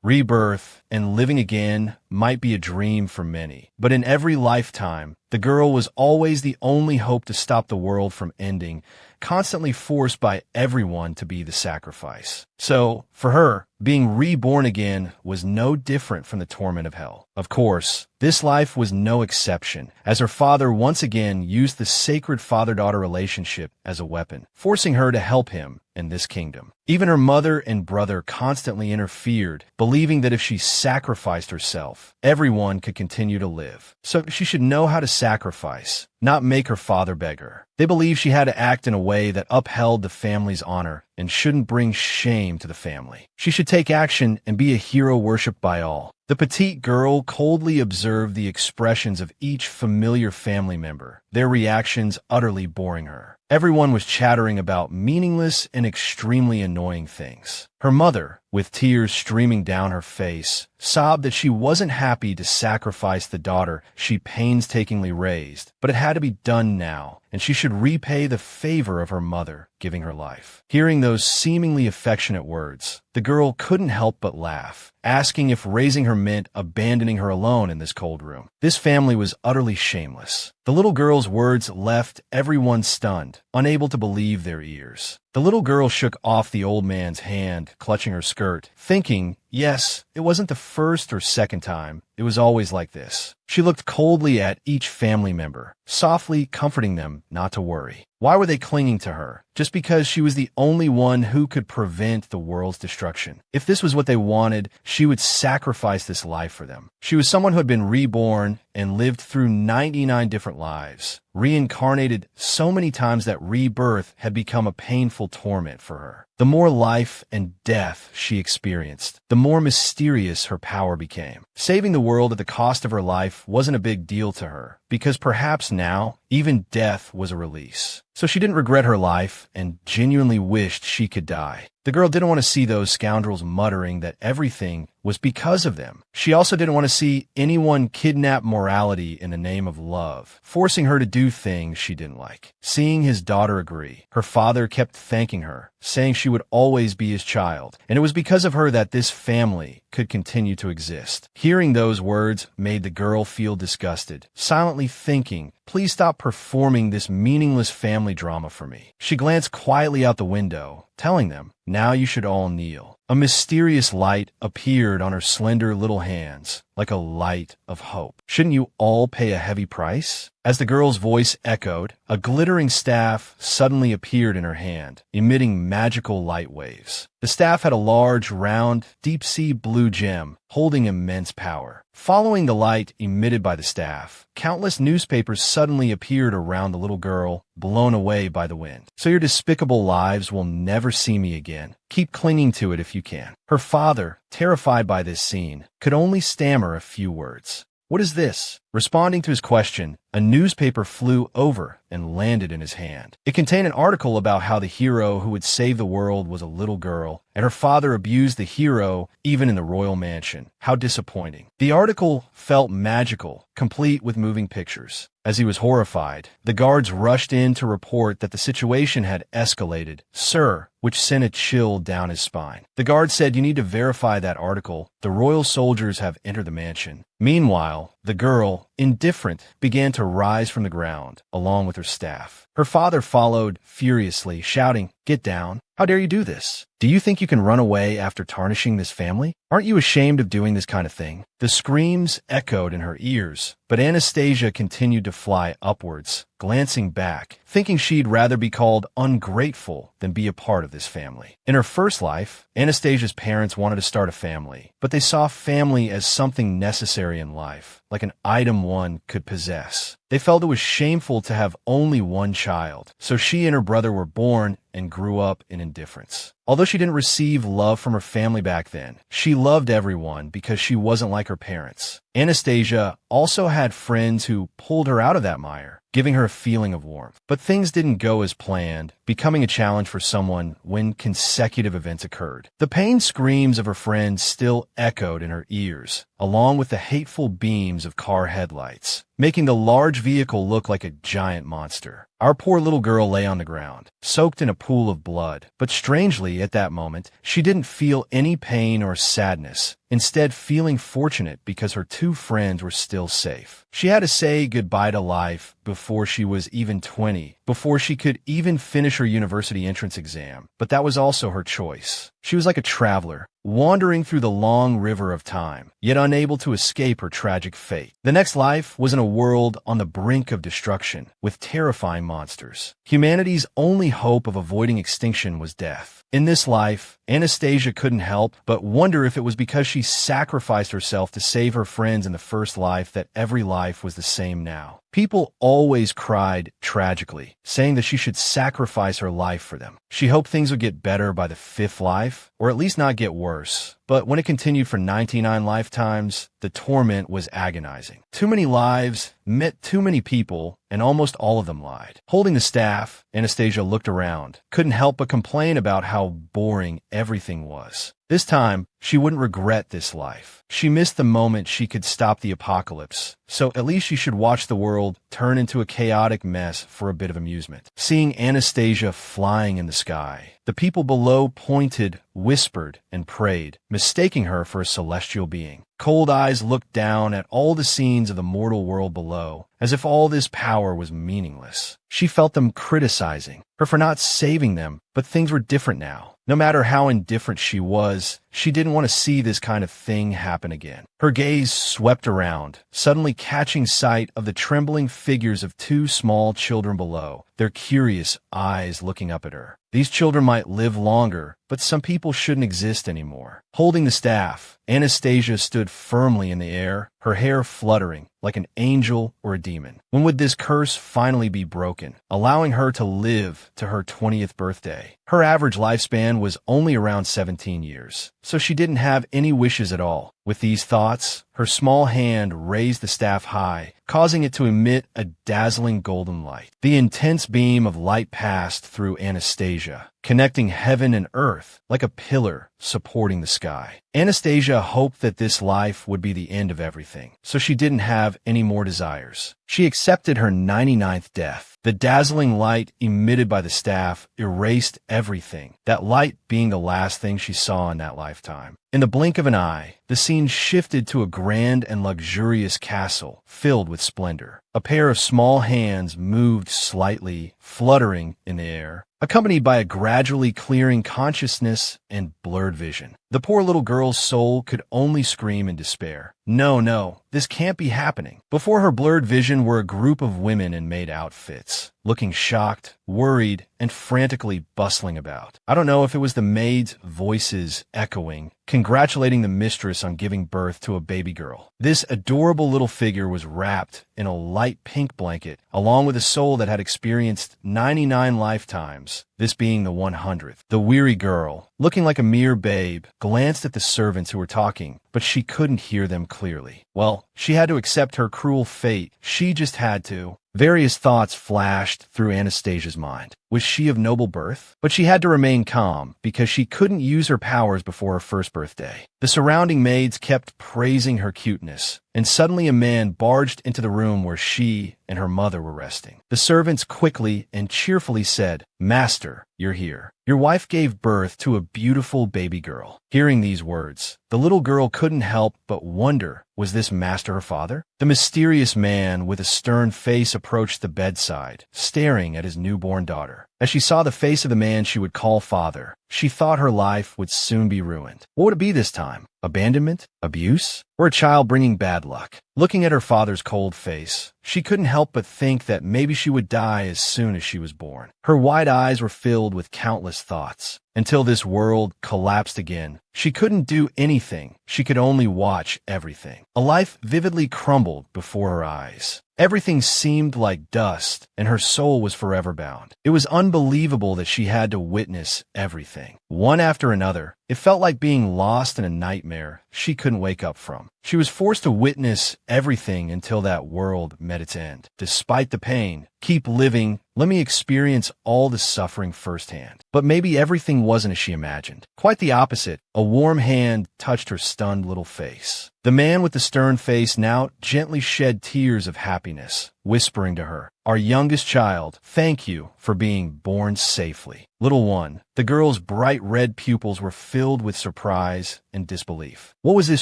Rebirth and living again might be a dream for many, but in every lifetime, the girl was always the only hope to stop the world from ending, constantly forced by everyone to be the sacrifice. So, for her, being reborn again was no different from the torment of hell. Of course, this life was no exception, as her father once again used the sacred father-daughter relationship as a weapon, forcing her to help him in this kingdom. Even her mother and brother constantly interfered, believing that if she sacrificed herself, everyone could continue to live. So she should know how to sacrifice, not make her father beg her. They believed she had to act in a way that upheld the family's honor and shouldn't bring shame to the family. She should take action and be a hero worshipped by all. The petite girl coldly observed the expressions of each familiar family member, their reactions utterly boring her. Everyone was chattering about meaningless and extremely annoying things. Her mother, with tears streaming down her face, sobbed that she wasn't happy to sacrifice the daughter she painstakingly raised, but it had to be done now, and she should repay the favor of her mother, giving her life. Hearing those seemingly affectionate words, the girl couldn't help but laugh, asking if raising her meant abandoning her alone in this cold room. This family was utterly shameless. The little girl's words left everyone stunned, unable to believe their ears. The little girl shook off the old man's hand, clutching her skirt, thinking, yes, it wasn't the first or second time. It was always like this. She looked coldly at each family member, softly comforting them not to worry. Why were they clinging to her? Just because she was the only one who could prevent the world's destruction. If this was what they wanted, she would sacrifice this life for them. She was someone who had been reborn and lived through 99 different lives, reincarnated so many times that rebirth had become a painful torment for her. The more life and death she experienced, the more mysterious her power became. Saving the world at the cost of her life wasn't a big deal to her, because perhaps now, even death was a release. So she didn't regret her life and genuinely wished she could die. The girl didn't want to see those scoundrels muttering that everything was because of them. She also didn't want to see anyone kidnap morality in the name of love, forcing her to do things she didn't like. Seeing his daughter agree, her father kept thanking her, saying she would always be his child, and it was because of her that this family could continue to exist. Hearing those words made the girl feel disgusted, silently thinking, please stop performing this meaningless family drama for me. She glanced quietly out the window, telling them, now you should all kneel. A mysterious light appeared on her slender little hands, like a light of hope. Shouldn't you all pay a heavy price? As the girl's voice echoed, a glittering staff suddenly appeared in her hand, emitting magical light waves. The staff had a large, round, deep-sea blue gem, holding immense power. Following the light emitted by the staff, countless newspapers suddenly appeared around the little girl, blown away by the wind. So your despicable lives will never see me again. Keep clinging to it if you can. Her father, terrified by this scene, could only stammer a few words. What is this? Responding to his question, a newspaper flew over and landed in his hand. It contained an article about how the hero who would save the world was a little girl, and her father abused the hero even in the royal mansion. How disappointing. The article felt magical, complete with moving pictures. As he was horrified, the guards rushed in to report that the situation had escalated, sir, which sent a chill down his spine. The guard said, you need to verify that article. The royal soldiers have entered the mansion. Meanwhile, the girl, indifferent, began to rise from the ground, along with her staff. Her father followed furiously, shouting, get down. How dare you do this? Do you think you can run away after tarnishing this family? Aren't you ashamed of doing this kind of thing? The screams echoed in her ears, but Anastasia continued to fly upwards, glancing back, thinking she'd rather be called ungrateful than be a part of this family. In her first life, Anastasia's parents wanted to start a family, but they saw family as something necessary in life, like an item one could possess. They felt it was shameful to have only one child, so she and her brother were born and grew up in indifference. Although she didn't receive love from her family back then, she loved everyone because she wasn't like her parents. Anastasia also had friends who pulled her out of that mire, giving her a feeling of warmth. But things didn't go as planned, becoming a challenge for someone when consecutive events occurred. The pain screams of her friends still echoed in her ears, along with the hateful beams of car headlights, making the large vehicle look like a giant monster. Our poor little girl lay on the ground, soaked in a pool of blood, but strangely, at that moment, she didn't feel any pain or sadness. instead feeling fortunate because her two friends were still safe. She had to say goodbye to life before she was even 20, before she could even finish her university entrance exam, but that was also her choice. She was like a traveler, wandering through the long river of time, yet unable to escape her tragic fate. The next life was in a world on the brink of destruction, with terrifying monsters. Humanity's only hope of avoiding extinction was death. In this life, Anastasia couldn't help but wonder if it was because she sacrificed herself to save her friends in the first life that every life was the same now. People always cried tragically, saying that she should sacrifice her life for them. She hoped things would get better by the fifth life, or at least not get worse. But when it continued for 99 lifetimes, the torment was agonizing. Too many lives met too many people, and almost all of them lied. Holding the staff, Anastasia looked around, couldn't help but complain about how boring everything was. This time, she wouldn't regret this life. She missed the moment she could stop the apocalypse, so at least she should watch the world turn into a chaotic mess for a bit of amusement. Seeing Anastasia flying in the sky, the people below pointed, whispered, and prayed, mistaking her for a celestial being. Cold eyes looked down at all the scenes of the mortal world below, as if all this power was meaningless. She felt them criticizing her for not saving them, but things were different now. No matter how indifferent she was, she didn't want to see this kind of thing happen again. Her gaze swept around, suddenly catching sight of the trembling figures of two small children below, their curious eyes looking up at her. These children might live longer, but some people shouldn't exist anymore. Holding the staff, Anastasia stood firmly in the air, her hair fluttering like an angel or a demon. When would this curse finally be broken, allowing her to live to her 20th birthday? Her average lifespan was only around 17 years, so she didn't have any wishes at all. With these thoughts, her small hand raised the staff high, causing it to emit a dazzling golden light. The intense beam of light passed through Anastasia, connecting heaven and earth like a pillar supporting the sky. Anastasia hoped that this life would be the end of everything, so she didn't have any more desires. She accepted her 99th death. The dazzling light emitted by the staff erased everything, that light being the last thing she saw in that lifetime. In the blink of an eye, the scene shifted to a grand and luxurious castle filled with splendor. A pair of small hands moved slightly, fluttering in the air, accompanied by a gradually clearing consciousness and blurred vision. The poor little girl's soul could only scream in despair. No, this can't be happening. Before her blurred vision were a group of women in maid outfits, looking shocked, worried, and frantically bustling about. I don't know if it was the maids' voices echoing, congratulating the mistress on giving birth to a baby girl. This adorable little figure was wrapped in a light pink blanket, along with a soul that had experienced 99 lifetimes, this being the 100th. The weary girl, looking like a mere babe, glanced at the servants who were talking, but she couldn't hear them clearly. Well, she had to accept her cruel fate. She just had to. Various thoughts flashed through Anastasia's mind. Was she of noble birth? But she had to remain calm because she couldn't use her powers before her first birthday. The surrounding maids kept praising her cuteness, and suddenly a man barged into the room where she and her mother were resting. The servants quickly and cheerfully said, "Master, you're here. Your wife gave birth to a beautiful baby girl." Hearing these words, the little girl couldn't help but wonder, was this Master her father? The mysterious man with a stern face approached the bedside, staring at his newborn daughter. As she saw the face of the man she would call father, she thought her life would soon be ruined. What would it be this time? Abandonment? Abuse? Or a child bringing bad luck? Looking at her father's cold face, she couldn't help but think that maybe she would die as soon as she was born. Her wide eyes were filled with countless thoughts. Until this world collapsed again, she couldn't do anything. She could only watch everything. A life vividly crumbled before her eyes. Everything seemed like dust, and her soul was forever bound. It was unbelievable that she had to witness everything. One after another, it felt like being lost in a nightmare she couldn't wake up from. She was forced to witness everything until that world met its end. Despite the pain, keep living Let me experience all the suffering firsthand. But maybe everything wasn't as she imagined. Quite the opposite. A warm hand touched her stunned little face. The man with the stern face now gently shed tears of happiness, whispering to her, "Our youngest child, thank you for being born safely." Little one, the girl's bright red pupils were filled with surprise and disbelief. What was this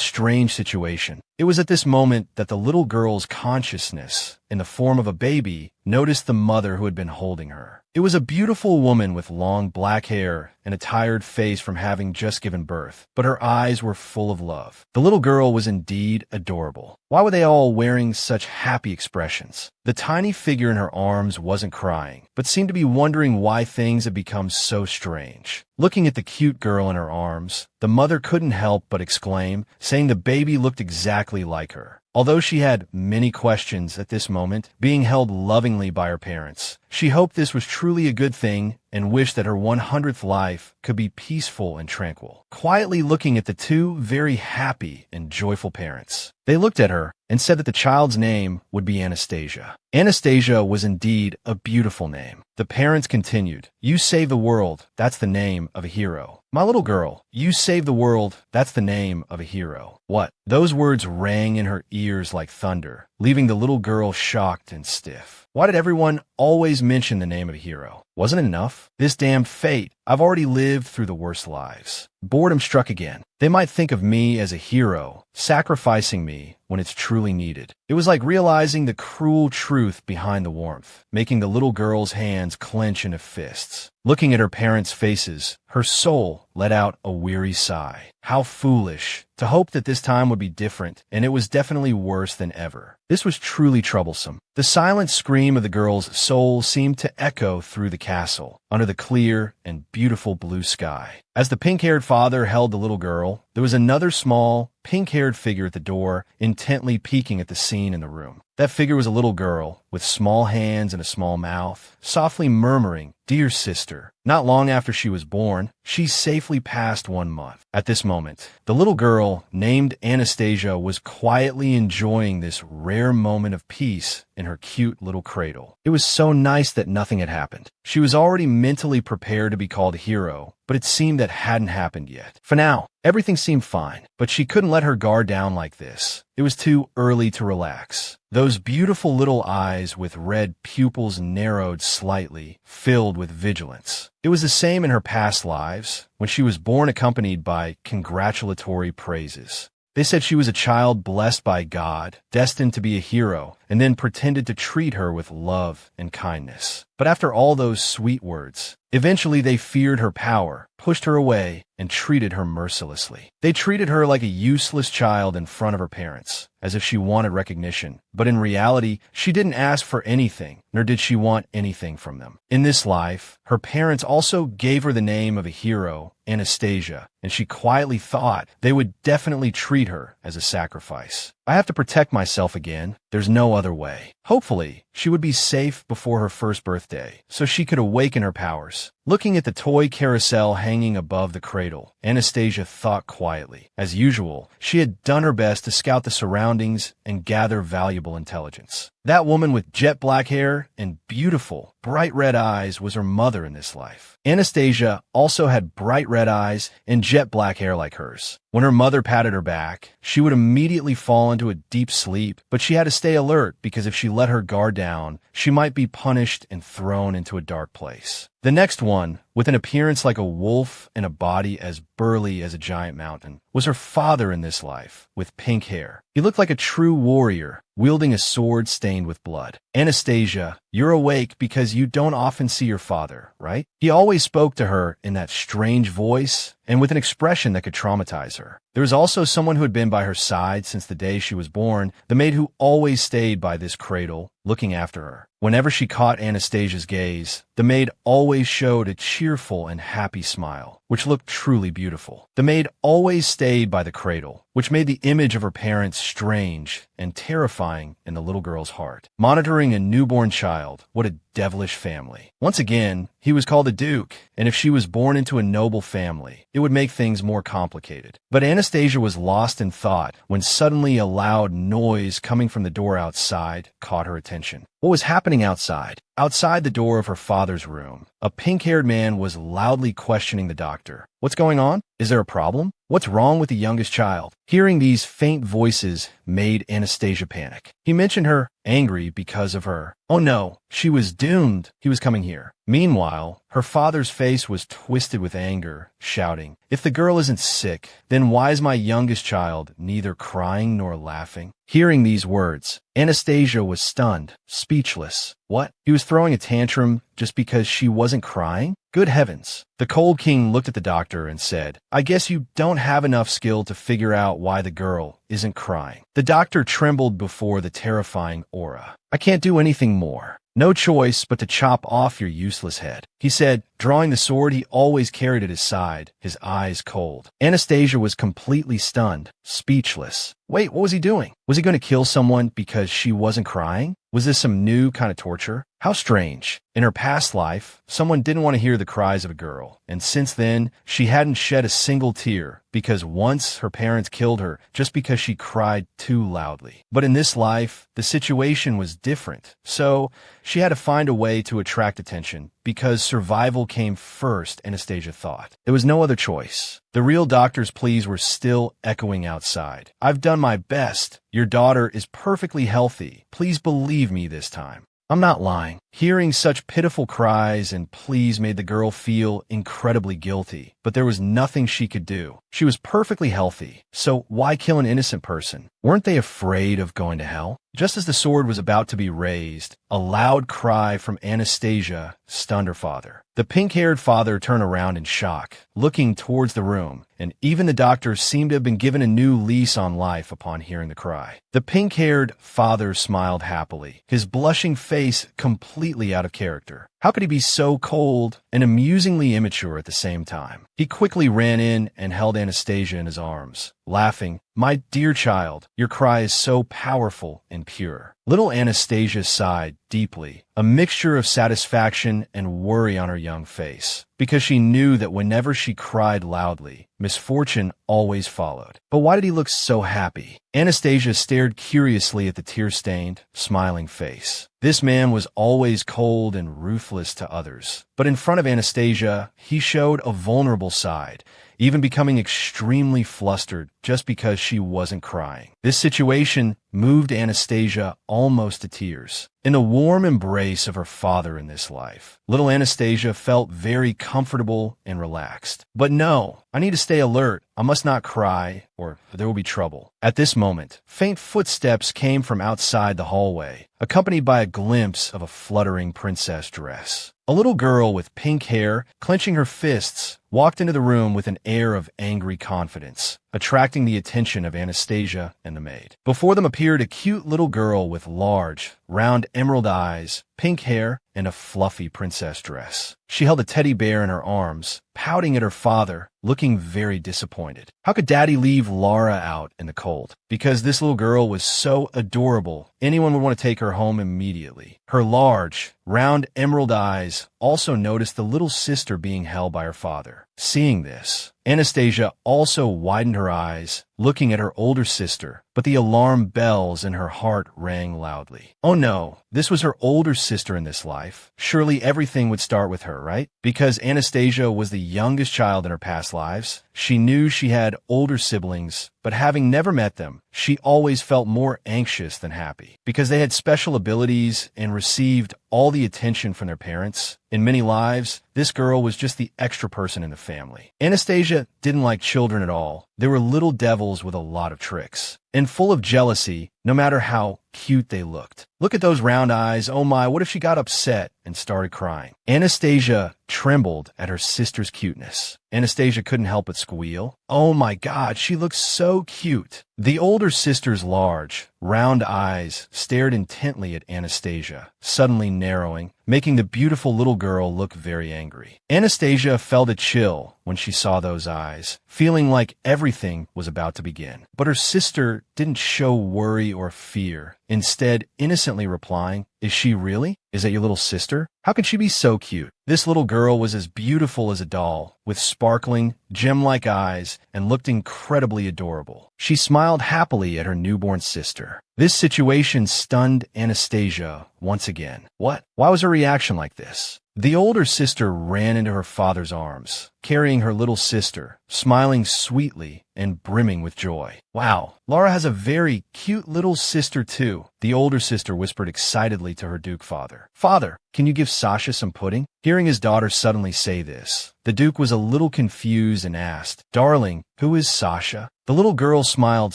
strange situation? It was at this moment that the little girl's consciousness, in the form of a baby, noticed the mother who had been holding her. It was a beautiful woman with long black hair and a tired face from having just given birth, but her eyes were full of love. The little girl was indeed adorable. Why were they all wearing such happy expressions? The tiny figure in her arms wasn't crying, but seemed to be wondering why things had become so strange. Looking at the cute girl in her arms, the mother couldn't help but exclaim, saying the baby looked exactly like her. Although she had many questions at this moment, being held lovingly by her parents, she hoped this was truly a good thing and wished that her 100th life could be peaceful and tranquil. Quietly looking at the two very happy and joyful parents, they looked at her and said that the child's name would be Anastasia. Anastasia was indeed a beautiful name. The parents continued, "You save the world, that's the name of a hero. My little girl, you save the world, that's the name of a hero." What? Those words rang in her ears like thunder, leaving the little girl shocked and stiff. Why did everyone always mention the name of a hero? Wasn't it enough? This damned fate. I've already lived through the worst lives. Boredom struck again. They might think of me as a hero, sacrificing me when it's truly needed. It was like realizing the cruel truth behind the warmth, making the little girl's hands clench into fists. Looking at her parents' faces, her soul let out a weary sigh. How foolish to hope that this time would be different, and it was definitely worse than ever. This was truly troublesome. The silent scream of the girl's soul seemed to echo through the castle, under the clear and beautiful blue sky. As the pink-haired father held the little girl, there was another small, pink-haired figure at the door, intently peeking at the scene in the room. That figure was a little girl, with small hands and a small mouth, softly murmuring, "Dear sister." Not long after she was born, she safely passed 1 month. At this moment, the little girl, named Anastasia, was quietly enjoying this rare moment of peace in her cute little cradle. It was so nice that nothing had happened. She was already mentally prepared to be called a hero, but it seemed that hadn't happened yet. For now, everything seemed fine, but she couldn't let her guard down like this. It was too early to relax. Those beautiful little eyes with red pupils narrowed slightly, filled with vigilance. It was the same in her past lives, when she was born accompanied by congratulatory praises. They said she was a child blessed by God, destined to be a hero, and then pretended to treat her with love and kindness. But after all those sweet words, eventually they feared her power, pushed her away, and treated her mercilessly. They treated her like a useless child in front of her parents, as if she wanted recognition. But in reality, she didn't ask for anything, nor did she want anything from them. In this life, her parents also gave her the name of a hero, Anastasia, and she quietly thought they would definitely treat her as a sacrifice. I have to protect myself again. There's no other way. Hopefully, she would be safe before her first birthday, so she could awaken her powers. Looking at the toy carousel hanging above the cradle, Anastasia thought quietly. As usual, she had done her best to scout the surroundings and gather valuable intelligence. That woman with jet black hair and beautiful, bright red eyes was her mother in this life. Anastasia also had bright red eyes and jet black hair like hers. When her mother patted her back, she would immediately fall into a deep sleep, but she had to stay alert because if she let her guard down, she might be punished and thrown into a dark place. The next one, with an appearance like a wolf and a body as burly as a giant mountain, was her father in this life, with pink hair. He looked like a true warrior, wielding a sword stained with blood. Anastasia, you're awake because you don't often see your father, right? He always spoke to her in that strange voice and with an expression that could traumatize her. There was also someone who had been by her side since the day she was born, the maid who always stayed by this cradle, looking after her. Whenever she caught Anastasia's gaze, the maid always showed a cheerful and happy smile, which looked truly beautiful. The maid always stayed by the cradle, which made the image of her parents strange and terrifying in the little girl's heart. Monitoring a newborn child, what a devilish family. Once again, he was called a duke, and if she was born into a noble family, it would make things more complicated. But Anastasia was lost in thought when suddenly a loud noise coming from the door outside caught her attention. What was happening outside? Outside the door of her father's room, a pink-haired man was loudly questioning the doctor. What's going on? Is there a problem? What's wrong with the youngest child? Hearing these faint voices made Anastasia panic. He mentioned her, angry because of her. Oh no, she was doomed. He was coming here. Meanwhile, her father's face was twisted with anger, shouting, "If the girl isn't sick, then why is my youngest child neither crying nor laughing?" Hearing these words, Anastasia was stunned, speechless. What? He was throwing a tantrum just because she wasn't crying? Good heavens. The Cold King looked at the doctor and said, "I guess you don't have enough skill to figure out why the girl isn't crying." The doctor trembled before the terrifying aura. "I can't do anything more. No choice but to chop off your useless head," he said, drawing the sword he always carried at his side, his eyes cold. Anastasia was completely stunned, speechless. Wait, what was he doing? Was he going to kill someone because she wasn't crying? Was this some new kind of torture? How strange. In her past life, someone didn't want to hear the cries of a girl, and since then, she hadn't shed a single tear because once her parents killed her just because she cried too loudly. But in this life, the situation was different, so she had to find a way to attract attention because survival came first, Anastasia thought. There was no other choice. The real doctor's pleas were still echoing outside. "I've done my best. Your daughter is perfectly healthy. Please believe me this time." I'm not lying. Hearing such pitiful cries and pleas made the girl feel incredibly guilty, but there was nothing she could do. She was perfectly healthy, so why kill an innocent person? Weren't they afraid of going to hell? Just as the sword was about to be raised, a loud cry from Anastasia stunned her father. The pink-haired father turned around in shock, looking towards the room, and even the doctor seemed to have been given a new lease on life upon hearing the cry. The pink-haired father smiled happily, his blushing face completely out of character. How could he be so cold and amusingly immature at the same time? He quickly ran in and held Anastasia in his arms, laughing, "My dear child, your cry is so powerful and pure." Little Anastasia sighed deeply, a mixture of satisfaction and worry on her young face, because she knew that whenever she cried loudly, misfortune always followed. But why did he look so happy? Anastasia stared curiously at the tear-stained, smiling face. This man was always cold and ruthless to others, but in front of Anastasia, he showed a vulnerable side, even becoming extremely flustered just because she wasn't crying. This situation moved Anastasia almost to tears. In the warm embrace of her father in this life, little Anastasia felt very comfortable and relaxed. But no, I need to stay alert. I must not cry, or there will be trouble. At this moment, faint footsteps came from outside the hallway, accompanied by a glimpse of a fluttering princess dress. A little girl with pink hair, clenching her fists, walked into the room with an air of angry confidence, attracting the attention of Anastasia and the maid. Before them appeared a cute little girl with large, round emerald eyes, pink hair, and a fluffy princess dress. She held a teddy bear in her arms, pouting at her father, looking very disappointed. How could Daddy leave Lara out in the cold? Because this little girl was so adorable, anyone would want to take her home immediately. Her large, round emerald eyes also noticed the little sister being held by her father. Seeing this, Anastasia also widened her eyes, looking at her older sister, but the alarm bells in her heart rang loudly. Oh no, this was her older sister in this life. Surely everything would start with her, right? Because Anastasia was the youngest child in her past lives, she knew she had older siblings, but having never met them, she always felt more anxious than happy. Because they had special abilities and received all the attention from their parents, in many lives, this girl was just the extra person in the family. Anastasia didn't like children at all. They were little devils with a lot of tricks, and full of jealousy, no matter how cute they looked. Look at those round eyes. Oh my, what if she got upset and started crying? Anastasia trembled at her sister's cuteness. Anastasia couldn't help but squeal. Oh my God, she looks so cute. The older sister's large, round eyes stared intently at Anastasia, suddenly narrowing, making the beautiful little girl look very angry. Anastasia felt a chill when she saw those eyes, feeling like everything was about to begin. But her sister sister didn't show worry or fear, instead innocently replying, "Is she really? Is that your little sister? How can she be so cute?" This little girl was as beautiful as a doll, with sparkling, gem-like eyes, and looked incredibly adorable. She smiled happily at her newborn sister. This situation stunned Anastasia once again. What? Why was her reaction like this? The older sister ran into her father's arms, carrying her little sister, smiling sweetly and brimming with joy. "Wow, Lara has a very cute little sister too," the older sister whispered excitedly to her Duke father. "Father, can you give Sasha some pudding?" Hearing his daughter suddenly say this, the Duke was a little confused and asked, "Darling, who is Sasha?" The little girl smiled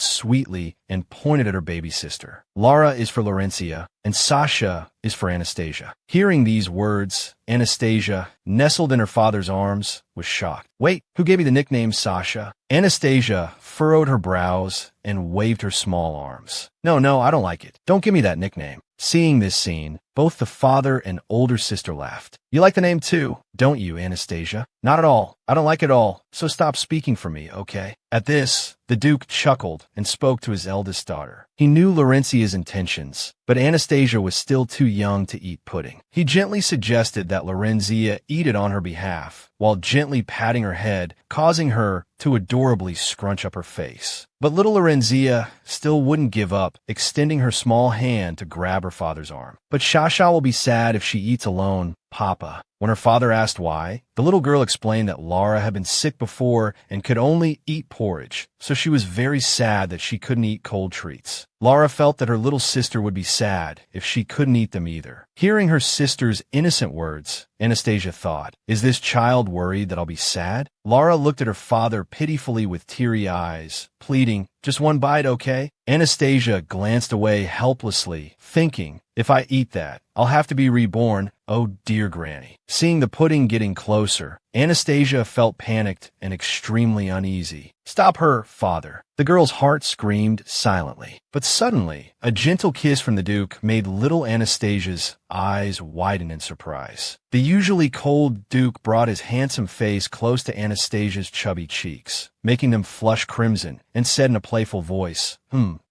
sweetly and pointed at her baby sister. "Lara is for Lorenzia, and Sasha is for Anastasia." Hearing these words, Anastasia, nestled in her father's arms, was shocked. "Wait, who gave you the nickname Sasha?" Anastasia furrowed her brows and waved her small arms. No, I don't like it. Don't give me that nickname." Seeing this scene, both the father and older sister laughed. "You like the name too, don't you, Anastasia?" "Not at all. I don't like it all, so stop speaking for me, okay?" At this, the Duke chuckled and spoke to his eldest daughter. He knew Lorenzia's intentions, but Anastasia was still too young to eat pudding. He gently suggested that Lorenzia eat it on her behalf, while gently patting her head, causing her to adorably scrunch up her face. But little Lorenzia still wouldn't give up, extending her small hand to grab her father's arm. "But Sasha will be sad if she eats alone, Papa." When her father asked why, the little girl explained that Lara had been sick before and could only eat porridge, so she was very sad that she couldn't eat cold treats. Lara felt that her little sister would be sad if she couldn't eat them either. Hearing her sister's innocent words, Anastasia thought, "Is this child worried that I'll be sad?" Lara looked at her father pitifully with teary eyes, pleading, "Just one bite, okay?" Anastasia glanced away helplessly, thinking, "If I eat that, I'll have to be reborn. Oh dear Granny." Seeing the pudding getting closer, Anastasia felt panicked and extremely uneasy. "Stop her, father." The girl's heart screamed silently. But suddenly, a gentle kiss from the Duke made little Anastasia's eyes widen in surprise. The usually cold Duke brought his handsome face close to Anastasia's chubby cheeks, making them flush crimson, and said in a playful voice,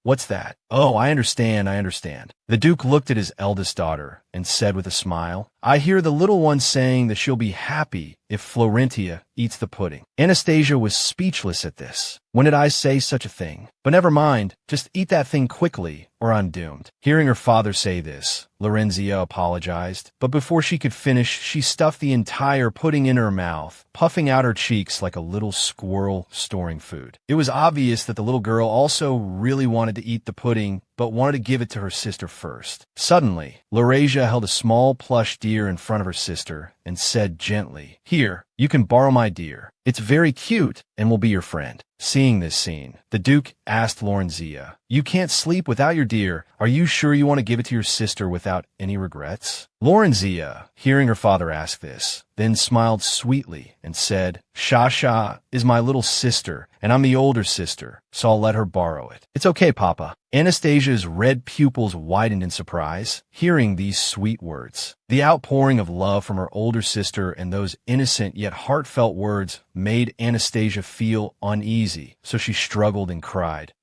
"What's that?" "Oh, I understand. The Duke looked at his eldest daughter and said with a smile, "I hear the little one saying that she'll be happy if Florentia eats the pudding." Anastasia was speechless at this. When did I say such a thing? But never mind, just eat that thing quickly, or I'm doomed. Hearing her father say this, Lorenzia apologized, but before she could finish, she stuffed the entire pudding in her mouth, puffing out her cheeks like a little squirrel storing food. It was obvious that the little girl also really wanted to eat the pudding, but wanted to give it to her sister first. Suddenly, Lorenzia held a small plush deer in front of her sister and said gently, "Here, you can borrow my deer. It's very cute and will be your friend." Seeing this scene, the Duke asked Lorenzia, "You can't sleep without your deer. Are you sure you want to give it to your sister without any regrets?" Lorenzia, hearing her father ask this, then smiled sweetly and said, "Sasha is my little sister, and I'm the older sister, so I'll let her borrow it." "It's okay, Papa." Anastasia's red pupils widened in surprise, hearing these sweet words. The outpouring of love from her older sister and those innocent yet heartfelt words made Anastasia feel uneasy, so she struggled and cried,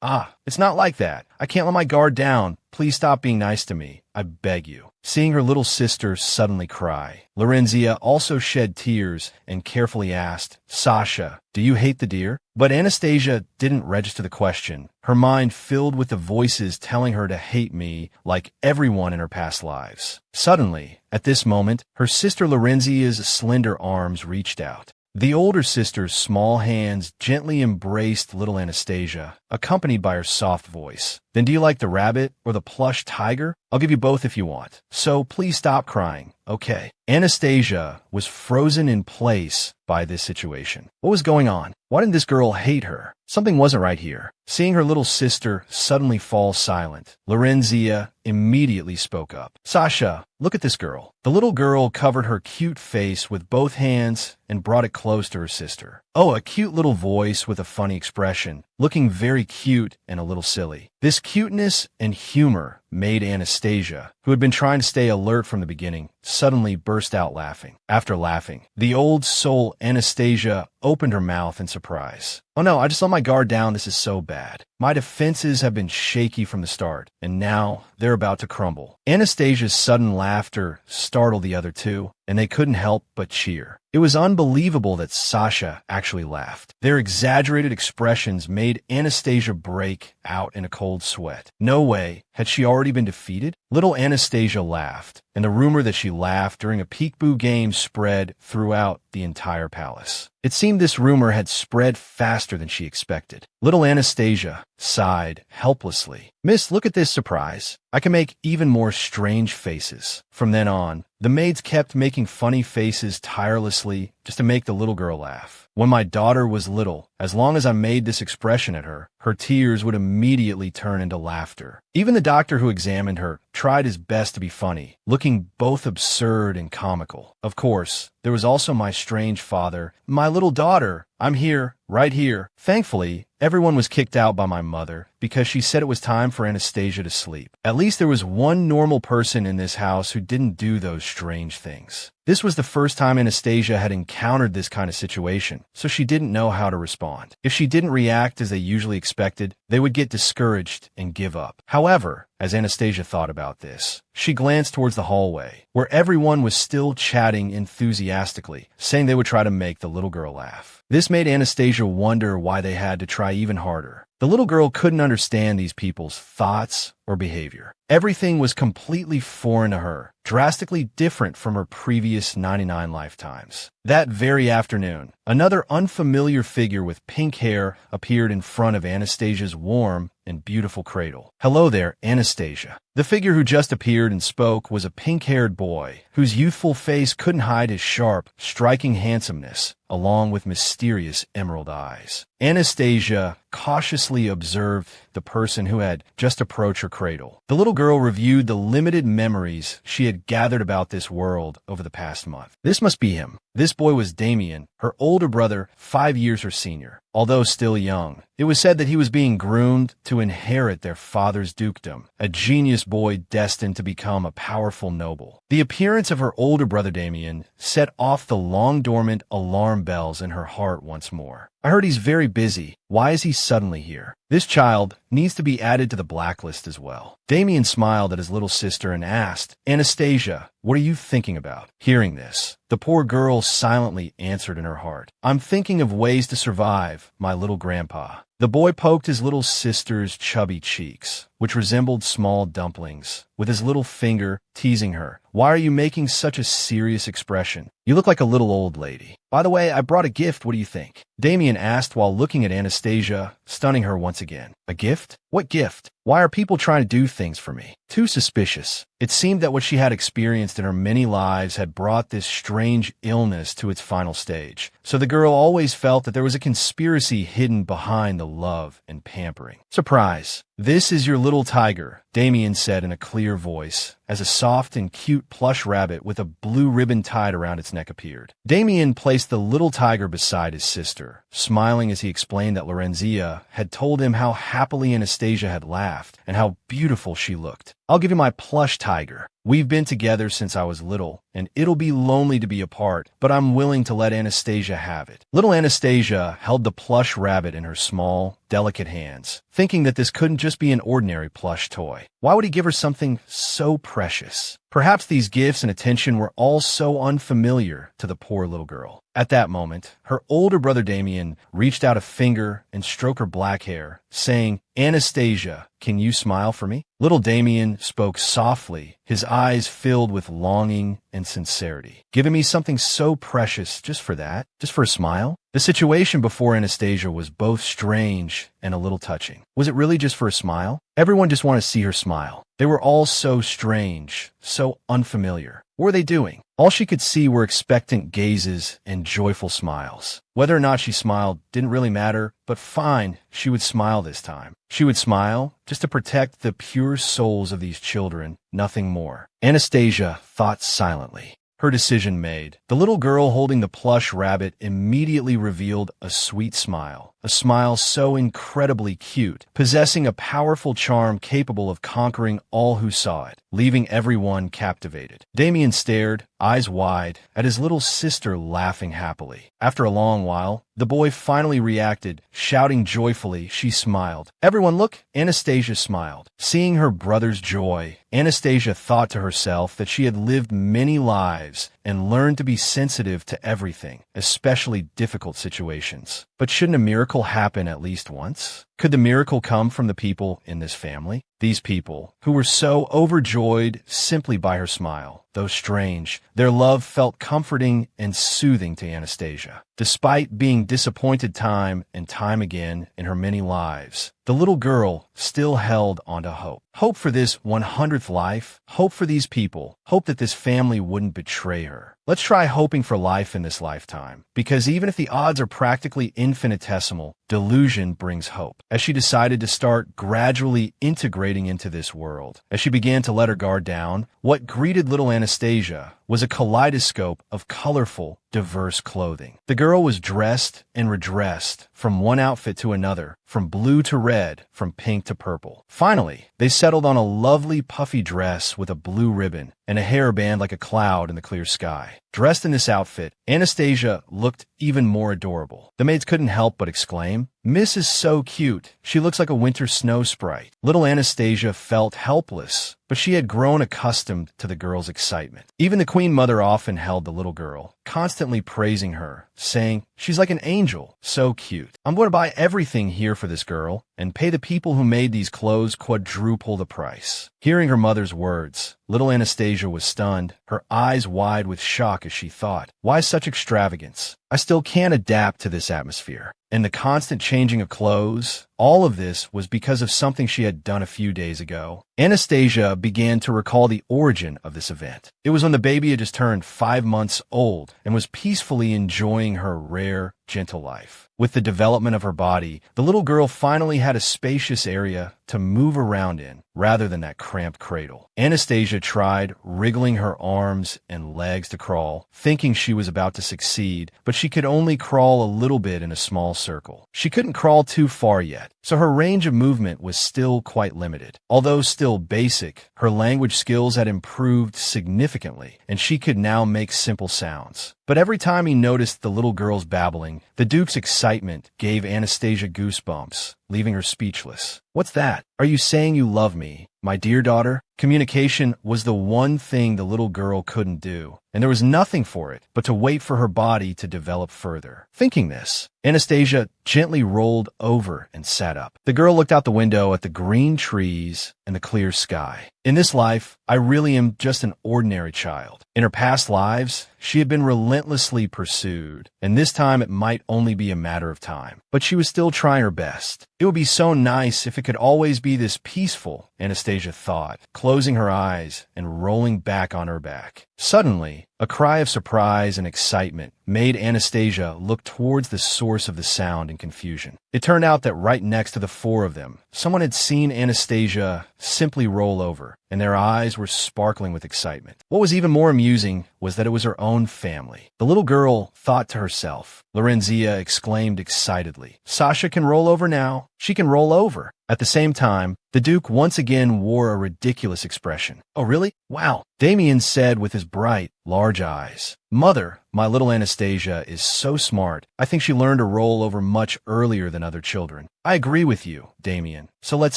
"It's not like that. I can't let my guard down. Please stop being nice to me. I beg you." Seeing her little sister suddenly cry, Lorenzia also shed tears and carefully asked, "Sasha, do you hate the deer?" But Anastasia didn't register the question, her mind filled with the voices telling her to hate me like everyone in her past lives. Suddenly, at this moment, her sister Lorenzia's slender arms reached out. The older sister's small hands gently embraced little Anastasia, accompanied by her soft voice. "Then do you like the rabbit or the plush tiger? I'll give you both if you want. So please stop crying, okay?" Anastasia was frozen in place by this situation. What was going on? Why didn't this girl hate her? Something wasn't right here. Seeing her little sister suddenly fall silent, Lorenzia immediately spoke up. "Sasha, look at this girl." The little girl covered her cute face with both hands and brought it close to her sister. Oh, a cute little voice with a funny expression, looking very cute and a little silly. This cuteness and humor made Anastasia, who had been trying to stay alert from the beginning, suddenly burst out laughing. After laughing, the old soul Anastasia opened her mouth in surprise. Oh no, I just let my guard down. This is so bad. My defenses have been shaky from the start, and now they're about to crumble. Anastasia's sudden laughter startled the other two, and they couldn't help but cheer. It was unbelievable that Sasha actually laughed. Their exaggerated expressions made Anastasia break out in a cold sweat. No way. Had she already been defeated? Little Anastasia laughed, and the rumor that she laughed during a peekaboo game spread throughout the entire palace. It seemed this rumor had spread faster than she expected. Little Anastasia sighed helplessly. Miss, look at this surprise. I can make even more strange faces. From then on, the maids kept making funny faces tirelessly just to make the little girl laugh. When my daughter was little, as long as I made this expression at her, her tears would immediately turn into laughter. Even the doctor who examined her tried his best to be funny, looking both absurd and comical. Of course, there was also my strange father. My little daughter, I'm here, right here. Thankfully, everyone was kicked out by my mother because she said it was time for Anastasia to sleep. At least there was one normal person in this house who didn't do those strange things. This was the first time Anastasia had encountered this kind of situation, so she didn't know how to respond. If she didn't react as they usually expected, they would get discouraged and give up. However, as Anastasia thought about this, she glanced towards the hallway, where everyone was still chatting enthusiastically, saying they would try to make the little girl laugh. This made Anastasia wonder why they had to try even harder. The little girl couldn't understand these people's thoughts or behavior. Everything was completely foreign to her, drastically different from her previous 99 lifetimes. That very afternoon, another unfamiliar figure with pink hair appeared in front of Anastasia's warm and beautiful cradle. Hello there, Anastasia. The figure who just appeared and spoke was a pink-haired boy, whose youthful face couldn't hide his sharp, striking handsomeness, along with mysterious emerald eyes. Anastasia cautiously observed the person who had just approached her cradle. The little girl reviewed the limited memories she had gathered about this world over the past month. This must be him. This boy was Damian, her older brother, 5 years her senior. Although still young, it was said that he was being groomed to inherit their father's dukedom, a genius boy destined to become a powerful noble. The appearance of her older brother Damian set off the long-dormant alarm bells in her heart once more. I heard he's very busy. Why is he suddenly here? This child needs to be added to the blacklist as well. Damian smiled at his little sister and asked, Anastasia, what are you thinking about? Hearing this, the poor girl silently answered in her heart, I'm thinking of ways to survive, my little grandpa. The boy poked his little sister's chubby cheeks, which resembled small dumplings, with his little finger, teasing her. Why are you making such a serious expression? You look like a little old lady. By the way, I brought a gift. What do you think? Damian asked while looking at Anastasia, stunning her once again. A gift? What gift? Why are people trying to do things for me? Too suspicious. It seemed that what she had experienced in her many lives had brought this strange illness to its final stage. So the girl always felt that there was a conspiracy hidden behind the love and pampering. Surprise. This is your little tiger, Damian said in a clear voice, as a soft and cute plush rabbit with a blue ribbon tied around its neck appeared. Damian placed the little tiger beside his sister, smiling as he explained that Lorenzia had told him how happily Anastasia had laughed and how beautiful she looked. I'll give you my plush tiger. We've been together since I was little, and it'll be lonely to be apart, but I'm willing to let Anastasia have it. Little Anastasia held the plush rabbit in her small, delicate hands, thinking that this couldn't just be an ordinary plush toy. Why would he give her something so precious? Perhaps these gifts and attention were all so unfamiliar to the poor little girl. At that moment, her older brother Damian reached out a finger and stroked her black hair, saying, Anastasia, can you smile for me? Little Damian spoke softly, his eyes filled with longing and sincerity. Giving me something so precious just for that? Just for a smile? The situation before Anastasia was both strange and a little touching. Was it really just for a smile? Everyone just wanted to see her smile. They were all so strange, so unfamiliar. What were they doing? All she could see were expectant gazes and joyful smiles. Whether or not she smiled didn't really matter, but fine, she would smile this time. She would smile just to protect the pure souls of these children, nothing more. Anastasia thought silently. Her decision made, the little girl holding the plush rabbit immediately revealed a sweet smile, a smile so incredibly cute, possessing a powerful charm capable of conquering all who saw it, leaving everyone captivated. Damian stared, eyes wide, at his little sister laughing happily. After a long while, the boy finally reacted, shouting joyfully. She smiled. "Everyone look!" Anastasia smiled. Seeing her brother's joy, Anastasia thought to herself that she had lived many lives and learned to be sensitive to everything, especially difficult situations. But shouldn't a miracle happen at least once? Could the miracle come from the people in this family? These people, who were so overjoyed simply by her smile. Though strange, their love felt comforting and soothing to Anastasia. Despite being disappointed time and time again in her many lives, the little girl still held onto hope. Hope for this 100th life, hope for these people, hope that this family wouldn't betray her. Let's try hoping for life in this lifetime, because even if the odds are practically infinitesimal, delusion brings hope. As she decided to start gradually integrating into this world, as she began to let her guard down, what greeted little Anastasia was a kaleidoscope of colorful, diverse clothing. The girl was dressed and redressed, from one outfit to another, from blue to red, from pink to purple. Finally, they settled on a lovely puffy dress with a blue ribbon and a hairband like a cloud in the clear sky. Dressed in this outfit, Anastasia looked even more adorable. The maids couldn't help but exclaim, "Miss is so cute. She looks like a winter snow sprite." Little Anastasia felt helpless, but she had grown accustomed to the girl's excitement. Even the Queen Mother often held the little girl, constantly praising her, saying, "She's like an angel, so cute. I'm going to buy everything here for this girl and pay the people who made these clothes quadruple the price." Hearing her mother's words, little Anastasia was stunned, her eyes wide with shock as she thought, "Why such extravagance? I still can't adapt to this atmosphere." And the constant changing of clothes, all of this was because of something she had done a few days ago. Anastasia began to recall the origin of this event. It was when the baby had just turned 5 months old and was peacefully enjoying her rare, gentle life. With the development of her body, the little girl finally had a spacious area to move around in, rather than that cramped cradle. Anastasia tried wriggling her arms and legs to crawl, thinking she was about to succeed, but she could only crawl a little bit in a small circle. She couldn't crawl too far yet, so her range of movement was still quite limited. Although still basic, her language skills had improved significantly, and she could now make simple sounds. But every time he noticed the little girl's babbling, the Duke's excitement gave Anastasia goosebumps, leaving her speechless. "What's that? Are you saying you love me, my dear daughter?" Communication was the one thing the little girl couldn't do, and there was nothing for it but to wait for her body to develop further. Thinking this, Anastasia gently rolled over and sat up. The girl looked out the window at the green trees and the clear sky. "In this life, I really am just an ordinary child. In her past lives, she had been relentlessly pursued, and this time it might only be a matter of time. But she was still trying her best. It would be so nice if it could always be this peaceful," Anastasia thought, closing her eyes and rolling back on her back. Suddenly, a cry of surprise and excitement made Anastasia look towards the source of the sound in confusion. It turned out that right next to the four of them, someone had seen Anastasia simply roll over, and their eyes were sparkling with excitement. What was even more amusing was that it was her own family. The little girl thought to herself. Lorenzia exclaimed excitedly, "Sasha can roll over now. She can roll over." At the same time, the Duke once again wore a ridiculous expression. "Oh, really? Wow," Damian said with his bright, large eyes. "Mother, my little Anastasia is so smart. I think she learned to roll over much earlier than other children." "I agree with you, Damian. So let's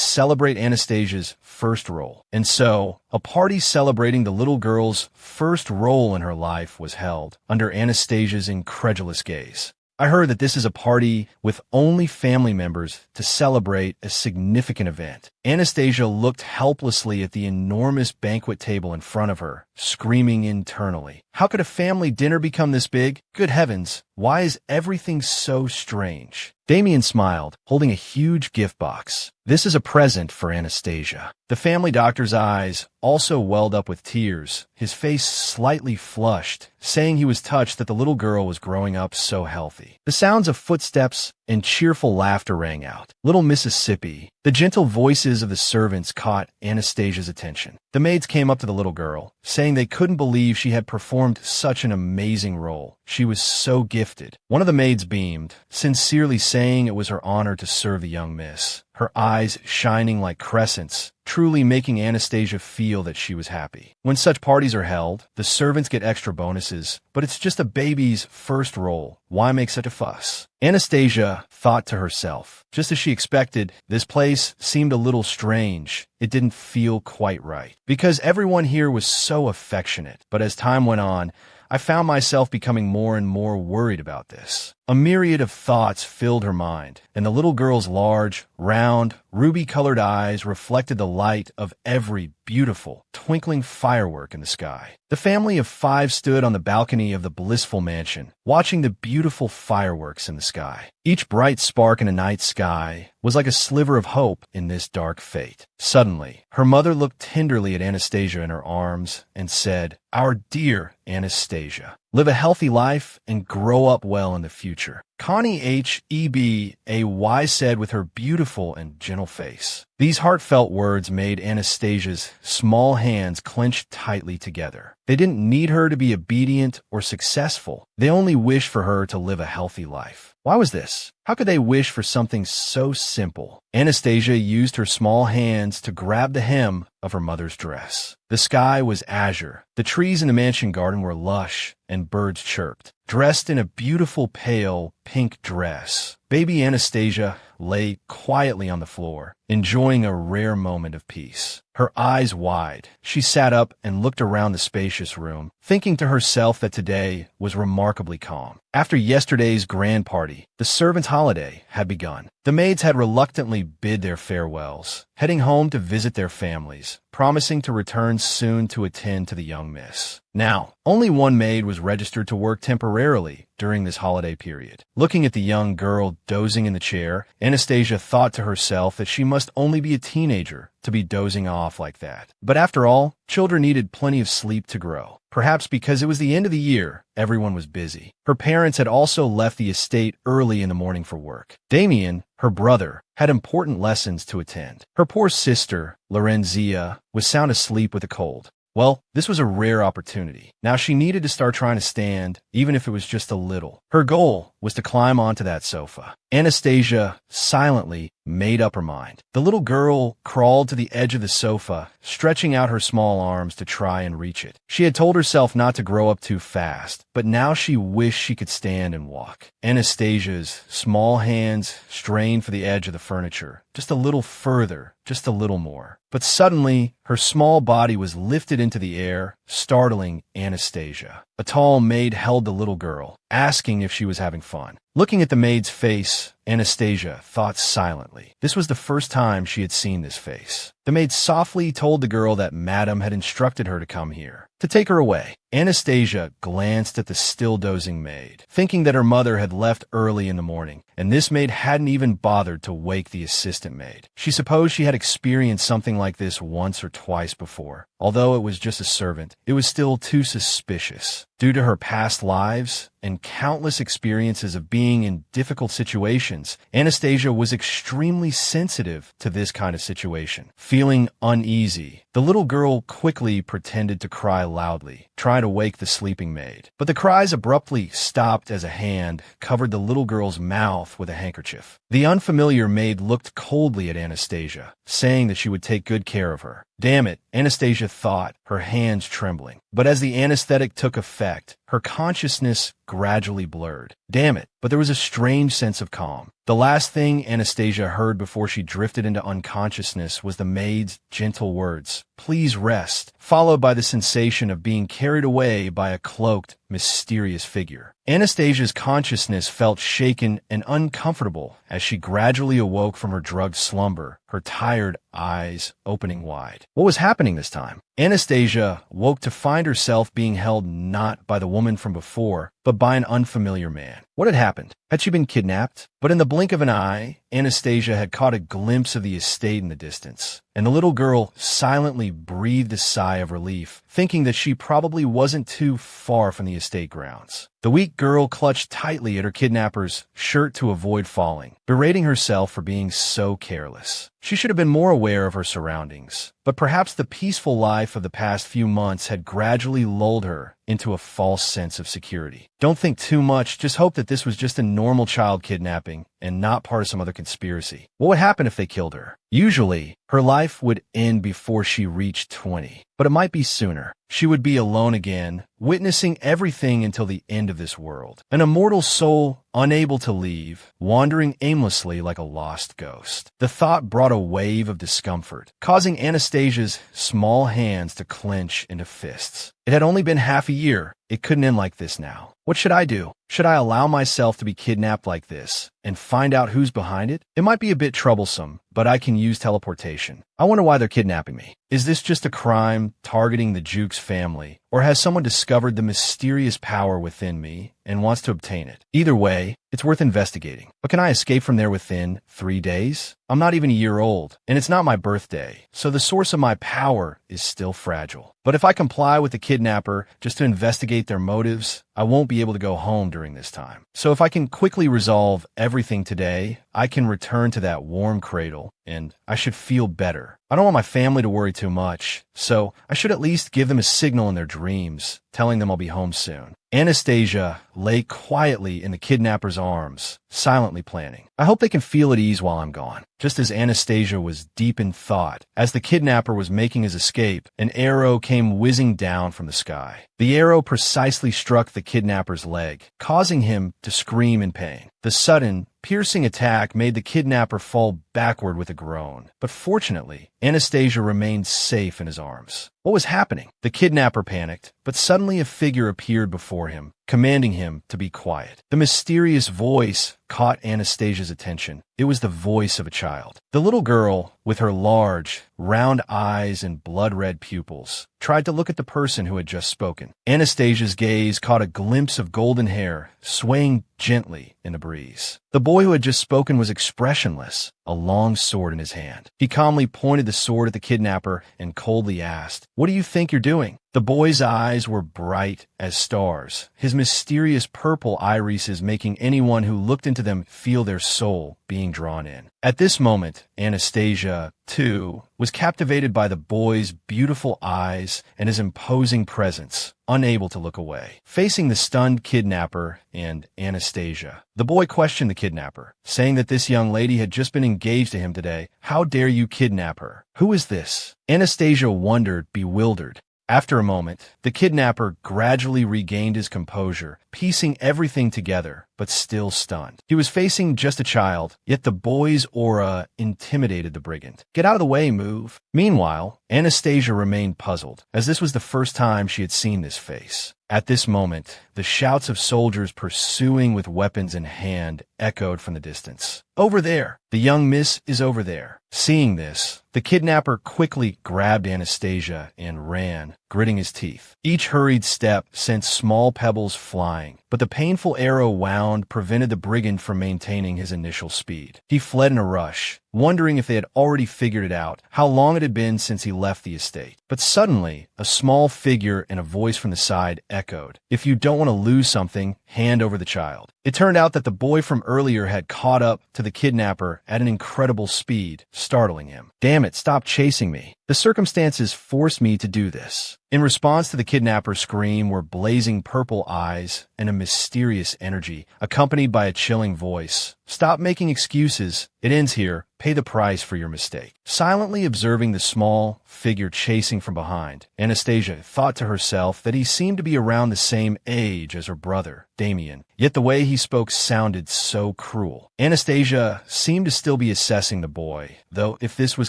celebrate Anastasia's first roll." And so, a party celebrating the little girl's first roll in her life was held under Anastasia's incredulous gaze. I heard that this is a party with only family members to celebrate a significant event. Anastasia looked helplessly at the enormous banquet table in front of her, screaming internally. How could a family dinner become this big? Good heavens, why is everything so strange? Damian smiled, holding a huge gift box. "This is a present for Anastasia." The family doctor's eyes also welled up with tears, his face slightly flushed, saying he was touched that the little girl was growing up so healthy. The sounds of footsteps and cheerful laughter rang out. Little Mississippi. The gentle voices of the servants caught Anastasia's attention. The maids came up to the little girl, saying they couldn't believe she had performed such an amazing role. She was so gifted. One of the maids beamed, sincerely saying it was her honor to serve the young miss, her eyes shining like crescents, truly making Anastasia feel that she was happy. When such parties are held, the servants get extra bonuses, but it's just a baby's first role. Why make such a fuss? Anastasia thought to herself. Just as she expected, this place seemed a little strange. It didn't feel quite right, because everyone here was so affectionate. But as time went on, I found myself becoming more and more worried about this. A myriad of thoughts filled her mind, and the little girl's large, round, ruby-colored eyes reflected the light of every beautiful, twinkling firework in the sky. The family of 5 stood on the balcony of the blissful mansion, watching the beautiful fireworks in the sky. Each bright spark in a night sky was like a sliver of hope in this dark fate. Suddenly, her mother looked tenderly at Anastasia in her arms and said, "Our dear Anastasia, live a healthy life and grow up well in the future." Connie Hebay said with her beautiful and gentle face. These heartfelt words made Anastasia's small hands clench tightly together. They didn't need her to be obedient or successful. They only wished for her to live a healthy life. Why was this? How could they wish for something so simple? Anastasia used her small hands to grab the hem of her mother's dress. The sky was azure. The trees in the mansion garden were lush, and birds chirped. Dressed in a beautiful pale pink dress, baby Anastasia lay quietly on the floor, enjoying a rare moment of peace. Her eyes wide, she sat up and looked around the spacious room, thinking to herself that today was remarkably calm. After yesterday's grand party, the servants' holiday had begun. The maids had reluctantly bid their farewells, heading home to visit their families, promising to return soon to attend to the young miss. Now, only one maid was registered to work temporarily during this holiday period. Looking at the young girl dozing in the chair, Anastasia thought to herself that she must only be a teenager to be dozing off like that. But after all, children needed plenty of sleep to grow. Perhaps because it was the end of the year, everyone was busy. Her parents had also left the estate early in the morning for work. Damian, her brother, had important lessons to attend. Her poor sister, Lorenzia, was sound asleep with a cold. Well, this was a rare opportunity. Now she needed to start trying to stand, even if it was just a little. Her goal was to climb onto that sofa. Anastasia silently made up her mind. The little girl crawled to the edge of the sofa, stretching out her small arms to try and reach it. She had told herself not to grow up too fast, but now she wished she could stand and walk. Anastasia's small hands strained for the edge of the furniture, just a little further, just a little more. But suddenly, her small body was lifted into the air, startling Anastasia. A tall maid held the little girl, asking if she was having fun. Looking at the maid's face, Anastasia thought silently. This was the first time she had seen this face. The maid softly told the girl that Madame had instructed her to come here, to take her away. Anastasia glanced at the still dozing maid, thinking that her mother had left early in the morning, and this maid hadn't even bothered to wake the assistant maid. She supposed she had experienced something like this once or twice before. Although it was just a servant, it was still too suspicious. Due to her past lives and countless experiences of being in difficult situations, Anastasia was extremely sensitive to this kind of situation. Feeling uneasy, the little girl quickly pretended to cry loudly, trying to wake the sleeping maid. But the cries abruptly stopped as a hand covered the little girl's mouth with a handkerchief. The unfamiliar maid looked coldly at Anastasia, saying that she would take good care of her. Damn it, Anastasia thought, her hands trembling. But as the anesthetic took effect, her consciousness gradually blurred. Damn it, but there was a strange sense of calm. The last thing Anastasia heard before she drifted into unconsciousness was the maid's gentle words, "Please rest," followed by the sensation of being carried away by a cloaked, mysterious figure. Anastasia's consciousness felt shaken and uncomfortable as she gradually awoke from her drugged slumber, her tired eyes opening wide. What was happening this time? Anastasia woke to find herself being held not by the woman from before, but but by an unfamiliar man. What had happened? Had she been kidnapped? But in the blink of an eye, Anastasia had caught a glimpse of the estate in the distance, and the little girl silently breathed a sigh of relief, thinking that she probably wasn't too far from the estate grounds. The weak girl clutched tightly at her kidnapper's shirt to avoid falling, berating herself for being so careless. She should have been more aware of her surroundings, but perhaps the peaceful life of the past few months had gradually lulled her into a false sense of security. Don't think too much, just hope that this was just a normal child kidnapping and not part of some other conspiracy. What would happen if they killed her? Usually, her life would end before she reached 20, but it might be sooner. She would be alone again, witnessing everything until the end of this world. An immortal soul, unable to leave, wandering aimlessly like a lost ghost. The thought brought a wave of discomfort, causing Anastasia's small hands to clench into fists. It had only been half a year. It couldn't end like this now. What should I do? Should I allow myself to be kidnapped like this and find out who's behind it? It might be a bit troublesome, but I can use teleportation. I wonder why they're kidnapping me. Is this just a crime targeting the Jukes family, or has someone discovered the mysterious power within me and wants to obtain it? Either way, it's worth investigating. But can I escape from there within 3 days? I'm not even a year old, and it's not my birthday, so the source of my power is still fragile. But if I comply with the kidnapper just to investigate their motives, I won't be able to go home during this time. So if I can quickly resolve everything today, I can return to that warm cradle, and I should feel better. I don't want my family to worry too much, so I should at least give them a signal in their dreams, telling them I'll be home soon. Anastasia lay quietly in the kidnapper's arms, silently planning. I hope they can feel at ease while I'm gone. Just as Anastasia was deep in thought, as the kidnapper was making his escape, an arrow came whizzing down from the sky. The arrow precisely struck the kidnapper's leg, causing him to scream in pain. The sudden, piercing attack made the kidnapper fall backward with a groan. But fortunately, Anastasia remained safe in his arms. What was happening? The kidnapper panicked, but suddenly a figure appeared before him, commanding him to be quiet. The mysterious voice caught Anastasia's attention. It was the voice of a child. The little girl, with her large, round eyes and blood-red pupils, tried to look at the person who had just spoken. Anastasia's gaze caught a glimpse of golden hair swaying gently in the breeze. The boy who had just spoken was expressionless, a long sword in his hand. He calmly pointed the sword at the kidnapper and coldly asked, "What do you think you're doing?" The boy's eyes were bright as stars, his mysterious purple irises making anyone who looked into them feel their soul being drawn in. At this moment, Anastasia, too, was captivated by the boy's beautiful eyes and his imposing presence, unable to look away. Facing the stunned kidnapper and Anastasia, the boy questioned the kidnapper, saying that this young lady had just been engaged to him today. How dare you kidnap her? Who is this? Anastasia wondered, bewildered. After a moment, the kidnapper gradually regained his composure, piecing everything together, but still stunned. He was facing just a child, yet the boy's aura intimidated the brigand. "Get out of the way, move." Meanwhile, Anastasia remained puzzled, as this was the first time she had seen this face. At this moment, the shouts of soldiers pursuing with weapons in hand echoed from the distance. "Over there! The young miss is over there." Seeing this, the kidnapper quickly grabbed Anastasia and ran, gritting his teeth. Each hurried step sent small pebbles flying, but the painful arrow wound prevented the brigand from maintaining his initial speed. He fled in a rush, wondering if they had already figured it out, how long it had been since he left the estate. But suddenly, a small figure and a voice from the side echoed, "If you don't want to lose something, hand over the child." It turned out that the boy from earlier had caught up to the kidnapper at an incredible speed, startling him. "Damn it, stop chasing me. The circumstances forced me to do this." In response to the kidnapper's scream were blazing purple eyes and a mysterious energy, accompanied by a chilling voice. "Stop making excuses. It ends here. Pay the price for your mistake." Silently observing the small figure chasing from behind, Anastasia thought to herself that he seemed to be around the same age as her brother, Damian, yet the way he spoke sounded so cruel. Anastasia seemed to still be assessing the boy, though if this was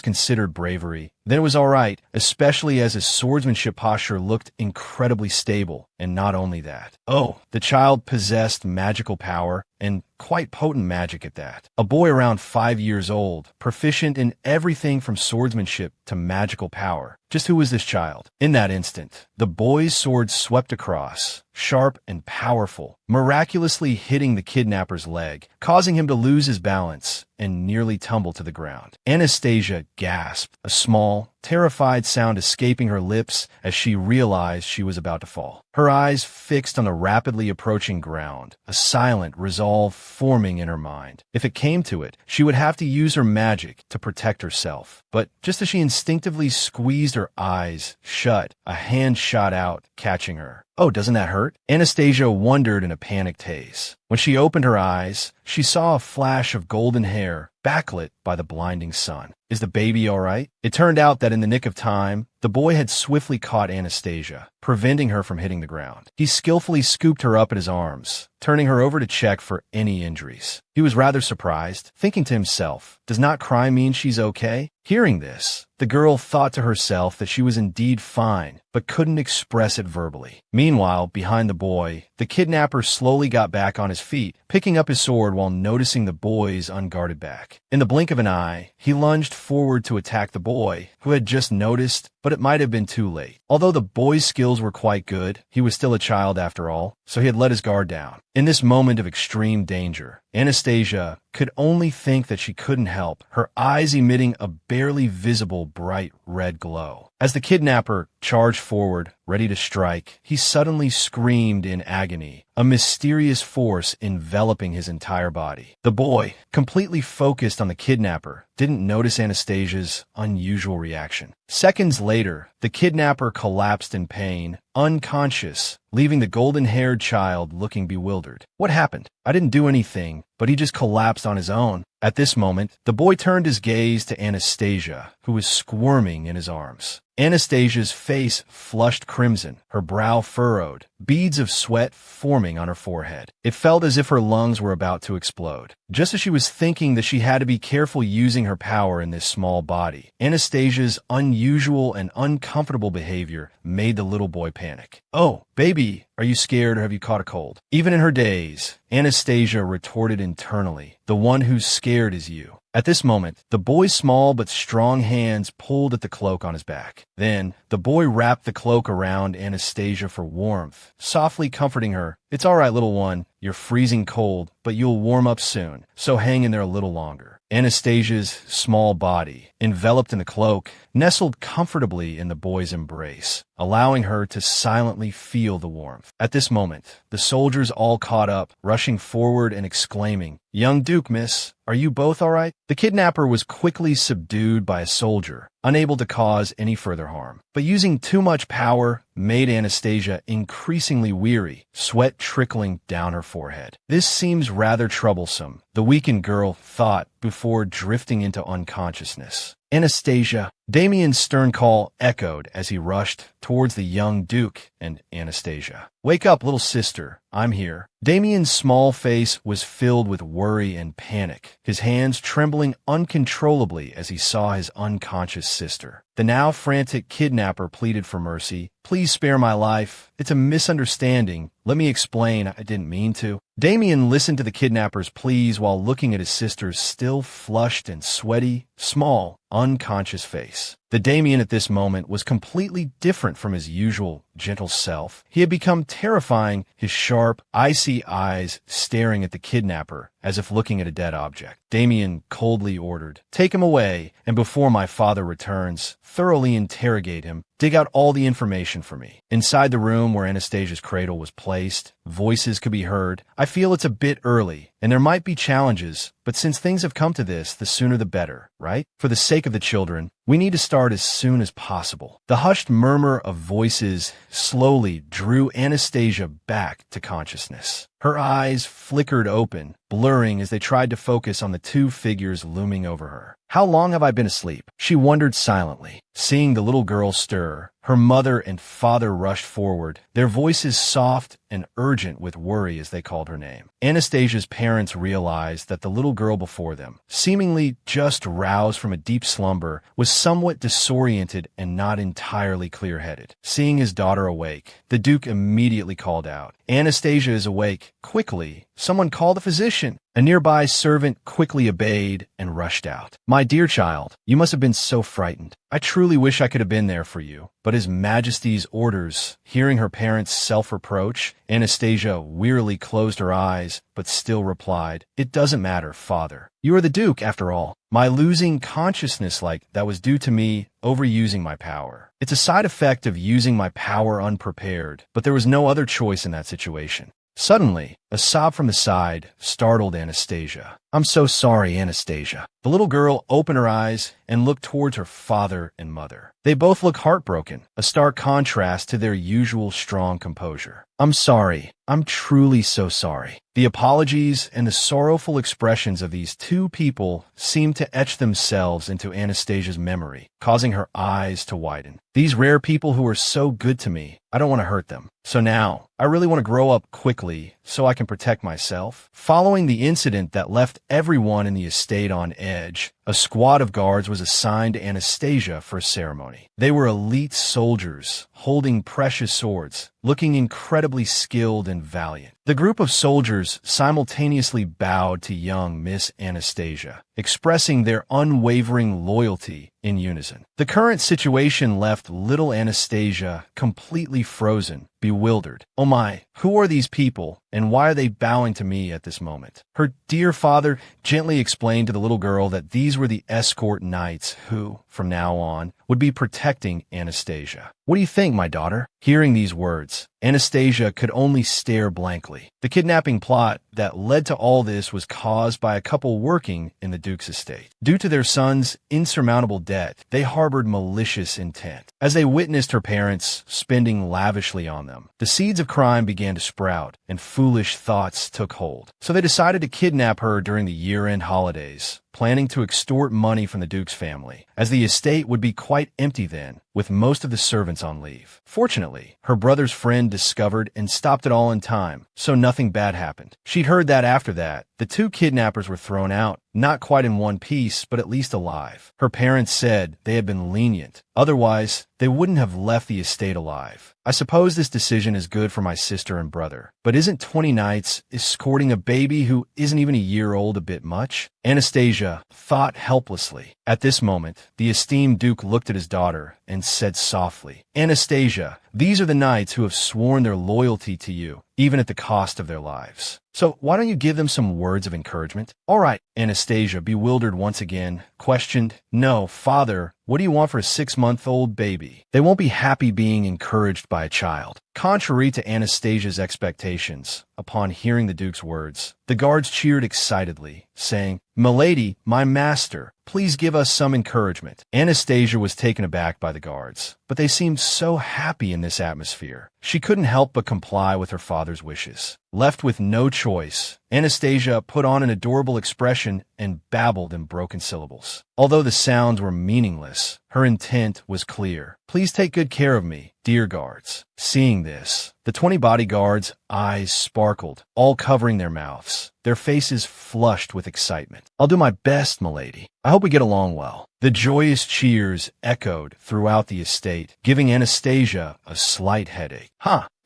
considered bravery, then it was all right, especially as his swordsmanship posture looked incredibly stable And not only that. Oh, the child possessed magical power, and quite potent magic at that. A boy around 5 years old, proficient in everything from swordsmanship to magical power. Just who was this child? In that instant, the boy's sword swept across, sharp and powerful, miraculously hitting the kidnapper's leg, causing him to lose his balance and nearly tumble to the ground. Anastasia gasped, a small, terrified sound escaping her lips as she realized she was about to fall. Her eyes fixed on the rapidly approaching ground, a silent resolve forming in her mind. If it came to it, she would have to use her magic to protect herself. But just as she instinctively squeezed her eyes shut, a hand shot out, catching her. Oh, doesn't that hurt? Anastasia wondered in a panicked haze. When she opened her eyes, she saw a flash of golden hair, backlit by the blinding sun. Is the baby all right? It turned out that in the nick of time, the boy had swiftly caught Anastasia, preventing her from hitting the ground. He skillfully scooped her up in his arms, turning her over to check for any injuries. He was rather surprised, thinking to himself, does not crying mean she's okay? Hearing this, the girl thought to herself that she was indeed fine, but couldn't express it verbally. Meanwhile, behind the boy, the kidnapper slowly got back on his feet, picking up his sword while noticing the boy's unguarded back. In the blink of an eye, he lunged forward to attack the boy, who had just noticed, but it might have been too late. Although the boy's skills were quite good, he was still a child after all, so he had let his guard down. In this moment of extreme danger, Anastasia could only think that she couldn't help, her eyes emitting a barely visible bright red glow. As the kidnapper charged forward, ready to strike, he suddenly screamed in agony, a mysterious force enveloping his entire body. The boy, completely focused on the kidnapper, didn't notice Anastasia's unusual reaction. Seconds later, the kidnapper collapsed in pain, unconscious, leaving the golden-haired child looking bewildered. What happened? I didn't do anything, but he just collapsed on his own. At this moment, the boy turned his gaze to Anastasia, who was squirming in his arms. Anastasia's face flushed crimson, her brow furrowed, beads of sweat forming on her forehead. It felt as if her lungs were about to explode. Just as she was thinking that she had to be careful using her power in this small body, Anastasia's unusual and uncomfortable behavior made the little boy panic. Oh, baby, are you scared or have you caught a cold? Even in her daze, Anastasia retorted internally, the one who's scared is you. At this moment, the boy's small but strong hands pulled at the cloak on his back. Then, the boy wrapped the cloak around Anastasia for warmth, softly comforting her. It's all right, little one. You're freezing cold, but you'll warm up soon, so hang in there a little longer. Anastasia's small body, enveloped in the cloak, nestled comfortably in the boy's embrace, allowing her to silently feel the warmth. At this moment, the soldiers all caught up, rushing forward and exclaiming, "Young Duke, miss, are you both all right?" The kidnapper was quickly subdued by a soldier, unable to cause any further harm. But using too much power made Anastasia increasingly weary, sweat trickling down her forehead. This seems rather troublesome, the weakened girl thought before drifting into unconsciousness. Anastasia. Damian's stern call echoed as he rushed towards the young Duke and Anastasia. Wake up, little sister. I'm here. Damian's small face was filled with worry and panic, his hands trembling uncontrollably as he saw his unconscious sister. The now frantic kidnapper pleaded for mercy. Please spare my life. It's a misunderstanding. Let me explain. I didn't mean to. Damian listened to the kidnapper's pleas while looking at his sister's still flushed and sweaty, small, unconscious face. The Damian at this moment was completely different from his usual gentle self. He had become terrifying, his sharp, icy eyes staring at the kidnapper as if looking at a dead object. Damian coldly ordered, "Take him away, and before my father returns, thoroughly interrogate him. Dig out all the information for me." Inside the room where Anastasia's cradle was placed, voices could be heard. "I feel it's a bit early, and there might be challenges, but since things have come to this, the sooner the better, right? For the sake of the children, we need to start as soon as possible." The hushed murmur of voices slowly drew Anastasia back to consciousness. Her eyes flickered open, blurring as they tried to focus on the two figures looming over her. How long have I been asleep? She wondered silently. Seeing the little girl stir, her mother and father rushed forward, their voices soft and urgent with worry as they called her name. Anastasia's parents realized that the little girl before them, seemingly just roused from a deep slumber, was somewhat disoriented and not entirely clear-headed. Seeing his daughter awake, the Duke immediately called out, "Anastasia is awake. Quickly, someone call the physician." A nearby servant quickly obeyed and rushed out. "My dear child, you must have been so frightened. I truly wish I could have been there for you." But His Majesty's orders, hearing her parents' self-reproach, Anastasia wearily closed her eyes, but still replied, "It doesn't matter, Father. You are the Duke, after all. My losing consciousness like that was due to me overusing my power. It's a side effect of using my power unprepared, but there was no other choice in that situation." Suddenly, a sob from the side startled Anastasia. "I'm so sorry, Anastasia." The little girl opened her eyes and looked towards her father and mother. They both looked heartbroken, a stark contrast to their usual strong composure. "I'm sorry. I'm truly so sorry." The apologies and the sorrowful expressions of these two people seemed to etch themselves into Anastasia's memory, causing her eyes to widen. "These rare people who are so good to me, I don't want to hurt them. So now, I really want to grow up quickly so I can protect myself." Following the incident that left everyone in the estate on edge, a squad of guards was assigned to Anastasia for a ceremony. They were elite soldiers, holding precious swords, looking incredibly skilled and valiant. The group of soldiers simultaneously bowed to young Miss Anastasia, expressing their unwavering loyalty in unison. The current situation left little Anastasia completely frozen, bewildered. "Oh my, who are these people, and why are they bowing to me at this moment?" Her dear father gently explained to the little girl that these were the escort knights who, from now on, would be protecting Anastasia. "What do you think, my daughter?" Hearing these words, Anastasia could only stare blankly. The kidnapping plot that led to all this was caused by a couple working in the Duke's estate. Due to their son's insurmountable debt, they harbored malicious intent. As they witnessed her parents spending lavishly on them, the seeds of crime began to sprout, and foolish thoughts took hold. So they decided to kidnap her during the year-end holidays, planning to extort money from the Duke's family, as the estate would be quite empty then, with most of the servants on leave. Fortunately, her brother's friend discovered and stopped it all in time, so nothing bad happened. She'd heard that after that, the two kidnappers were thrown out, not quite in one piece, but at least alive. Her parents said they had been lenient. Otherwise, they wouldn't have left the estate alive. "I suppose this decision is good for my sister and brother, but isn't 20 nights escorting a baby who isn't even a year old a bit much?" Anastasia thought helplessly. At this moment, the esteemed Duke looked at his daughter and said softly, "Anastasia, these are the knights who have sworn their loyalty to you, even at the cost of their lives. So why don't you give them some words of encouragement?" "All right," Anastasia, bewildered once again, questioned, "No, Father, what do you want for a 6-month-old baby? They won't be happy being encouraged by a child." Contrary to Anastasia's expectations, upon hearing the Duke's words, the guards cheered excitedly, saying, "Milady, my master, please give us some encouragement." Anastasia was taken aback by the guards, but they seemed so happy in this atmosphere. She couldn't help but comply with her father's wishes. Left with no choice, Anastasia put on an adorable expression and babbled in broken syllables. Although the sounds were meaningless, her intent was clear. "Please take good care of me, dear guards." Seeing this, the 20 bodyguards' eyes sparkled, all covering their mouths, their faces flushed with excitement. "I'll do my best, milady. I hope we get along well." The joyous cheers echoed throughout the estate, giving Anastasia a slight headache.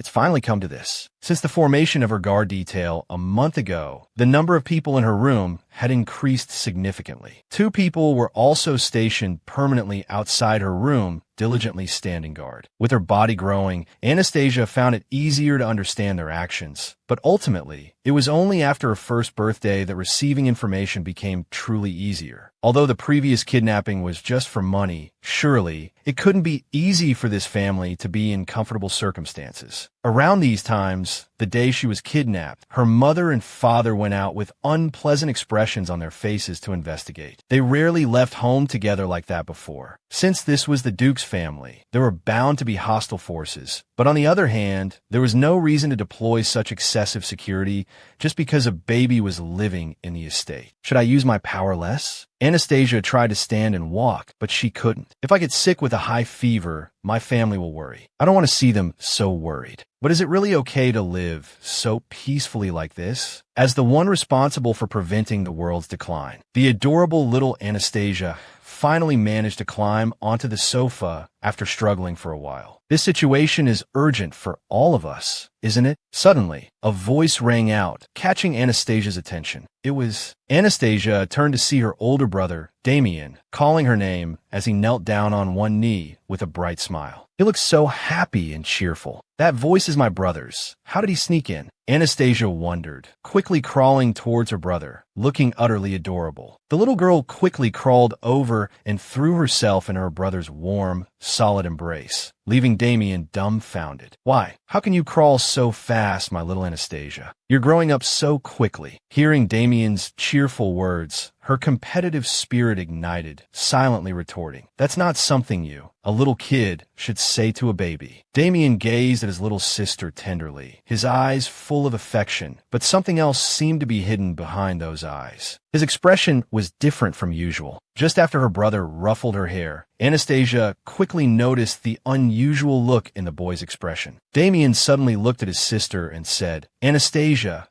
It's finally come to this. Since the formation of her guard detail a month ago, the number of people in her room had increased significantly. 2 people were also stationed permanently outside her room, diligently standing guard. With her body growing, Anastasia found it easier to understand their actions. But ultimately, it was only after her first birthday that receiving information became truly easier. Although the previous kidnapping was just for money, surely it couldn't be easy for this family to be in comfortable circumstances. Around these times, the day she was kidnapped, her mother and father went out with unpleasant expressions on their faces to investigate. They rarely left home together like that before. Since this was the Duke's family, there were bound to be hostile forces. But on the other hand, there was no reason to deploy such excessive security just because a baby was living in the estate. Should I use my power less? Anastasia tried to stand and walk, but she couldn't. If I get sick with a high fever, my family will worry. I don't want to see them so worried. But is it really okay to live so peacefully like this? As the one responsible for preventing the world's decline, the adorable little Anastasia finally managed to climb onto the sofa after struggling for a while. This situation is urgent for all of us, isn't it? Suddenly, a voice rang out, catching Anastasia's attention. It was Anastasia turned to see her older brother, Damian, calling her name as he knelt down on one knee with a bright smile. He looked so happy and cheerful. That voice is my brother's. How did he sneak in? Anastasia wondered, quickly crawling towards her brother, looking utterly adorable. The little girl quickly crawled over and threw herself in her brother's warm, solid embrace, leaving Damian dumbfounded. Why? How can you crawl so fast, my little Anastasia? You're growing up so quickly. Hearing Damian's cheerful words, her competitive spirit ignited, silently retorting, "That's not something you, a little kid, should say to a baby." Damian gazed at his little sister tenderly, his eyes full of affection, but something else seemed to be hidden behind those eyes. His expression was different from usual. Just after her brother ruffled her hair, Anastasia quickly noticed the unusual look in the boy's expression. Damian suddenly looked at his sister and said, "Anastasia,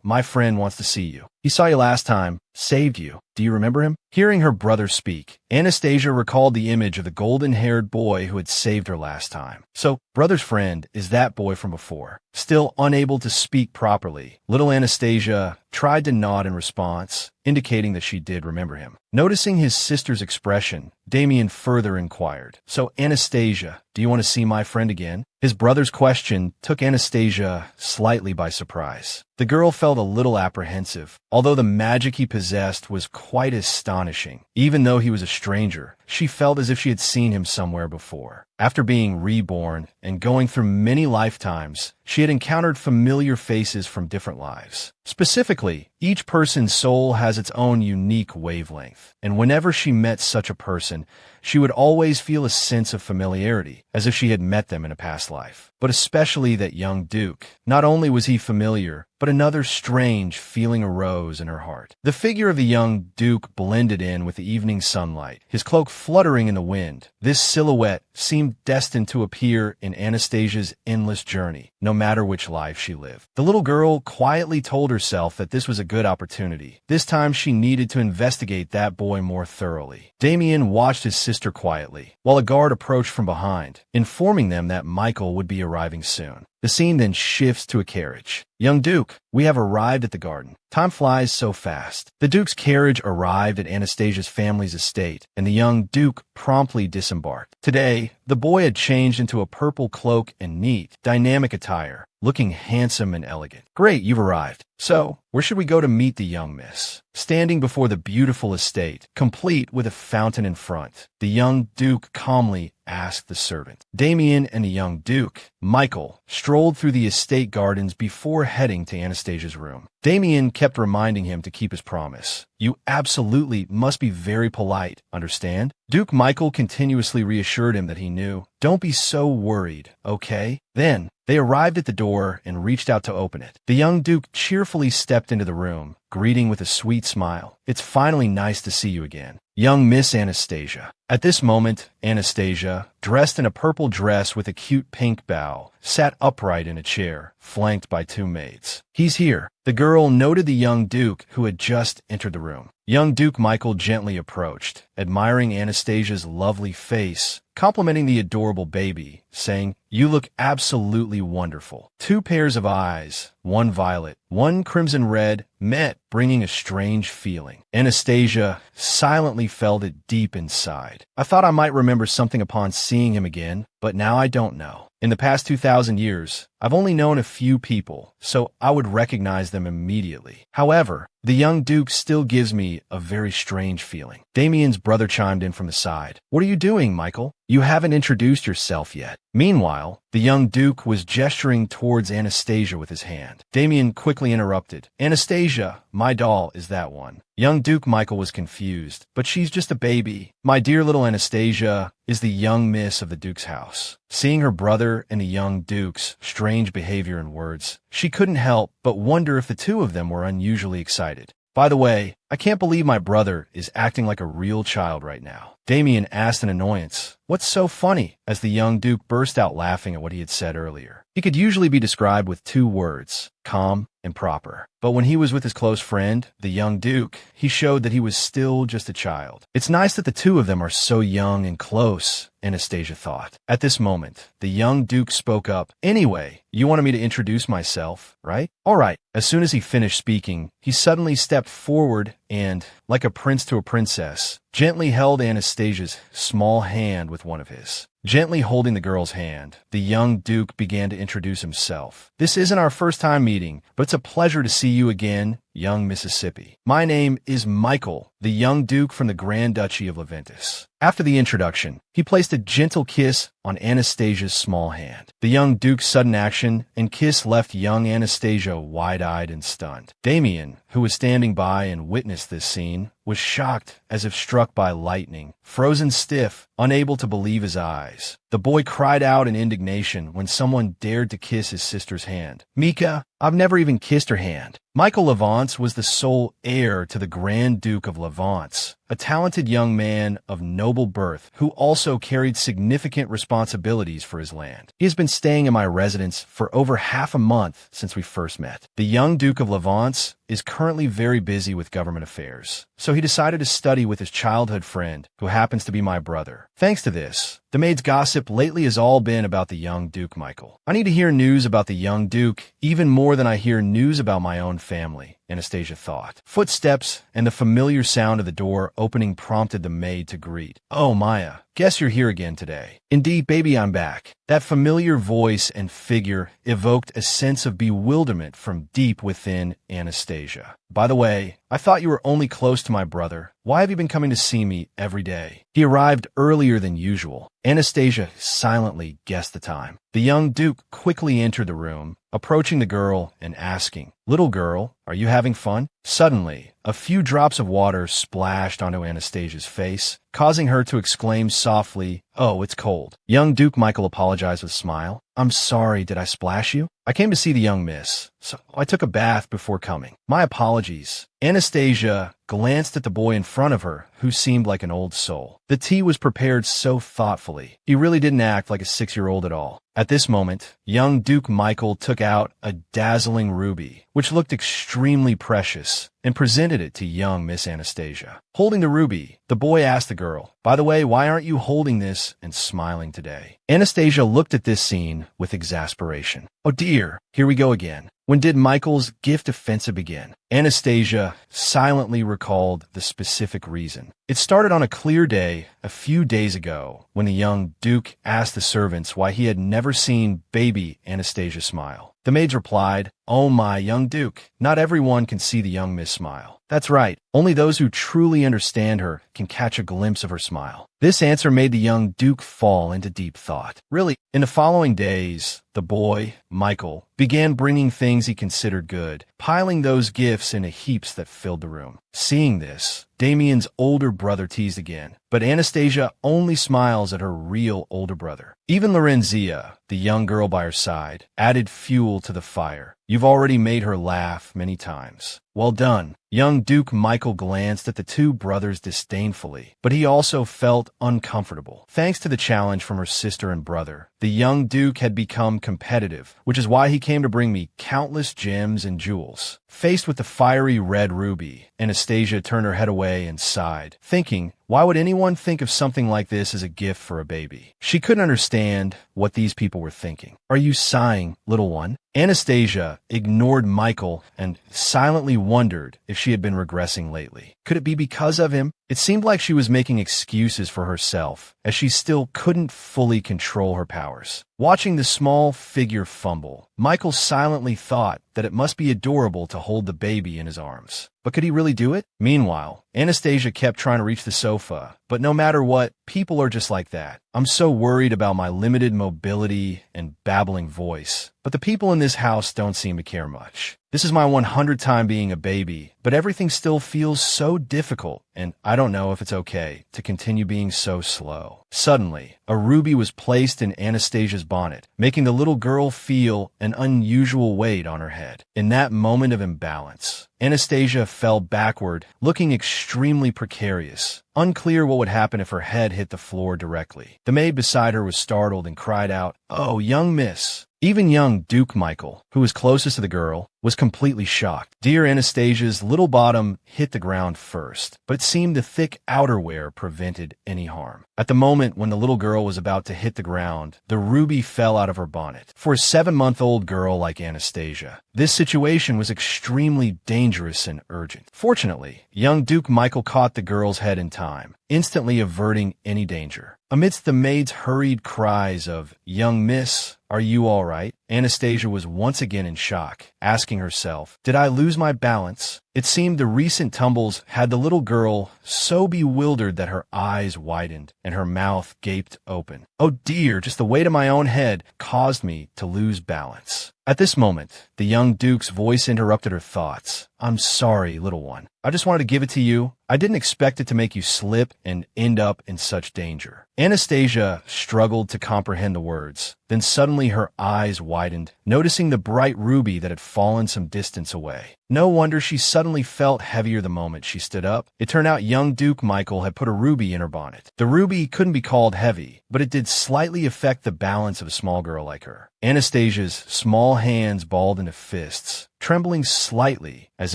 my friend wants to see you. He saw you last time, saved you. Do you remember him?" Hearing her brother speak, Anastasia recalled the image of the golden-haired boy who had saved her last time. So, brother's friend is that boy from before. Still unable to speak properly, little Anastasia tried to nod in response, indicating that she did remember him. Noticing his sister's expression, Damian further inquired, "So, Anastasia, do you want to see my friend again?" His brother's question took Anastasia slightly by surprise. The girl felt a little apprehensive, although the magic he possessed was quite astonishing. Even though he was a stranger, she felt as if she had seen him somewhere before. After being reborn and going through many lifetimes, she had encountered familiar faces from different lives. Specifically, each person's soul has its own unique wavelength, and whenever she met such a person, she would always feel a sense of familiarity, as if she had met them in a past life. But especially that young Duke. Not only was he familiar, but another strange feeling arose in her heart. The figure of the young Duke blended in with the evening sunlight, his cloak fluttering in the wind. This silhouette seemed destined to appear in Anastasia's endless journey, no matter which life she lived. The little girl quietly told herself that this was a good opportunity. This time she needed to investigate that boy more thoroughly. Damian watched his sister quietly, while a guard approached from behind, informing them that Michael would be arriving soon. The scene then shifts to a carriage. "Young Duke, we have arrived at the garden. Time flies so fast." The Duke's carriage arrived at Anastasia's family's estate, and the young Duke promptly disembarked. Today, the boy had changed into a purple cloak and neat, dynamic attire, looking handsome and elegant. "Great, you've arrived. So, where should we go to meet the young miss?" Standing before the beautiful estate, complete with a fountain in front, the young Duke calmly asked the servant. Damian and the young Duke, Michael, strolled through the estate gardens before heading to Anastasia's room. Damian kept reminding him to keep his promise. "You absolutely must be very polite, understand?" Duke Michael continuously reassured him that he knew. "Don't be so worried, okay?" Then, they arrived at the door and reached out to open it. The young Duke cheerfully stepped into the room, greeting with a sweet smile. "It's finally nice to see you again, young Miss Anastasia." At this moment, Anastasia, dressed in a purple dress with a cute pink bow, sat upright in a chair, flanked by two maids. "He's here." The girl noted the young Duke who had just entered the room. Young Duke Michael gently approached, admiring Anastasia's lovely face, complimenting the adorable baby, saying, "You look absolutely wonderful." Two pairs of eyes, one violet, one crimson red, met, bringing a strange feeling. Anastasia silently felt it deep inside. "I thought I might remember something upon seeing him again, but now I don't know. In the past 2,000 years, I've only known a few people, so I would recognize them immediately. However, the young Duke still gives me a very strange feeling." Damian's brother chimed in from the side. "What are you doing, Michael? You haven't introduced yourself yet." Meanwhile, the young Duke was gesturing towards Anastasia with his hand. Damian quickly interrupted. "Anastasia, my doll is that one." Young Duke Michael was confused, "But she's just a baby. My dear little Anastasia is the young miss of the Duke's house." Seeing her brother and the young Duke's strange behavior and words, she couldn't help but wonder if the two of them were unusually excited. "By the way, I can't believe my brother is acting like a real child right now. Damian asked in annoyance. What's so funny? As the young Duke burst out laughing at what he had said earlier. He could usually be described with two words, calm and proper. But when he was with his close friend, the young Duke, he showed that he was still just a child. It's nice that the two of them are so young and close, Anastasia thought. At this moment, the young Duke spoke up. Anyway, you wanted me to introduce myself, right? All right. As soon as he finished speaking, he suddenly stepped forward and, like a prince to a princess, gently held Anastasia's small hand with one of his. Gently holding the girl's hand, the young Duke began to introduce himself. This isn't our first time meeting, but it's a pleasure to see you again, young Mississippi. My name is Michael, the young Duke from the Grand Duchy of Leventus. After the introduction, he placed a gentle kiss on Anastasia's small hand. The young Duke's sudden action and kiss left young Anastasia wide-eyed and stunned. Damian, who was standing by and witnessed this scene, was shocked as if struck by lightning, frozen stiff, unable to believe his eyes. The boy cried out in indignation when someone dared to kiss his sister's hand. Mika, I've never even kissed her hand. Michael Levance was the sole heir to the Grand Duke of Levance, a talented young man of noble birth who also carried significant responsibilities for his land. He has been staying in my residence for over half a month since we first met. The young Duke of Levance is currently very busy with government affairs, so he decided to study with his childhood friend, who happens to be my brother. Thanks to this, the maid's gossip lately has all been about the young Duke Michael. I need to hear news about the young Duke even more than I hear news about my own family, Anastasia thought. Footsteps and the familiar sound of the door opening prompted the maid to greet. Oh, Maya, guess you're here again today. Indeed, baby, I'm back. That familiar voice and figure evoked a sense of bewilderment from deep within Anastasia. By the way, I thought you were only close to my brother. Why have you been coming to see me every day? He arrived earlier than usual. Anastasia silently guessed the time. The young Duke quickly entered the room, approaching the girl and asking, Little girl, are you having fun? Suddenly, a few drops of water splashed onto Anastasia's face, causing her to exclaim softly, Oh, it's cold. Young Duke Michael apologized with a smile. I'm sorry, did I splash you? I came to see the young miss, so I took a bath before coming. My apologies. Anastasia glanced at the boy in front of her, who seemed like an old soul. The tea was prepared so thoughtfully. He really didn't act like a 6-year-old at all. At this moment, young Duke Michael took out a dazzling ruby, which looked extremely precious, and presented it to young Miss Anastasia. Holding the ruby, the boy asked the girl, By the way, why aren't you holding this and smiling today? Anastasia looked at this scene with exasperation. Oh dear, here we go again. When did Michael's gift offensive begin? Anastasia silently recalled the specific reason. It started on a clear day a few days ago when the young Duke asked the servants why he had never seen baby Anastasia smile. The maids replied, Oh my, young Duke, not everyone can see the young Miss smile. That's right, only those who truly understand her can catch a glimpse of her smile. This answer made the young Duke fall into deep thought. Really, in the following days, the boy, Michael, began bringing things he considered good, piling those gifts into heaps that filled the room. Seeing this, Damian's older brother teased again, but Anastasia only smiles at her real older brother. Even Lorenzia, the young girl by her side, added fuel to the fire. You've already made her laugh many times. Well done. Young Duke Michael glanced at the two brothers disdainfully, but he also felt uncomfortable. Thanks to the challenge from her sister and brother, the young Duke had become competitive, which is why he came to bring me countless gems and jewels. Faced with the fiery red ruby, Anastasia turned her head away and sighed, thinking, why would anyone think of something like this as a gift for a baby? She couldn't understand what these people were thinking. Are you sighing, little one? Anastasia ignored Michael and silently wondered if she had been regressing lately. Could it be because of him? It seemed like she was making excuses for herself, as she still couldn't fully control her powers. Watching the small figure fumble, Michael silently thought that it must be adorable to hold the baby in his arms. But could he really do it? Meanwhile, Anastasia kept trying to reach the sofa, but no matter what, people are just like that. I'm so worried about my limited mobility and babbling voice, but the people in this house don't seem to care much. This is my 100th time being a baby, but everything still feels so difficult, and I don't know if it's okay to continue being so slow. Suddenly, a ruby was placed in Anastasia's bonnet, making the little girl feel an unusual weight on her head. In that moment of imbalance, Anastasia fell backward, looking extremely precarious, unclear what would happen if her head hit the floor directly. The maid beside her was startled and cried out, "Oh, young miss." Even young Duke Michael, who was closest to the girl, was completely shocked. Dear Anastasia's little bottom hit the ground first, but it seemed the thick outerwear prevented any harm. At the moment when the little girl was about to hit the ground, the ruby fell out of her bonnet. For a 7-month-old girl like Anastasia, this situation was extremely dangerous and urgent. Fortunately, young Duke Michael caught the girl's head in time, instantly averting any danger. Amidst the maid's hurried cries of, "Young miss, are you all right?" Anastasia was once again in shock, asking herself, "Did I lose my balance?" It seemed the recent tumbles had the little girl so bewildered that her eyes widened and her mouth gaped open. "Oh dear, just the weight of my own head caused me to lose balance." At this moment, the young Duke's voice interrupted her thoughts. "I'm sorry, little one. I just wanted to give it to you. I didn't expect it to make you slip and end up in such danger." Anastasia struggled to comprehend the words. Then suddenly her eyes widened, noticing the bright ruby that had fallen some distance away. No wonder she suddenly felt heavier the moment she stood up. It turned out young Duke Michael had put a ruby in her bonnet. The ruby couldn't be called heavy, but it did slightly affect the balance of a small girl like her. Anastasia's small hands balled into fists, trembling slightly as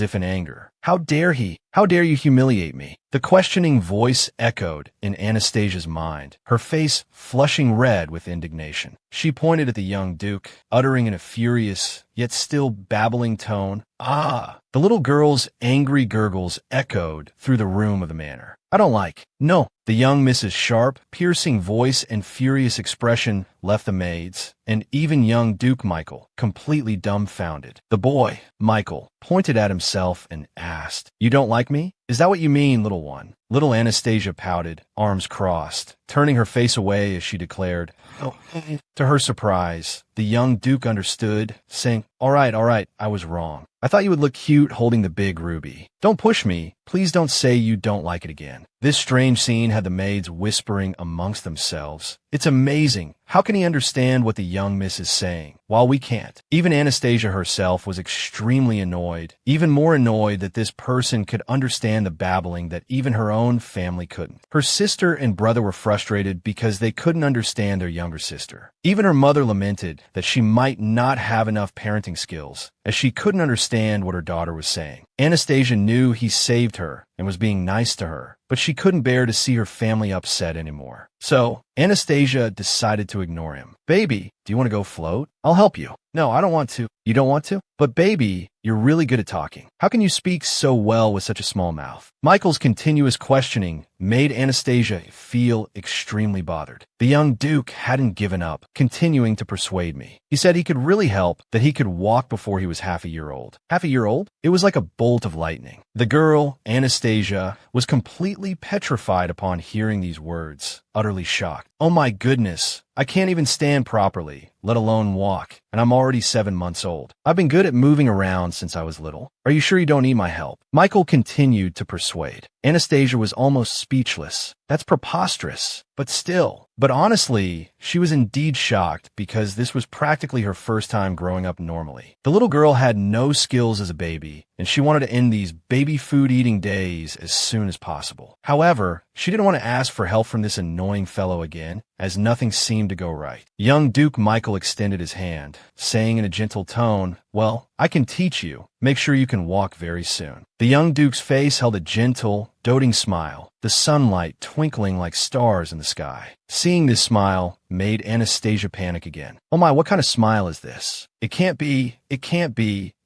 if in anger. "How dare he? How dare you humiliate me?" The questioning voice echoed in Anastasia's mind, her face flushing red with indignation. She pointed at the young Duke, uttering in a furious, yet still babbling tone, "Ah!" The little girl's angry gurgles echoed through the room of the manor. "I don't like. No." The young Mrs. Sharp, piercing voice and furious expression left the maids, and even young Duke Michael, completely dumbfounded. The boy, Michael, pointed at himself and asked, "You don't like me? Is that what you mean, little one?" Little Anastasia pouted, arms crossed, turning her face away as she declared, "Oh." To her surprise, the young Duke understood, saying, all right, I was wrong. I thought you would look cute holding the big ruby. Don't push me. Please don't say you don't like it again." This strange scene had the maids whispering amongst themselves, "It's amazing. How can he understand what the young miss is saying, while we can't?" Even Anastasia herself was extremely annoyed, even more annoyed that this person could understand the babbling that even her own family couldn't. Her sister and brother were frustrated because they couldn't understand their younger sister. Even her mother lamented that she might not have enough parenting skills, as she couldn't understand what her daughter was saying. Anastasia knew he saved her and was being nice to her, but she couldn't bear to see her family upset anymore. So, Anastasia decided to ignore him. "Baby, do you want to go float? I'll help you." "No, I don't want to." "You don't want to? But baby, you're really good at talking. How can you speak so well with such a small mouth?" Michael's continuous questioning made Anastasia feel extremely bothered. The young Duke hadn't given up, continuing to persuade me. He said he could really help, that he could walk before he was half a year old. Half a year old? It was like a bolt of lightning. The girl, Anastasia, was completely petrified upon hearing these words, utterly shocked. "Oh my goodness, I can't even stand properly, let alone walk, and I'm already 7 months old. I've been good at moving around since I was little. Are you sure you don't need my help?" Michael continued to persuade. Anastasia was almost speechless. That's preposterous. But still. But honestly, she was indeed shocked because this was practically her first time growing up normally. The little girl had no skills as a baby, and she wanted to end these baby food eating days as soon as possible. However, she didn't want to ask for help from this annoying fellow again, as nothing seemed to go right. Young Duke Michael extended his hand, saying in a gentle tone, "Well, I can teach you. Make sure you can walk very soon." The young Duke's face held a gentle, doting smile, the sunlight twinkling like stars in the sky. Seeing this smile made Anastasia panic again. "Oh my, what kind of smile is this? It can't be.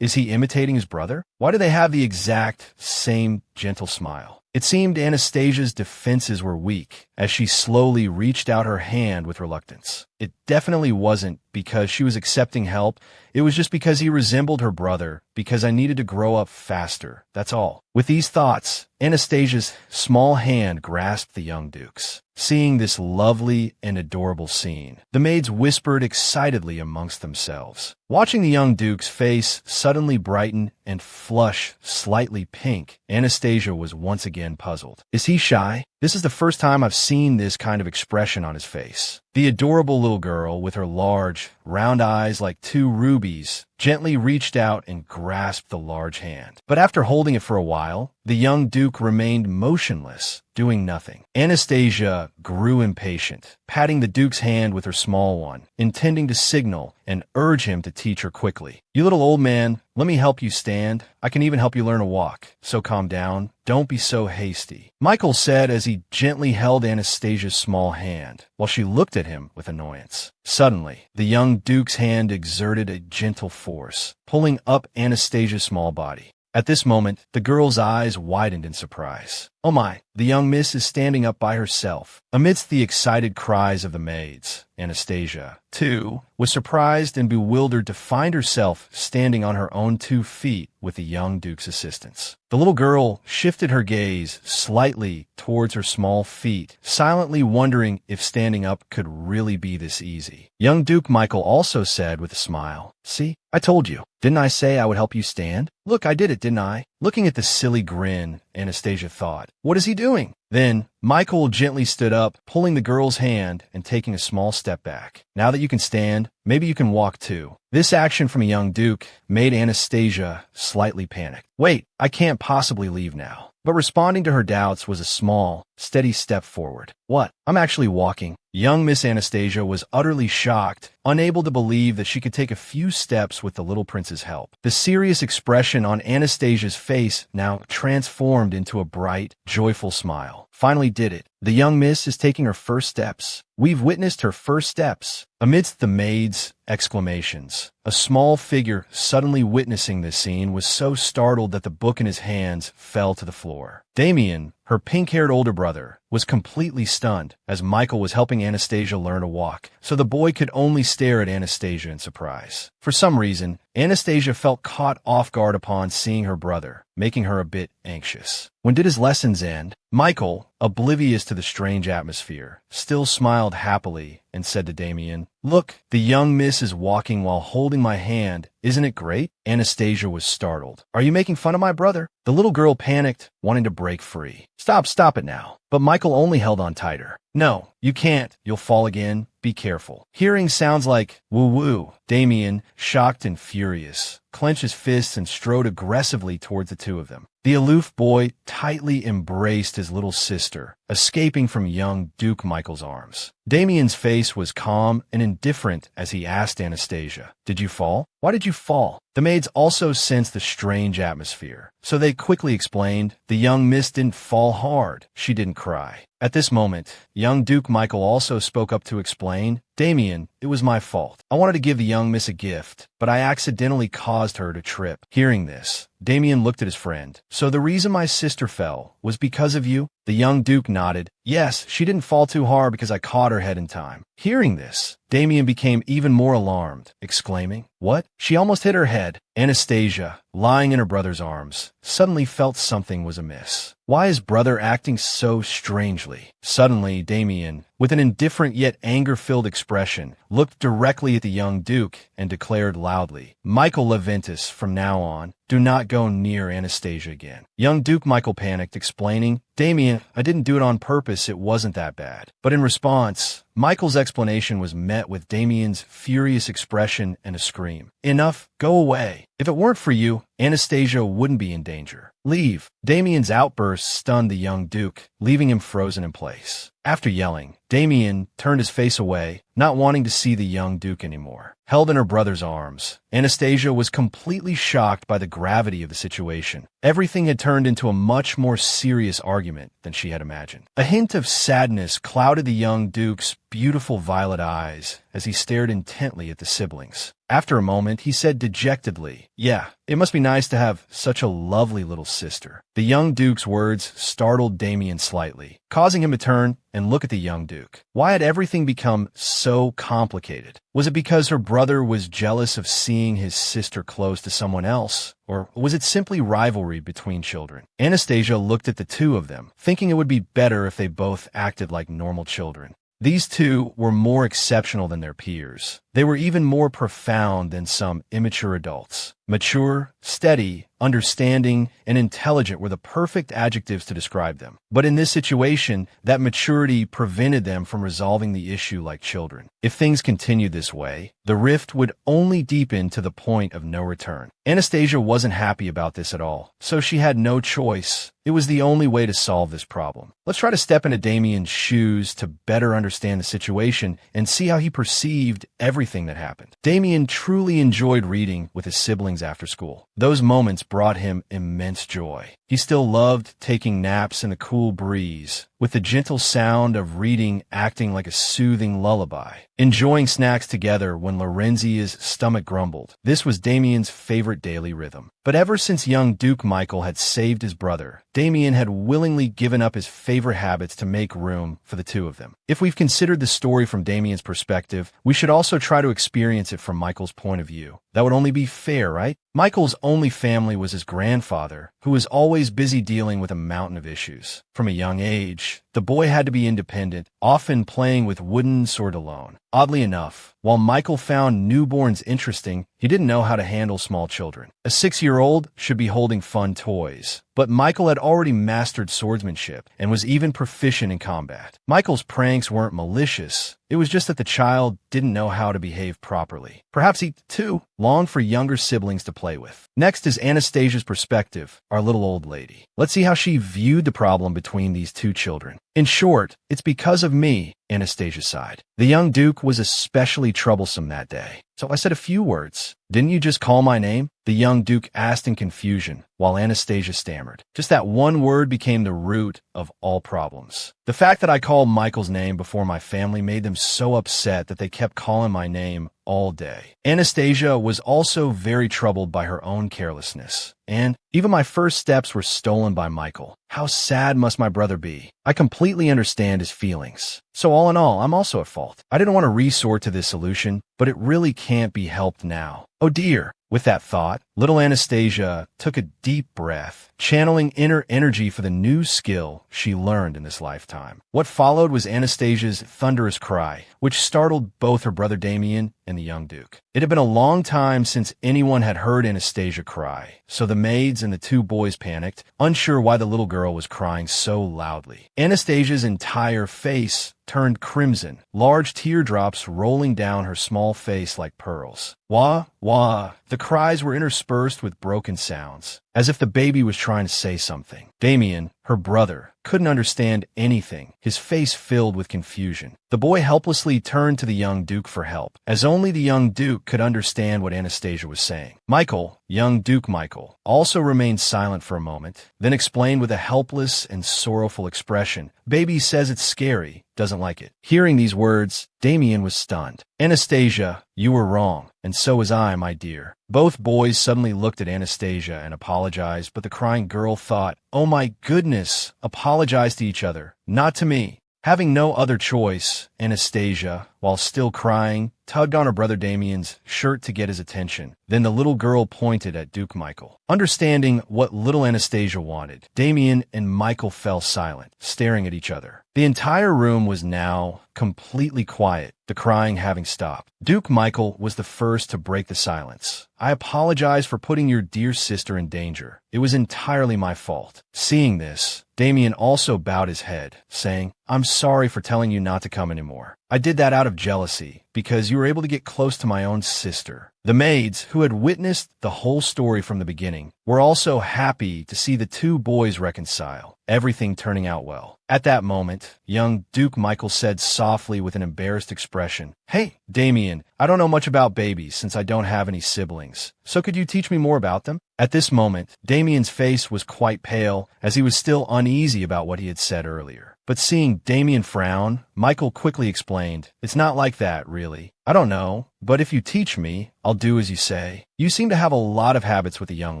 Is he imitating his brother? Why do they have the exact same gentle smile?" It seemed Anastasia's defenses were weak, as she slowly reached out her hand with reluctance. it definitely wasn't because she was accepting help. It was just because he resembled her brother, because I needed to grow up faster. That's all. With these thoughts, Anastasia's small hand grasped the young duke's. Seeing this lovely and adorable scene, the maids whispered excitedly amongst themselves. Watching the young duke's face suddenly brighten and flush slightly pink, Anastasia was once again puzzled. Is he shy? This is the first time I've seen this kind of expression on his face. The adorable little girl, with her large, round eyes like two rubies, gently reached out and grasped the large hand. But after holding it for a while, the young duke remained motionless, doing nothing. Anastasia grew impatient, patting the duke's hand with her small one, intending to signal and urge him to teach her quickly. You little old man, let me help you stand. I can even help you learn to walk. So calm down. Don't be so hasty, Michael said as he gently held Anastasia's small hand, while she looked at him with annoyance. Suddenly, the young duke's hand exerted a gentle force, pulling up Anastasia's small body. At this moment, the girl's eyes widened in surprise. Oh my, the young miss is standing up by herself. Amidst the excited cries of the maids, Anastasia, too, was surprised and bewildered to find herself standing on her own 2 feet with the young duke's assistance. The little girl shifted her gaze slightly towards her small feet, silently wondering if standing up could really be this easy. Young Duke Michael also said with a smile, "See, I told you. Didn't I say I would help you stand? Look, I did it, didn't I?" Looking at the silly grin, Anastasia thought, "What is he doing?" Then, Michael gently stood up, pulling the girl's hand and taking a small step back. "Now that you can stand, maybe you can walk too." This action from a young duke made Anastasia slightly panicked. "Wait, I can't possibly leave now." But responding to her doubts was a small, steady step forward. "What? I'm actually walking." Young Miss Anastasia was utterly shocked, unable to believe that she could take a few steps with the little prince's help. The serious expression on Anastasia's face now transformed into a bright, joyful smile. "Finally did it. The young miss is taking her first steps. We've witnessed her first steps." Amidst the maids' exclamations, a small figure suddenly witnessing this scene was so startled that the book in his hands fell to the floor. Damian, her pink-haired older brother, was completely stunned as Michael was helping Anastasia learn to walk, so the boy could only stare at Anastasia in surprise. For some reason, Anastasia felt caught off guard upon seeing her brother, making her a bit anxious. When did his lessons end? Michael, oblivious to the strange atmosphere, still smiled happily and said to Damian, "Look, the young miss is walking while holding my hand. Isn't it great?" Anastasia was startled. "Are you making fun of my brother?" The little girl panicked, wanting to break free. Stop it now." But Michael only held on tighter. "No, you can't. You'll fall again. Be careful." Hearing sounds like woo-woo, Damian, shocked and furious, clenched his fists and strode aggressively towards the two of them. The aloof boy tightly embraced his little sister, escaping from young Duke Michael's arms. Damian's face was calm and indifferent as he asked Anastasia, "Did you fall? Why did you fall?" The maids also sensed the strange atmosphere, so they quickly explained, "The young miss didn't fall hard. She didn't cry." At this moment, young Duke Michael also spoke up to explain, "Damian, it was my fault. I wanted to give the young miss a gift, but I accidentally caused her to trip." Hearing this, Damian looked at his friend. "So the reason my sister fell was because of you?" The young Duke nodded. "Yes, she didn't fall too hard because I caught her head in time." Hearing this, Damian became even more alarmed, exclaiming, "What? She almost hit her head." Anastasia, lying in her brother's arms, suddenly felt something was amiss. Why is brother acting so strangely? Suddenly, Damian, with an indifferent yet anger-filled expression, looked directly at the young Duke and declared loudly, "Michael Leventis, from now on, do not go near Anastasia again." Young Duke Michael panicked, explaining, "Damian, I didn't do it on purpose. It wasn't that bad." But in response, Michael's explanation was met with Damian's furious expression and a scream. "Enough, go away. If it weren't for you, Anastasia wouldn't be in danger. Leave." Damian's outburst stunned the young Duke, leaving him frozen in place. After yelling, Damian turned his face away, not wanting to see the young Duke anymore. held in her brother's arms. Anastasia was completely shocked by the gravity of the situation. Everything had turned into a much more serious argument than she had imagined. A hint of sadness clouded the young Duke's beautiful violet eyes as he stared intently at the siblings. After a moment, he said dejectedly, "Yeah, it must be nice to have such a lovely little sister." The young Duke's words startled Damian slightly, causing him to turn and look at the young Duke. Why had everything become so complicated? Was it because her brother was jealous of seeing his sister close to someone else? Or was it simply rivalry between children? Anastasia looked at the two of them, thinking it would be better if they both acted like normal children. These two were more exceptional than their peers. They were even more profound than some immature adults. Mature, steady, understanding, and intelligent were the perfect adjectives to describe them. But in this situation, that maturity prevented them from resolving the issue like children. If things continued this way, the rift would only deepen to the point of no return. Anastasia wasn't happy about this at all, so she had no choice. It was the only way to solve this problem. Let's try to step into Damian's shoes to better understand the situation and see how he perceived everything that happened. Damian truly enjoyed reading with his siblings after school. Those moments brought him immense joy. He still loved taking naps in the cool breeze, with the gentle sound of reading acting like a soothing lullaby. Enjoying snacks together when Lorenzia's stomach grumbled. This was Damian's favorite daily rhythm. But ever since young Duke Michael had saved his brother, Damian had willingly given up his favorite habits to make room for the two of them. If we've considered the story from Damian's perspective, we should also try to experience it from Michael's point of view. That would only be fair, right? Michael's only family was his grandfather, who was always busy dealing with a mountain of issues. From a young age, the boy had to be independent, often playing with wooden sword alone. Oddly enough, while Michael found newborns interesting, he didn't know how to handle small children. A 6-year-old should be holding fun toys, but Michael had already mastered swordsmanship and was even proficient in combat. Michael's pranks weren't malicious. It was just that the child didn't know how to behave properly. Perhaps he, too, longed for younger siblings to play with. Next is Anastasia's perspective, our little old lady. Let's see how she viewed the problem between these two children. In short, it's because of me, Anastasia sighed. The young Duke was especially troublesome that day, so I said a few words. "Didn't you just call my name?" the young Duke asked in confusion, while Anastasia stammered. Just that one word became the root of all problems. The fact that I called Michael's name before my family made them so upset that they kept calling my name all day. Anastasia was also very troubled by her own carelessness, and even my first steps were stolen by Michael. How sad must my brother be? I completely understand his feelings. So all in all, I'm also at fault. I didn't want to resort to this solution, but it really can't be helped now. Oh dear. With that thought, little Anastasia took a deep breath, channeling inner energy for the new skill she learned in this lifetime. What followed was Anastasia's thunderous cry, which startled both her brother Damian and the young Duke. It had been a long time since anyone had heard Anastasia cry, so the maids and the two boys panicked, unsure why the little girl was crying so loudly. Anastasia's entire face turned crimson, large teardrops rolling down her small face like pearls. Wah, wah. The cries were interspersed with broken sounds, as if the baby was trying to say something. Damian, her brother, couldn't understand anything, his face filled with confusion. The boy helplessly turned to the young Duke for help, as only the young Duke could understand what Anastasia was saying. Michael, young Duke Michael, also remained silent for a moment, then explained with a helpless and sorrowful expression, "Baby says it's scary, doesn't like it." Hearing these words, Damian was stunned. "Anastasia, you were wrong, and so was I, my dear." Both boys suddenly looked at Anastasia and apologized, but the crying girl thought, "Oh my goodness," apologized to each other, not to me. Having no other choice, Anastasia, while still crying, tugged on her brother Damian's shirt to get his attention. Then the little girl pointed at Duke Michael. Understanding what little Anastasia wanted, Damian and Michael fell silent, staring at each other. The entire room was now completely quiet, the crying having stopped. Duke Michael was the first to break the silence. "I apologize for putting your dear sister in danger. It was entirely my fault." Seeing this, Damian also bowed his head, saying, "I'm sorry for telling you not to come anymore. I did that out of jealousy, because you were able to get close to my own sister. The maids, who had witnessed the whole story from the beginning, were also happy to see the two boys reconcile, everything turning out well. At that moment, young Duke Michael said softly with an embarrassed expression, "Hey, Damian, I don't know much about babies since I don't have any siblings, so could you teach me more about them?" At this moment, Damian's face was quite pale, as he was still uneasy about what he had said earlier. But seeing Damian frown, Michael quickly explained, "It's not like that, really. I don't know, but if you teach me, I'll do as you say. You seem to have a lot of habits with the young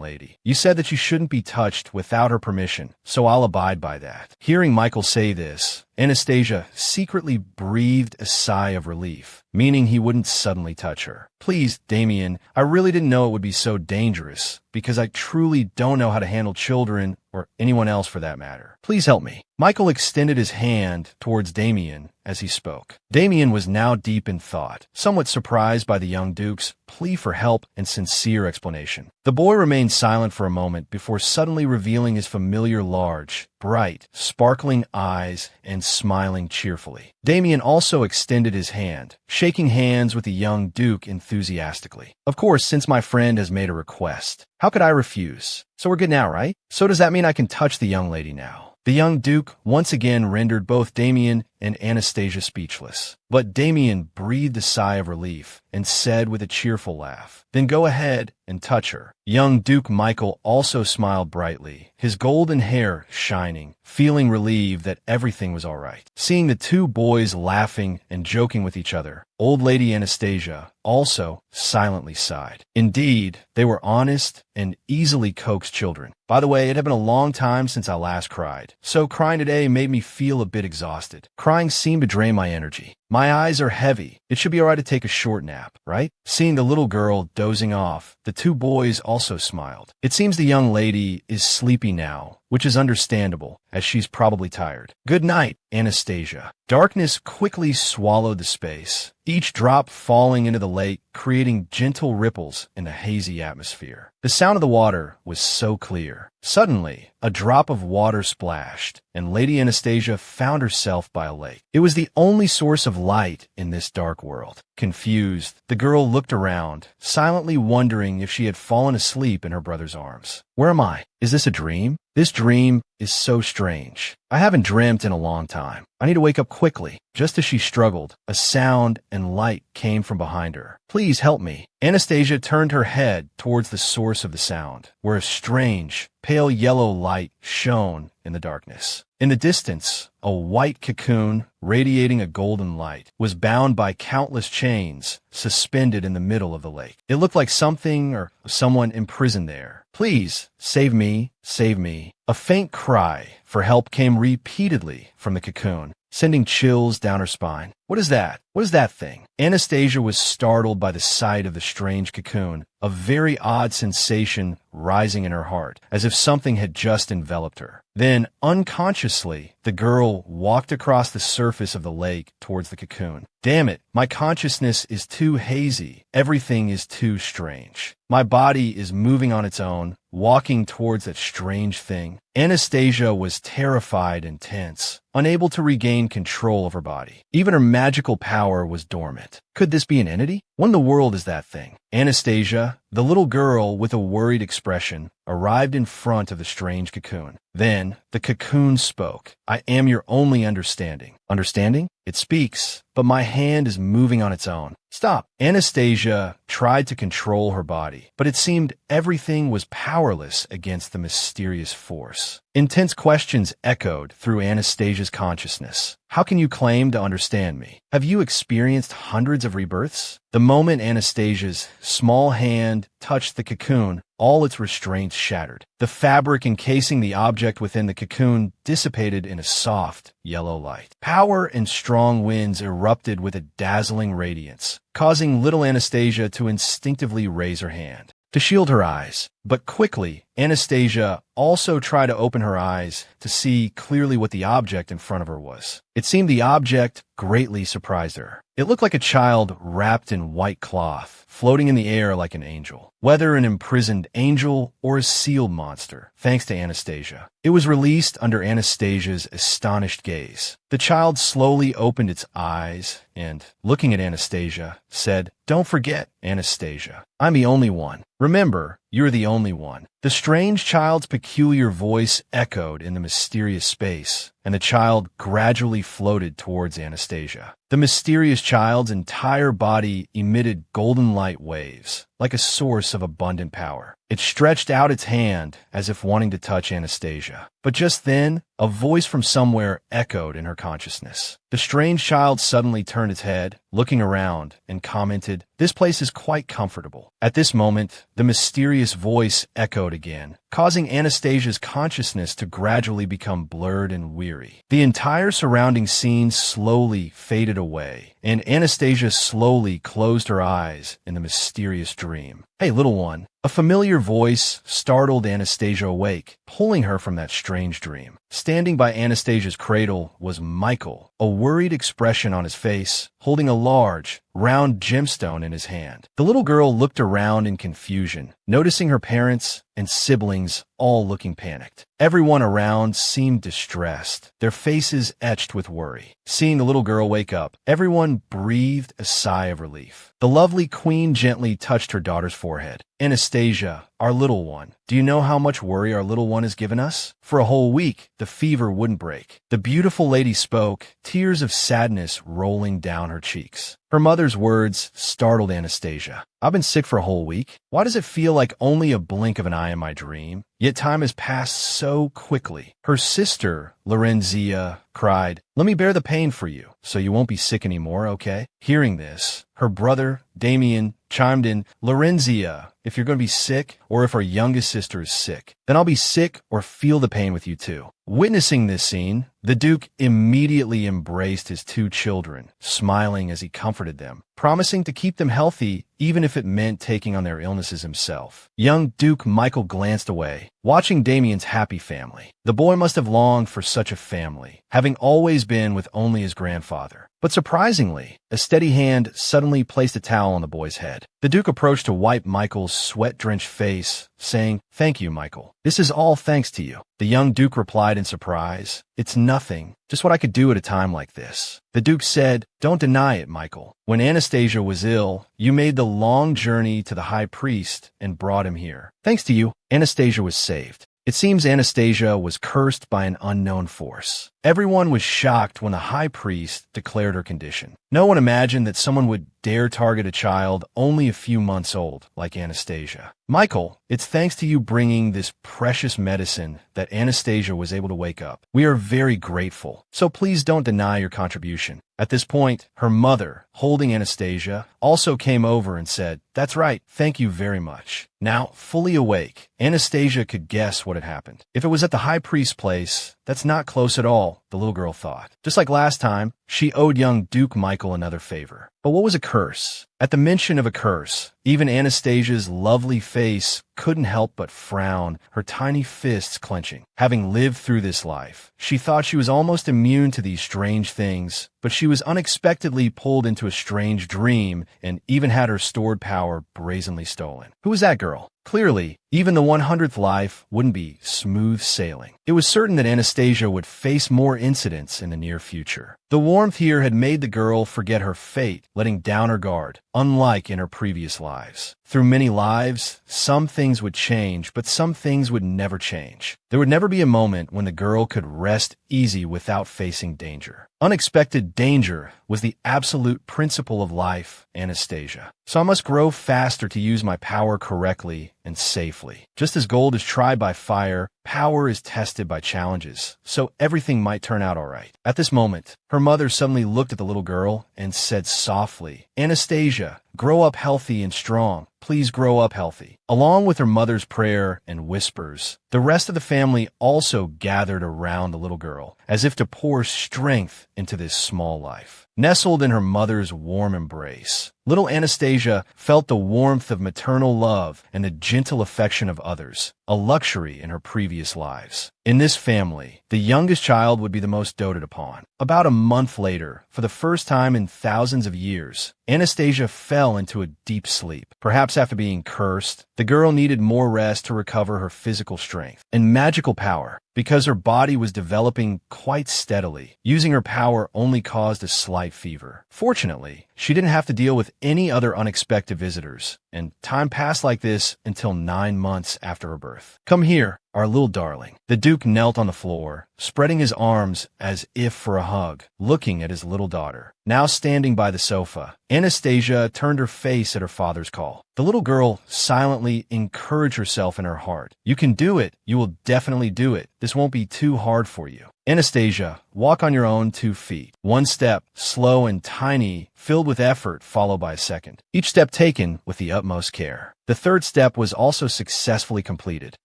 lady. You said that you shouldn't be touched without her permission, so I'll abide by that." Hearing Michael say this, Anastasia secretly breathed a sigh of relief, meaning he wouldn't suddenly touch her. "Please, Damian, I really didn't know it would be so dangerous, because I truly don't know how to handle children, or anyone else for that matter. Please help me." Michael extended his hand towards Damian as he spoke. Damian was now deep in thought, somewhat surprised by the young Duke's plea for help and sincere explanation. The boy remained silent for a moment before suddenly revealing his familiar large, bright, sparkling eyes and smiling cheerfully. Damian also extended his hand, shaking hands with the young Duke enthusiastically. "Of course, since my friend has made a request, how could I refuse? So we're good now, right? So does that mean I can touch the young lady now?" The young Duke once again rendered both Damian and Anastasia speechless. But Damian breathed a sigh of relief and said with a cheerful laugh, "Then go ahead and touch her." Young Duke Michael also smiled brightly, his golden hair shining, feeling relieved that everything was all right. Seeing the two boys laughing and joking with each other, old lady Anastasia also silently sighed. Indeed, they were honest and easily coaxed children. By the way, it had been a long time since I last cried, so crying today made me feel a bit exhausted. Crying seemed to drain my energy. My eyes are heavy. It should be all right to take a short nap, right? Seeing the little girl dozing off, the two boys also smiled. It seems the young lady is sleepy now, which is understandable, as she's probably tired. "Good night, Anastasia." Darkness quickly swallowed the space, each drop falling into the lake, creating gentle ripples in the hazy atmosphere. The sound of the water was so clear. Suddenly, a drop of water splashed, and Lady Anastasia found herself by a lake. It was the only source of light in this dark world. Confused, the girl looked around, silently wondering if she had fallen asleep in her brother's arms. "Where am I? Is this a dream? This dream is so strange. I haven't dreamt in a long time. I need to wake up quickly." Just as she struggled, a sound and light came from behind her. "Please help me." Anastasia turned her head towards the source of the sound, where a strange, pale yellow light shone in the darkness. In the distance, a white cocoon, radiating a golden light, was bound by countless chains, suspended in the middle of the lake. It looked like something or someone imprisoned there. "Please, save me, save me." A faint cry for help came repeatedly from the cocoon, sending chills down her spine. "What is that? What is that thing?" Anastasia was startled by the sight of the strange cocoon, a very odd sensation rising in her heart, as if something had just enveloped her. Then, unconsciously, the girl walked across the surface of the lake towards the cocoon. "Damn it, my consciousness is too hazy. Everything is too strange. My body is moving on its own, walking towards that strange thing." Anastasia was terrified and tense, unable to regain control of her body. Even her magical power was dormant. Could this be an entity? What in the world is that thing? Anastasia, the little girl with a worried expression, arrived in front of the strange cocoon. Then, the cocoon spoke. "I am your only understanding." Understanding? It speaks, but my hand is moving on its own. Stop. Anastasia tried to control her body, but it seemed everything was powerless against the mysterious force. Intense questions echoed through Anastasia's consciousness. How can you claim to understand me? Have you experienced hundreds of rebirths? The moment Anastasia's small hand touched the cocoon, all its restraints shattered. The fabric encasing the object within the cocoon dissipated in a soft, yellow light. Power and strong winds erupted with a dazzling radiance, causing little Anastasia to instinctively raise her hand. To shield her eyes, But quickly, Anastasia also tried to open her eyes to see clearly what the object in front of her was. It seemed the object greatly surprised her. It looked like a child wrapped in white cloth, floating in the air like an angel. Whether an imprisoned angel or a sealed monster, thanks to Anastasia. It was released under Anastasia's astonished gaze. The child slowly opened its eyes and, looking at Anastasia, said, "Don't forget, Anastasia, I'm the only one. Remember, you're the only one." The strange child's peculiar voice echoed in the mysterious space, and the child gradually floated towards Anastasia. The mysterious child's entire body emitted golden light waves, like a source of abundant power. It stretched out its hand as if wanting to touch Anastasia. But just then, a voice from somewhere echoed in her consciousness. The strange child suddenly turned its head, looking around, and commented, "This place is quite comfortable." At this moment, the mysterious voice echoed again, causing Anastasia's consciousness to gradually become blurred and weary. The entire surrounding scene slowly faded away, and Anastasia slowly closed her eyes in the mysterious dream. "Hey, little one." A familiar voice startled Anastasia awake, pulling her from that strange dream. Standing by Anastasia's cradle was Michael, a worried expression on his face, holding a large, round gemstone in his hand. The little girl looked around in confusion, noticing her parents and siblings all looking panicked. Everyone around seemed distressed, their faces etched with worry. Seeing the little girl wake up, everyone breathed a sigh of relief. The lovely queen gently touched her daughter's forehead. "Anastasia, our little one, do you know how much worry our little one has given us? For a whole week, the fever wouldn't break." The beautiful lady spoke, tears of sadness rolling down her cheeks. Her mother's words startled Anastasia. "I've been sick for a whole week. Why does it feel like only a blink of an eye in my dream? Yet time has passed so quickly." Her sister, Lorenzia, cried, "Let me bear the pain for you, so you won't be sick anymore, okay?" Hearing this, her brother, Damian, chimed in, "Lorenzia, if you're going to be sick, or if our youngest sister is sick, then I'll be sick or feel the pain with you too." Witnessing this scene, the Duke immediately embraced his two children, smiling as he comforted them, promising to keep them healthy even if it meant taking on their illnesses himself. Young Duke Michael glanced away, watching Damian's happy family. The boy must have longed for such a family, having always been with only his grandfather. But surprisingly, a steady hand suddenly placed a towel on the boy's head. The Duke approached to wipe Michael's sweat-drenched face, saying, "Thank you, Michael. This is all thanks to you." The young Duke replied in surprise, "It's nothing, just what I could do at a time like this." The Duke said, "Don't deny it, Michael. When Anastasia was ill, you made the long journey to the High Priest and brought him here. Thanks to you, Anastasia was saved." It seems Anastasia was cursed by an unknown force. Everyone was shocked when the High Priest declared her condition. No one imagined that someone would dare target a child only a few months old, like Anastasia. "Michael, it's thanks to you bringing this precious medicine that Anastasia was able to wake up. We are very grateful, so please don't deny your contribution." At this point, her mother, holding Anastasia, also came over and said, "That's right, thank you very much." Now, fully awake, Anastasia could guess what had happened. If it was at the High Priest's place, that's not close at all, the little girl thought. Just like last time, she owed young Duke Michael another favor. But what was a curse? At the mention of a curse, even Anastasia's lovely face couldn't help but frown, her tiny fists clenching. Having lived through this life, she thought she was almost immune to these strange things, but she was unexpectedly pulled into a strange dream and even had her stored power brazenly stolen. Who was that girl? Clearly, even the 100th life wouldn't be smooth sailing. It was certain that Anastasia would face more incidents in the near future. The warmth here had made the girl forget her fate, letting down her guard, unlike in her previous lives. Through many lives, some things would change, but some things would never change. There would never be a moment when the girl could rest easy without facing danger. Unexpected danger was the absolute principle of life, Anastasia. So I must grow faster to use my power correctly and safely. Just as gold is tried by fire, power is tested by challenges, so everything might turn out all right. At this moment, her mother suddenly looked at the little girl and said softly, "Anastasia, grow up healthy and strong. Please grow up healthy." Along with her mother's prayer and whispers, the rest of the family also gathered around the little girl, as if to pour strength into this small life. Nestled in her mother's warm embrace, little Anastasia felt the warmth of maternal love and the gentle affection of others, a luxury in her previous lives. In this family, the youngest child would be the most doted upon. About a month later, for the first time in thousands of years, Anastasia fell into a deep sleep. Perhaps after being cursed, the girl needed more rest to recover her physical strength and magical power. Because her body was developing quite steadily, using her power only caused a slight fever. Fortunately, she didn't have to deal with any other unexpected visitors, and time passed like this until 9 months after her birth. "Come here, our little darling." The Duke knelt on the floor, spreading his arms as if for a hug, looking at his little daughter. Now standing by the sofa, Anastasia turned her face at her father's call. The little girl silently encouraged herself in her heart. "You can do it. You will definitely do it. This won't be too hard for you. Anastasia, walk on your own 2 feet. One step, slow and tiny, filled with effort, followed by a second. Each step taken with the utmost care." The third step was also successfully completed.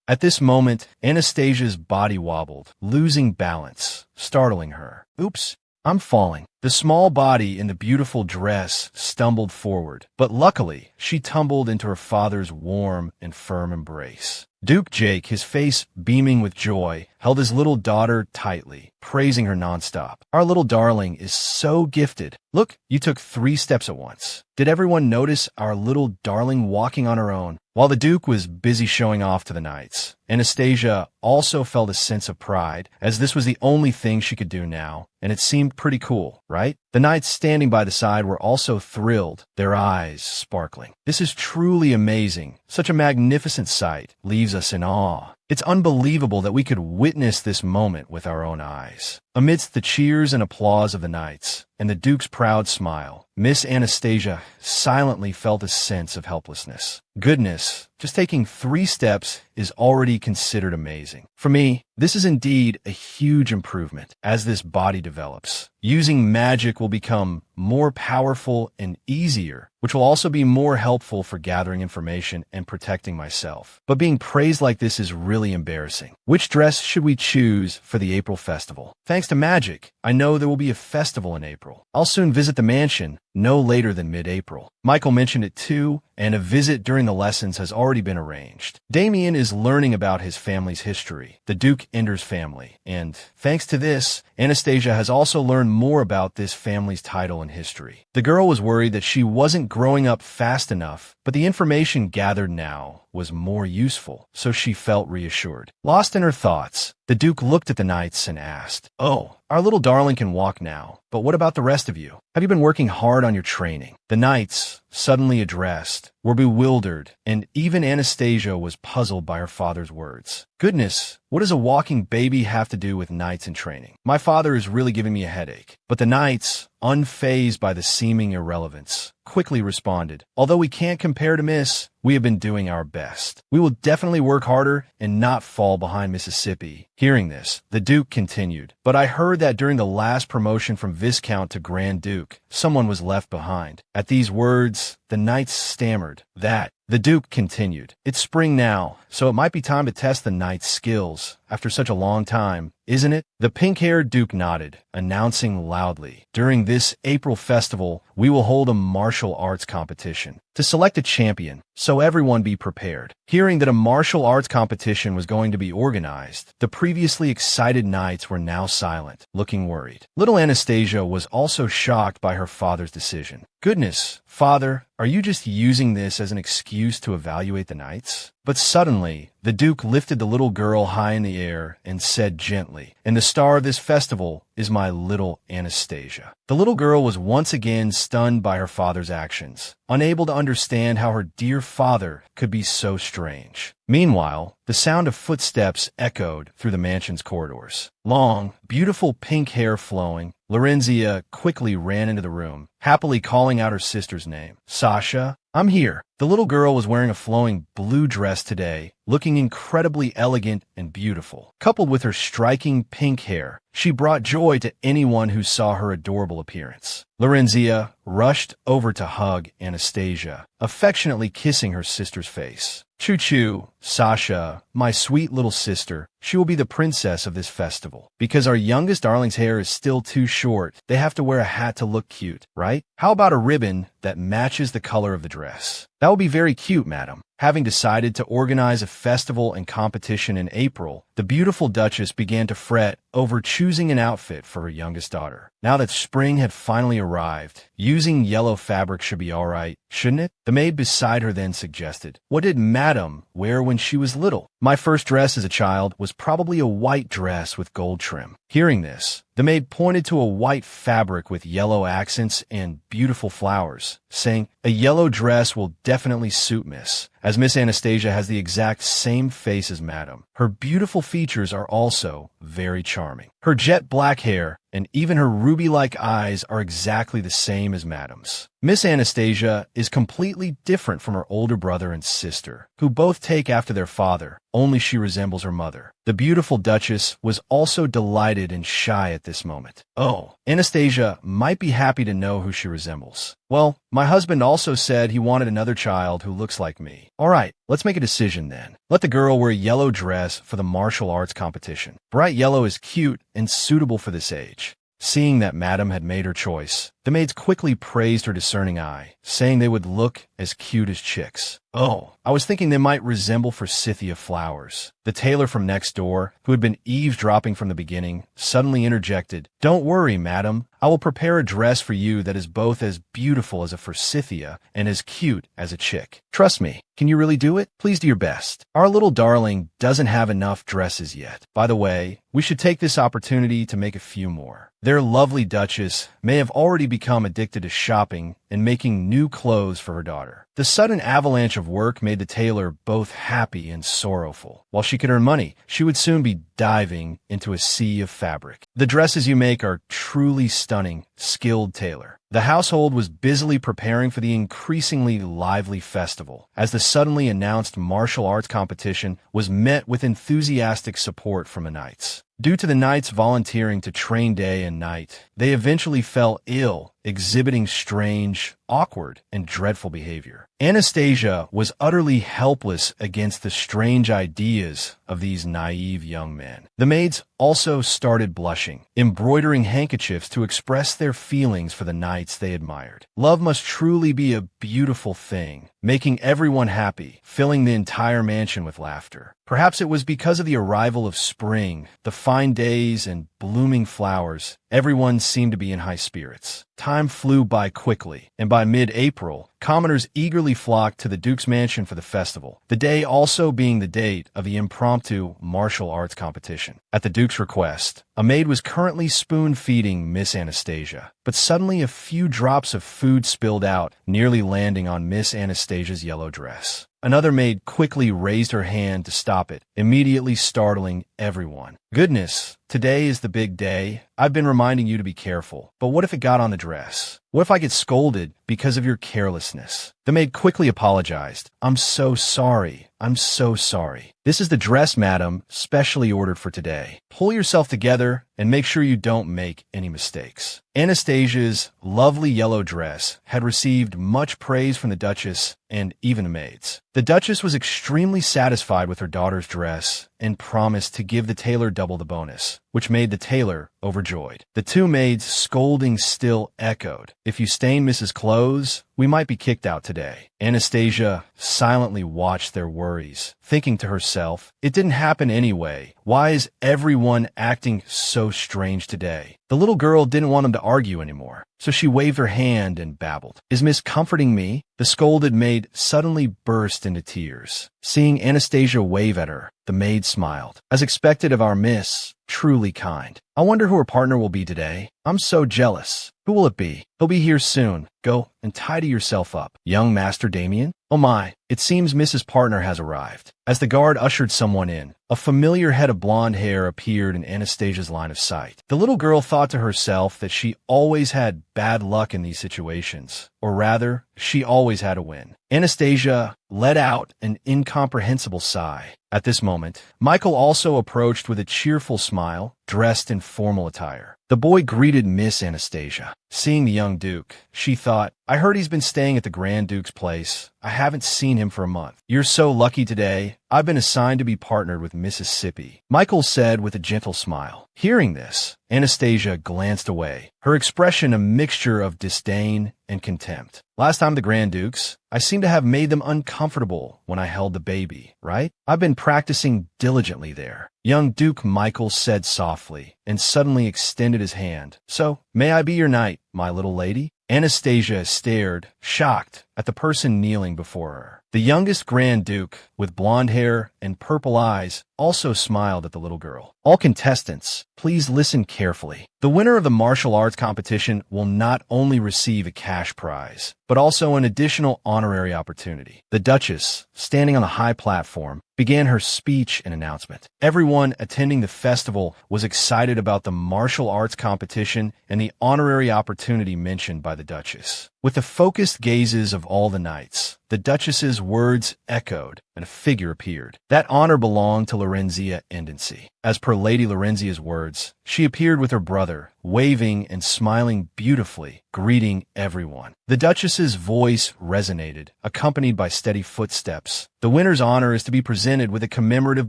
At this moment, Anastasia's body wobbled, losing balance, startling her. "Oops, I'm falling." The small body in the beautiful dress stumbled forward, but luckily, she tumbled into her father's warm and firm embrace. Duke Jake, his face beaming with joy, held his little daughter tightly, praising her nonstop. "Our little darling is so gifted. Look, you took 3 steps at once. Did everyone notice our little darling walking on her own?" While the Duke was busy showing off to the knights, Anastasia also felt a sense of pride, as this was the only thing she could do now, and it seemed pretty cool, right? The knights standing by the side were also thrilled, their eyes sparkling. "This is truly amazing. Such a magnificent sight. Leaves us in awe. It's unbelievable that we could witness this moment with our own eyes." Amidst the cheers and applause of the knights, and the Duke's proud smile, Miss Anastasia silently felt a sense of helplessness. Goodness, just taking 3 steps is already considered amazing. For me, this is indeed a huge improvement. As this body develops, using magic will become more powerful and easier, which will also be more helpful for gathering information and protecting myself. But being praised like this is really embarrassing. Which dress should we choose for the April festival? Thanks to magic, I know there will be a festival in April. I'll soon visit the mansion, no later than mid-April. Michael mentioned it too, and a visit during the lessons has already been arranged. Damian is learning about his family's history, the Duke Ender's family, and thanks to this, Anastasia has also learned more about this family's title and history. The girl was worried that she wasn't growing up fast enough, but the information gathered now was more useful, so she felt reassured. Lost in her thoughts, the Duke looked at the knights and asked, "Oh, our little darling can walk now, but what about the rest of you? Have you been working hard on your training?" The knights, suddenly addressed, were bewildered, and even Anastasia was puzzled by her father's words. "Goodness, what does a walking baby have to do with knights in training? My father is really giving me a headache." But the knights, unfazed by the seeming irrelevance, quickly responded, "Although we can't compare to Miss, we have been doing our best. We will definitely work harder and not fall behind Mississippi." Hearing this, the Duke continued, "But I heard that during the last promotion from Viscount to Grand Duke, someone was left behind." At these words, the knights stammered. "That." The Duke continued, "It's spring now, so it might be time to test the knight's skills after such a long time, isn't it?" The pink-haired Duke nodded, announcing loudly, "During this April festival, we will hold a martial arts competition to select a champion, so everyone be prepared." Hearing that a martial arts competition was going to be organized, the previously excited knights were now silent, looking worried. Little Anastasia was also shocked by her father's decision. "Goodness, Father, are you just using this as an excuse to evaluate the knights?" But suddenly, the Duke lifted the little girl high in the air and said gently, "And the star of this festival is my little Anastasia." The little girl was once again stunned by her father's actions, unable to understand how her dear father could be so strange. Meanwhile, the sound of footsteps echoed through the mansion's corridors. Long, beautiful pink hair flowing, Lorenzia quickly ran into the room, happily calling out her sister's name. "Sasha, I'm here." The little girl was wearing a flowing blue dress today, looking incredibly elegant and beautiful. Coupled with her striking pink hair, she brought joy to anyone who saw her adorable appearance. Lorenzia rushed over to hug Anastasia, affectionately kissing her sister's face. Choo-choo, Sasha, my sweet little sister, she will be the princess of this festival. Because our youngest darling's hair is still too short, they have to wear a hat to look cute, right? How about a ribbon that matches the color of the dress? That would be very cute, madam. Having decided to organize a festival and competition in April, the beautiful Duchess began to fret over choosing an outfit for her youngest daughter. Now that spring had finally arrived, using yellow fabric should be all right, shouldn't it? The maid beside her then suggested, "What did Madame wear when she was little?" "My first dress as a child was probably a white dress with gold trim." Hearing this, the maid pointed to a white fabric with yellow accents and beautiful flowers, saying, "A yellow dress will definitely suit Miss, as Miss Anastasia has the exact same face as Madame. Her beautiful features are also very charming. Her jet black hair and even her ruby-like eyes are exactly the same as Madame's." Miss Anastasia is completely different from her older brother and sister, who both take after their father, only she resembles her mother. The beautiful Duchess was also delighted and shy at this moment. "Oh, Anastasia might be happy to know who she resembles. Well, my husband also said he wanted another child who looks like me. All right, let's make a decision then. Let the girl wear a yellow dress for the martial arts competition. Bright yellow is cute and suitable for this age." Seeing that Madame had made her choice, the maids quickly praised her discerning eye, saying they would look as cute as chicks. "Oh, I was thinking they might resemble forsythia flowers." The tailor from next door, who had been eavesdropping from the beginning, suddenly interjected, "Don't worry, madam. I will prepare a dress for you that is both as beautiful as a forsythia and as cute as a chick. Trust me. Can you really do it? Please do your best. Our little darling doesn't have enough dresses yet. By the way, we should take this opportunity to make a few more." Their lovely Duchess may have already become addicted to shopping and making new clothes for her daughter. The sudden avalanche of work made the tailor both happy and sorrowful. While she could earn money, she would soon be diving into a sea of fabric. "The dresses you make are truly stunning, skilled tailor." The household was busily preparing for the increasingly lively festival, as the suddenly announced martial arts competition was met with enthusiastic support from the knights. Due to the knights volunteering to train day and night, they eventually fell ill, exhibiting strange, awkward, and dreadful behavior. Anastasia was utterly helpless against the strange ideas of these naive young men. The maids also started blushing, embroidering handkerchiefs to express their feelings for the knights they admired. Love must truly be a beautiful thing, making everyone happy, filling the entire mansion with laughter. Perhaps it was because of the arrival of spring, the fine days and blooming flowers, everyone seemed to be in high spirits. Time flew by quickly, and by mid-April, commoners eagerly flocked to the Duke's mansion for the festival, the day also being the date of the impromptu martial arts competition. At the Duke's request, a maid was currently spoon-feeding Miss Anastasia, but suddenly a few drops of food spilled out, nearly landing on Miss Anastasia's yellow dress. Another maid quickly raised her hand to stop it, immediately startling everyone. "Goodness, today is the big day. I've been reminding you to be careful. But what if it got on the dress? What if I get scolded because of your carelessness?" The maid quickly apologized. "I'm so sorry. I'm so sorry. This is the dress, madam, specially ordered for today. Pull yourself together and make sure you don't make any mistakes." Anastasia's lovely yellow dress had received much praise from the Duchess and even the maids. The Duchess was extremely satisfied with her daughter's dress and promised to give the tailor double the bonus, which made the tailor overjoyed. The two maids' scolding still echoed. "If you stain Mrs. Clothes, we might be kicked out today." Anastasia silently watched their worries, thinking to herself, "It didn't happen anyway. Why is everyone acting so strange today?" The little girl didn't want them to argue anymore, so she waved her hand and babbled. "Is Miss comforting me?" The scolded maid suddenly burst into tears. Seeing Anastasia wave at her, the maid smiled. "As expected of our miss, truly kind. I wonder who her partner will be today. I'm so jealous. Who will it be? He'll be here soon. Go and tidy yourself up. Young Master Damian? Oh my, it seems Mrs. Partner has arrived. As the guard ushered someone in, a familiar head of blonde hair appeared in Anastasia's line of sight. The little girl thought to herself that she always had bad luck in these situations, or rather, she always had a win. Anastasia let out an incomprehensible sigh. At this moment, Michael also approached with a cheerful smile, dressed in formal attire. The boy greeted Miss Anastasia. Seeing the young Duke, she thought, I heard he's been staying at the Grand Duke's place. I haven't seen him for a month. You're so lucky today. I've been assigned to be partnered with Mississippi, Michael said with a gentle smile. Hearing this, Anastasia glanced away, her expression a mixture of disdain and contempt. Last time the Grand Dukes, I seem to have made them uncomfortable when I held the baby, right? I've been practicing diligently there. Young Duke Michael said softly, and suddenly extended his hand. So, may I be your knight, my little lady? Anastasia stared, shocked, at the person kneeling before her. The youngest Grand Duke, with blonde hair and purple eyes, also smiled at the little girl. All contestants, please listen carefully. The winner of the martial arts competition will not only receive a cash prize, but also an additional honorary opportunity. The Duchess, standing on the high platform, began her speech and announcement. Everyone attending the festival was excited about the martial arts competition and the honorary opportunity mentioned by the Duchess. With the focused gazes of all the knights, the Duchess's words echoed, and a figure appeared. That honor belonged to Lorenzia Endency. As per Lady Lorenzia's words, she appeared with her brother, waving and smiling beautifully, greeting everyone. The Duchess's voice resonated, accompanied by steady footsteps. The winner's honor is to be presented with a commemorative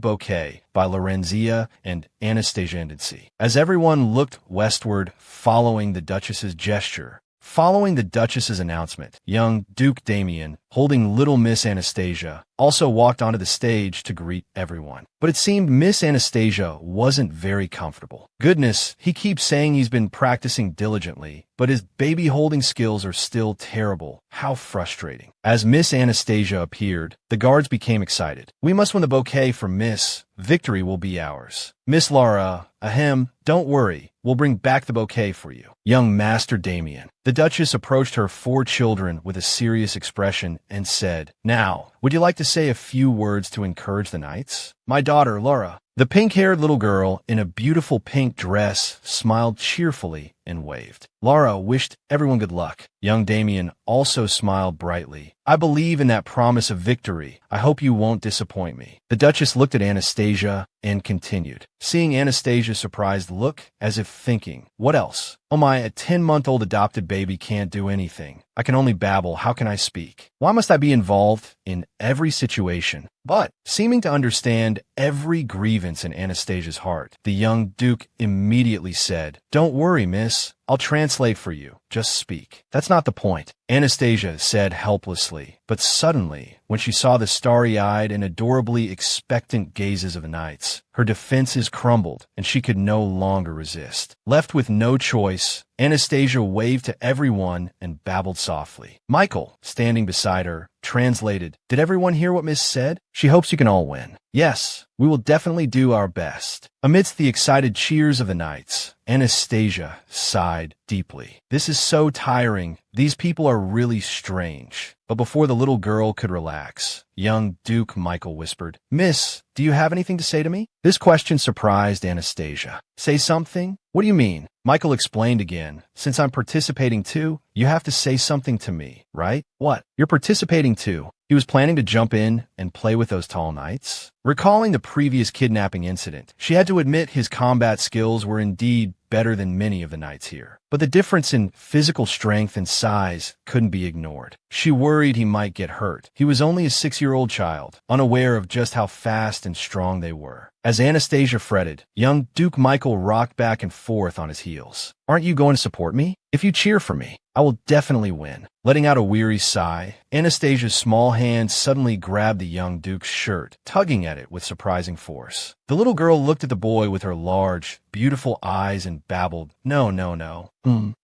bouquet by Lorenzia and Anastasia Endency. As everyone looked westward, following the Duchess's gesture, following the Duchess's announcement, young Duke Damian, holding little Miss Anastasia, also walked onto the stage to greet everyone. But it seemed Miss Anastasia wasn't very comfortable. Goodness, he keeps saying he's been practicing diligently, but his baby-holding skills are still terrible. How frustrating. As Miss Anastasia appeared, the guards became excited. We must win the bouquet for Miss. Victory will be ours. Miss Lara, ahem, don't worry. We'll bring back the bouquet for you. Young Master Damian. The Duchess approached her 4 children with a serious expression and said, Now, would you like to say a few words to encourage the knights? My daughter, Lara. The pink-haired little girl in a beautiful pink dress smiled cheerfully and waved. Lara wished everyone good luck. Young Damian also smiled brightly. I believe in that promise of victory. I hope you won't disappoint me. The Duchess looked at Anastasia and continued, seeing Anastasia's surprised look as if thinking, what else? Oh my, a 10-month-old adopted baby can't do anything. I can only babble. How can I speak? Why must I be involved in every situation? But, seeming to understand every grievance in Anastasia's heart, the young Duke immediately said, Don't worry, miss. I'll translate for you. Just speak. That's not the point, Anastasia said helplessly. But suddenly, when she saw the starry-eyed and adorably expectant gazes of the knights, her defenses crumbled, and she could no longer resist. Left with no choice, Anastasia waved to everyone and babbled softly. Michael, standing beside her, translated, Did everyone hear what Miss said? She hopes you can all win. Yes, we will definitely do our best. Amidst the excited cheers of the knights, Anastasia sighed deeply. This is so tiring. These people are really strange. But before the little girl could relax, young Duke Michael whispered, Miss, do you have anything to say to me? This question surprised Anastasia. Say something? What do you mean? Michael explained again. Since I'm participating too, you have to say something to me, right? What? You're participating too. He was planning to jump in and play with those tall knights. Recalling the previous kidnapping incident, she had to admit his combat skills were indeed better than many of the knights here. But the difference in physical strength and size couldn't be ignored. She worried he might get hurt. He was only a 6-year-old child, unaware of just how fast and strong they were. As Anastasia fretted, young Duke Michael rocked back and forth on his heels. Aren't you going to support me? If you cheer for me, I will definitely win. Letting out a weary sigh, Anastasia's small hand suddenly grabbed the young Duke's shirt, tugging at it with surprising force. The little girl looked at the boy with her large, beautiful eyes and babbled, No, no, no.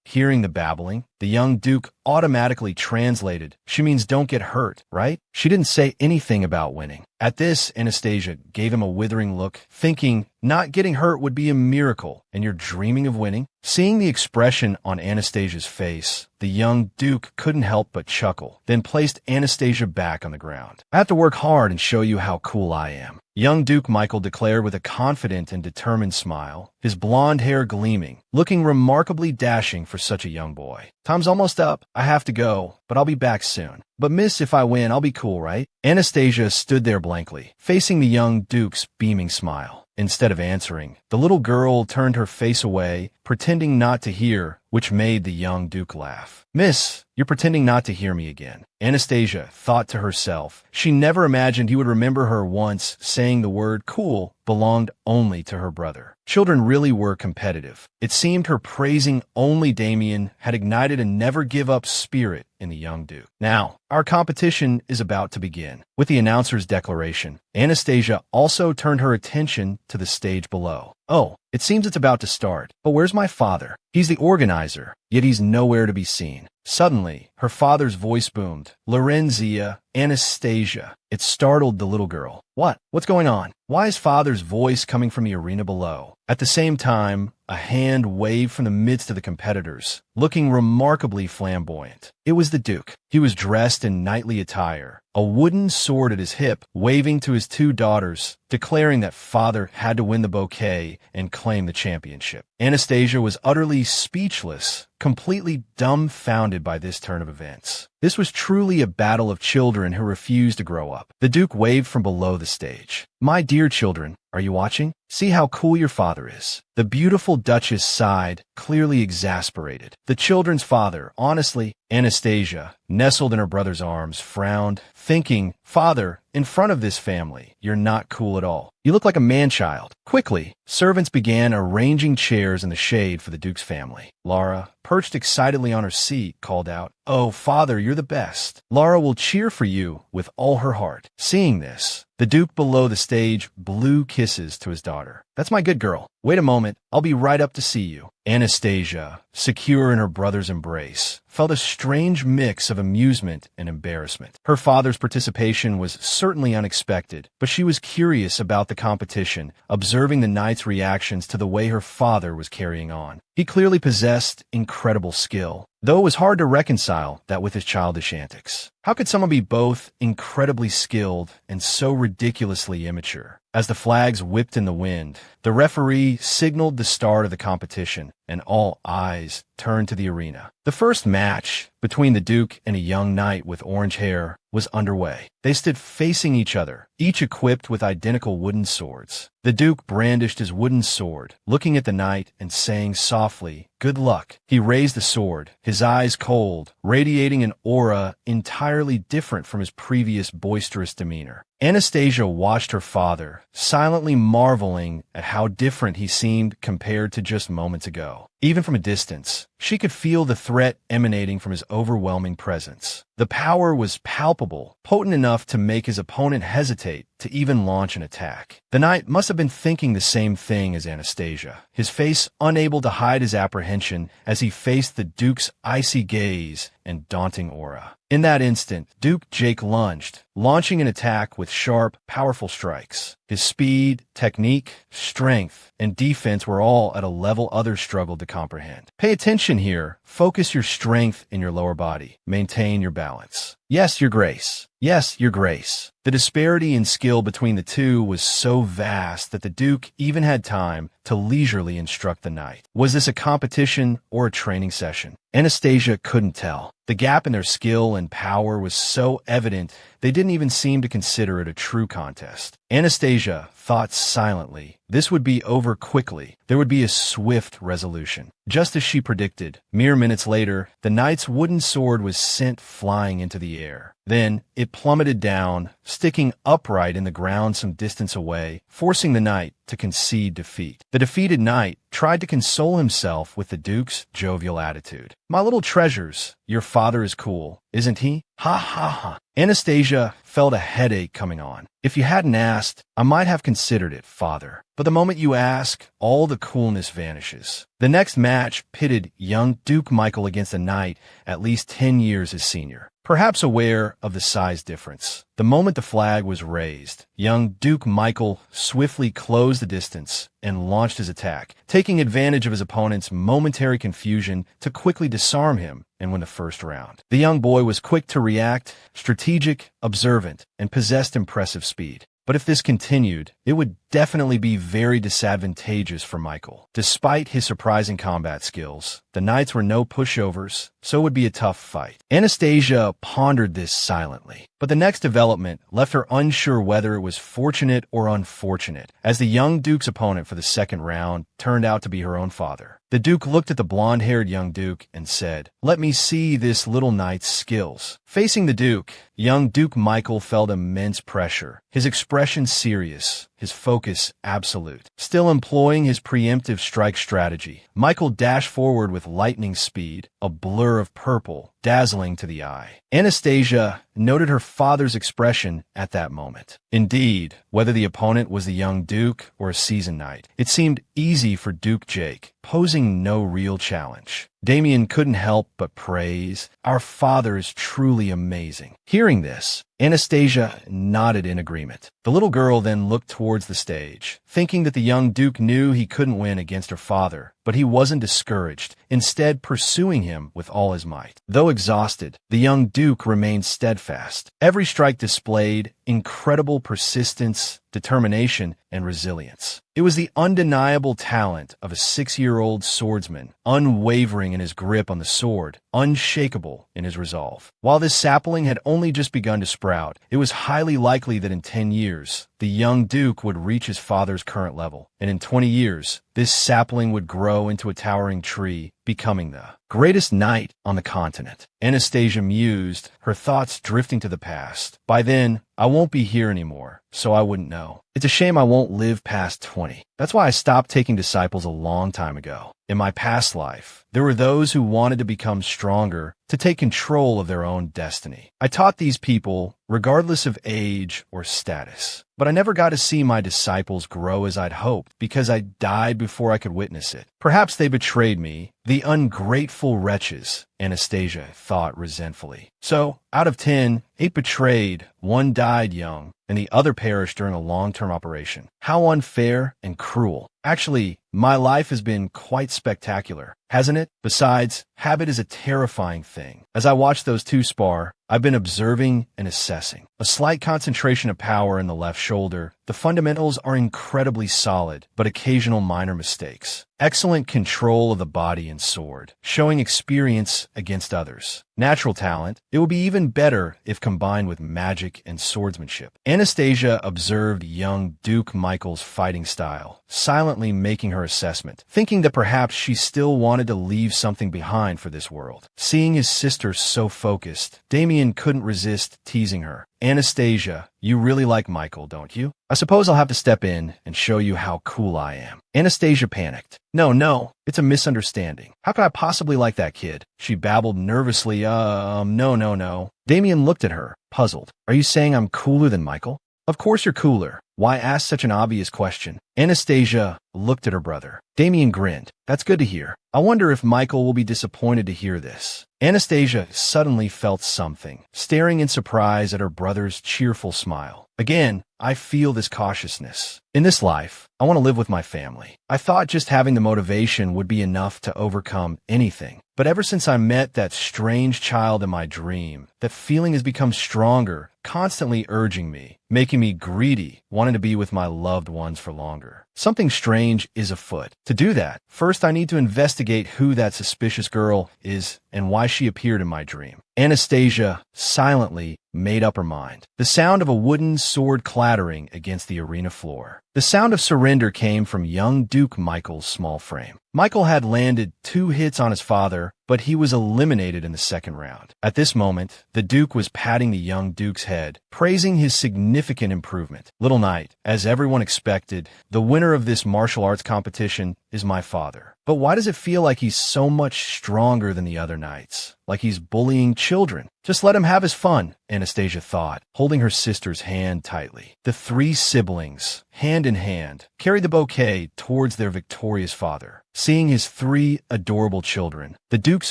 Hearing the babbling, the young Duke automatically translated, She means don't get hurt, right? She didn't say anything about winning. At this, Anastasia gave him a withering look, thinking, Not getting hurt would be a miracle, and you're dreaming of winning? Seeing the expression on Anastasia's face, The young Duke couldn't help but chuckle, then placed Anastasia back on the ground. I have to work hard and show you how cool I am, young Duke Michael declared with a confident and determined smile, his blonde hair gleaming, looking remarkably dashing for such a young boy. Time's almost up. I have to go, but I'll be back soon. But miss, if I win, I'll be cool, right? Anastasia stood there blankly, facing the young Duke's beaming smile. Instead of answering, the little girl turned her face away, pretending not to hear, which made the young Duke laugh. Miss, you're pretending not to hear me again. Anastasia thought to herself. She never imagined he would remember her once saying the word cool belonged only to her brother. Children really were competitive. It seemed her praising only Damian had ignited a never-give-up spirit in the young Duke. Now, our competition is about to begin. With the announcer's declaration, Anastasia also turned her attention to the stage below. Oh, it seems it's about to start. But where's my father? He's the organizer, yet he's nowhere to be seen. Suddenly, her father's voice boomed. Lorenzia, Anastasia. It startled the little girl. What? What's going on? Why is father's voice coming from the arena below? At the same time, a hand waved from the midst of the competitors, looking remarkably flamboyant. It was the Duke. He was dressed in knightly attire, a wooden sword at his hip, waving to his two daughters, declaring that father had to win the bouquet and claim the championship. Anastasia was utterly speechless, completely dumbfounded by this turn of events. This was truly a battle of children who refused to grow up. The Duke waved from below the stage. My dear children, are you watching? See how cool your father is. The beautiful Duchess sighed, clearly exasperated. The children's father, honestly, Anastasia, nestled in her brother's arms, frowned, thinking, Father, in front of this family, you're not cool at all. You look like a man-child. Quickly, servants began arranging chairs in the shade for the Duke's family. Lara, perched excitedly on her seat, called out, Oh, Father, you're the best. Lara will cheer for you with all her heart. Seeing this, the Duke below the stage blew kisses to his daughter. That's my good girl. Wait a moment. I'll be right up to see you. Anastasia, secure in her brother's embrace, felt a strange mix of amusement and embarrassment. Her father's participation was certainly unexpected, but she was curious about the competition, observing the knight's reactions to the way her father was carrying on. He clearly possessed incredible skill, though it was hard to reconcile that with his childish antics. How could someone be both incredibly skilled and so ridiculously immature? As the flags whipped in the wind, the referee signaled the start of the competition, and all eyes turned to the arena. The first match between the Duke and a young knight with orange hair was underway. They stood facing each other, each equipped with identical wooden swords. The Duke brandished his wooden sword, looking at the knight and saying softly, Good luck. He raised the sword, his eyes cold, radiating an aura entirely different from his previous boisterous demeanor. Anastasia watched her father, silently marveling at how different he seemed compared to just moments ago. Even from a distance, she could feel the threat emanating from his overwhelming presence. The power was palpable, potent enough to make his opponent hesitate to even launch an attack. The knight must have been thinking the same thing as Anastasia, his face unable to hide his apprehension as he faced the Duke's icy gaze and daunting aura. In that instant, Duke Jake lunged, launching an attack with sharp, powerful strikes. His speed, technique, strength, and defense were all at a level others struggled to comprehend. Pay attention here. Focus your strength in your lower body. Maintain your balance. Yes, Your Grace. Yes, Your Grace. The disparity in skill between the two was so vast that the Duke even had time to leisurely instruct the knight. Was this a competition or a training session? Anastasia couldn't tell. The gap in their skill and power was so evident they didn't even seem to consider it a true contest. Anastasia thought silently. This would be over quickly. There would be a swift resolution. Just as she predicted, mere minutes later, the knight's wooden sword was sent flying into the air. Then it plummeted down, sticking upright in the ground some distance away, forcing the knight to concede defeat. The defeated knight tried to console himself with the Duke's jovial attitude. My little treasures, your father is cool, isn't he? Ha ha ha. Anastasia felt a headache coming on. If you hadn't asked, I might have considered it, father. But the moment you ask, all the coolness vanishes. The next match pitted young Duke Michael against a knight at least 10 years his senior. Perhaps aware of the size difference, The moment the flag was raised, young Duke Michael swiftly closed the distance and launched his attack, taking advantage of his opponent's momentary confusion to quickly disarm him and win the first round. The young boy was quick to react, strategic, observant, and possessed impressive speed. But if this continued, it would definitely be very disadvantageous for Michael. Despite his surprising combat skills, the knights were no pushovers, so it would be a tough fight. Anastasia pondered this silently, but the next development left her unsure whether it was fortunate or unfortunate, as the young Duke's opponent for the second round turned out to be her own father. The Duke looked at the blonde-haired young Duke and said, "Let me see this little knight's skills." Facing the Duke, young Duke Michael felt immense pressure, his expression serious, his focus absolute. Still employing his preemptive strike strategy, Michael dashed forward with lightning speed, a blur of purple, dazzling to the eye. Anastasia noted her father's expression at that moment. Indeed, whether the opponent was the young Duke or a seasoned knight, it seemed easy for Duke Jake, posing no real challenge. Damian couldn't help but praise, "Our father is truly amazing." Hearing this, Anastasia nodded in agreement. The little girl then looked towards the stage, thinking that the young Duke knew he couldn't win against her father, but he wasn't discouraged, instead pursuing him with all his might. Though exhausted, the young Duke remained steadfast. Every strike displayed incredible persistence, determination, and resilience. It was the undeniable talent of a 6-year-old swordsman, unwavering in his grip on the sword, unshakable in his resolve. While this sapling had only just begun to sprout, it was highly likely that in 10 years, the young Duke would reach his father's current level, and in 20 years, this sapling would grow into a towering tree, becoming the greatest knight on the continent. Anastasia mused, her thoughts drifting to the past. By then, I won't be here anymore, so I wouldn't know. It's a shame I won't live past 20. That's why I stopped taking disciples a long time ago. In my past life, there were those who wanted to become stronger, to take control of their own destiny. I taught these people, regardless of age or status. But I never got to see my disciples grow as I'd hoped because I died before I could witness it. Perhaps they betrayed me, the ungrateful wretches, Anastasia thought resentfully. So, out of 10, 8 betrayed, 1 died young, and the other perished during a long-term operation. How unfair and cruel. Actually, my life has been quite spectacular, hasn't it? Besides, habit is a terrifying thing. As I watch those two spar, I've been observing and assessing. A slight concentration of power in the left shoulder. The fundamentals are incredibly solid, but occasional minor mistakes. Excellent control of the body and sword, showing experience against others. Natural talent, it would be even better if combined with magic and swordsmanship. Anastasia observed young Duke Michael's fighting style, silently making her assessment, thinking that perhaps she still wanted to leave something behind for this world. Seeing his sister so focused, Damian couldn't resist teasing her. Anastasia, you really like Michael, don't you? I suppose I'll have to step in and show you how cool I am. Anastasia panicked. No, it's a misunderstanding. How could I possibly like that kid? She babbled nervously, no. Damian looked at her, puzzled. Are you saying I'm cooler than Michael? Of course you're cooler. Why ask such an obvious question? Anastasia looked at her brother. Damian grinned. That's good to hear. I wonder if Michael will be disappointed to hear this. Anastasia suddenly felt something, staring in surprise at her brother's cheerful smile. Again, I feel this cautiousness. In this life, I want to live with my family. I thought just having the motivation would be enough to overcome anything. But ever since I met that strange child in my dream, that feeling has become stronger, constantly urging me, making me greedy, wanting to be with my loved ones for longer. Something strange is afoot. To do that, first I need to investigate who that suspicious girl is and why she appeared in my dream. Anastasia silently made up her mind. The sound of a wooden sword clattering against the arena floor. The sound of surrender came from young Duke Michael's small frame. Michael had landed 2 hits on his father, but he was eliminated in the second round. At this moment, the Duke was patting the young Duke's head, praising his significant improvement. Little Knight, as everyone expected, the winner of this martial arts competition is my father. But why does it feel like he's so much stronger than the other knights? Like he's bullying children? Just let him have his fun, Anastasia thought, holding her sister's hand tightly. The 3 siblings, hand in hand, carried the bouquet towards their victorious father. Seeing his 3 adorable children, the Duke's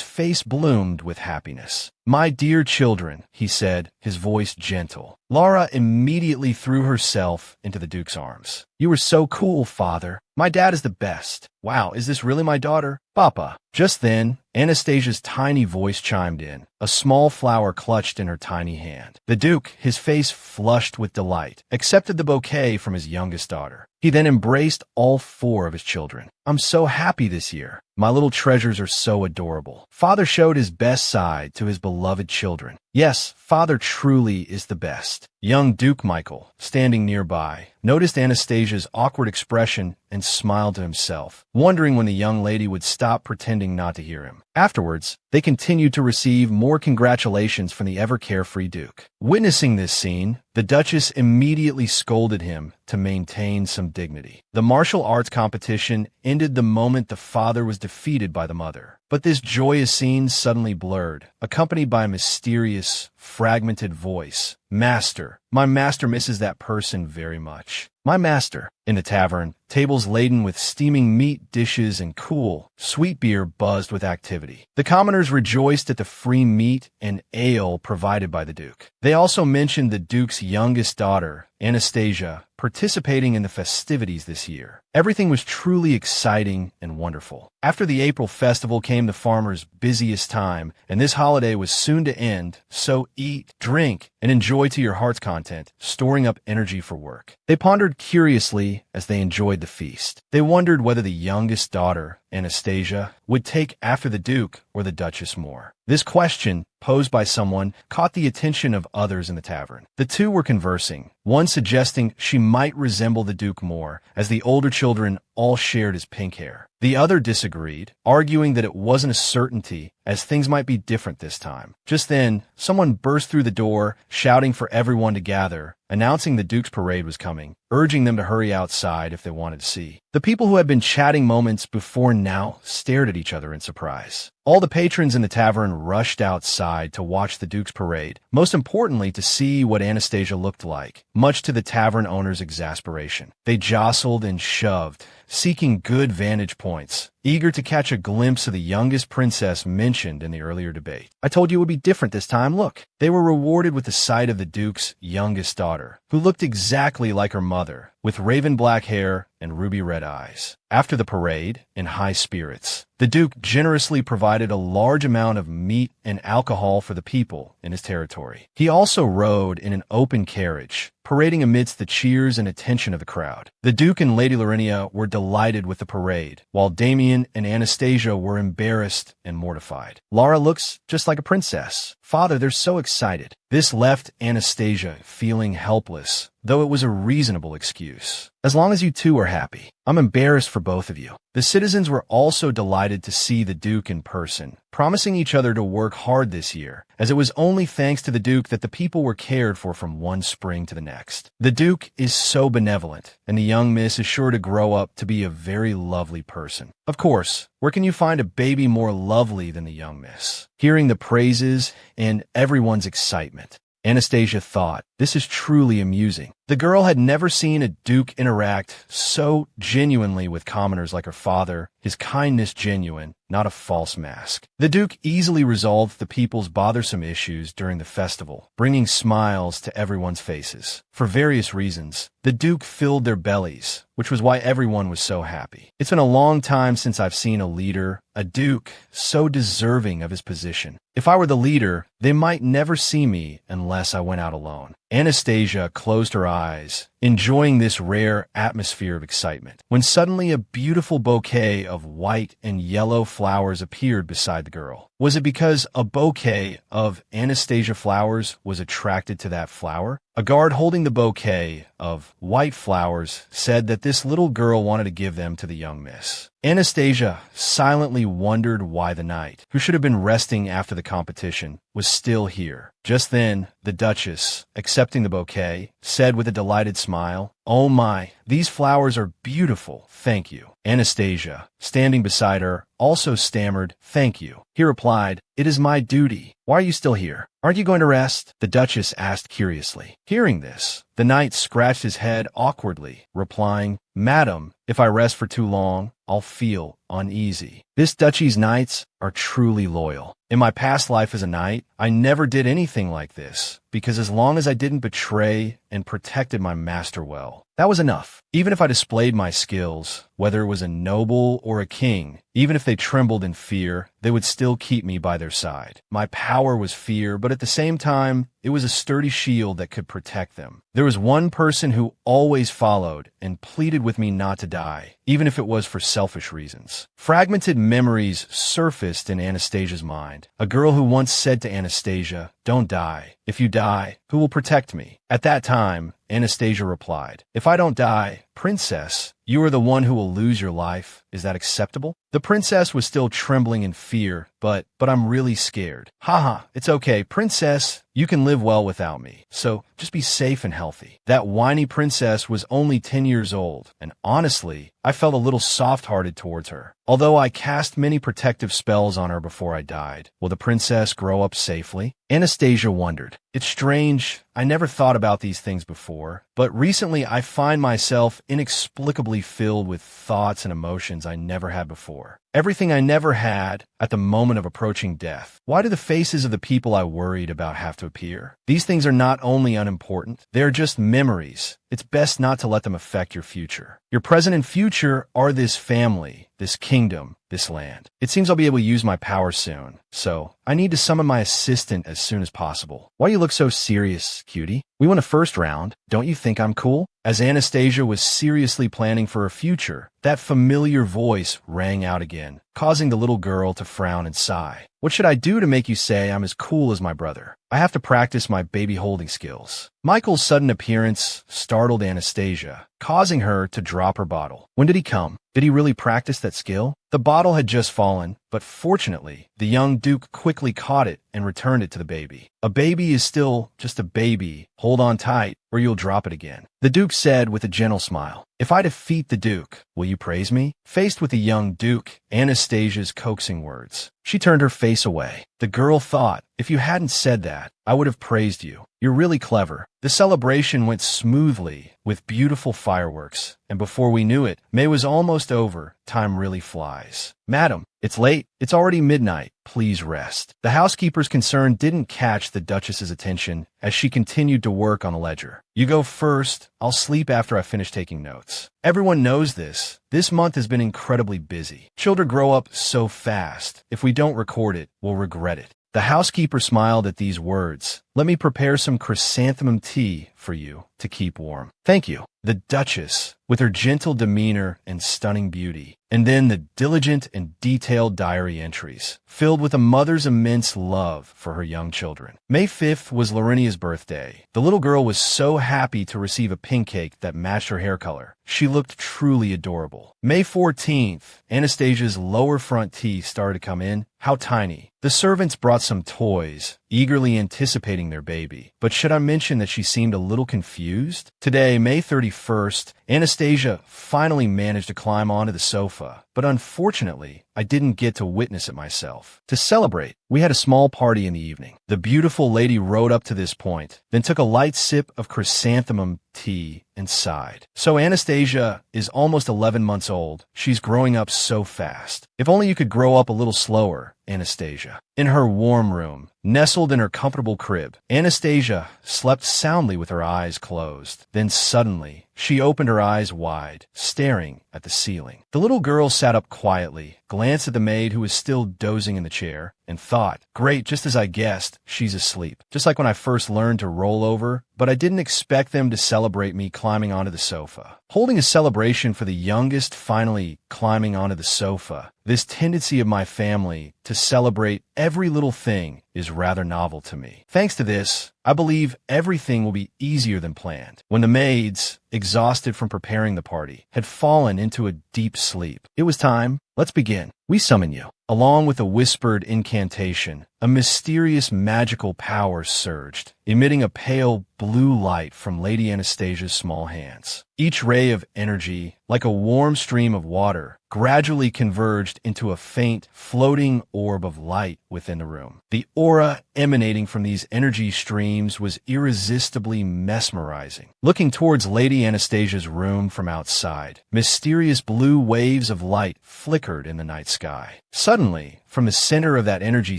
face bloomed with happiness. "My dear children," he said, his voice gentle. Lara immediately threw herself into the Duke's arms. "You were so cool, father. My dad is the best. Wow, is this really my daughter? Papa." Just then, Anastasia's tiny voice chimed in, a small flower clutched in her tiny hand. The Duke, his face flushed with delight, accepted the bouquet from his youngest daughter. He then embraced all 4 of his children. "I'm so happy this year. My little treasures are so adorable." Father showed his best side to his beloved children. Yes, father truly is the best. Young Duke Michael, standing nearby, noticed Anastasia's awkward expression and smiled to himself, wondering when the young lady would stop pretending not to hear him. Afterwards, they continued to receive more congratulations from the ever-carefree Duke. Witnessing this scene, the Duchess immediately scolded him to maintain some dignity. The martial arts competition ended the moment the father was defeated by the mother. But this joyous scene suddenly blurred, accompanied by a mysterious, fragmented voice. "Master, my master misses that person very much. My master." In the tavern, tables laden with steaming meat dishes and cool, sweet beer buzzed with activity. The commoners rejoiced at the free meat and ale provided by the Duke. They also mentioned the Duke's youngest daughter, Anastasia, participating in the festivities this year. Everything was truly exciting and wonderful. After the April festival came the farmers' busiest time, and this holiday was soon to end, so eat, drink, and enjoy to your heart's content, storing up energy for work. They pondered curiously as they enjoyed the feast. They wondered whether the youngest daughter, Anastasia, would take after the Duke or the Duchess more. This question, posed by someone, caught the attention of others in the tavern. The two were conversing, one suggesting she might resemble the Duke more, as the older children all shared his pink hair. The other disagreed, arguing that it wasn't a certainty, as things might be different this time. Just then, someone burst through the door, shouting for everyone to gather, announcing the Duke's parade was coming, urging them to hurry outside if they wanted to see. The people who had been chatting moments before now stared at each other in surprise. All the patrons in the tavern rushed outside to watch the Duke's parade, most importantly to see what Anastasia looked like, much to the tavern owner's exasperation. They jostled and shoved, seeking good vantage points, eager to catch a glimpse of the youngest princess mentioned in the earlier debate. "I told you it would be different this time, look." They were rewarded with the sight of the Duke's youngest daughter, who looked exactly like her mother, with raven black hair and ruby red eyes. After the parade, in high spirits, the Duke generously provided a large amount of meat and alcohol for the people in his territory. He also rode in an open carriage, parading amidst the cheers and attention of the crowd. The Duke and Lady Lorenzia were delighted with the parade, while Damian and Anastasia were embarrassed and mortified. "Lara looks just like a princess. Father, they're so excited." This left Anastasia feeling helpless, though it was a reasonable excuse. "As long as you two are happy. I'm embarrassed for both of you." The citizens were also delighted to see the Duke in person, promising each other to work hard this year, as it was only thanks to the Duke that the people were cared for from one spring to the next. The Duke is so benevolent, and the young miss is sure to grow up to be a very lovely person. Of course, where can you find a baby more lovely than the young miss? Hearing the praises and everyone's excitement, Anastasia thought, this is truly amusing. The girl had never seen a Duke interact so genuinely with commoners like her father, his kindness genuine, not a false mask. The Duke easily resolved the people's bothersome issues during the festival, bringing smiles to everyone's faces. For various reasons, the Duke filled their bellies, which was why everyone was so happy. It's been a long time since I've seen a leader, a Duke, so deserving of his position. If I were the leader, they might never see me unless I went out alone. Anastasia closed her eyes, enjoying this rare atmosphere of excitement, when suddenly a beautiful bouquet of white and yellow flowers appeared beside the girl. Was it because a bouquet of Anastasia flowers was attracted to that flower? A guard holding the bouquet of white flowers said that this little girl wanted to give them to the young miss. Anastasia silently wondered why the knight, who should have been resting after the competition, was still here. Just then, the Duchess, accepting the bouquet, said with a delighted smile, "Oh my, these flowers are beautiful, thank you." Anastasia, standing beside her, also stammered, "Thank you." He replied, "It is my duty. Why are you still here? Aren't you going to rest?" The Duchess asked curiously. Hearing this, The knight scratched his head awkwardly, replying, "Madam, if I rest for too long, I'll feel uneasy." This duchy's knights are truly loyal. In my past life as a knight, I never did anything like this, because as long as I didn't betray and protected my master well, that was enough. Even if I displayed my skills, whether it was a noble or a king, even if they trembled in fear, they would still keep me by their side. My power was fear, but at the same time, it was a sturdy shield that could protect them. There was one person who always followed and pleaded with me not to die, even if it was for selfish reasons. Fragmented memories surfaced in Anastasia's mind. A girl who once said to Anastasia, "Don't die. If you die, who will protect me?" At that time, Anastasia replied, "If I don't die, Princess, you are the one who will lose your life. Is that acceptable?" The princess was still trembling in fear, but I'm really scared. Haha, it's okay, Princess. You can live well without me, so just be safe and healthy. That whiny princess was only 10 years old, and honestly, I felt a little soft-hearted towards her. Although I cast many protective spells on her before I died, will the princess grow up safely? Anastasia wondered. It's strange, I never thought about these things before, but recently I find myself inexplicably filled with thoughts and emotions I never had before. Everything I never had at the moment of approaching death. Why do the faces of the people I worried about have to appear? These things are not only unimportant, they are just memories. It's best not to let them affect your future. Your present and future are this family, this kingdom, this land. It seems I'll be able to use my power soon, so I need to summon my assistant as soon as possible. Why do you look so serious, cutie? We won a first round. Don't you think I'm cool? As Anastasia was seriously planning for her future, that familiar voice rang out again, causing the little girl to frown and sigh. What should I do to make you say I'm as cool as my brother? I have to practice my baby holding skills. Michael's sudden appearance startled Anastasia, causing her to drop her bottle. When did he come? Did he really practice that skill? The bottle had just fallen, but fortunately, the young Duke quickly caught it and returned it to the baby. A baby is still just a baby. Hold on tight, or you'll drop it again. The Duke said with a gentle smile, "If I defeat the Duke, will you praise me?" Faced with the young Duke, Anastasia's coaxing words, she turned her face away. The girl thought, if you hadn't said that, I would have praised you. You're really clever. The celebration went smoothly, with beautiful fireworks, and before we knew it, May was almost over. Time really flies. "Madam, it's late. It's already midnight. Please rest." The housekeeper's concern didn't catch the Duchess's attention as she continued to work on the ledger. "You go first. I'll sleep after I finish taking notes." Everyone knows this. This month has been incredibly busy. Children grow up so fast. If we don't record it, we'll regret it. The housekeeper smiled at these words. "Let me prepare some chrysanthemum tea for you to keep warm." "Thank you." The Duchess, with her gentle demeanor and stunning beauty, and then the diligent and detailed diary entries, filled with a mother's immense love for her young children. May 5th was Lorenzia's birthday. The little girl was so happy to receive a pink cake that matched her hair color. She looked truly adorable. May 14th, Anastasia's lower front teeth started to come in. How tiny. The servants brought some toys, eagerly anticipating their baby. But should I mention that she seemed a little confused? Today, May 31st, Anastasia finally managed to climb onto the sofa, but unfortunately, I didn't get to witness it myself. To celebrate, we had a small party in the evening. The beautiful lady rode up to this point, then took a light sip of chrysanthemum tea and sighed. So Anastasia is almost 11 months old. She's growing up so fast. If only you could grow up a little slower, Anastasia. In her warm room, nestled in her comfortable crib, Anastasia slept soundly with her eyes closed. Then suddenly, she opened her eyes wide, staring at the ceiling. The little girl sat up quietly, glanced at the maid who was still dozing in the chair, and thought, great, just as I guessed, she's asleep. Just like when I first learned to roll over, but I didn't expect them to celebrate me climbing onto the sofa. Holding a celebration for the youngest finally climbing onto the sofa, this tendency of my family to celebrate every little thing is rather novel to me. Thanks to this, I believe everything will be easier than planned. When the maids, exhausted from preparing the party, had fallen into a deep sleep, it was time. Let's begin. We summon you. Along with a whispered incantation, a mysterious magical power surged, emitting a pale blue light from Lady Anastasia's small hands. Each ray of energy, like a warm stream of water, gradually converged into a faint, floating orb of light within the room. The aura emanating from these energy streams was irresistibly mesmerizing. Looking towards Lady Anastasia's room from outside, mysterious blue waves of light flickered in the night sky. Suddenly, from the center of that energy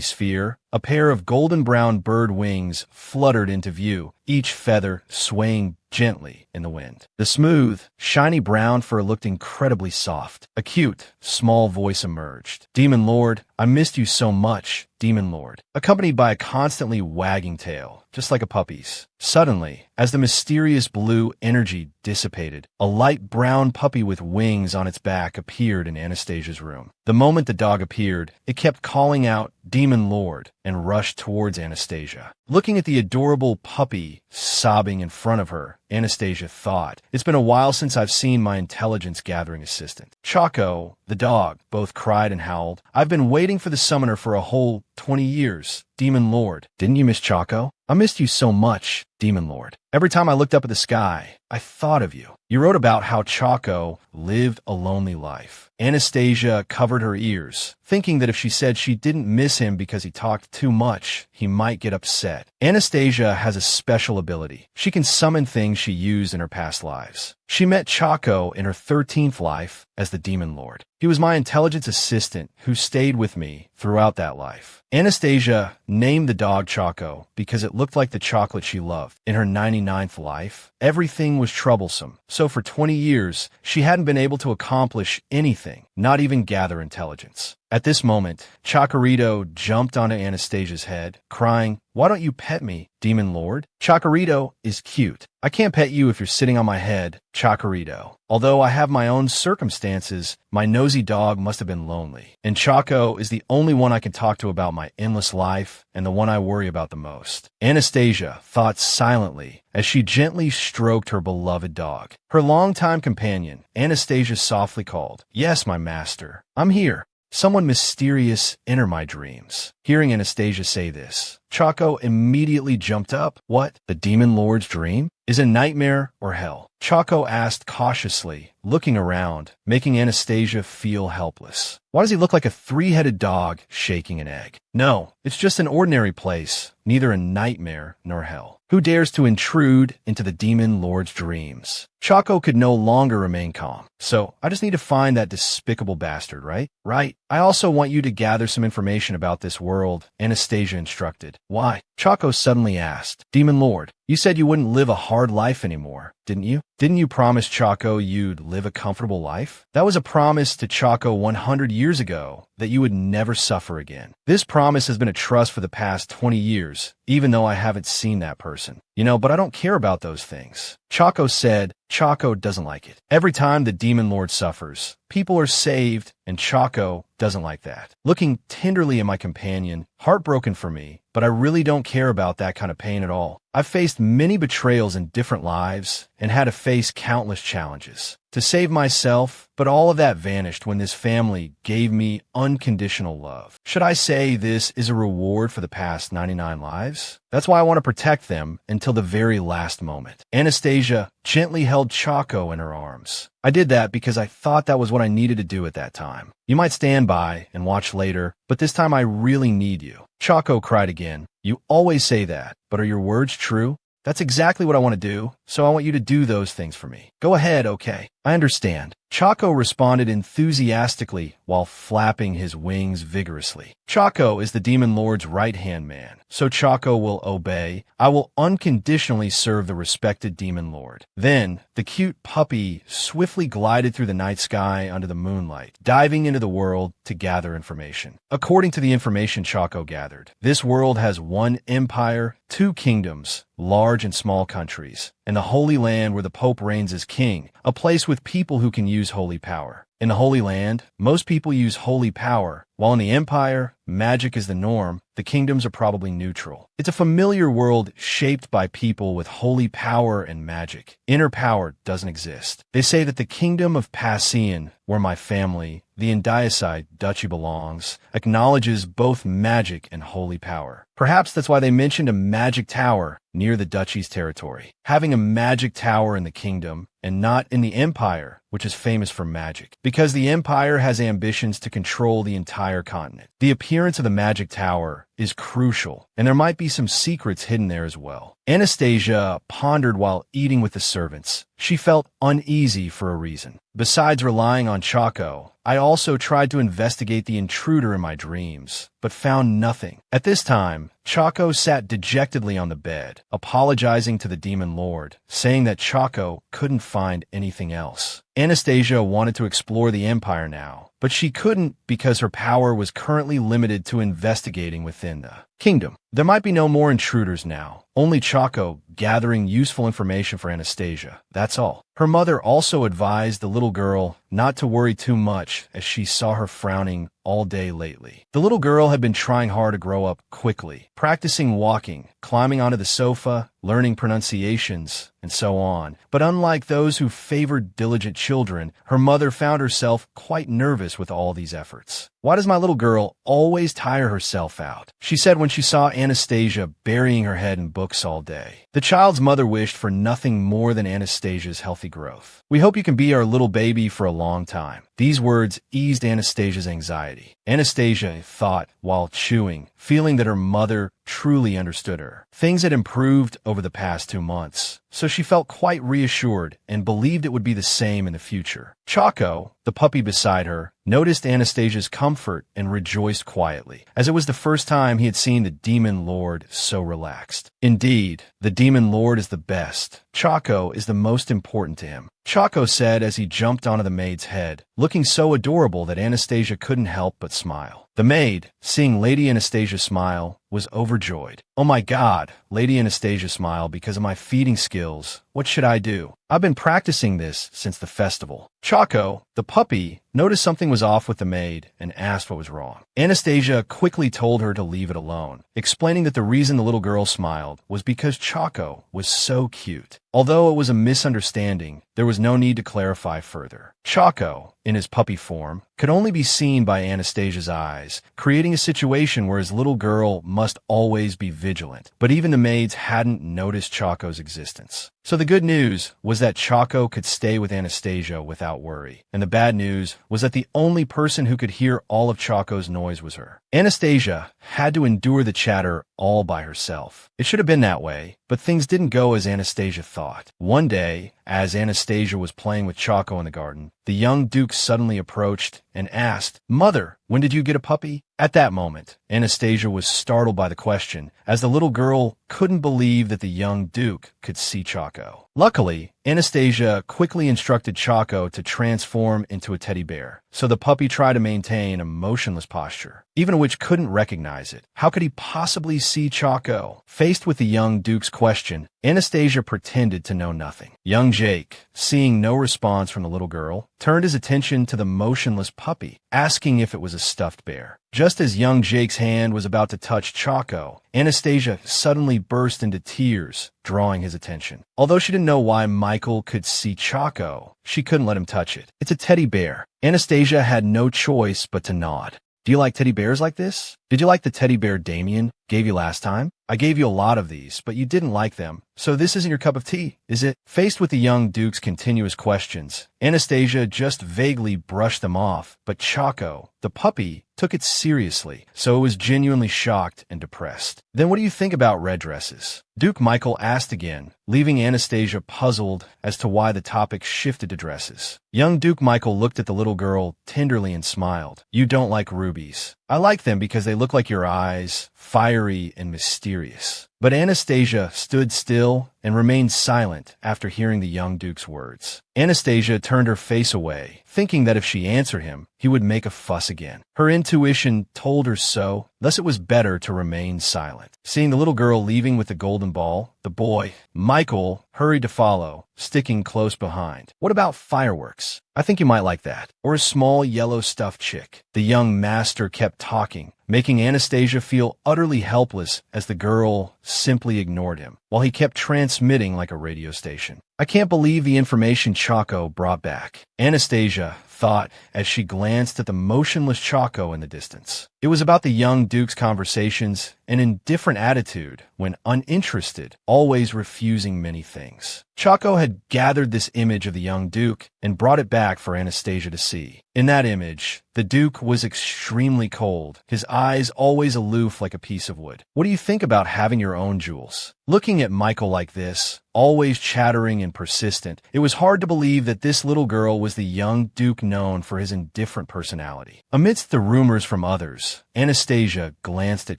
sphere, a pair of golden-brown bird wings fluttered into view, each feather swaying gently in the wind. The smooth, shiny brown fur looked incredibly soft. A cute, small voice emerged. "Demon Lord, I missed you so much, Demon Lord," accompanied by a constantly wagging tail, just like a puppy's. Suddenly, as the mysterious blue energy dissipated, a light brown puppy with wings on its back appeared in Anastasia's room. The moment the dog appeared, it kept calling out, "Demon Lord," and rushed towards Anastasia. Looking at the adorable puppy sobbing in front of her, Anastasia thought, "It's been a while since I've seen my intelligence-gathering assistant." Choco, the dog, both cried and howled. "I've been waiting for the summoner for a whole 20 years, Demon Lord. Didn't you miss Choco? I missed you so much, Demon Lord. Every time I looked up at the sky, I thought of you. You wrote about how Choco lived a lonely life." Anastasia covered her ears, thinking that if she said she didn't miss him because he talked too much, he might get upset. Anastasia has a special ability. She can summon things she used in her past lives. She met Choco in her 13th life as the Demon Lord. He was my intelligence assistant who stayed with me throughout that life. Anastasia named the dog Choco because it looked like the chocolate she loved. In her 99th life, everything was troublesome, so for 20 years, she hadn't been able to accomplish anything, not even gather intelligence. At this moment, Chocorito jumped onto Anastasia's head, crying, "Why don't you pet me, Demon Lord? Chocorito is cute. I can't pet you if you're sitting on my head, Chocorito. Although I have my own circumstances, my nosy dog must have been lonely. And Choco is the only one I can talk to about my endless life and the one I worry about the most." Anastasia thought silently as she gently stroked her beloved dog. Her longtime companion, Anastasia softly called, "Yes, my master. I'm here. Someone mysterious enter my dreams." Hearing Anastasia say this, Choco immediately jumped up. "What? The Demon Lord's dream? Is it nightmare or hell?" Choco asked cautiously, looking around, making Anastasia feel helpless. "Why does he look like a three-headed dog shaking an egg?" "No, it's just an ordinary place, neither a nightmare nor hell. Who dares to intrude into the Demon Lord's dreams?" Choco could no longer remain calm. "So, I just need to find that despicable bastard, right?" "Right. I also want you to gather some information about this world," Anastasia instructed. "Why?" Choco suddenly asked. "Demon Lord, you said you wouldn't live a hard life anymore, didn't you? Didn't you promise Choco you'd live a comfortable life? That was a promise to Choco 100 years ago, that you would never suffer again. This promise has been a trust for the past 20 years, even though I haven't seen that person. But I don't care about those things." Choco said Choco doesn't like it. Every time the Demon Lord suffers, people are saved, and Choco doesn't like that. Looking tenderly at my companion, heartbroken for me, but I really don't care about that kind of pain at all. I've faced many betrayals in different lives and had to face countless challenges to save myself, but all of that vanished when this family gave me unconditional love. Should I say this is a reward for the past 99 lives? That's why I want to protect them until the very last moment. Anastasia gently held Choco in her arms. I did that because I thought that was what I needed to do at that time. You might stand by and watch later, but this time I really need you. Choco cried again. "You always say that, but are your words true? That's exactly what I want to do, so I want you to do those things for me. Go ahead, okay? I understand." Choco responded enthusiastically while flapping his wings vigorously. Choco is the Demon Lord's right-hand man, so Choco will obey. I will unconditionally serve the respected Demon Lord. Then, the cute puppy swiftly glided through the night sky under the moonlight, diving into the world to gather information. According to the information Choco gathered, this world has one empire, 2 kingdoms, large and small countries, and the Holy Land where the Pope reigns as king, a place with people who can use holy power. In the Holy Land, most people use holy power, while in the Empire, magic is the norm. The kingdoms are probably neutral. It's a familiar world shaped by people with holy power and magic. Inner power doesn't exist. They say that the kingdom of Passian, where my family, the Indiocide duchy belongs, acknowledges both magic and holy power. Perhaps that's why they mentioned a magic tower near the duchy's territory. Having a magic tower in the kingdom and not in the empire, which is famous for magic, because the empire has ambitions to control the entire continent. The appearance of the magic tower is crucial, and there might be some secrets hidden there as well. Anastasia pondered while eating with the servants. She felt uneasy for a reason. Besides relying on Choco, I also tried to investigate the intruder in my dreams, but found nothing. At this time, Choco sat dejectedly on the bed, apologizing to the demon lord, saying that Choco couldn't find anything else. Anastasia wanted to explore the empire now, but she couldn't because her power was currently limited to investigating within the kingdom. There might be no more intruders now, only Choco gathering useful information for Anastasia. That's all. Her mother also advised the little girl not to worry too much as she saw her frowning all day lately. The little girl had been trying hard to grow up quickly, practicing walking, climbing onto the sofa, learning pronunciations, and so on. But unlike those who favored diligent children, her mother found herself quite nervous with all these efforts. "Why does my little girl always tire herself out?" she said when she saw Anastasia burying her head in books all day. The child's mother wished for nothing more than Anastasia's healthy growth. "We hope you can be our little baby for a long time." These words eased Anastasia's anxiety. Anastasia thought while chewing, feeling that her mother truly understood her. Things had improved over the past 2 months, so she felt quite reassured and believed it would be the same in the future. Choco, the puppy beside her, noticed Anastasia's comfort and rejoiced quietly, as it was the first time he had seen the demon lord so relaxed. Indeed, the demon lord is the best. Choco is the most important to him, Choco said as he jumped onto the maid's head, looking so adorable that Anastasia couldn't help but smile. The maid, seeing Lady Anastasia smile, was overjoyed. "Oh my God," Lady Anastasia smiled, "because of my feeding skills. What should I do? I've been practicing this since the festival." Choco, the puppy, noticed something was off with the maid and asked what was wrong. Anastasia quickly told her to leave it alone, explaining that the reason the little girl smiled was because Choco was so cute. Although it was a misunderstanding, there was no need to clarify further. Choco, in his puppy form, could only be seen by Anastasia's eyes, creating a situation where his little girl must always be vigilant. But even the maids hadn't noticed Choco's existence. So the good news was that Choco could stay with Anastasia without worry, and the bad news was that the only person who could hear all of Choco's noise was her. Anastasia had to endure the chatter all by herself. It should have been that way, but things didn't go as Anastasia thought. One day, as Anastasia was playing with Choco in the garden, the young duke suddenly approached and asked, "Mother, when did you get a puppy?" At that moment, Anastasia was startled by the question, as the little girl couldn't believe that the young duke could see Choco. Luckily, Anastasia quickly instructed Choco to transform into a teddy bear, so the puppy tried to maintain a motionless posture. Even which couldn't recognize it. How could he possibly see Choco? Faced with the young duke's question, Anastasia pretended to know nothing. Young Jake, seeing no response from the little girl, turned his attention to the motionless puppy, asking if it was a stuffed bear. Just as young Jake's hand was about to touch Choco, Anastasia suddenly burst into tears, drawing his attention. Although she didn't know why Michael could see Choco, she couldn't let him touch it. "It's a teddy bear." Anastasia had no choice but to nod. "Do you like teddy bears like this? Did you like the teddy bear Damian gave you last time? I gave you a lot of these, but you didn't like them. So this isn't your cup of tea, is it?" Faced with the young duke's continuous questions, Anastasia just vaguely brushed them off, but Choco, the puppy, took it seriously, so it was genuinely shocked and depressed. "Then what do you think about red dresses?" Duke Michael asked again, leaving Anastasia puzzled as to why the topic shifted to dresses. Young Duke Michael looked at the little girl tenderly and smiled. "You don't like rubies. I like them because they look like your eyes, fiery and mysterious." But Anastasia stood still and remained silent after hearing the young duke's words. Anastasia turned her face away, thinking that if she answered him, he would make a fuss again. Her intuition told her so, thus it was better to remain silent. Seeing the little girl leaving with the golden ball, the boy, Michael, hurried to follow, sticking close behind. "What about fireworks? I think you might like that. Or a small yellow stuffed chick." The young master kept talking, making Anastasia feel utterly helpless as the girl simply ignored him. while he kept transmitting like a radio station. I can't believe the information Choco brought back, Anastasia thought as she glanced at the motionless Choco in the distance. It was about the young Duke's conversations, an indifferent attitude when uninterested, always refusing many things. Choco had gathered this image of the young Duke and brought it back for Anastasia to see. In that image, the Duke was extremely cold, his eyes always aloof like a piece of wood. What do you think about having your own jewels? Looking at Michael like this, always chattering and persistent, it was hard to believe that this little girl was the young Duke known for his indifferent personality. Amidst the rumors from others, Anastasia glanced at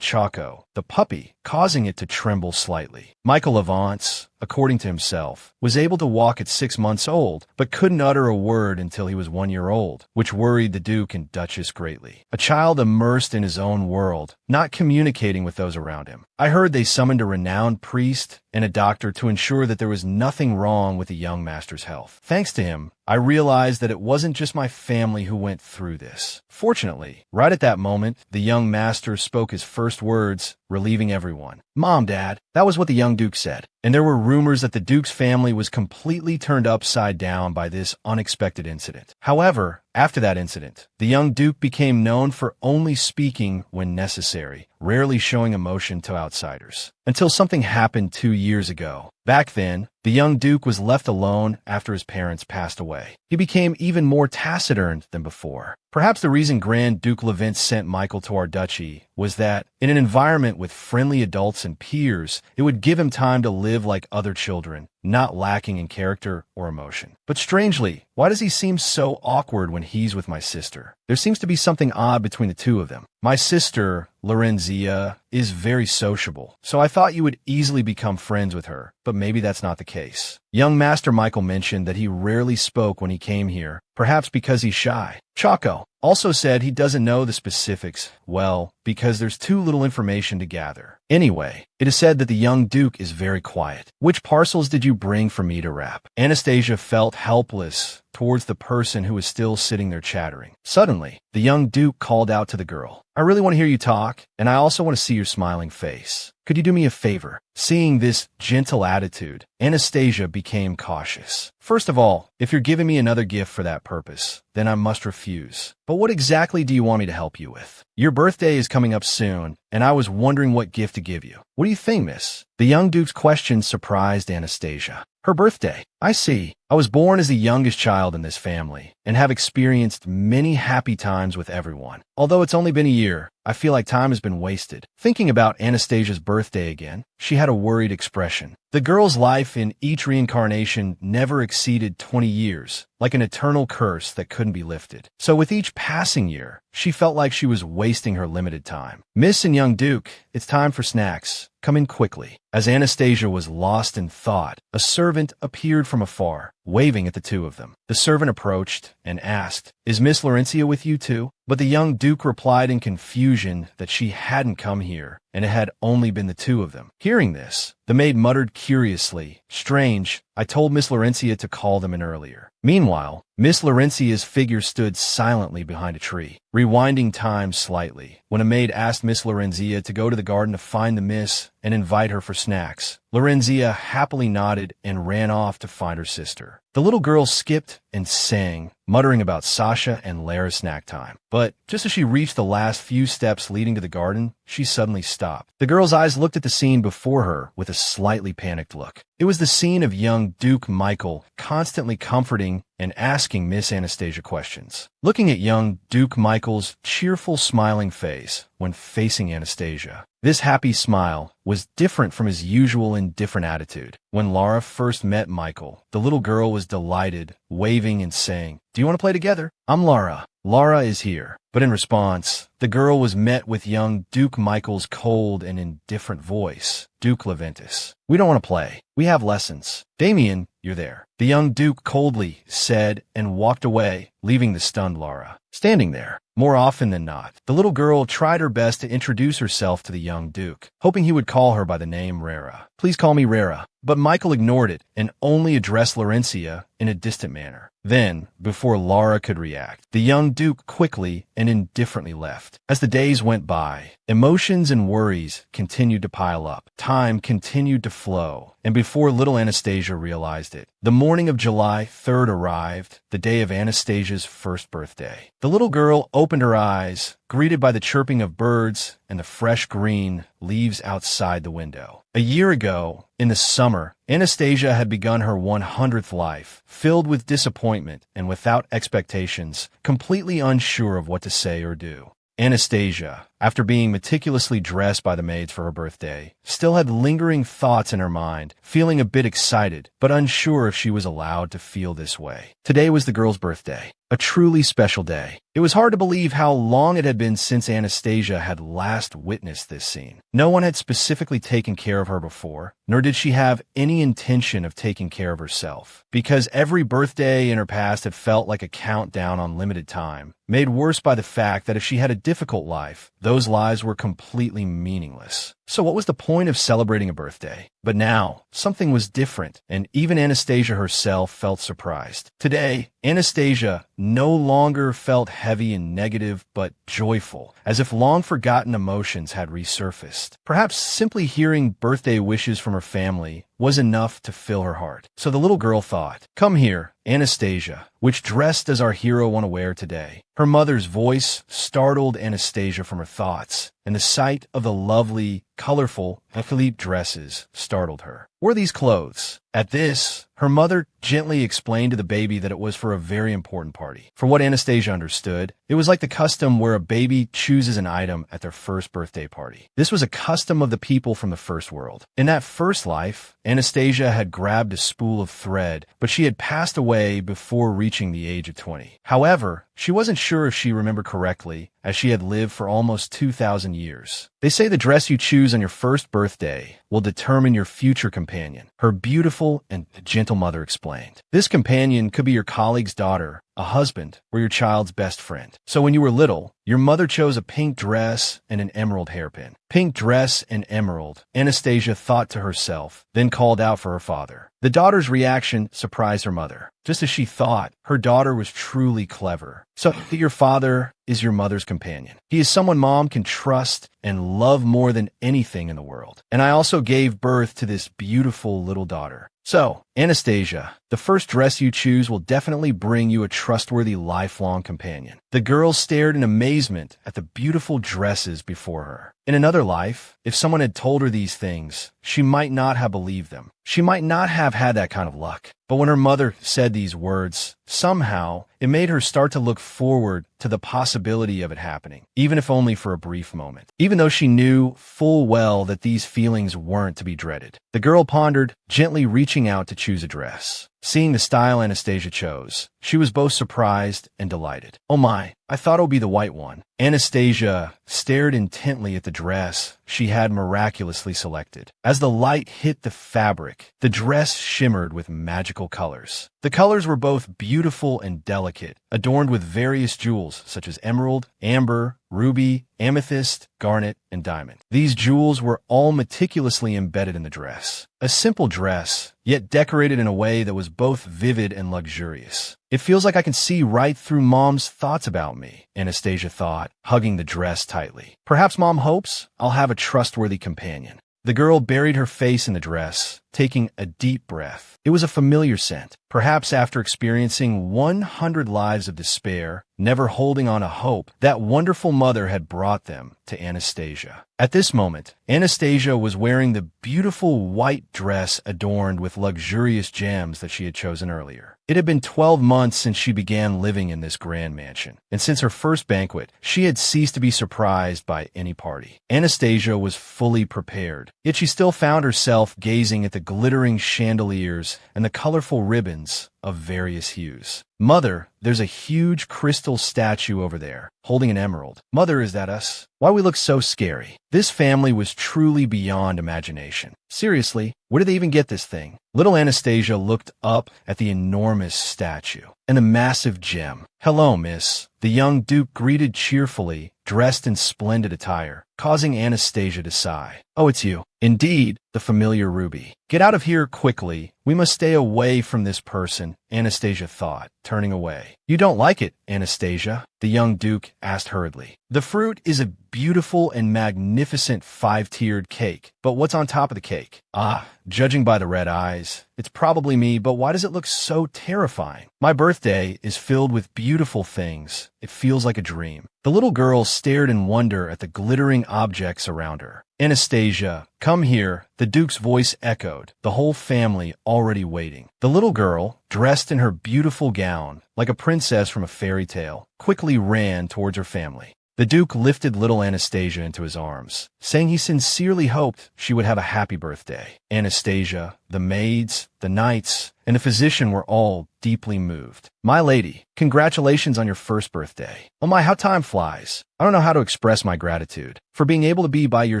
Choco, the puppy, causing it to tremble slightly. Michael Avance, according to himself, was able to walk at 6 months old, but couldn't utter a word until he was 1 year old, which worried the Duke and Duchess greatly. A child immersed in his own world, not communicating with those around him. I heard they summoned a renowned priest and a doctor to ensure that there was nothing wrong with the young master's health. Thanks to him, I realized that it wasn't just my family who went through this. Fortunately, right at that moment, the young master spoke his first words, relieving everyone. "Mom, Dad," that was what the young Duke said. And there were rumors that the Duke's family was completely turned upside down by this unexpected incident. However, after that incident, the young Duke became known for only speaking when necessary, rarely showing emotion to outsiders. Until something happened 2 years ago. Back then, the young Duke was left alone after his parents passed away. He became even more taciturn than before. Perhaps the reason Grand Duke Levent sent Michael to our duchy was that, in an environment with friendly adults and peers, it would give him time to live like other children, not lacking in character or emotion. But strangely, why does he seem so awkward when he's with my sister? There seems to be something odd between the two of them. My sister, Lorenzia, is very sociable, so I thought you would easily become friends with her, but maybe that's not the case. Young Master Michael mentioned that he rarely spoke when he came here, perhaps because he's shy. Choco also said he doesn't know the specifics, well, because there's too little information to gather. Anyway, it is said that the young Duke is very quiet. Which parcels did you bring for me to wrap? Anastasia felt helpless towards the person who was still sitting there chattering. Suddenly, the young Duke called out to the girl. "I really want to hear you talk, and I also want to see your smiling face. Could you do me a favor?" Seeing this gentle attitude, Anastasia became cautious. "First of all, if you're giving me another gift for that purpose, then I must refuse. But what exactly do you want me to help you with? Your birthday is coming up soon, and I was wondering what gift to give you. What do you think, miss?" The young Duke's question surprised Anastasia. Her birthday. I see. I was born as the youngest child in this family and have experienced many happy times with everyone. Although it's only been a year, I feel like time has been wasted. Thinking about Anastasia's birthday again, she had a worried expression. The girl's life in each reincarnation never exceeded 20 years, like an eternal curse that couldn't be lifted. So with each passing year, she felt like she was wasting her limited time. "Miss and young Duke, it's time for snacks. Come in quickly." As Anastasia was lost in thought, a servant appeared from afar, waving at the two of them. The servant approached and asked, "Is Miss Lorenzia with you too?" But the young Duke replied in confusion that she hadn't come here, and it had only been the two of them. Hearing this, the maid muttered curiously, "Strange, I told Miss Lorenzia to call them in earlier." Meanwhile, Miss Lorenzia's figure stood silently behind a tree. Rewinding time slightly, when a maid asked Miss Lorenzia to go to the garden to find the miss and invite her for snacks, Lorenzia happily nodded and ran off to find her sister. The little girl skipped and sang, muttering about Sasha and Lara's snack time. But just as she reached the last few steps leading to the garden, she suddenly stopped. The girl's eyes looked at the scene before her with a slightly panicked look. It was the scene of young Duke Michael constantly comforting and asking Miss Anastasia questions. Looking at young Duke Michael's cheerful smiling face when facing Anastasia, this happy smile was different from his usual indifferent attitude. When Lara first met Michael, the little girl was delighted, waving and saying, "Do you want to play together? I'm Lara. Lara is here." But in response, the girl was met with young Duke Michael's cold and indifferent voice. "Duke Leventis, we don't want to play. We have lessons." "Damian, you're there," the young Duke coldly said and walked away, leaving the stunned Lara standing there. More often than not, the little girl tried her best to introduce herself to the young Duke, hoping he would call her by the name Lara. Please call me Rara. But Michael ignored it and only addressed Lorenzia in a distant manner. Then, before Lara could react, the young Duke quickly and indifferently left. As the days went by, emotions and worries continued to pile up. Time continued to flow, and before little Anastasia realized it, the morning of July 3rd arrived, the day of Anastasia's first birthday. The little girl opened her eyes, greeted by the chirping of birds and the fresh green leaves outside the window. A year ago, in the summer, Anastasia had begun her 100th life, filled with disappointment and without expectations, completely unsure of what to say or do. Anastasia, after being meticulously dressed by the maids for her birthday, still had lingering thoughts in her mind, feeling a bit excited, but unsure if she was allowed to feel this way. Today was the girl's birthday, a truly special day. It was hard to believe how long it had been since Anastasia had last witnessed this scene. No one had specifically taken care of her before, nor did she have any intention of taking care of herself, because every birthday in her past had felt like a countdown on limited time, made worse by the fact that if she had a difficult life, those lives were completely meaningless. So what was the point of celebrating a birthday? But now, something was different, and even Anastasia herself felt surprised. Today, Anastasia no longer felt heavy and negative, but joyful, as if long-forgotten emotions had resurfaced. Perhaps simply hearing birthday wishes from her family was enough to fill her heart. So the little girl thought, "Come here, Anastasia." Which dress does our hero want to wear today? Her mother's voice startled Anastasia from her thoughts, and the sight of the lovely, colorful Philippe dresses startled her. What are these clothes? At this, her mother gently explained to the baby that it was for a very important party. For what Anastasia understood, it was like the custom where a baby chooses an item at their first birthday party. This was a custom of the people from the first world. In that first life, Anastasia had grabbed a spool of thread, but she had passed away before reaching the age of 20. However, she wasn't sure if she remembered correctly, as she had lived for almost 2,000 years. They say the dress you choose on your first birthday will determine your future companion, her beautiful and gentle mother explained. This companion could be your colleague's daughter, a husband, or your child's best friend. So when you were little, your mother chose a pink dress and an emerald hairpin. Pink dress and emerald, Anastasia thought to herself, then called out for her father. The daughter's reaction surprised her mother. Just as she thought, her daughter was truly clever. So your father is your mother's companion. He is someone mom can trust and love more than anything in the world. And I also gave birth to this beautiful little daughter. So, Anastasia, the first dress you choose will definitely bring you a trustworthy lifelong companion. The girl stared in amazement at the beautiful dresses before her. In another life, if someone had told her these things, she might not have believed them. She might not have had that kind of luck. But when her mother said these words, somehow, it made her start to look forward to the possibility of it happening, even if only for a brief moment. Even though she knew full well that these feelings weren't to be dreaded. The girl pondered, gently reaching out to choose a dress. Seeing the style Anastasia chose, she was both surprised and delighted. Oh my, I thought it would be the white one. Anastasia stared intently at the dress she had miraculously selected. As the light hit the fabric, the dress shimmered with magical colors. The colors were both beautiful and delicate, adorned with various jewels such as emerald, amber, ruby, amethyst, garnet, and diamond. These jewels were all meticulously embedded in the dress. A simple dress, yet decorated in a way that was both vivid and luxurious. It feels like I can see right through Mom's thoughts about me, Anastasia thought, hugging the dress tightly. Perhaps Mom hopes I'll have a trustworthy companion. The girl buried her face in the dress, taking a deep breath. It was a familiar scent. Perhaps after experiencing 100 lives of despair, never holding on a hope, that wonderful mother had brought them to Anastasia. At this moment, Anastasia was wearing the beautiful white dress adorned with luxurious gems that she had chosen earlier. It had been 12 months since she began living in this grand mansion, and since her first banquet, she had ceased to be surprised by any party. Anastasia was fully prepared, yet she still found herself gazing at the glittering chandeliers and the colorful ribbons of various hues. Mother, there's a huge crystal statue over there, holding an emerald. Mother, is that us? Why we look so scary? This family was truly beyond imagination. Seriously, where did they even get this thing? Little Anastasia looked up at the enormous statue and the massive gem. Hello, miss. The young Duke greeted cheerfully, dressed in splendid attire, causing Anastasia to sigh. Oh, it's you. Indeed, the familiar ruby. Get out of here quickly. We must stay away from this person, Anastasia thought, turning away. You don't like it, Anastasia? The young duke asked hurriedly. The fruit is a beautiful and magnificent 5-tiered cake. But what's on top of the cake? Ah, judging by the red eyes, it's probably me, but why does it look so terrifying? My birthday is filled with beautiful things. It feels like a dream. The little girl stared in wonder at the glittering objects around her. Anastasia, come here, the duke's voice echoed, the whole family already waiting. The little girl, dressed in her beautiful gown, like a princess from a fairy tale, quickly ran towards her family. The duke lifted little Anastasia into his arms, saying he sincerely hoped she would have a happy birthday. Anastasia, the maids, the knights, and the physician were all deeply moved. My lady, congratulations on your first birthday. Oh my, how time flies. I don't know how to express my gratitude for being able to be by your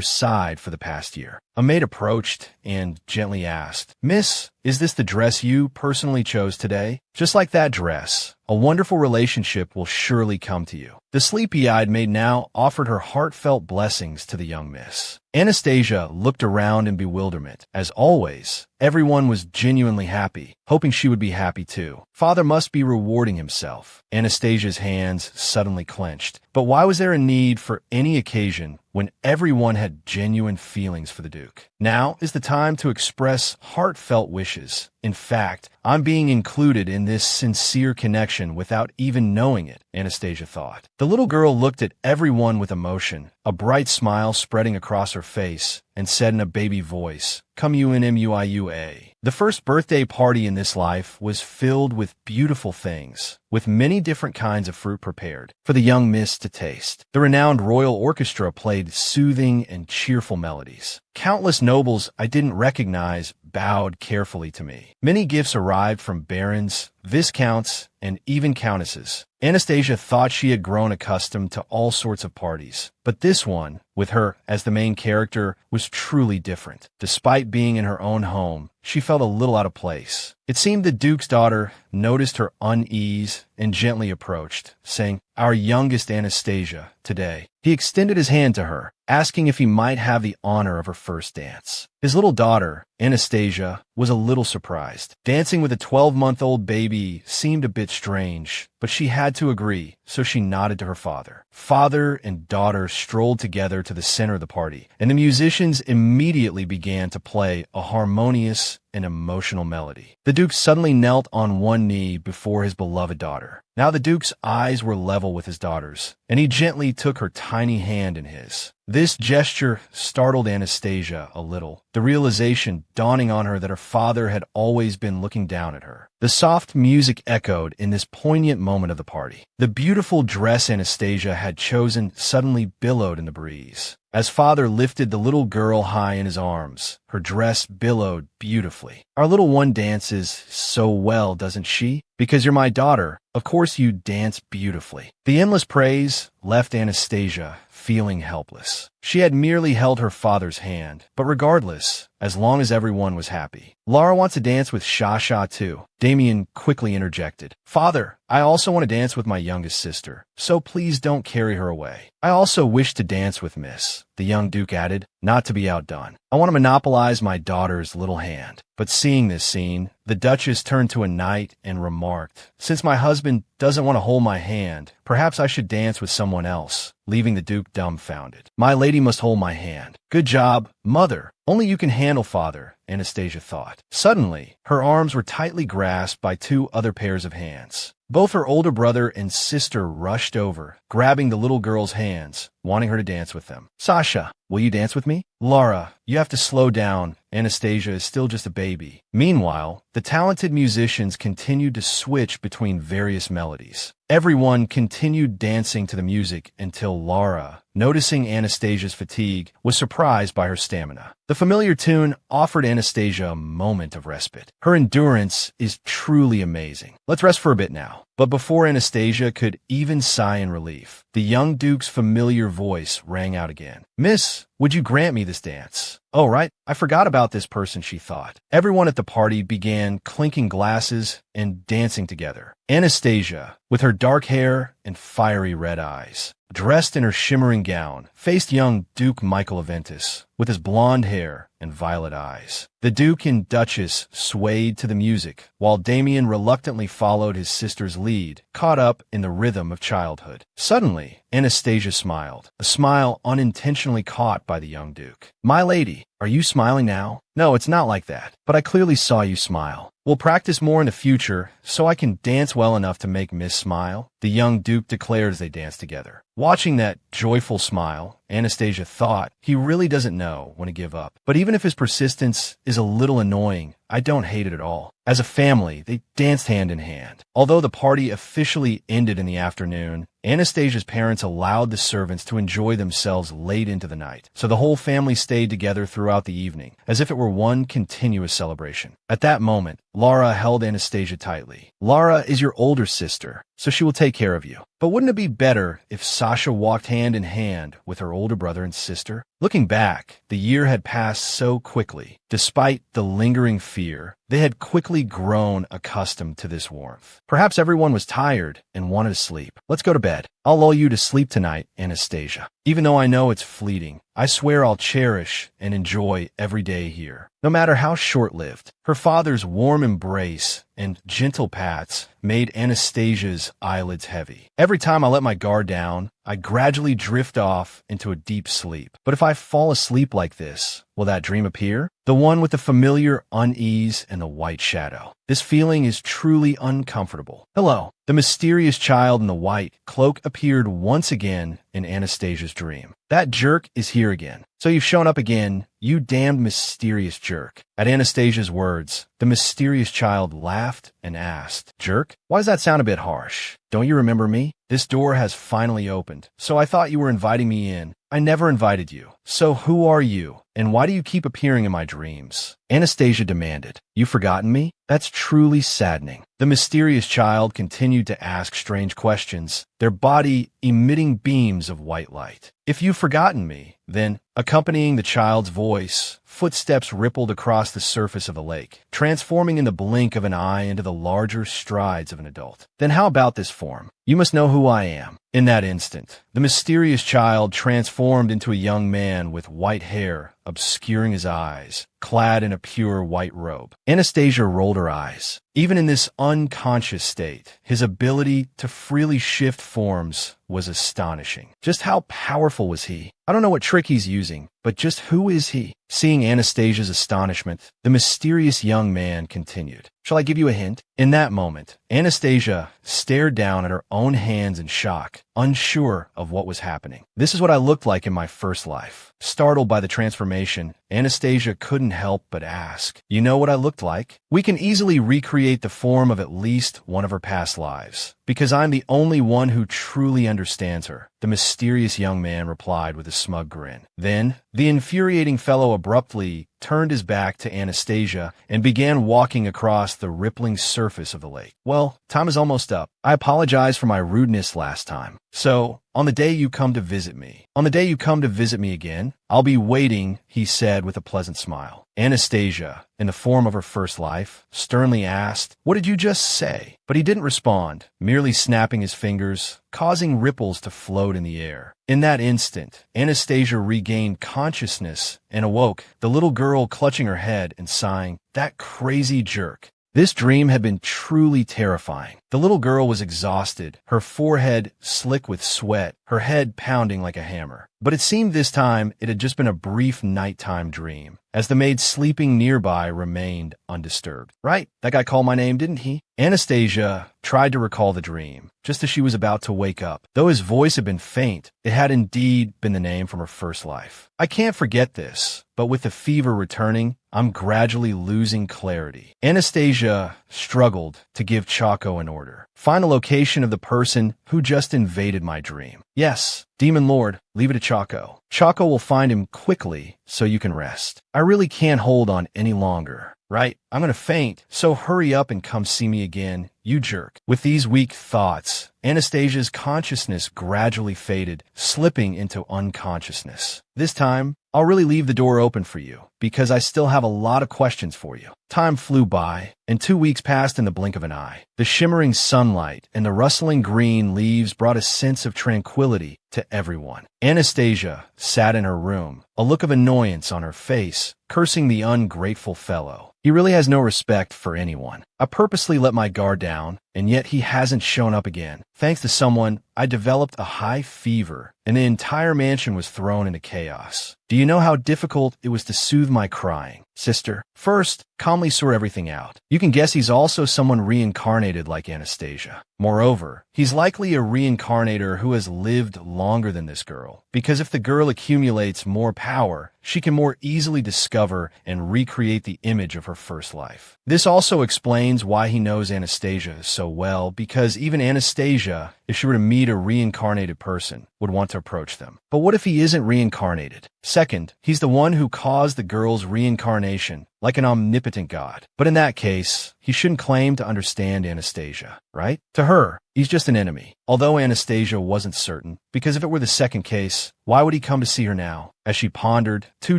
side for the past year. A maid approached and gently asked, Miss, is this the dress you personally chose today? Just like that dress, a wonderful relationship will surely come to you. The sleepy-eyed maid now offered her heartfelt blessings to the young miss. Anastasia looked around in bewilderment. As always, everyone was genuinely happy, hoping she would be happy too. Father must be rewarding himself. Anastasia's hands suddenly clenched. But why was there a need for any occasion when everyone had genuine feelings for the Duke? Now is the time to express heartfelt wishes. In fact, I'm being included in this sincere connection without even knowing it, Anastasia thought. The little girl looked at everyone with emotion, a bright smile spreading across her face, and said in a baby voice, Come UNMUIUA. The first birthday party in this life was filled with beautiful things, with many different kinds of fruit prepared for the young miss to taste. The renowned royal orchestra played soothing and cheerful melodies. Countless nobles I didn't recognize bowed carefully to me. Many gifts arrived from barons, viscounts, and even countesses. Anastasia thought she had grown accustomed to all sorts of parties, but this one, with her as the main character, was truly different. Despite being in her own home, she felt a little out of place. It seemed the Duke's daughter noticed her unease and gently approached, saying, Our youngest Anastasia, today. He extended his hand to her, asking if he might have the honor of her first dance. His little daughter, Anastasia, was a little surprised. Dancing with a 12-month-old baby seemed a bit strange, but she had to agree, so she nodded to her father. Father and daughter strolled together to the center of the party, and the musicians immediately began to play a harmonious and emotional melody. The Duke suddenly knelt on one knee before his beloved daughter. Now the Duke's eyes were level with his daughter's, and he gently took her tiny hand in his. This gesture startled Anastasia a little, the realization dawning on her that her father had always been looking down at her. The soft music echoed in this poignant moment of the party. The beautiful dress Anastasia had chosen suddenly billowed in the breeze. As father lifted the little girl high in his arms, her dress billowed beautifully. Our little one dances so well, doesn't she? Because you're my daughter, of course you dance beautifully. The endless praise left Anastasia feeling helpless. She had merely held her father's hand, but regardless, as long as everyone was happy. Lara wants to dance with Shasha too. Damian quickly interjected. Father, I also want to dance with my youngest sister, so please don't carry her away. I also wish to dance with Miss, the young Duke added, not to be outdone. I want to monopolize my daughter's little hand. But seeing this scene, the Duchess turned to a knight and remarked, Since my husband doesn't want to hold my hand, perhaps I should dance with someone else, leaving the Duke dumbfounded. My lady must hold my hand. Good job, mother. Only you can handle father, Anastasia thought. Suddenly, her arms were tightly grasped by two other pairs of hands. Both her older brother and sister rushed over, grabbing the little girl's hands, wanting her to dance with them. Sasha, will you dance with me? Lara, you have to slow down. Anastasia is still just a baby. Meanwhile, the talented musicians continued to switch between various melodies. Everyone continued dancing to the music until Lara, noticing Anastasia's fatigue, was surprised by her stamina. The familiar tune offered Anastasia a moment of respite. Her endurance is truly amazing. Let's rest for a bit now. But before Anastasia could even sigh in relief, the young Duke's familiar voice rang out again. Miss, would you grant me this dance? Oh, right, I forgot about this person, she thought. Everyone at the party began clinking glasses, and dancing together. Anastasia, with her dark hair and fiery red eyes, dressed in her shimmering gown, faced young Duke Michael Aventus, with his blonde hair and violet eyes. The Duke and Duchess swayed to the music, while Damian reluctantly followed his sister's lead, caught up in the rhythm of childhood. Suddenly, Anastasia smiled, a smile unintentionally caught by the young Duke. "My lady, are you smiling now?" "No, it's not like that, but I clearly saw you smile. We'll practice more in the future, so I can dance well enough to make Miss smile," the young Duke declared as they danced together. Watching that joyful smile, Anastasia thought, he really doesn't know when to give up. But even if his persistence is a little annoying, I don't hate it at all. As a family, they danced hand in hand. Although the party officially ended in the afternoon, Anastasia's parents allowed the servants to enjoy themselves late into the night, so the whole family stayed together throughout the evening, as if it were one continuous celebration. At that moment, Lara held Anastasia tightly. "Lara is your older sister, so she will take care of you. But wouldn't it be better if Sasha walked hand in hand with her older brother and sister?" Looking back, the year had passed so quickly. Despite the lingering fear, they had quickly grown accustomed to this warmth. Perhaps everyone was tired and wanted to sleep. "Let's go to bed. I'll lull you to sleep tonight, Anastasia. Even though I know it's fleeting, I swear I'll cherish and enjoy every day here, no matter how short-lived." Her father's warm embrace and gentle pats made Anastasia's eyelids heavy. "Every time I let my guard down, I gradually drift off into a deep sleep. But if I fall asleep like this, will that dream appear? The one with the familiar unease and the white shadow. This feeling is truly uncomfortable." "Hello." The mysterious child in the white cloak appeared once again in Anastasia's dream. "That jerk is here again. So you've shown up again, you damned mysterious jerk." At Anastasia's words, the mysterious child laughed and asked, "Jerk? Why does that sound a bit harsh? Don't you remember me? This door has finally opened, so I thought you were inviting me in. I never invited you. So who are you? And why do you keep appearing in my dreams?" Anastasia demanded. "You've forgotten me? That's truly saddening." The mysterious child continued to ask strange questions, their body emitting beams of white light. "If you've forgotten me, then," accompanying the child's voice, footsteps rippled across the surface of the lake, transforming in the blink of an eye into the larger strides of an adult. "Then how about this form? You must know who I am." In that instant, the mysterious child transformed into a young man with white hair obscuring his eyes, clad in a pure white robe. Anastasia rolled her eyes. Even in this unconscious state, his ability to freely shift forms was astonishing. Just how powerful was he? I don't know what trick he's using, but just who is he? Seeing Anastasia's astonishment, the mysterious young man continued. "Shall I give you a hint?" In that moment, Anastasia stared down at her own hands in shock, unsure of what was happening. "This is what I looked like in my first life." Startled by the transformation, Anastasia couldn't help but ask, "You know what I looked like?" "We can easily recreate the form of at least one of her past lives, because I'm the only one who truly understands her," the mysterious young man replied with a smug grin. Then, the infuriating fellow abruptly turned his back to Anastasia and began walking across the rippling surface of the lake. "Well, time is almost up. I apologize for my rudeness last time. So, on the day you come to visit me again, I'll be waiting," he said with a pleasant smile. Anastasia, in the form of her first life, sternly asked, "What did you just say?" But he didn't respond, merely snapping his fingers, causing ripples to float in the air. In that instant, Anastasia regained consciousness and awoke, the little girl clutching her head and sighing, "That crazy jerk." This dream had been truly terrifying. The little girl was exhausted, her forehead slick with sweat, her head pounding like a hammer. But it seemed this time it had just been a brief nighttime dream, as the maid sleeping nearby remained undisturbed. "Right, that guy called my name, didn't he?" Anastasia tried to recall the dream, just as she was about to wake up. Though his voice had been faint, it had indeed been the name from her first life. "I can't forget this, but with the fever returning, I'm gradually losing clarity." Anastasia struggled to give Choco an order. "Find the location of the person who just invaded my dream." "Yes, Demon Lord, leave it to Choco. Choco will find him quickly so you can rest." "I really can't hold on any longer. Right? I'm gonna faint, so hurry up and come see me again, you jerk." With these weak thoughts, Anastasia's consciousness gradually faded, slipping into unconsciousness. "This time, I'll really leave the door open for you, because I still have a lot of questions for you." Time flew by, and 2 weeks passed in the blink of an eye. The shimmering sunlight and the rustling green leaves brought a sense of tranquility to everyone. Anastasia sat in her room, a look of annoyance on her face, cursing the ungrateful fellow. He really has no respect for anyone. I purposely let my guard down, and yet he hasn't shown up again. Thanks to someone, I developed a high fever, and the entire mansion was thrown into chaos. Do you know how difficult it was to soothe my crying? Sister, first, calmly sort everything out. You can guess he's also someone reincarnated like Anastasia. Moreover, he's likely a reincarnator who has lived longer than this girl, because if the girl accumulates more power, she can more easily discover and recreate the image of her first life. This also explains why he knows Anastasia so well, because even Anastasia, if she were to meet a reincarnated person, would want to approach them. But what if he isn't reincarnated? Second, he's the one who caused the girl's reincarnation, like an omnipotent god. But in that case, he shouldn't claim to understand Anastasia, right? To her, he's just an enemy. Although Anastasia wasn't certain, because if it were the second case, why would he come to see her now? As she pondered, 2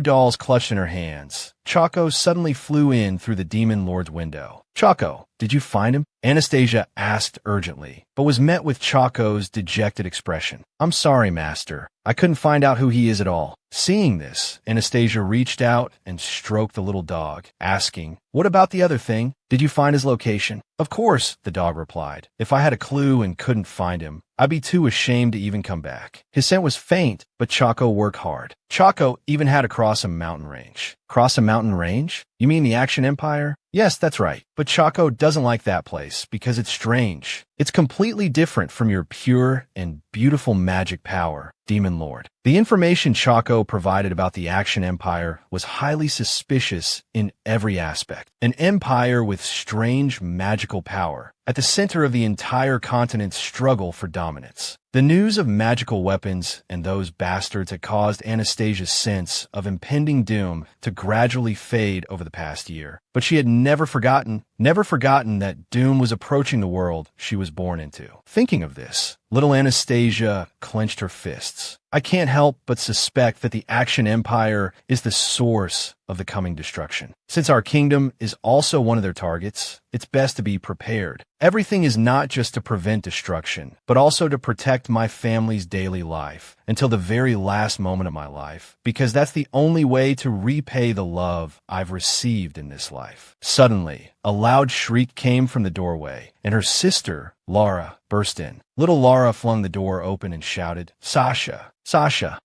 dolls clutched in her hands. Choco suddenly flew in through the demon lord's window. Choco, did you find him? Anastasia asked urgently, but was met with Choco's dejected expression. I'm sorry, master. I couldn't find out who he is at all. Seeing this, Anastasia reached out and stroked the little dog, asking, what about the other thing? Did you find his location? Of course, the dog replied. If I had a clue and couldn't find him, I'd be too ashamed to even come back. His scent was faint, but Choco worked hard. Choco even had to cross a mountain range. Cross a mountain range? You mean the Action Empire? Yes, that's right. But Choco doesn't like that place because it's strange. It's completely different from your pure and beautiful magic power, Demon Lord. The information Choco provided about the Action Empire was highly suspicious in every aspect. An empire with strange magical power, at the center of the entire continent's struggle for dominance. The news of magical weapons and those bastards had caused Anastasia's sense of impending doom to gradually fade over the past year. But she had never forgotten that doom was approaching the world she was born into. Thinking of this, little Anastasia clenched her fists. I can't help but suspect that the Action Empire is the source of the coming destruction. Since our kingdom is also one of their targets, it's best to be prepared. Everything is not just to prevent destruction, but also to protect my family's daily life until the very last moment of my life, because that's the only way to repay the love I've received in this life. Suddenly, a loud shriek came from the doorway, and her sister, Lara, burst in. Little Lara flung the door open and shouted, Sasha,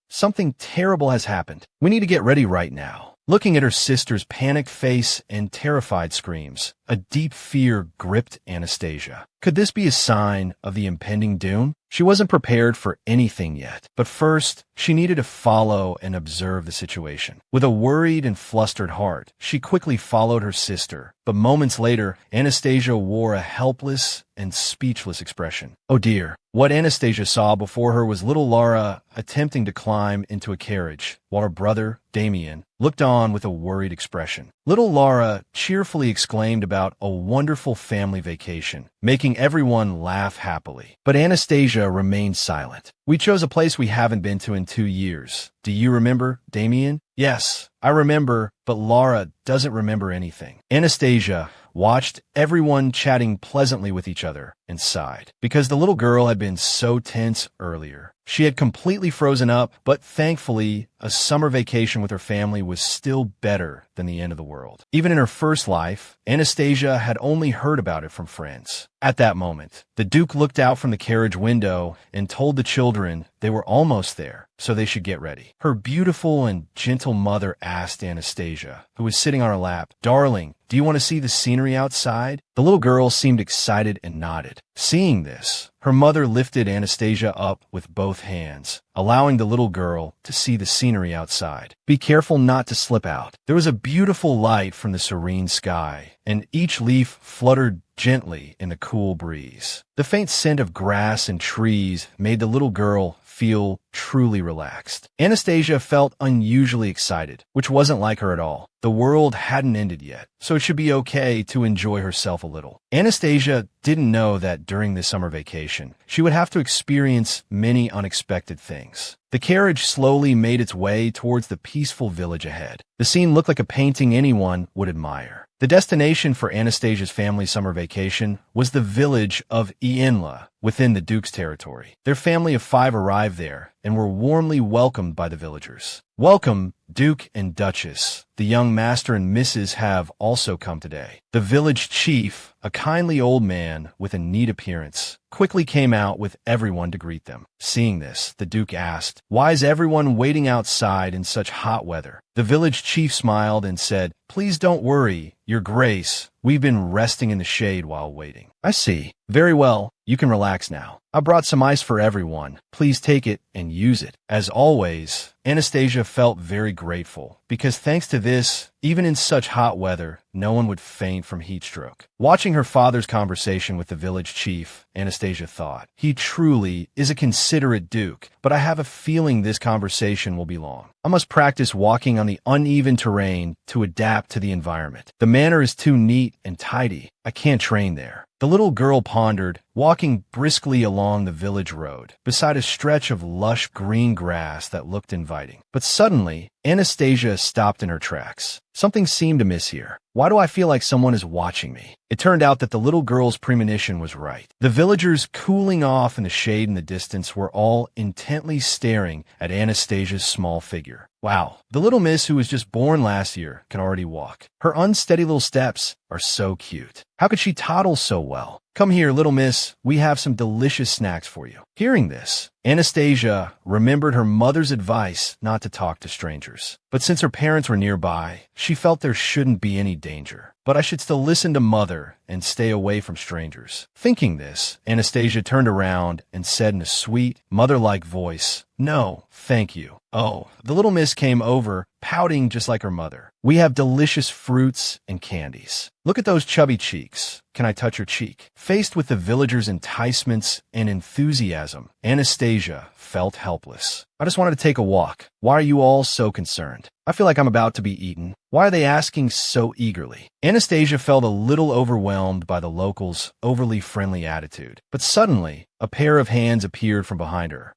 something terrible has happened. We need to get ready right now. Looking at her sister's panicked face and terrified screams, a deep fear gripped Anastasia. Could this be a sign of the impending doom? She wasn't prepared for anything yet, but first, she needed to follow and observe the situation. With a worried and flustered heart, she quickly followed her sister, but moments later, Anastasia wore a helpless and speechless expression. Oh dear. What Anastasia saw before her was little Lara attempting to climb into a carriage, while her brother, Damian, looked on with a worried expression. Little Lara cheerfully exclaimed about a wonderful family vacation, making everyone laugh happily. But Anastasia remained silent. We chose a place we haven't been to in 2 years. Do you remember, Damian? Yes, I remember, but Lara doesn't remember anything. Anastasia watched everyone chatting pleasantly with each other and sighed, because the little girl had been so tense earlier. She had completely frozen up, but thankfully, a summer vacation with her family was still better than the end of the world. Even in her first life, Anastasia had only heard about it from friends. At that moment, the Duke looked out from the carriage window and told the children they were almost there, so they should get ready. Her beautiful and gentle mother asked Anastasia, who was sitting on her lap, Darling, do you want to see the scenery outside? The little girl seemed excited and nodded. Seeing this, her mother lifted Anastasia up with both hands, allowing the little girl to see the scenery outside. Be careful not to slip out. There was a beautiful light from the serene sky, and each leaf fluttered gently in the cool breeze. The faint scent of grass and trees made the little girl feel truly relaxed. Anastasia felt unusually excited, which wasn't like her at all. The world hadn't ended yet, so it should be okay to enjoy herself a little. Anastasia didn't know that during this summer vacation, she would have to experience many unexpected things. The carriage slowly made its way towards the peaceful village ahead. The scene looked like a painting anyone would admire. The destination for Anastasia's family summer vacation was the village of Ienla, within the Duke's territory. Their family of 5 arrived there and were warmly welcomed by the villagers. "Welcome, Duke and Duchess. The young master and missus have also come today." The village chief, a kindly old man with a neat appearance, quickly came out with everyone to greet them. Seeing this, the Duke asked, "Why is everyone waiting outside in such hot weather?" The village chief smiled and said, "Please don't worry, Your Grace. We've been resting in the shade while waiting." "I see. Very well. You can relax now. I brought some ice for everyone. Please take it and use it." As always, Anastasia felt very grateful, because thanks to this, even in such hot weather, no one would faint from heat stroke. Watching her father's conversation with the village chief, Anastasia thought, "He truly is a considerate duke, but I have a feeling this conversation will be long. I must practice walking on the uneven terrain to adapt to the environment. The manor is too neat and tidy. I can't train there." The little girl pondered, walking briskly along the village road, beside a stretch of lush green grass that looked inviting. But suddenly, Anastasia stopped in her tracks. Something seemed amiss here. "Why do I feel like someone is watching me?" It turned out that the little girl's premonition was right. The villagers cooling off in the shade in the distance were all intently staring at Anastasia's small figure. Wow, the little miss who was just born last year can already walk. Her unsteady little steps are so cute. How could she toddle so well? "Come here, little miss. We have some delicious snacks for you." Hearing this, Anastasia remembered her mother's advice not to talk to strangers. But since her parents were nearby, she felt there shouldn't be any danger. "But I should still listen to mother and stay away from strangers." Thinking this, Anastasia turned around and said in a sweet, mother-like voice, "No, thank you." Oh, the little miss came over, pouting just like her mother. "We have delicious fruits and candies. Look at those chubby cheeks. Can I touch your cheek?" Faced with the villagers' enticements and enthusiasm, Anastasia felt helpless. "I just wanted to take a walk. Why are you all so concerned? I feel like I'm about to be eaten. Why are they asking so eagerly?" Anastasia felt a little overwhelmed by the locals' overly friendly attitude. But suddenly, a pair of hands appeared from behind her.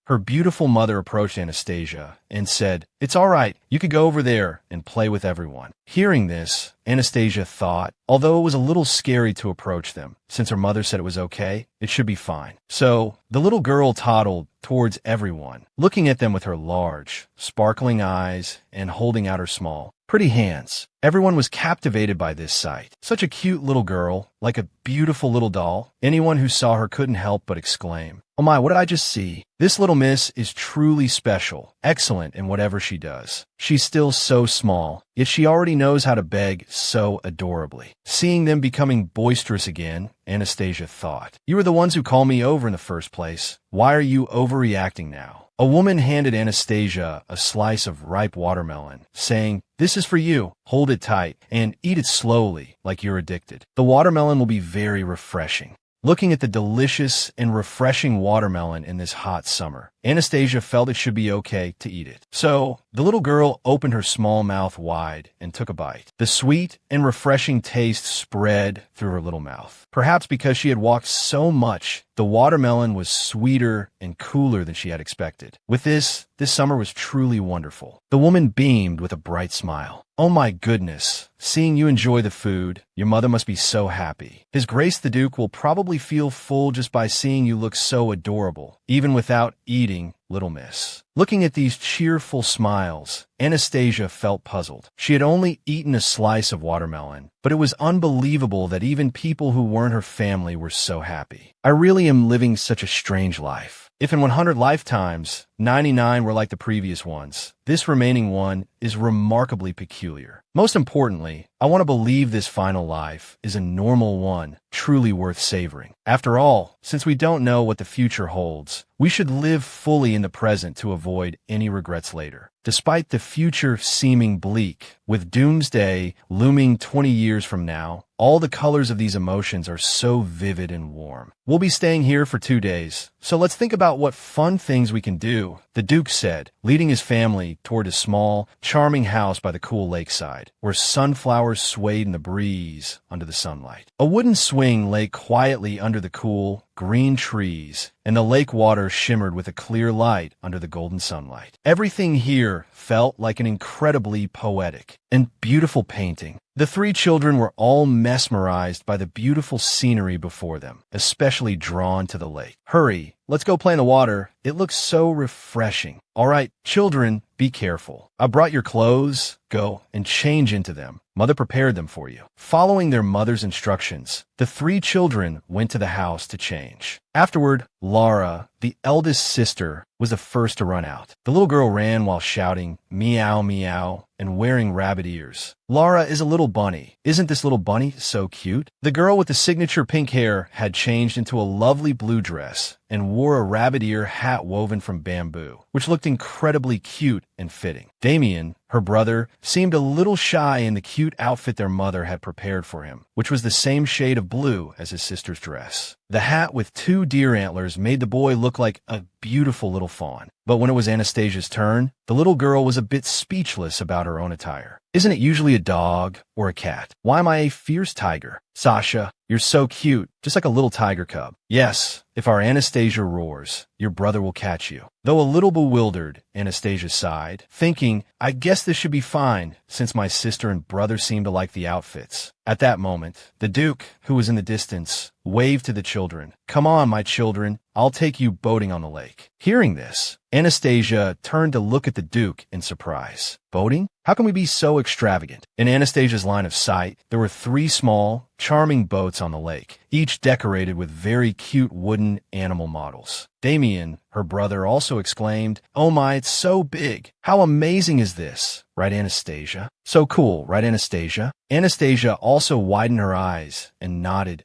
Her beautiful mother approached Anastasia and said, "It's all right. You could go over there and play with everyone." Hearing this, Anastasia thought, although it was a little scary to approach them, since her mother said it was okay, it should be fine. So, the little girl toddled towards everyone, looking at them with her large, sparkling eyes and holding out her small, pretty hands. Everyone was captivated by this sight. Such a cute little girl, like a beautiful little doll. Anyone who saw her couldn't help but exclaim, "Oh my, what did I just see? This little miss is truly special, excellent in whatever she does. She's still so small, yet she already knows how to beg so adorably." Seeing them becoming boisterous again, Anastasia thought, "You were the ones who called me over in the first place. Why are you overreacting now?" A woman handed Anastasia a slice of ripe watermelon, saying, "This is for you. Hold it tight and eat it slowly, like you're addicted. The watermelon will be very refreshing." Looking at the delicious and refreshing watermelon in this hot summer, Anastasia felt it should be okay to eat it. So, the little girl opened her small mouth wide and took a bite. The sweet and refreshing taste spread through her little mouth. Perhaps because she had walked so much, the watermelon was sweeter and cooler than she had expected. With this summer was truly wonderful. The woman beamed with a bright smile. "Oh my goodness, seeing you enjoy the food, your mother must be so happy. His Grace the Duke will probably feel full just by seeing you look so adorable, even without eating, little miss." Looking at these cheerful smiles, Anastasia felt puzzled. She had only eaten a slice of watermelon, but it was unbelievable that even people who weren't her family were so happy. "I really am living such a strange life. If in 100 lifetimes, 99 were like the previous ones, this remaining one is remarkably peculiar. Most importantly, I want to believe this final life is a normal one, truly worth savoring. After all, since we don't know what the future holds, we should live fully in the present to avoid any regrets later." Despite the future seeming bleak, with doomsday looming 20 years from now, all the colors of these emotions are so vivid and warm. We'll be staying here for 2 days, so let's think about what fun things we can do, the Duke said, leading his family toward a small, charming house by the cool lakeside, where sunflowers swayed in the breeze under the sunlight. A wooden swing lay quietly under the cool, green trees, and the lake water shimmered with a clear light under the golden sunlight. Everything here felt like an incredibly poetic and beautiful painting. The 3 children were all mesmerized by the beautiful scenery before them, especially drawn to the lake. Hurry, let's go play in the water. It looks so refreshing. All right, children, be careful. I brought your clothes. Go and change into them. Mother prepared them for you. Following their mother's instructions, the 3 children went to the house to change. Afterward, Lara, the eldest sister, was the first to run out. The little girl ran while shouting, meow, meow, and wearing rabbit ears. Lara is a little bunny. Isn't this little bunny so cute? The girl with the signature pink hair had changed into a lovely blue dress and wore a rabbit ear hat woven from bamboo, which looked incredibly cute and fitting. Damian, her brother, seemed a little shy in the cute outfit their mother had prepared for him, which was the same shade of blue as his sister's dress. The hat with 2 deer antlers made the boy look like a beautiful little fawn. But when it was Anastasia's turn, the little girl was a bit speechless about her own attire. Isn't it usually a dog or a cat? Why am I a fierce tiger? Sasha, you're so cute, just like a little tiger cub. Yes, if our Anastasia roars, your brother will catch you. Though a little bewildered, Anastasia sighed, thinking, I guess this should be fine, since my sister and brother seem to like the outfits. At that moment, the Duke, who was in the distance, waved to the children. Come on, my children, I'll take you boating on the lake. Hearing this, Anastasia turned to look at the Duke in surprise. Boating? How can we be so extravagant? In Anastasia's line of sight, there were 3 small, charming boats on the lake, each decorated with very cute wooden animal models. Damian, her brother, also exclaimed, Oh my, it's so big. How amazing is this? Right, Anastasia? So cool, right, Anastasia? Anastasia also widened her eyes and nodded.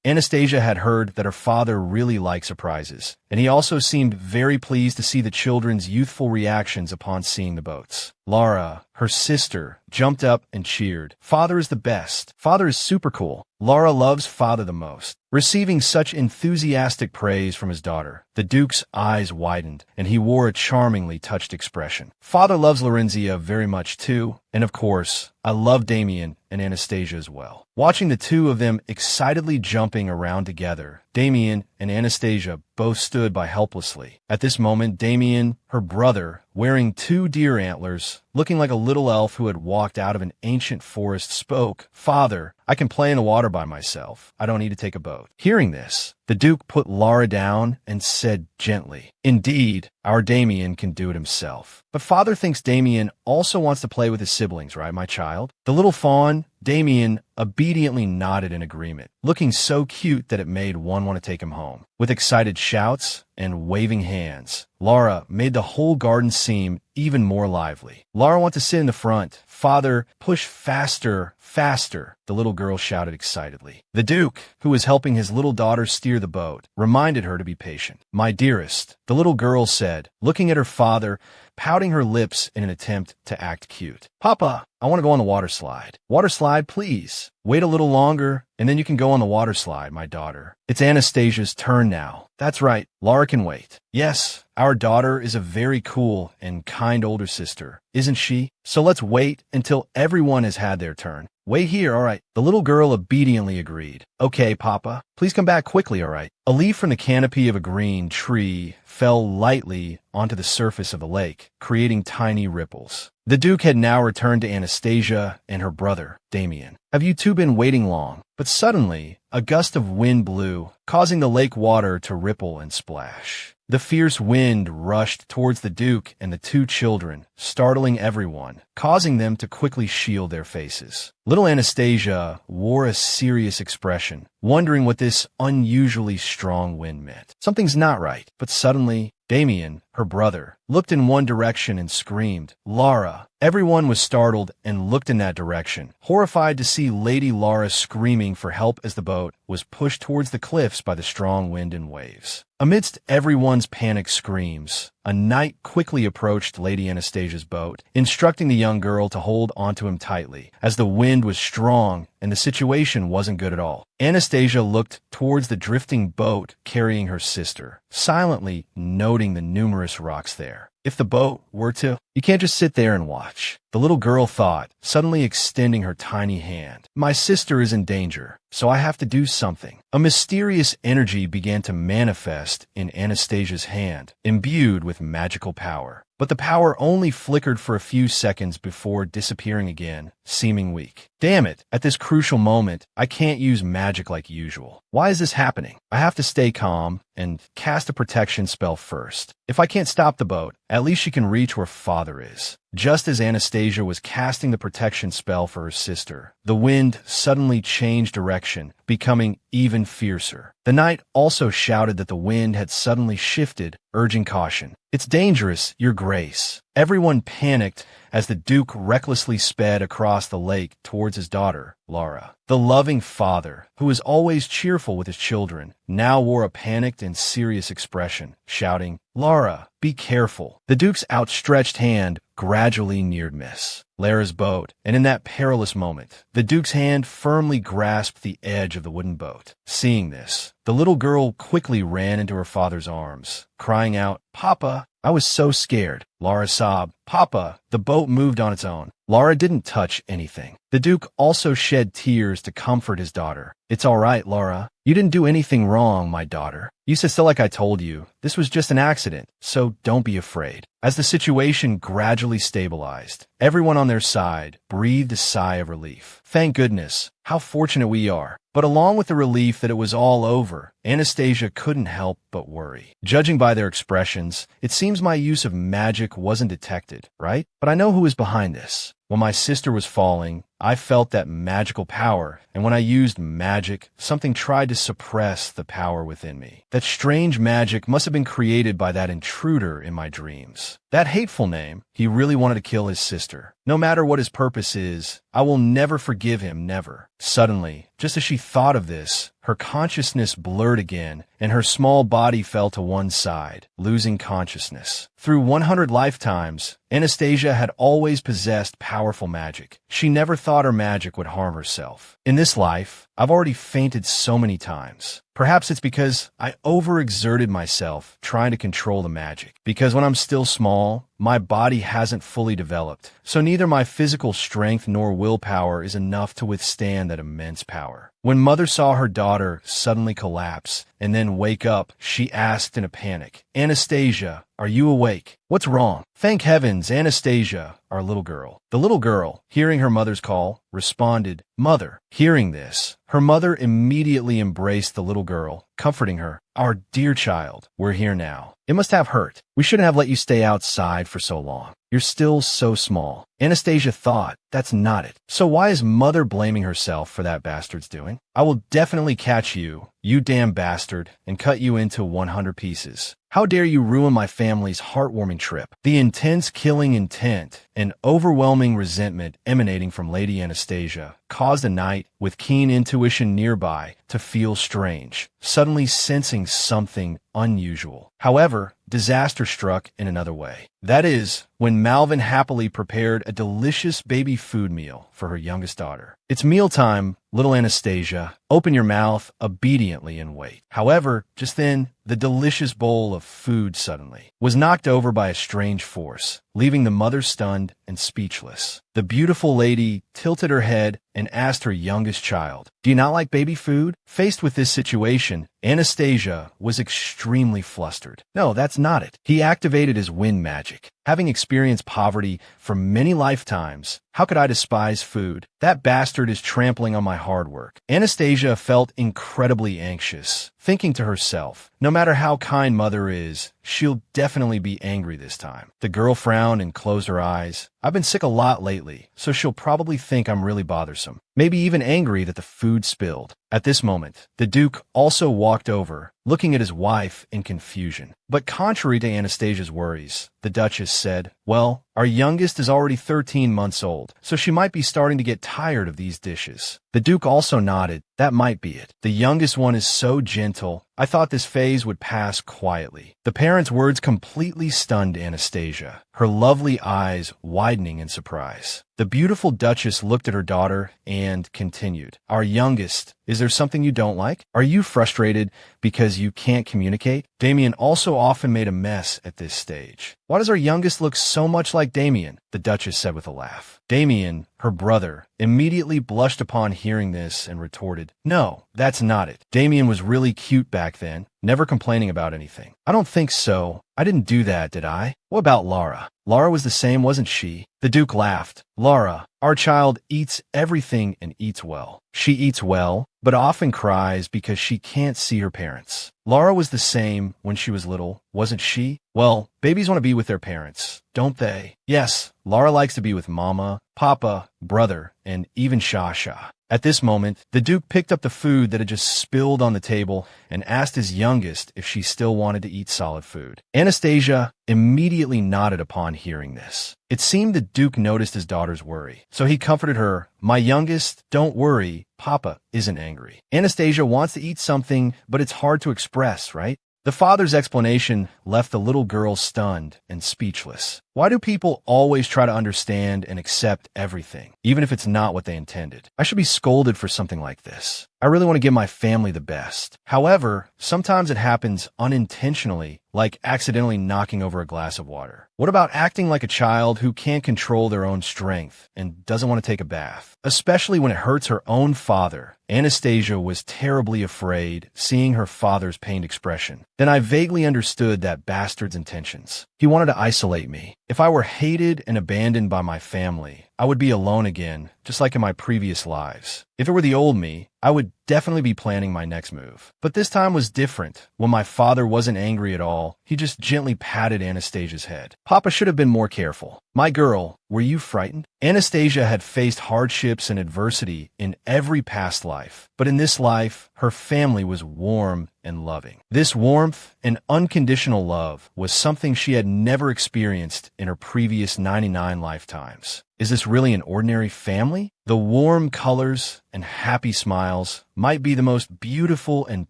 Anastasia had heard that her father really liked surprises, and he also seemed very pleased to see the children's youthful reactions upon seeing the boats. Lara, her sister, jumped up and cheered. Father is the best. Father is super cool. Lara loves father the most. Receiving such enthusiastic praise from his daughter, the Duke's eyes widened, and he wore a charmingly touched expression. Father loves Lorenzia very much too, and of course, I love Damian and Anastasia as well. Watching the 2 of them excitedly jumping around together, Damian and Anastasia both stood by helplessly. At this moment, Damian, her brother, wearing 2 deer antlers, looking like a little elf who had walked out of an ancient forest, spoke, Father, I can play in the water by myself. I don't need to take a boat. Hearing this, the Duke put Lara down and said gently, Indeed, our Damian can do it himself. But Father thinks Damian also wants to play with his siblings, right, my child? The little fawn, Damian, obediently nodded in agreement, looking so cute that it made one want to take him home. With excited shouts and waving hands, Lara made the whole garden seem even more lively. Lara wanted to sit in the front. Father, push faster, faster, the little girl shouted excitedly. The Duke, who was helping his little daughter steer the boat, reminded her to be patient. My dearest, the little girl said, looking at her father, pouting her lips in an attempt to act cute. Papa, I want to go on the water slide. Water slide, please. Wait a little longer, and then you can go on the water slide, my daughter. It's Anastasia's turn now. That's right, Lara can wait. Yes, our daughter is a very cool and kind older sister, isn't she? So let's wait until everyone has had their turn. Wait here, all right. The little girl obediently agreed. Okay, Papa. Please come back quickly, all right. A leaf from the canopy of a green tree fell lightly onto the surface of the lake, creating tiny ripples. The Duke had now returned to Anastasia and her brother, Damian. Have you 2 been waiting long? But suddenly, a gust of wind blew, causing the lake water to ripple and splash. The fierce wind rushed towards the Duke and the 2 children, startling everyone, causing them to quickly shield their faces. Little Anastasia wore a serious expression, wondering what this unusually strong wind meant. Something's not right, but suddenly, Damian, her brother, looked in one direction and screamed, Lara! Everyone was startled and looked in that direction, horrified to see Lady Lara screaming for help as the boat was pushed towards the cliffs by the strong wind and waves. Amidst everyone's panicked screams, a knight quickly approached Lady Anastasia's boat, instructing the young girl to hold onto him tightly, as the wind was strong and the situation wasn't good at all. Anastasia looked towards the drifting boat carrying her sister, silently noting the numerous rocks there. If the boat were to, you can't just sit there and watch, the little girl thought, suddenly extending her tiny hand. My sister is in danger, so I have to do something. A mysterious energy began to manifest in Anastasia's hand, imbued with magical power. But the power only flickered for a few seconds before disappearing again, seeming weak. Damn it, at this crucial moment, I can't use magic like usual. Why is this happening? I have to stay calm and cast a protection spell first. If I can't stop the boat, at least she can reach where father is. Just as Anastasia was casting the protection spell for her sister, the wind suddenly changed direction, becoming even fiercer. The knight also shouted that the wind had suddenly shifted, urging caution. It's dangerous, your grace. Everyone panicked as the Duke recklessly sped across the lake towards his daughter, Lara. The loving father, who was always cheerful with his children, now wore a panicked and serious expression, shouting, Lara, be careful. The Duke's outstretched hand gradually neared Miss Lara's boat, and in that perilous moment, the Duke's hand firmly grasped the edge of the wooden boat. Seeing this, the little girl quickly ran into her father's arms, crying out, Papa, I was so scared. Lara sobbed, Papa, the boat moved on its own. Lara didn't touch anything. The Duke also shed tears to comfort his daughter. It's all right, Lara. You didn't do anything wrong, my daughter. You said so like I told you. This was just an accident, so don't be afraid. As the situation gradually stabilized, everyone on their side breathed a sigh of relief. Thank goodness. How fortunate we are. But along with the relief that it was all over, Anastasia couldn't help but worry. Judging by their expressions, it seems my use of magic wasn't detected, right? But I know who is behind this. When my sister was falling, I felt that magical power, and when I used magic, something tried to suppress the power within me. That strange magic must have been created by that intruder in my dreams. That hateful name, he really wanted to kill his sister. No matter what his purpose is, I will never forgive him, never. Suddenly, just as she thought of this, her consciousness blurred again, and her small body fell to one side, losing consciousness. Through 100 lifetimes, Anastasia had always possessed powerful magic. She never thought her magic would harm herself. In this life, I've already fainted so many times. Perhaps it's because I overexerted myself trying to control the magic. Because when I'm still small, my body hasn't fully developed, so neither my physical strength nor willpower is enough to withstand that immense power. When Mother saw her daughter suddenly collapse and then wake up, she asked in a panic, Anastasia, are you awake? What's wrong? Thank heavens, Anastasia, our little girl. The little girl, hearing her mother's call, responded, Mother. Hearing this, her mother immediately embraced the little girl, comforting her. Our dear child, we're here now. It must have hurt. We shouldn't have let you stay outside for so long. You're still so small. Anastasia thought, that's not it. So why is Mother blaming herself for that bastard's doing? I will definitely catch you, you damn bastard, and cut you into 100 pieces. How dare you ruin my family's heartwarming trip? The intense killing intent and overwhelming resentment emanating from Lady Anastasia caused a knight with keen intuition nearby to feel strange, suddenly sensing something unusual. However, disaster struck in another way. That is, when Malvin happily prepared a delicious baby food meal for her youngest daughter. It's mealtime, little Anastasia. Open your mouth obediently and wait. However, just then, the delicious bowl of food suddenly was knocked over by a strange force, leaving the mother stunned and speechless. The beautiful lady tilted her head and asked her youngest child, Do you not like baby food? Faced with this situation, Anastasia was extremely flustered. No, that's not it. He activated his wind magic. Having experienced poverty for many lifetimes, how could I despise food? That bastard is trampling on my hard work. Anastasia felt incredibly anxious, thinking to herself, no matter how kind Mother is, she'll definitely be angry this time. The girl frowned and closed her eyes. I've been sick a lot lately, so she'll probably think I'm really bothersome. Maybe even angry that the food spilled. At this moment, the Duke also walked over, looking at his wife in confusion. But contrary to Anastasia's worries, the Duchess said, Well, Our youngest is already 13 months old, so she might be starting to get tired of these dishes. The Duke also nodded. That might be it. The youngest one is so gentle. I thought this phase would pass quietly. The parents' words completely stunned Anastasia, her lovely eyes widening in surprise. The beautiful Duchess looked at her daughter and continued. Our youngest, is there something you don't like? Are you frustrated because you can't communicate? Damian also often made a mess at this stage. Why does our youngest look so much like Damian? The Duchess said with a laugh. Damian, her brother, immediately blushed upon hearing this and retorted, No, that's not it. Damian was really cute back then, never complaining about anything. I don't think so. I didn't do that, did I? What about Lara? Lara was the same, wasn't she? The Duke laughed. Lara, our child eats everything and eats well. She eats well, but often cries because she can't see her parents. Lara was the same when she was little, wasn't she? Well, babies want to be with their parents, don't they? Yes, Lara likes to be with Mama, Papa, brother, and even Shasha. At this moment, the Duke picked up the food that had just spilled on the table and asked his youngest if she still wanted to eat solid food. Anastasia immediately nodded upon hearing this. It seemed the Duke noticed his daughter's worry, so he comforted her. My youngest, don't worry, Papa isn't angry. Anastasia wants to eat something, but it's hard to express, right? The father's explanation left the little girl stunned and speechless. Why do people always try to understand and accept everything, even if it's not what they intended? I should be scolded for something like this. I really want to give my family the best. However, sometimes it happens unintentionally, like accidentally knocking over a glass of water. What about acting like a child who can't control their own strength and doesn't want to take a bath? Especially when it hurts her own father. Anastasia was terribly afraid, seeing her father's pained expression. Then I vaguely understood that bastard's intentions. He wanted to isolate me. If I were hated and abandoned by my family, I would be alone again, just like in my previous lives. If it were the old me, I would definitely be planning my next move. But this time was different. When my father wasn't angry at all, he just gently patted Anastasia's head. Papa should have been more careful. My girl, were you frightened? Anastasia had faced hardships and adversity in every past life, but in this life, her family was warm and loving. This warmth and unconditional love was something she had never experienced in her previous 99 lifetimes. Is this really an ordinary family? The warm colors and happy smiles might be the most beautiful and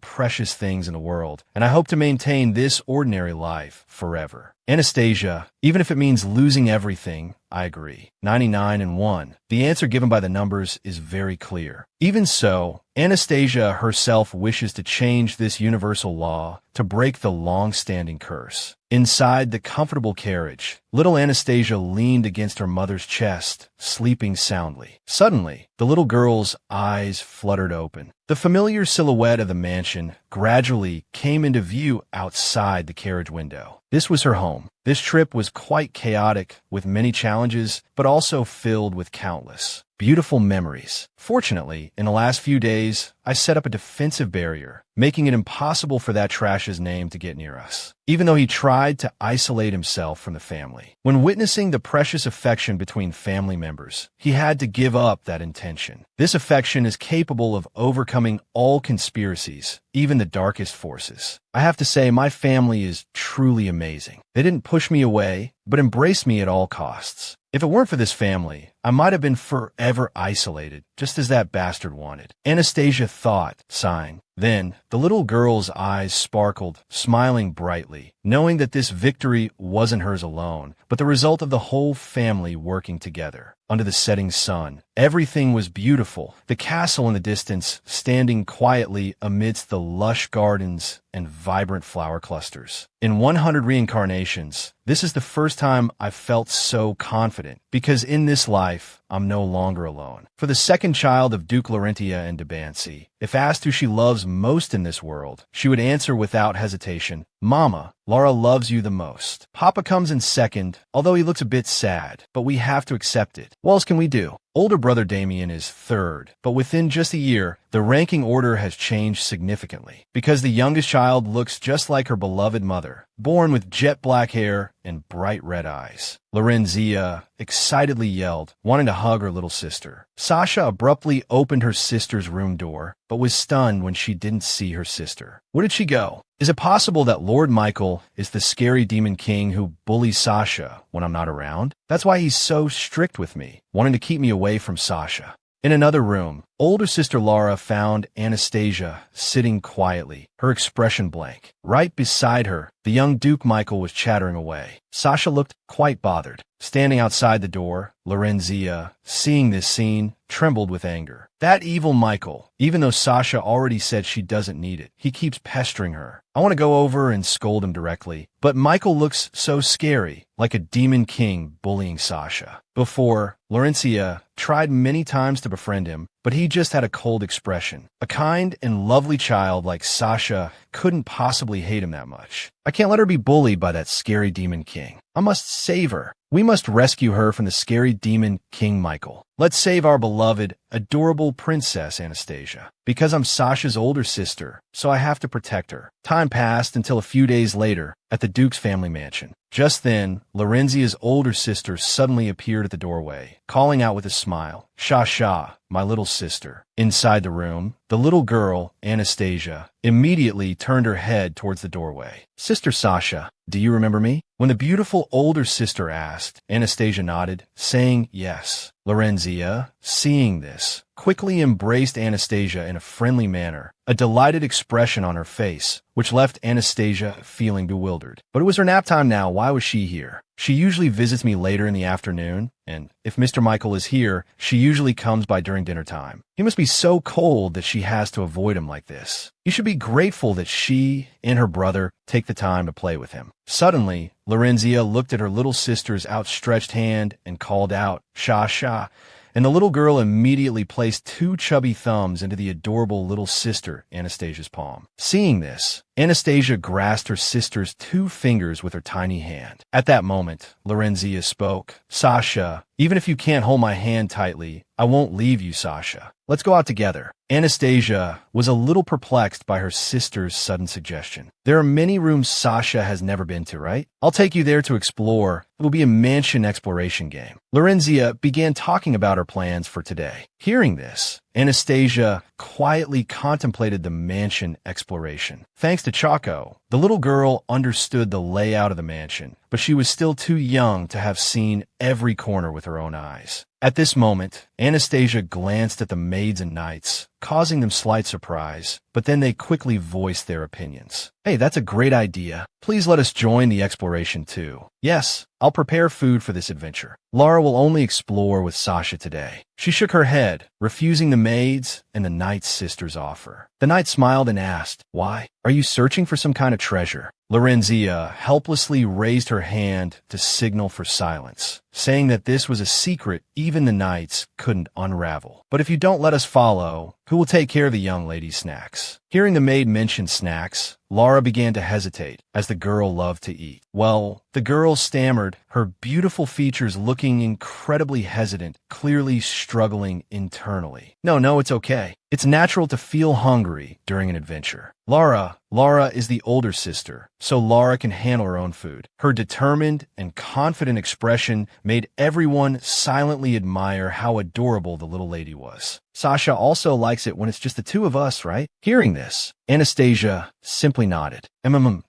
precious things in the world, and I hope to maintain this ordinary life forever. Anastasia, even if it means losing everything, I agree. 99 and 1. The answer given by the numbers is very clear. Even so, Anastasia herself wishes to change this universal law to break the long-standing curse. Inside the comfortable carriage, little Anastasia leaned against her mother's chest, sleeping soundly. Suddenly, the little girl's eyes fluttered open. The familiar silhouette of the mansion gradually came into view outside the carriage window. This was her home. This trip was quite chaotic, with many challenges, but also filled with countless beautiful memories. Fortunately, in the last few days, I set up a defensive barrier, making it impossible for that trash's name to get near us, even though he tried to isolate himself from the family. When witnessing the precious affection between family members, he had to give up that intention. This affection is capable of overcoming all conspiracies, even the darkest forces. I have to say, my family is truly amazing. They didn't push me away, but embraced me at all costs. If it weren't for this family, I might have been forever isolated, just as that bastard wanted. Anastasia thought, sighing. Then, the little girl's eyes sparkled, smiling brightly, knowing that this victory wasn't hers alone, but the result of the whole family working together. Under the setting sun, everything was beautiful. The castle in the distance, standing quietly amidst the lush gardens and vibrant flower clusters. In 100 reincarnations, this is the first time I've felt so confident, because in this life, I'm no longer alone. For the second child of Duke Lorenzia and Damian, if asked who she loves most in this world, she would answer without hesitation, Mama, Lara loves you the most. Papa comes in second, although he looks a bit sad, but we have to accept it. What else can we do? Older brother Damian is third, but within just a year, the ranking order has changed significantly, because the youngest child looks just like her beloved mother, born with jet black hair and bright red eyes. Lorenzia excitedly yelled, wanting to hug her little sister. Sasha abruptly opened her sister's room door, but was stunned when she didn't see her sister. Where did she go? Is it possible that Lord Michael is the scary demon king who bullies Sasha when I'm not around? That's why he's so strict with me, wanting to keep me away from Sasha. In another room, older sister Lara found Anastasia sitting quietly, her expression blank. Right beside her, the young Duke Michael was chattering away. Sasha looked quite bothered. Standing outside the door, Lorenzia, seeing this scene, trembled with anger. That evil Michael, even though Sasha already said she doesn't need it, he keeps pestering her. I want to go over and scold him directly, but Michael looks so scary, like a demon king bullying Sasha. Before, Lorenzia tried many times to befriend him, but he just had a cold expression. A kind and lovely child like Sasha couldn't possibly hate him that much. I can't let her be bullied by that scary demon king. I must save her. We must rescue her from the scary demon King Michael. Let's save our beloved, adorable princess Anastasia. Because I'm Sasha's older sister, so I have to protect her. Time passed until a few days later, at the Duke's family mansion. Just then, Lorenzia's older sister suddenly appeared at the doorway, calling out with a smile, "Sasha, my little sister." Inside the room, the little girl, Anastasia, immediately turned her head towards the doorway. "Sister Sasha, do you remember me?" When the beautiful older sister asked, Anastasia nodded, saying yes. Lorenzia, seeing this, quickly embraced Anastasia in a friendly manner, a delighted expression on her face, which left Anastasia feeling bewildered. But it was her nap time now. Why was she here? She usually visits me later in the afternoon, and if Mr. Michael is here, she usually comes by during dinner time. He must be so cold that she has to avoid him like this. You should be grateful that she and her brother take the time to play with him. Suddenly, Lorenzia looked at her little sister's outstretched hand and called out, "Sasha," and the little girl immediately placed two chubby thumbs into the adorable little sister Anastasia's palm. Seeing this, Anastasia grasped her sister's two fingers with her tiny hand. At that moment, Lorenzia spoke, "Sasha, even if you can't hold my hand tightly, I won't leave you, Sasha. Let's go out together." Anastasia was a little perplexed by her sister's sudden suggestion. There are many rooms Sasha has never been to, right? I'll take you there to explore. It will be a mansion exploration game. Lorenzia began talking about her plans for today. Hearing this, Anastasia quietly contemplated the mansion exploration. Thanks to Choco, the little girl understood the layout of the mansion, but she was still too young to have seen every corner with her own eyes. At this moment, Anastasia glanced at the maids and knights, causing them slight surprise, but then they quickly voiced their opinions. "Hey, that's a great idea. Please let us join the exploration too." "Yes, I'll prepare food for this adventure. Lara will only explore with Sasha today." She shook her head, refusing the maids and the knight's sister's offer. The knight smiled and asked, "Why? Are you searching for some kind of treasure?" Lorenzia helplessly raised her hand to signal for silence, saying that this was a secret even the knights couldn't unravel. "But if you don't let us follow, who will take care of the young lady's snacks?" Hearing the maid mention snacks, Lara began to hesitate, as the girl loved to eat. "Well," the girl stammered, her beautiful features looking incredibly hesitant, clearly struggling internally. No, it's okay. It's natural to feel hungry during an adventure. Lara is the older sister, so Lara can handle her own food." Her determined and confident expression made everyone silently admire how adorable the little lady was. "Sasha also likes it when it's just the two of us, right?" Hearing this, Anastasia simply nodded.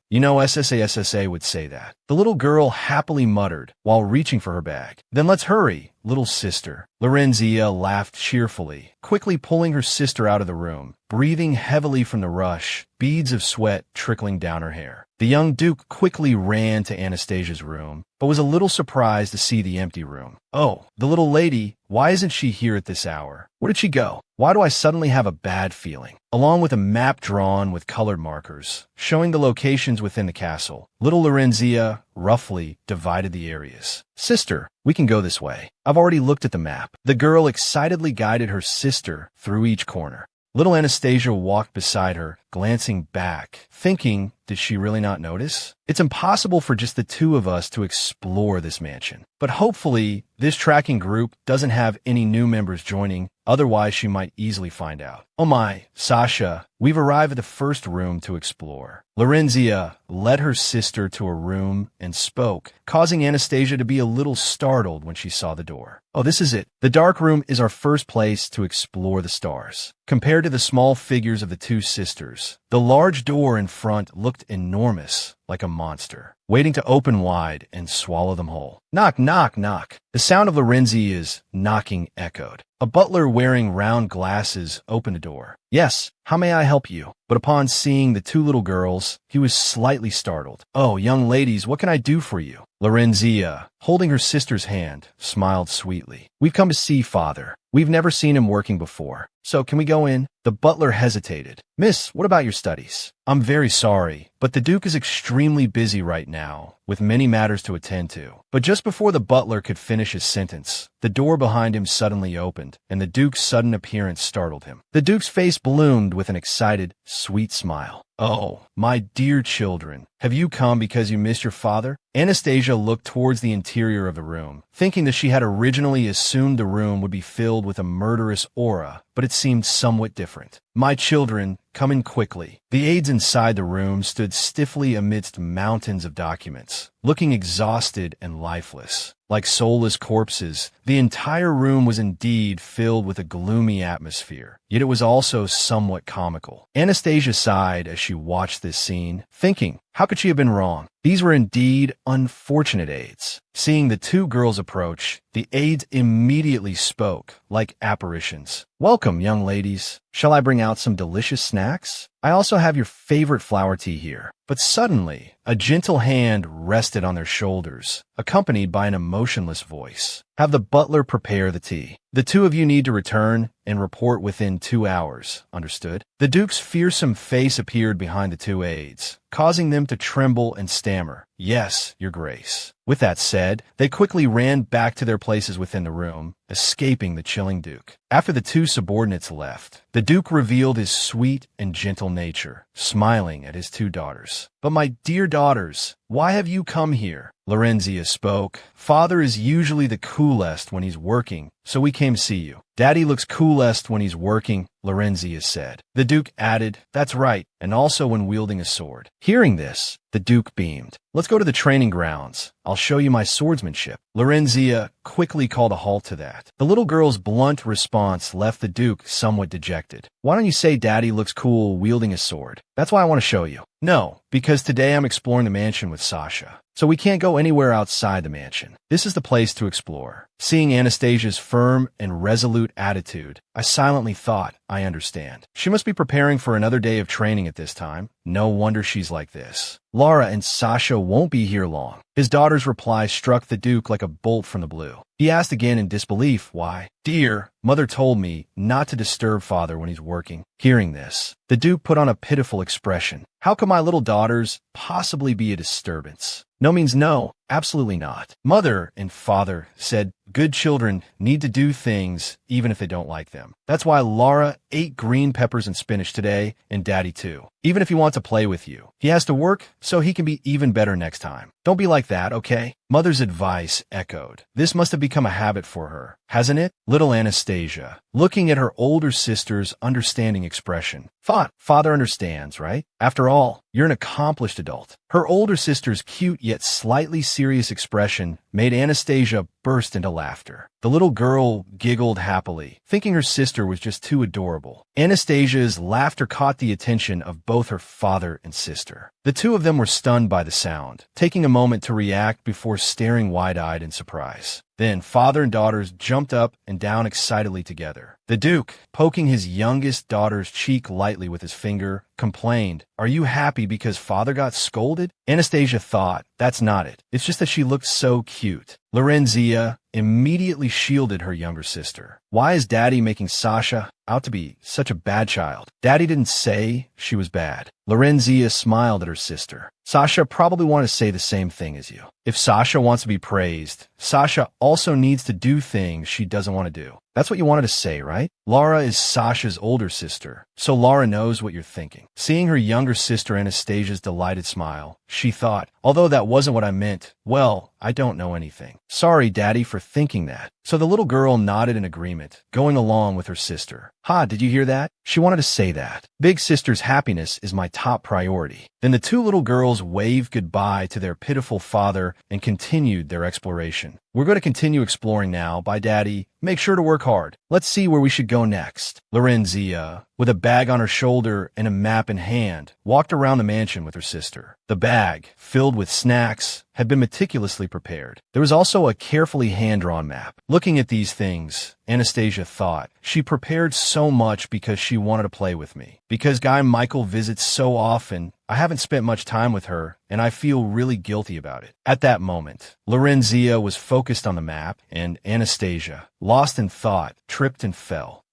You know SSA would say that." The little girl happily muttered while reaching for her bag. "Then let's hurry, little sister." Lorenzia laughed cheerfully, quickly pulling her sister out of the room, breathing heavily from the rush, beads of sweat trickling down her hair. The young Duke quickly ran to Anastasia's room, but was a little surprised to see the empty room. "Oh, the little lady, why isn't she here at this hour? Where did she go? Why do I suddenly have a bad feeling?" Along with a map drawn with colored markers, showing the locations within the castle, little Lorenzia roughly divided the areas. "Sister, we can go this way. I've already looked at the map." The girl excitedly guided her sister through each corner. Little Anastasia walked beside her, glancing back, thinking Did she really not notice? It's impossible for just the two of us to explore this mansion. But hopefully, this tracking group doesn't have any new members joining, otherwise she might easily find out. Oh my, Sasha, we've arrived at the first room to explore. Lorenzia led her sister to a room and spoke, causing Anastasia to be a little startled when she saw the door. Oh, this is it. The dark room is our first place to explore the stars. Compared to the small figures of the two sisters, the large door in front looked enormous, like a monster, waiting to open wide and swallow them whole. Knock, knock, knock. The sound of Lorenzia's knocking echoed. A butler wearing round glasses opened the door. Yes, how may I help you? But upon seeing the two little girls, he was slightly startled. Oh, young ladies, what can I do for you? Lorenzia, holding her sister's hand, smiled sweetly. We've come to see Father. We've never seen him working before. So can we go in? The butler hesitated. Miss, what about your studies? I'm very sorry, but the Duke is extremely busy right now, with many matters to attend to. But just before the butler could finish his sentence, the door behind him suddenly opened, and the Duke's sudden appearance startled him. The Duke's face bloomed with an excited, sweet smile. Oh, my dear children, have you come because you missed your father? Anastasia looked towards the interior of the room, thinking that she had originally assumed the room would be filled with a murderous aura, but it seemed somewhat different. My children, come in quickly. The aides inside the room stood stiffly amidst mountains of documents, looking exhausted and lifeless. Like soulless corpses, the entire room was indeed filled with a gloomy atmosphere, yet it was also somewhat comical. Anastasia sighed as she watched this scene, thinking, how could she have been wrong? These were indeed unfortunate aides. Seeing the two girls approach, the aides immediately spoke, like apparitions. Welcome, young ladies. Shall I bring out some delicious snacks? I also have your favorite flower tea here. But suddenly, a gentle hand rested on their shoulders, accompanied by an emotionless voice. Have the butler prepare the tea. The two of you need to return and report within 2 hours, understood? The Duke's fearsome face appeared behind the two aides, causing them to tremble and stammer. Yes, your grace. With that said, they quickly ran back to their places within the room, escaping the chilling Duke. After the two subordinates left, the Duke revealed his sweet and gentle nature, smiling at his two daughters. But my dear daughters, why have you come here? Lorenzia spoke. Father is usually the coolest when he's working, so we came to see you. Daddy looks coolest when he's working, Lorenzia said. The Duke added, that's right, and also when wielding a sword. Hearing this, the Duke beamed. Let's go to the training grounds. I'll show you my swordsmanship. Lorenzia quickly called a halt to that. The little girl's blunt response left the Duke somewhat dejected. Why don't you say Daddy looks cool wielding a sword? That's why I want to show you. No, because today I'm exploring the mansion with Sasha. So we can't go anywhere outside the mansion. This is the place to explore. Seeing Anastasia's firm and resolute attitude, I silently thought, I understand. She must be preparing for another day of training at this time. No wonder she's like this. Lara and Sasha won't be here long. His daughter's reply struck the Duke like a bolt from the blue. He asked again in disbelief, why? Dear, Mother told me not to disturb Father when he's working. Hearing this, the Duke put on a pitiful expression. How could my little daughters possibly be a disturbance? No means no, absolutely not. Mother and Father said good children need to do things even if they don't like them. That's why Lara ate green peppers and spinach today, and Daddy too. Even if he wants to play with you, he has to work so he can be even better next time. Don't be like that, okay? Mother's advice echoed. This must have become a habit for her, hasn't it? Little Anastasia, looking at her older sister's understanding expression. Father understands, right? After all, you're an accomplished adult. Her older sister's cute yet slightly serious expression made Anastasia burst into laughter. The little girl giggled happily, thinking her sister was just too adorable. Anastasia's laughter caught the attention of both her father and sister. The two of them were stunned by the sound, taking a moment to react before staring wide-eyed in surprise. Then father and daughters jumped up and down excitedly together. The Duke, poking his youngest daughter's cheek lightly with his finger, complained, "Are you happy because Father got scolded?" Anastasia thought, that's not it. It's just that she looked so cute. Lorenzia, immediately shielded her younger sister. Why is Daddy making Sasha out to be such a bad child? Daddy didn't say she was bad. Lorenzia smiled at her sister. Sasha probably wanted to say the same thing as you. If Sasha wants to be praised, Sasha also needs to do things she doesn't want to do. That's what you wanted to say, right? Lara is Sasha's older sister, so Lara knows what you're thinking. Seeing her younger sister Anastasia's delighted smile, she thought, although that wasn't what I meant, well, I don't know anything. Sorry, Daddy, for thinking that. So the little girl nodded in agreement, going along with her sister. Ha, did you hear that? She wanted to say that. Big sister's happiness is my top priority. Then the two little girls waved goodbye to their pitiful father and continued their exploration. We're going to continue exploring now. Bye, Daddy. Make sure to work hard. Let's see where we should go next. Lorenzia, with a bag on her shoulder and a map in hand, walked around the mansion with her sister. The bag, filled with snacks, had been meticulously prepared. There was also a carefully hand-drawn map. Looking at these things, Anastasia thought, she prepared so much because she wanted to play with me. Because Guy Michael visits so often, I haven't spent much time with her, and I feel really guilty about it. At that moment, Lorenzia was focused on the map, and Anastasia, lost in thought, tripped and fell.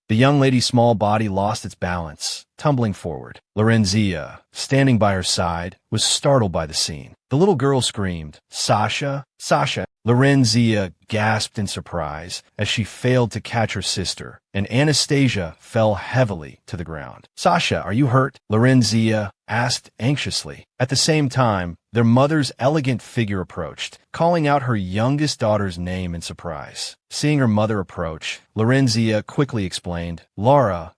The young lady's small body lost its balance, tumbling forward. Lorenzia, standing by her side, was startled by the scene. The little girl screamed, "Sasha! Sasha!" Lorenzia gasped in surprise as she failed to catch her sister, and Anastasia fell heavily to the ground. "Sasha, are you hurt?" Lorenzia asked anxiously. At the same time, their mother's elegant figure approached, calling out her youngest daughter's name in surprise. Seeing her mother approach, Lorenzia quickly explained, Lara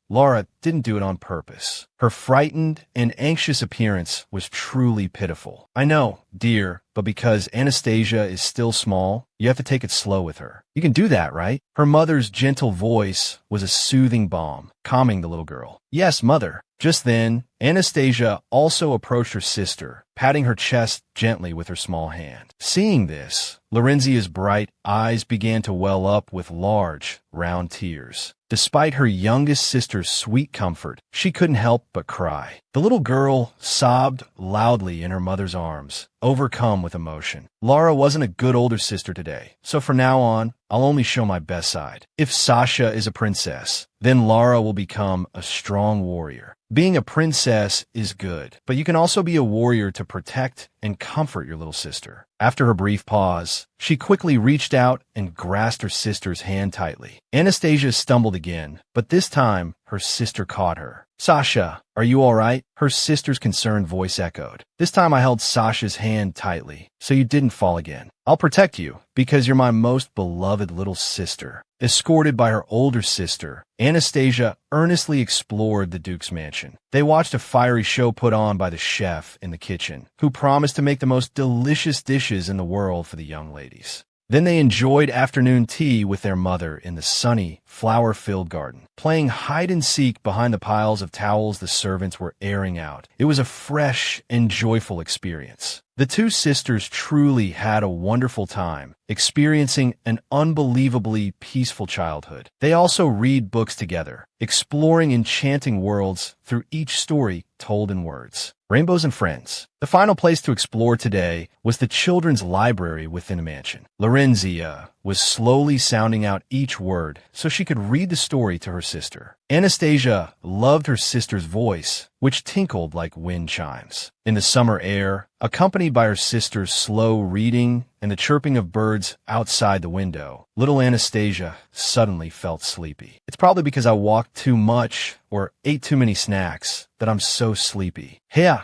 didn't do it on purpose." Her frightened and anxious appearance was truly pitiful. "I know, dear, but because Anastasia is still small, you have to take it slow with her. You can do that, right?" Her mother's gentle voice was a soothing balm, calming the little girl. "Yes, Mother." Just then, Anastasia also approached her sister, patting her chest gently with her small hand. Seeing this, Lorenzia's bright eyes began to well up with large, round tears. Despite her youngest sister's sweet comfort, she couldn't help but cry. The little girl sobbed loudly in her mother's arms, overcome with emotion. Lara wasn't a good older sister today, so from now on, I'll only show my best side. If Sasha is a princess, then Lara will become a strong warrior. Being a princess is good, but you can also be a warrior to protect and comfort your little sister. After her brief pause, she quickly reached out and grasped her sister's hand tightly. Anastasia stumbled again, but this time, her sister caught her. "Sasha, are you all right?" Her sister's concerned voice echoed. "This time I held Sasha's hand tightly, so you didn't fall again. I'll protect you, because you're my most beloved little sister." Escorted by her older sister, Anastasia earnestly explored the Duke's mansion. They watched a fiery show put on by the chef in the kitchen, who promised to make the most delicious dishes in the world for the young ladies. Then they enjoyed afternoon tea with their mother in the sunny, flower-filled garden, playing hide-and-seek behind the piles of towels the servants were airing out. It was a fresh and joyful experience. The two sisters truly had a wonderful time, experiencing an unbelievably peaceful childhood. They also read books together, exploring enchanting worlds through each story told in words. Rainbows and Friends. The final place to explore today was the children's library within the mansion. Lorenzia was slowly sounding out each word so she could read the story to her sister. Anastasia loved her sister's voice, which tinkled like wind chimes. In the summer air, accompanied by her sister's slow reading and the chirping of birds outside the window, little Anastasia suddenly felt sleepy. "It's probably because I walked too much or ate too many snacks that I'm so sleepy. Hey,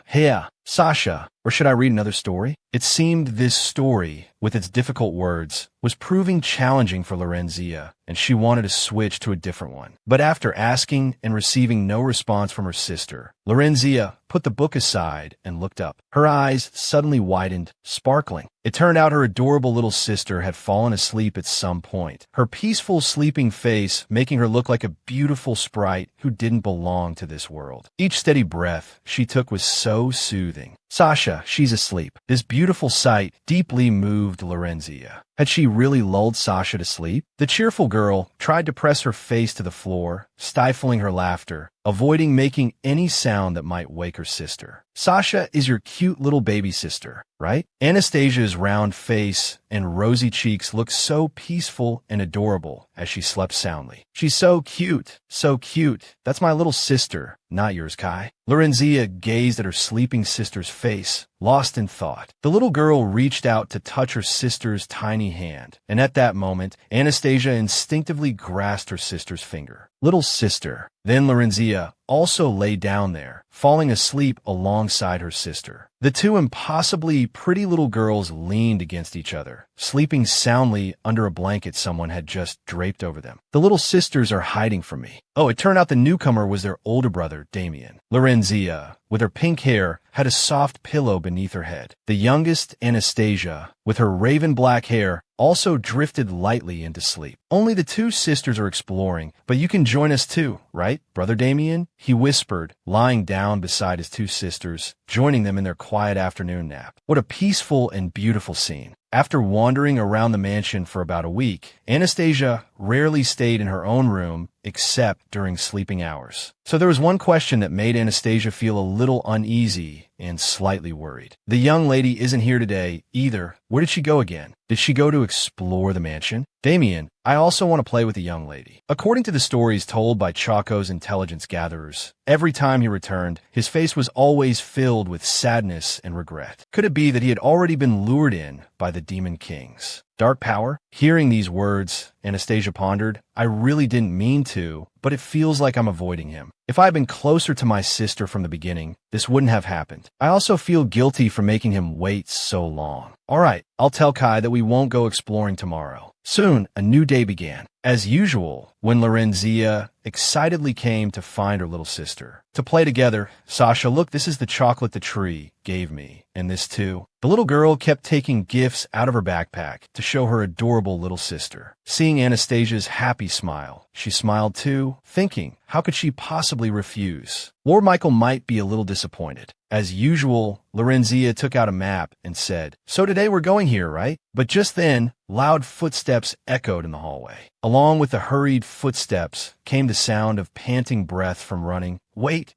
Sasha, or should I read another story?" It seemed this story, with its difficult words, was proving challenging for Lorenzia, and she wanted to switch to a different one. But after asking and receiving no response from her sister, Lorenzia put the book aside and looked up. Her eyes suddenly widened, sparkling. It turned out her adorable little sister had fallen asleep at some point, her peaceful sleeping face making her look like a beautiful sprite who didn't belong to this world. Each steady breath she took was so soothing. "Sasha, she's asleep." This beautiful sight deeply moved Lorenzia. Had she really lulled Sasha to sleep? The cheerful girl tried to press her face to the floor, stifling her laughter, avoiding making any sound that might wake her sister. Sasha is your cute little baby sister, right? Anastasia's round face and rosy cheeks looked so peaceful and adorable as she slept soundly. She's so cute, so cute. That's my little sister, not yours, Kai. Lorenzia gazed at her sleeping sister's face, lost in thought. The little girl reached out to touch her sister's tiny hand, and at that moment, Anastasia instinctively grasped her sister's finger. Little sister. Then Lorenzia also lay down there, falling asleep alongside her sister. The two impossibly pretty little girls leaned against each other, sleeping soundly under a blanket someone had just draped over them. The little sisters are hiding from me. Oh, it turned out the newcomer was their older brother, Damian. Lorenzia, with her pink hair, had a soft pillow beneath her head. The youngest, Anastasia, with her raven black hair, also drifted lightly into sleep. Only the two sisters are exploring, but you can join us too, right, Brother Damian? He whispered, lying down beside his two sisters, joining them in their quiet afternoon nap. What a peaceful and beautiful scene. After wandering around the mansion for about a week, Anastasia rarely stayed in her own room except during sleeping hours. So there was one question that made Anastasia feel a little uneasy and slightly worried. The young lady isn't here today either. Where did she go again? Did she go to explore the mansion? Damian, I also want to play with the young lady. According to the stories told by Choco's intelligence gatherers, every time he returned, his face was always filled with sadness and regret. Could it be that he had already been lured in by the Demon Kings? Dark power? Hearing these words, Anastasia pondered, I really didn't mean to, but it feels like I'm avoiding him. If I had been closer to my sister from the beginning, this wouldn't have happened. I also feel guilty for making him wait so long. All right, I'll tell Kai that we won't go exploring tomorrow. Soon, a new day began. As usual, when Lorenzia excitedly came to find her little sister. To play together, Sasha, look, this is the chocolate the tree gave me, and this too. The little girl kept taking gifts out of her backpack to show her adorable little sister. Seeing Anastasia's happy smile, she smiled too, thinking, how could she possibly refuse? Lord Michael might be a little disappointed. As usual, Lorenzia took out a map and said, so today we're going here, right? But just then, loud footsteps echoed in the hallway. Along with the hurried footsteps came the sound of panting breath from running. Wait,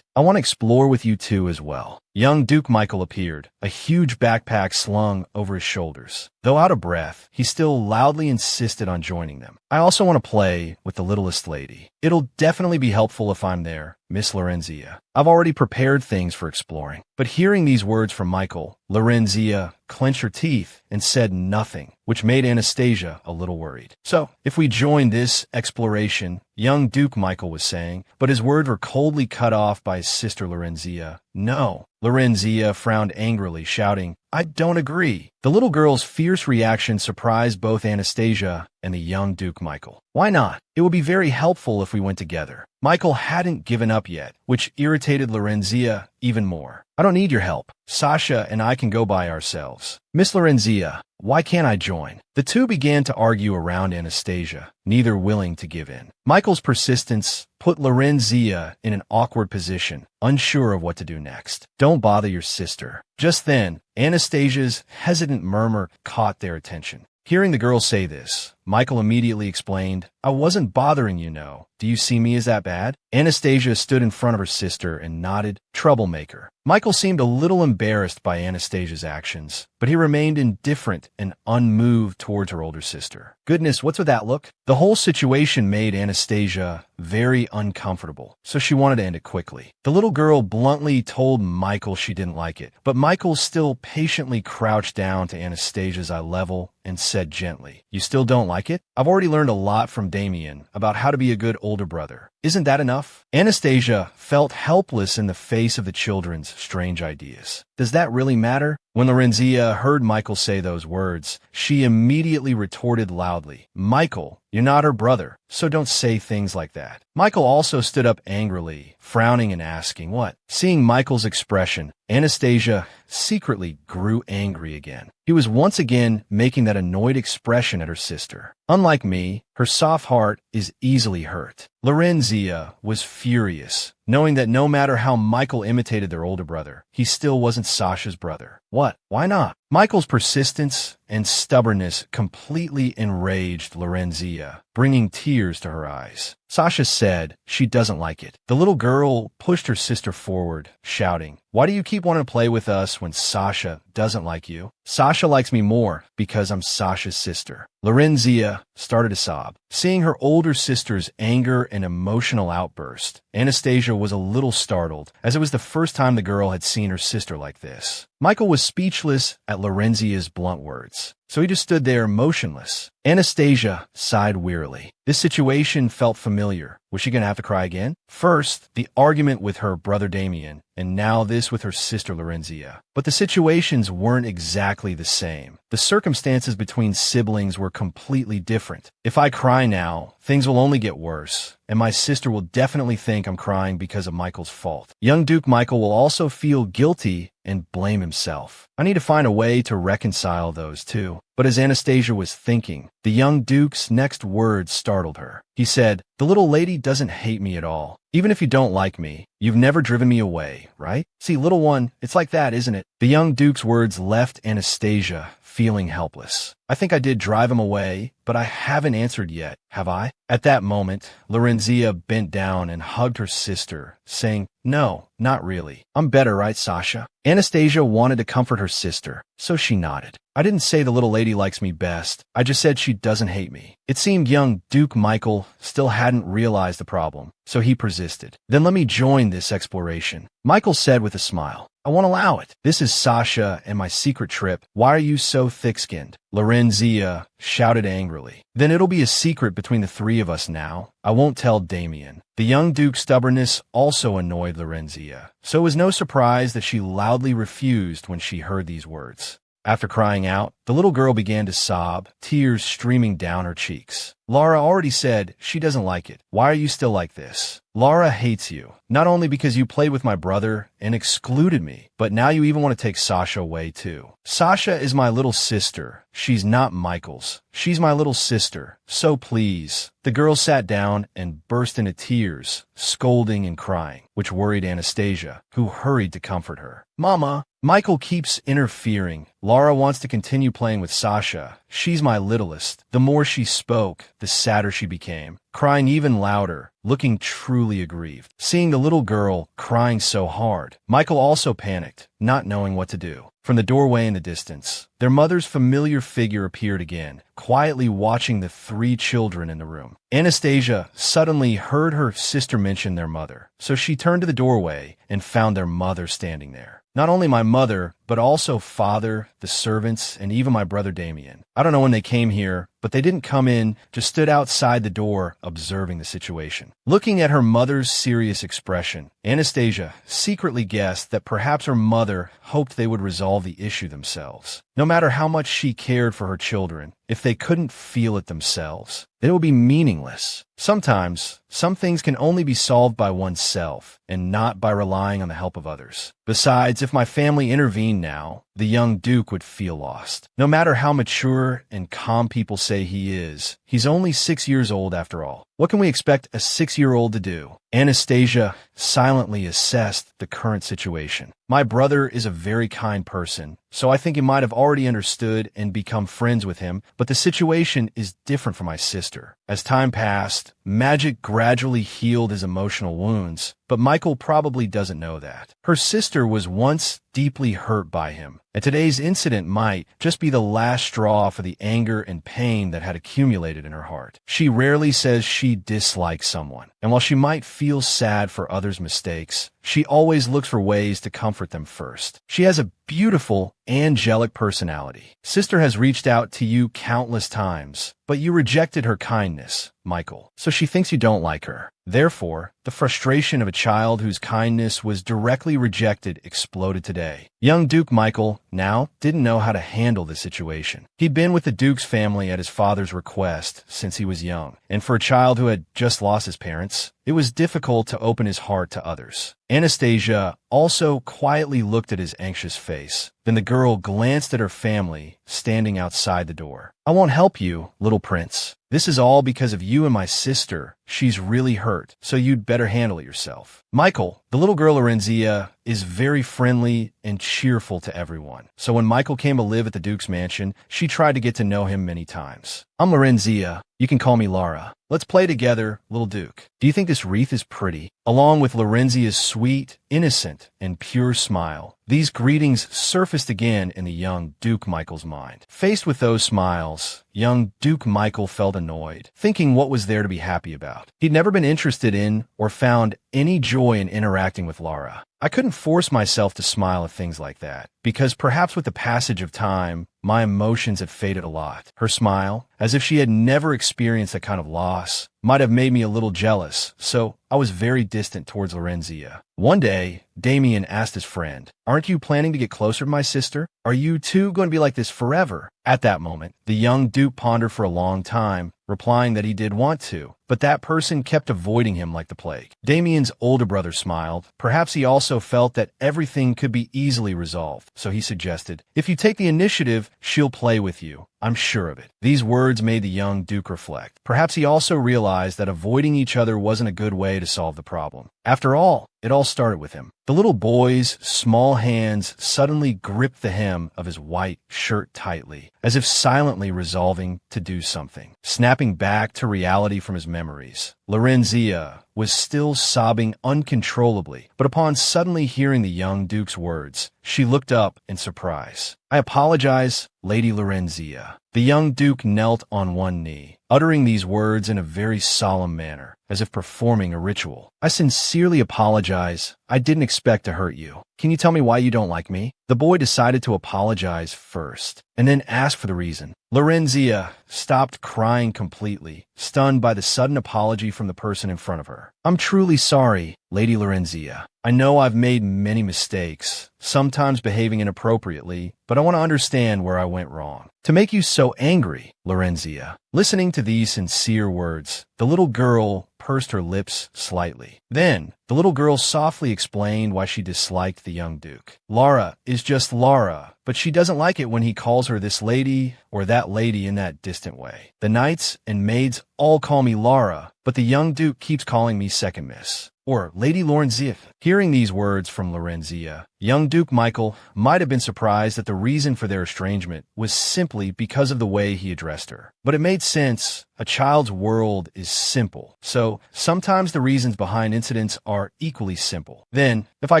I want to explore with you two as well. Young Duke Michael appeared, a huge backpack slung over his shoulders. Though out of breath, he still loudly insisted on joining them. I also want to play with the littlest lady. It'll definitely be helpful if I'm there, Miss Lorenzia. I've already prepared things for exploring. But hearing these words from Michael, Lorenzia clenched her teeth and said nothing, which made Anastasia a little worried. So, if we join this exploration, young Duke Michael was saying, but his words were coldly cut off by his sister Lorenzia. No. Lorenzia frowned angrily, shouting, I don't agree. The little girl's fierce reaction surprised both Anastasia and the young Duke Michael. Why not? It would be very helpful if we went together. Michael hadn't given up yet, which irritated Lorenzia even more. I don't need your help. Sasha and I can go by ourselves. Miss Lorenzia, why can't I join? The two began to argue around Anastasia, neither willing to give in. Michael's persistence put Lorenzia in an awkward position, unsure of what to do next. Don't bother your sister. Just then, Anastasia's hesitant murmur caught their attention. Hearing the girl say this, Michael immediately explained, I wasn't bothering you, no. Do you see me as that bad? Anastasia stood in front of her sister and nodded, troublemaker. Michael seemed a little embarrassed by Anastasia's actions, but he remained indifferent and unmoved towards her older sister. Goodness, what's with that look? The whole situation made Anastasia very uncomfortable, so she wanted to end it quickly. The little girl bluntly told Michael she didn't like it, but Michael still patiently crouched down to Anastasia's eye level and said gently, You still don't like it? I've already learned a lot from Damian about how to be a good older brother. Isn't that enough? Anastasia felt helpless in the face of the children's strange ideas. Does that really matter? When Lorenzia heard Michael say those words, she immediately retorted loudly, Michael, you're not her brother, so don't say things like that. Michael also stood up angrily, frowning and asking, what? Seeing Michael's expression, Anastasia secretly grew angry again. He was once again making that annoyed expression at her sister. Unlike me, her soft heart is easily hurt. Lorenzia was furious, knowing that no matter how Michael imitated their older brother, he still wasn't Sasha's brother. What? Why not? Michael's persistence and stubbornness completely enraged Lorenzia, bringing tears to her eyes. Sasha said she doesn't like it. The little girl pushed her sister forward, shouting, "Why do you keep wanting to play with us when Sasha doesn't like you?" "Sasha likes me more because I'm Sasha's sister." Lorenzia started to sob. Seeing her older sister's anger and emotional outburst, Anastasia was a little startled, as it was the first time the girl had seen her sister like this. Michael was speechless at Lorenzia's blunt words, so he just stood there motionless. Anastasia sighed wearily. This situation felt familiar. Was she going to have to cry again? First, the argument with her brother Damian, and now this with her sister Lorenzia. But the situations weren't exactly the same. The circumstances between siblings were completely different. If I cry now, things will only get worse, and my sister will definitely think I'm crying because of Michael's fault. Young Duke Michael will also feel guilty and blame himself. I need to find a way to reconcile those two. But as Anastasia was thinking, the young Duke's next words startled her. He said, "The little lady doesn't hate me at all. Even if you don't like me, you've never driven me away, right? See, little one, it's like that, isn't it?" The young Duke's words left Anastasia feeling helpless. "I think I did drive him away, but I haven't answered yet, have I?" At that moment, Lorenzia bent down and hugged her sister, saying, "No, not really. I'm better, right, Sasha?" Anastasia wanted to comfort her sister, so she nodded. "I didn't say the little lady likes me best. I just said she doesn't hate me." It seemed young Duke Michael still hadn't realized the problem, so he persisted. "Then let me join this exploration," Michael said with a smile. "I won't allow it. This is Sasha and my secret trip. Why are you so thick-skinned?" Lorenzia shouted angrily. "Then it'll be a secret between the three of us now. I won't tell Damian." The young Duke's stubbornness also annoyed Lorenzia, so it was no surprise that she loudly refused when she heard these words. After crying out, the little girl began to sob, tears streaming down her cheeks. "Lara already said she doesn't like it. Why are you still like this? Lara hates you, not only because you played with my brother and excluded me, but now you even want to take Sasha away too. Sasha is my little sister. She's not Michael's. She's my little sister. So please." The girl sat down and burst into tears, scolding and crying, which worried Anastasia, who hurried to comfort her. "Mama, Michael keeps interfering. Lara wants to continue playing with Sasha. She's my littlest." The more she spoke, the sadder she became, crying even louder, looking truly aggrieved. Seeing the little girl crying so hard, Michael also panicked, not knowing what to do. From the doorway in the distance, their mother's familiar figure appeared again, quietly watching the three children in the room. Anastasia suddenly heard her sister mention their mother, so she turned to the doorway and found their mother standing there. "Not only my mother, but also father, the servants, and even my brother Damian. I don't know when they came here, but they didn't come in, just stood outside the door observing the situation." Looking at her mother's serious expression, Anastasia secretly guessed that perhaps her mother hoped they would resolve the issue themselves. No matter how much she cared for her children, if they couldn't feel it themselves, then it would be meaningless. Sometimes, some things can only be solved by oneself, and not by relying on the help of others. Besides, if my family intervened now, the young Duke would feel lost. No matter how mature and calm people say he is, he's only 6 years old after all. What can we expect a 6-year-old to do? Anastasia silently assessed the current situation. "My brother is a very kind person, so I think he might have already understood and become friends with him, but the situation is different for my sister. As time passed, magic gradually healed his emotional wounds, but Michael probably doesn't know that. Her sister was once deeply hurt by him, and today's incident might just be the last straw for the anger and pain that had accumulated in her heart. She rarely says she dislikes someone, and while she might feel sad for others' mistakes, she always looks for ways to comfort them first. She has a beautiful, angelic personality. Sister has reached out to you countless times, but you rejected her kindness, Michael, so she thinks you don't like her. Therefore, the frustration of a child whose kindness was directly rejected exploded today. Young Duke Michael now didn't know how to handle the situation. He'd been with the Duke's family at his father's request since he was young, and for a child who had just lost his parents, it was difficult to open his heart to others. Anastasia also quietly looked at his anxious face. Then the girl glanced at her family standing outside the door. I won't help you, little prince. This is all because of you and my sister. She's really hurt, so you'd better handle it yourself. Michael, the little girl Lorenzia, is very friendly and cheerful to everyone. So when Michael came to live at the Duke's mansion, she tried to get to know him many times. I'm Lorenzia. You can call me Lara. Let's play together, little Duke. Do you think this wreath is pretty? Along with Lorenzia's sweet, innocent, and pure smile, these greetings surfaced again in the young Duke Michael's mind. Faced with those smiles, young Duke Michael felt annoyed, thinking what was there to be happy about. He'd never been interested in or found any joy in interacting with Lara. I couldn't force myself to smile at things like that, because perhaps with the passage of time, my emotions had faded a lot. Her smile, as if she had never experienced that kind of loss, might have made me a little jealous, so I was very distant towards Lorenzia. One day, Damian asked his friend, "Aren't you planning to get closer to my sister? Are you two going to be like this forever?" At that moment, the young Duke pondered for a long time, replying that he did want to, but that person kept avoiding him like the plague. Damian's older brother smiled. Perhaps he also felt that everything could be easily resolved, so he suggested, "If you take the initiative, she'll play with you. I'm sure of it." These words made the young Duke reflect. Perhaps he also realized that avoiding each other wasn't a good way to solve the problem. After all, it all started with him. The little boy's small hands suddenly gripped the hem of his white shirt tightly, as if silently resolving to do something. Snapping back to reality from his memories, Lorenzia was still sobbing uncontrollably, but upon suddenly hearing the young Duke's words, she looked up in surprise. "I apologize, Lady Lorenzia." The young Duke knelt on one knee, uttering these words in a very solemn manner, as if performing a ritual. "I sincerely apologize. I didn't expect to hurt you. Can you tell me why you don't like me?" The boy decided to apologize first, and then ask for the reason. Lorenzia stopped crying completely, stunned by the sudden apology from the person in front of her. "I'm truly sorry, Lady Lorenzia. I know I've made many mistakes, sometimes behaving inappropriately, but I want to understand where I went wrong. To make you so angry, Lorenzia." Listening to these sincere words, the little girl pursed her lips slightly. Then, the little girl softly explained why she disliked the young Duke. "Lara is just Lara, but she doesn't like it when he calls her this lady or that lady in that distant way. The knights and maids all call me Lara, but the young Duke keeps calling me Second Miss, or Lady Lorenzia." Hearing these words from Lorenzia, young Duke Michael might have been surprised that the reason for their estrangement was simply because of the way he addressed her. But it made sense. A child's world is simple, so sometimes the reasons behind incidents are equally simple. "Then, if I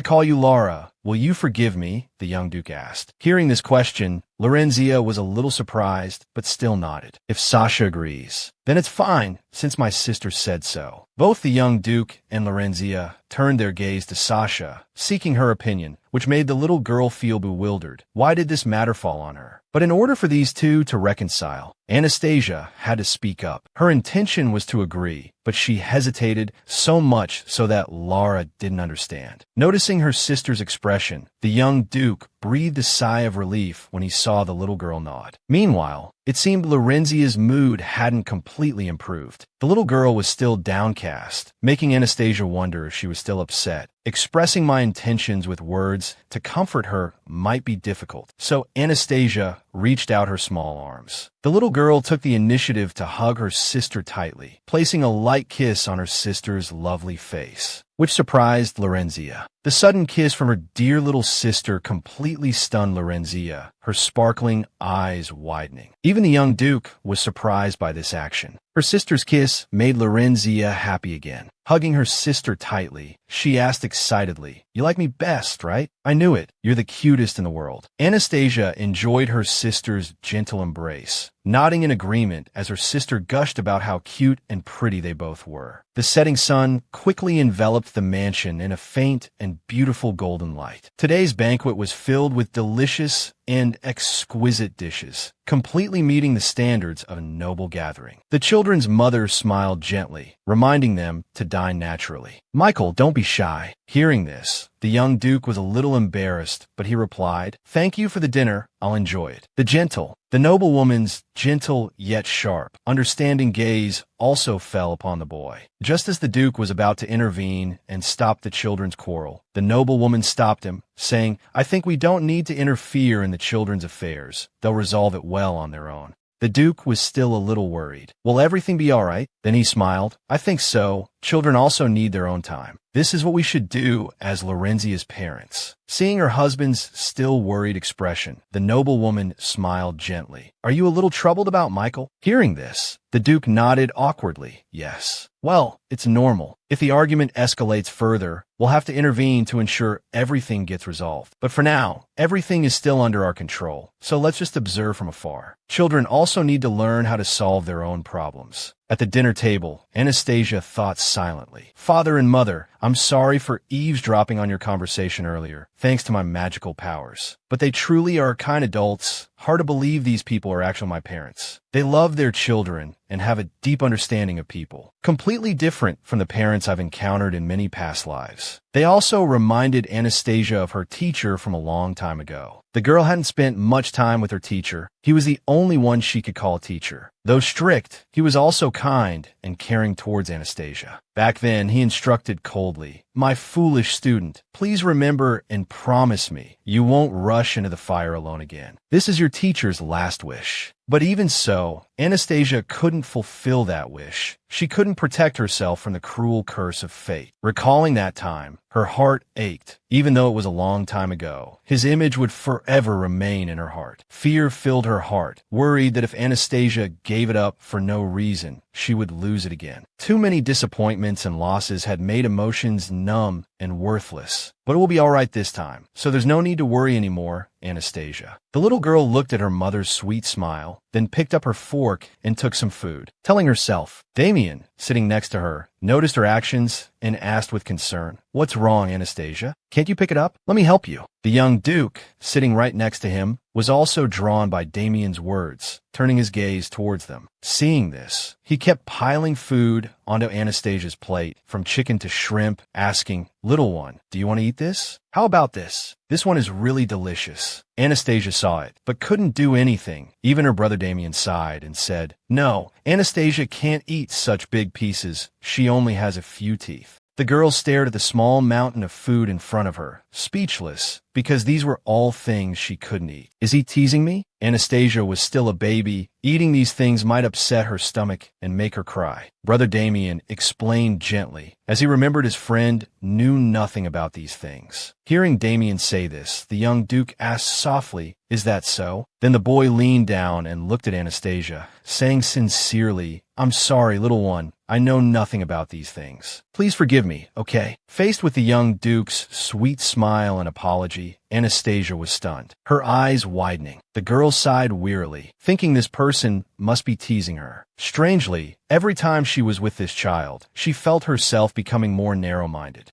call you Lara, will you forgive me?" the young Duke asked. Hearing this question, Lorenzia was a little surprised, but still nodded. "If Sasha agrees, then it's fine, since my sister said so." Both the young Duke and Lorenzia turned their gaze to Sasha, seeking her opinion, which made the little girl feel bewildered. Why did this matter fall on her? But in order for these two to reconcile, Anastasia had to speak up. Her intention was to agree, but she hesitated so much so that Lara didn't understand. Noticing her sister's expression, the young Duke breathed a sigh of relief when he saw the little girl nod. Meanwhile, it seemed Lorenzia's mood hadn't completely improved. The little girl was still downcast, making Anastasia wonder if she was still upset. Expressing my intentions with words to comfort her might be difficult, so Anastasia reached out her small arms. The little girl took the initiative to hug her sister tightly, placing a light kiss on her sister's lovely face, which surprised Lorenzia. The sudden kiss from her dear little sister completely stunned Lorenzia, her sparkling eyes widening. Even the young Duke was surprised by this action. Her sister's kiss made Lorenzia happy again. Hugging her sister tightly, she asked excitedly, "You like me best, right?" "I knew it. You're the cutest in the world." Anastasia enjoyed her sister's gentle embrace, nodding in agreement as her sister gushed about how cute and pretty they both were. The setting sun quickly enveloped the mansion in a faint and beautiful golden light. Today's banquet was filled with delicious and exquisite dishes, completely meeting the standards of a noble gathering. The children's mother smiled gently, reminding them to dine naturally. "Michael, don't be shy." Hearing this, the young Duke was a little embarrassed, but he replied, "Thank you for the dinner. I'll enjoy it." The noblewoman's gentle yet sharp, understanding gaze also fell upon the boy. Just as the Duke was about to intervene and stop the children's quarrel, The noblewoman stopped him, saying, "I think we don't need to interfere in the children's affairs. They'll resolve it well on their own." The Duke was still a little worried. "Will everything be all right?" Then he smiled. "I think so. Children also need their own time. This is what we should do as Lorenzia's parents." Seeing her husband's still worried expression, the noblewoman smiled gently. "Are you a little troubled about Michael?" Hearing this, the Duke nodded awkwardly. "Yes." "Well, it's normal. If the argument escalates further, we'll have to intervene to ensure everything gets resolved. But for now, everything is still under our control, so let's just observe from afar. Children also need to learn how to solve their own problems." At the dinner table, Anastasia thought silently. "Father and Mother, I'm sorry for eavesdropping on your conversation earlier, thanks to my magical powers. But they truly are kind adults. Hard to believe these people are actually my parents. They love their children and have a deep understanding of people, completely different from the parents I've encountered in many past lives." They also reminded Anastasia of her teacher from a long time ago. The girl hadn't spent much time with her teacher. He was the only one she could call a teacher. Though strict, he was also kind and caring towards Anastasia. Back then, he instructed coldly, "My foolish student, please remember and promise me you won't rush into the fire alone again. This is your teacher's last wish." But even so, Anastasia couldn't fulfill that wish. She couldn't protect herself from the cruel curse of fate. Recalling that time, her heart ached. Even though it was a long time ago, his image would forever remain in her heart. Fear filled her heart, worried that if Anastasia gave it up for no reason, she would lose it again. Too many disappointments and losses had made emotions numb and worthless. But it will be all right this time, so there's no need to worry anymore, Anastasia. The little girl looked at her mother's sweet smile, then picked up her fork and took some food, telling herself. Damian, sitting next to her, noticed her actions and asked with concern, "What's wrong, Anastasia? Can't you pick it up? Let me help you." The young Duke, sitting right next to him, was also drawn by Damian's words, turning his gaze towards them. Seeing this, he kept piling food onto Anastasia's plate, from chicken to shrimp, asking, "Little one, do you want to eat this? How about this? This one is really delicious." Anastasia saw it, but couldn't do anything. Even her brother Damian sighed and said, "No, Anastasia can't eat such big pieces. She only has a few teeth." The girl stared at the small mountain of food in front of her, speechless, because these were all things she couldn't eat. "Is he teasing me?" Anastasia was still a baby. Eating these things might upset her stomach and make her cry. Brother Damian explained gently, as he remembered his friend knew nothing about these things. Hearing Damian say this, the young Duke asked softly, "Is that so?" Then the boy leaned down and looked at Anastasia, saying sincerely, "I'm sorry, little one. I know nothing about these things. Please forgive me, okay?" Faced with the young Duke's sweet smile and apology, Anastasia was stunned, her eyes widening. The girl sighed wearily, thinking this person must be teasing her. Strangely, every time she was with this child, she felt herself becoming more narrow-minded.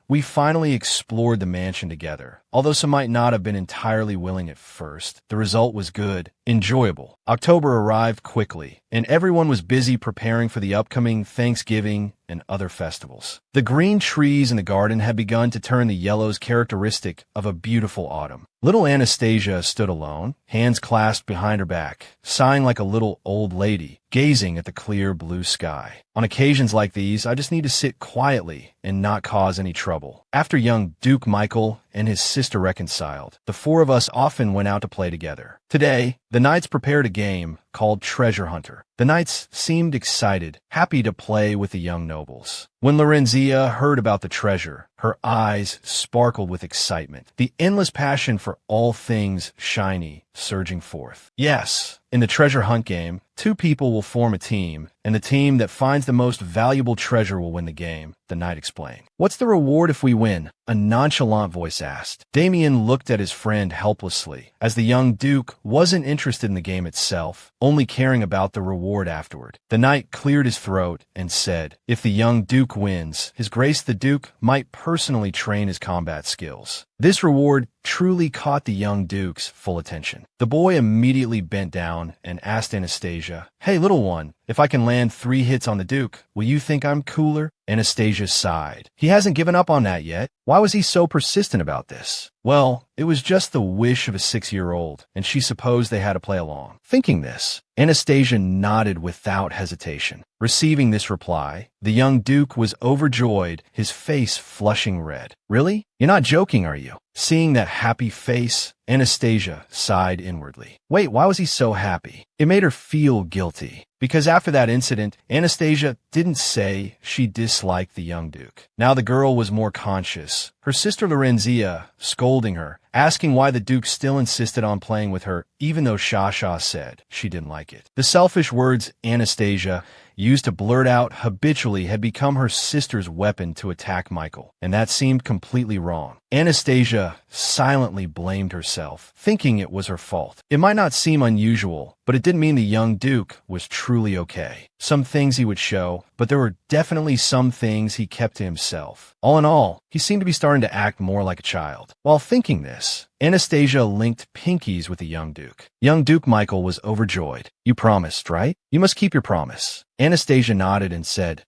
We finally explored the mansion together. Although some might not have been entirely willing at first, the result was good, enjoyable. October arrived quickly, and everyone was busy preparing for the upcoming Thanksgiving and other festivals. The green trees in the garden had begun to turn the yellows characteristic of a beautiful autumn. Little Anastasia stood alone, hands clasped behind her back, sighing like a little old lady, gazing at the clear blue sky. On occasions like these, I just need to sit quietly and not cause any trouble. After young Duke Michael and his sister reconciled, the four of us often went out to play together. Today, the knights prepared a game called Treasure Hunter. The knights seemed excited, happy to play with the young nobles. When Lorenzia heard about the treasure, her eyes sparkled with excitement, the endless passion for all things shiny surging forth. Yes, in the treasure hunt game, two people will form a team, and the team that finds the most valuable treasure will win the game, the knight explained. "What's the reward if we win?" a nonchalant voice asked. Damian looked at his friend helplessly, as the young Duke wasn't interested in the game itself, only caring about the reward afterward. The knight cleared his throat and said, "If the young Duke wins, His Grace the Duke might personally train his combat skills." This reward truly caught the young Duke's full attention. The boy immediately bent down and asked Anastasia, "Hey, little one, If I can land 3 hits on the Duke, will you think I'm cooler? Anastasia sighed. He hasn't given up on that yet. Why was he so persistent about this? Well, it was just the wish of a 6-year-old, and she supposed they had to play along. Thinking this, Anastasia nodded without hesitation. Receiving this reply, the young Duke was overjoyed, his face flushing red. Really? You're not joking, are you? Seeing that happy face, Anastasia sighed inwardly. Wait, why was he so happy? It made her feel guilty. Because after that incident, Anastasia didn't say she disliked the young Duke. Now the girl was more conscious. Her sister Lorenzia scolding her, asking why the Duke still insisted on playing with her even though Shasha said she didn't like it. The selfish words Anastasia used to blurt out habitually had become her sister's weapon to attack Michael, and that seemed completely wrong. Anastasia silently blamed herself, thinking it was her fault. It might not seem unusual, but it didn't mean the young Duke was truly okay. Some things he would show, but there were definitely some things he kept to himself. All in all, he seemed to be starting to act more like a child. While thinking this, Anastasia linked pinkies with the young Duke. Young Duke Michael was overjoyed. You promised, right? You must keep your promise. Anastasia nodded and said,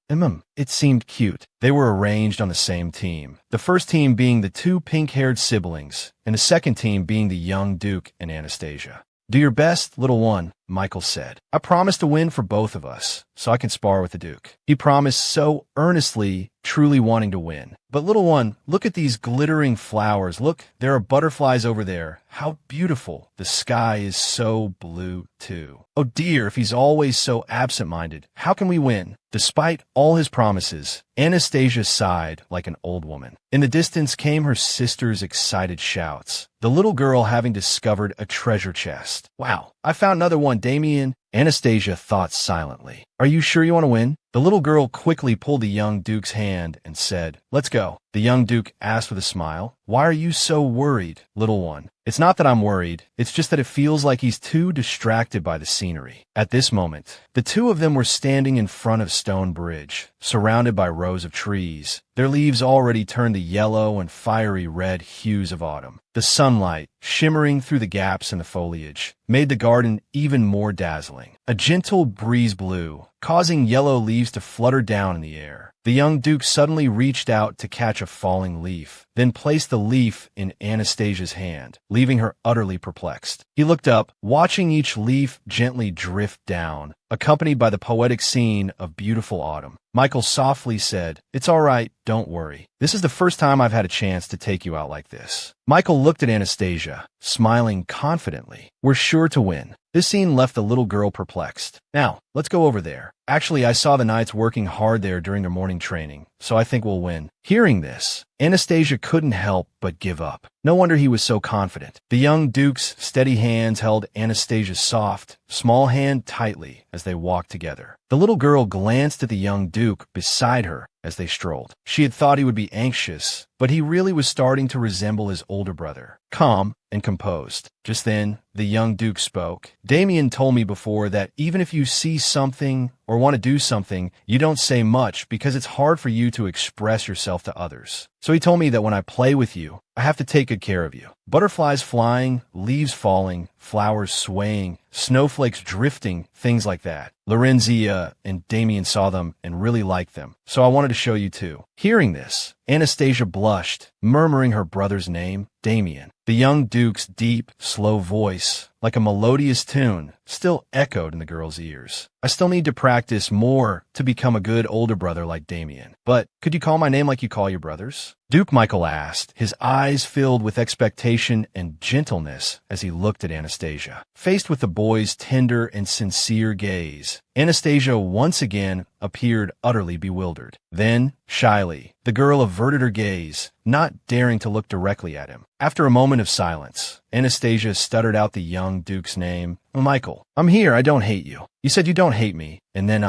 It seemed cute. They were arranged on the same team. The first team being the 2 pink-haired siblings, and the second team being the young Duke and Anastasia. Do your best, little one, Michael said. I promise to win for both of us, so I can spar with the Duke. He promised so earnestly, truly wanting to win. But little one, look at these glittering flowers. Look, there are butterflies over there. How beautiful. The sky is so blue, too. Oh dear, if he's always so absent-minded, how can we win? Despite all his promises, Anastasia sighed like an old woman. In the distance came her sister's excited shouts. The little girl having discovered a treasure chest. Wow, I found another one, Damian. Anastasia thought silently. Are you sure you want to win? The little girl quickly pulled the young Duke's hand and said, Let's go. The young Duke asked with a smile, Why are you so worried, little one? It's not that I'm worried. It's just that it feels like he's too distracted by the scenery. At this moment, the 2 of them were standing in front of Stone Bridge, surrounded by rows of trees. Their leaves already turned the yellow and fiery red hues of autumn. The sunlight, shimmering through the gaps in the foliage, made the garden even more dazzling. A gentle breeze blew, causing yellow leaves to flutter down in the air. The young Duke suddenly reached out to catch a falling leaf, then placed the leaf in Anastasia's hand, leaving her utterly perplexed. He looked up, watching each leaf gently drift down, accompanied by the poetic scene of beautiful autumn. Michael softly said, It's all right, don't worry. This is the first time I've had a chance to take you out like this. Michael looked at Anastasia, smiling confidently. We're sure to win. This scene left the little girl perplexed. Now, let's go over there. Actually, I saw the Knights working hard there during their morning training, so I think we'll win. Hearing this, Anastasia couldn't help but give up. No wonder he was so confident. The young Duke's steady hands held Anastasia's soft, small hand tightly as they walked together. The little girl glanced at the young Duke beside her as they strolled. She had thought he would be anxious, but he really was starting to resemble his older brother, calm and composed. Just then, the young Duke spoke. Damian told me before that even if you see something or want to do something, you don't say much because it's hard for you to express yourself to others. So he told me that when I play with you, I have to take good care of you. Butterflies flying, leaves falling, flowers swaying, snowflakes drifting, things like that. Lorenzia and Damian saw them and really liked them, so I wanted to show you too. Hearing this, Anastasia blushed, murmuring her brother's name, Damian. The young Duke's deep, slow voice, like a melodious tune, still echoed in the girl's ears. I still need to practice more to become a good older brother like Damian. But could you call my name like you call your brothers? Duke Michael asked, his eyes filled with expectation and gentleness as he looked at Anastasia. Faced with the boy's tender and sincere gaze, Anastasia once again appeared utterly bewildered. Then, shyly, the girl averted her gaze, not daring to look directly at him. After a moment of silence, Anastasia stuttered out the young Duke's name. Michael, I'm here. I don't hate you. You said you don't hate me. And then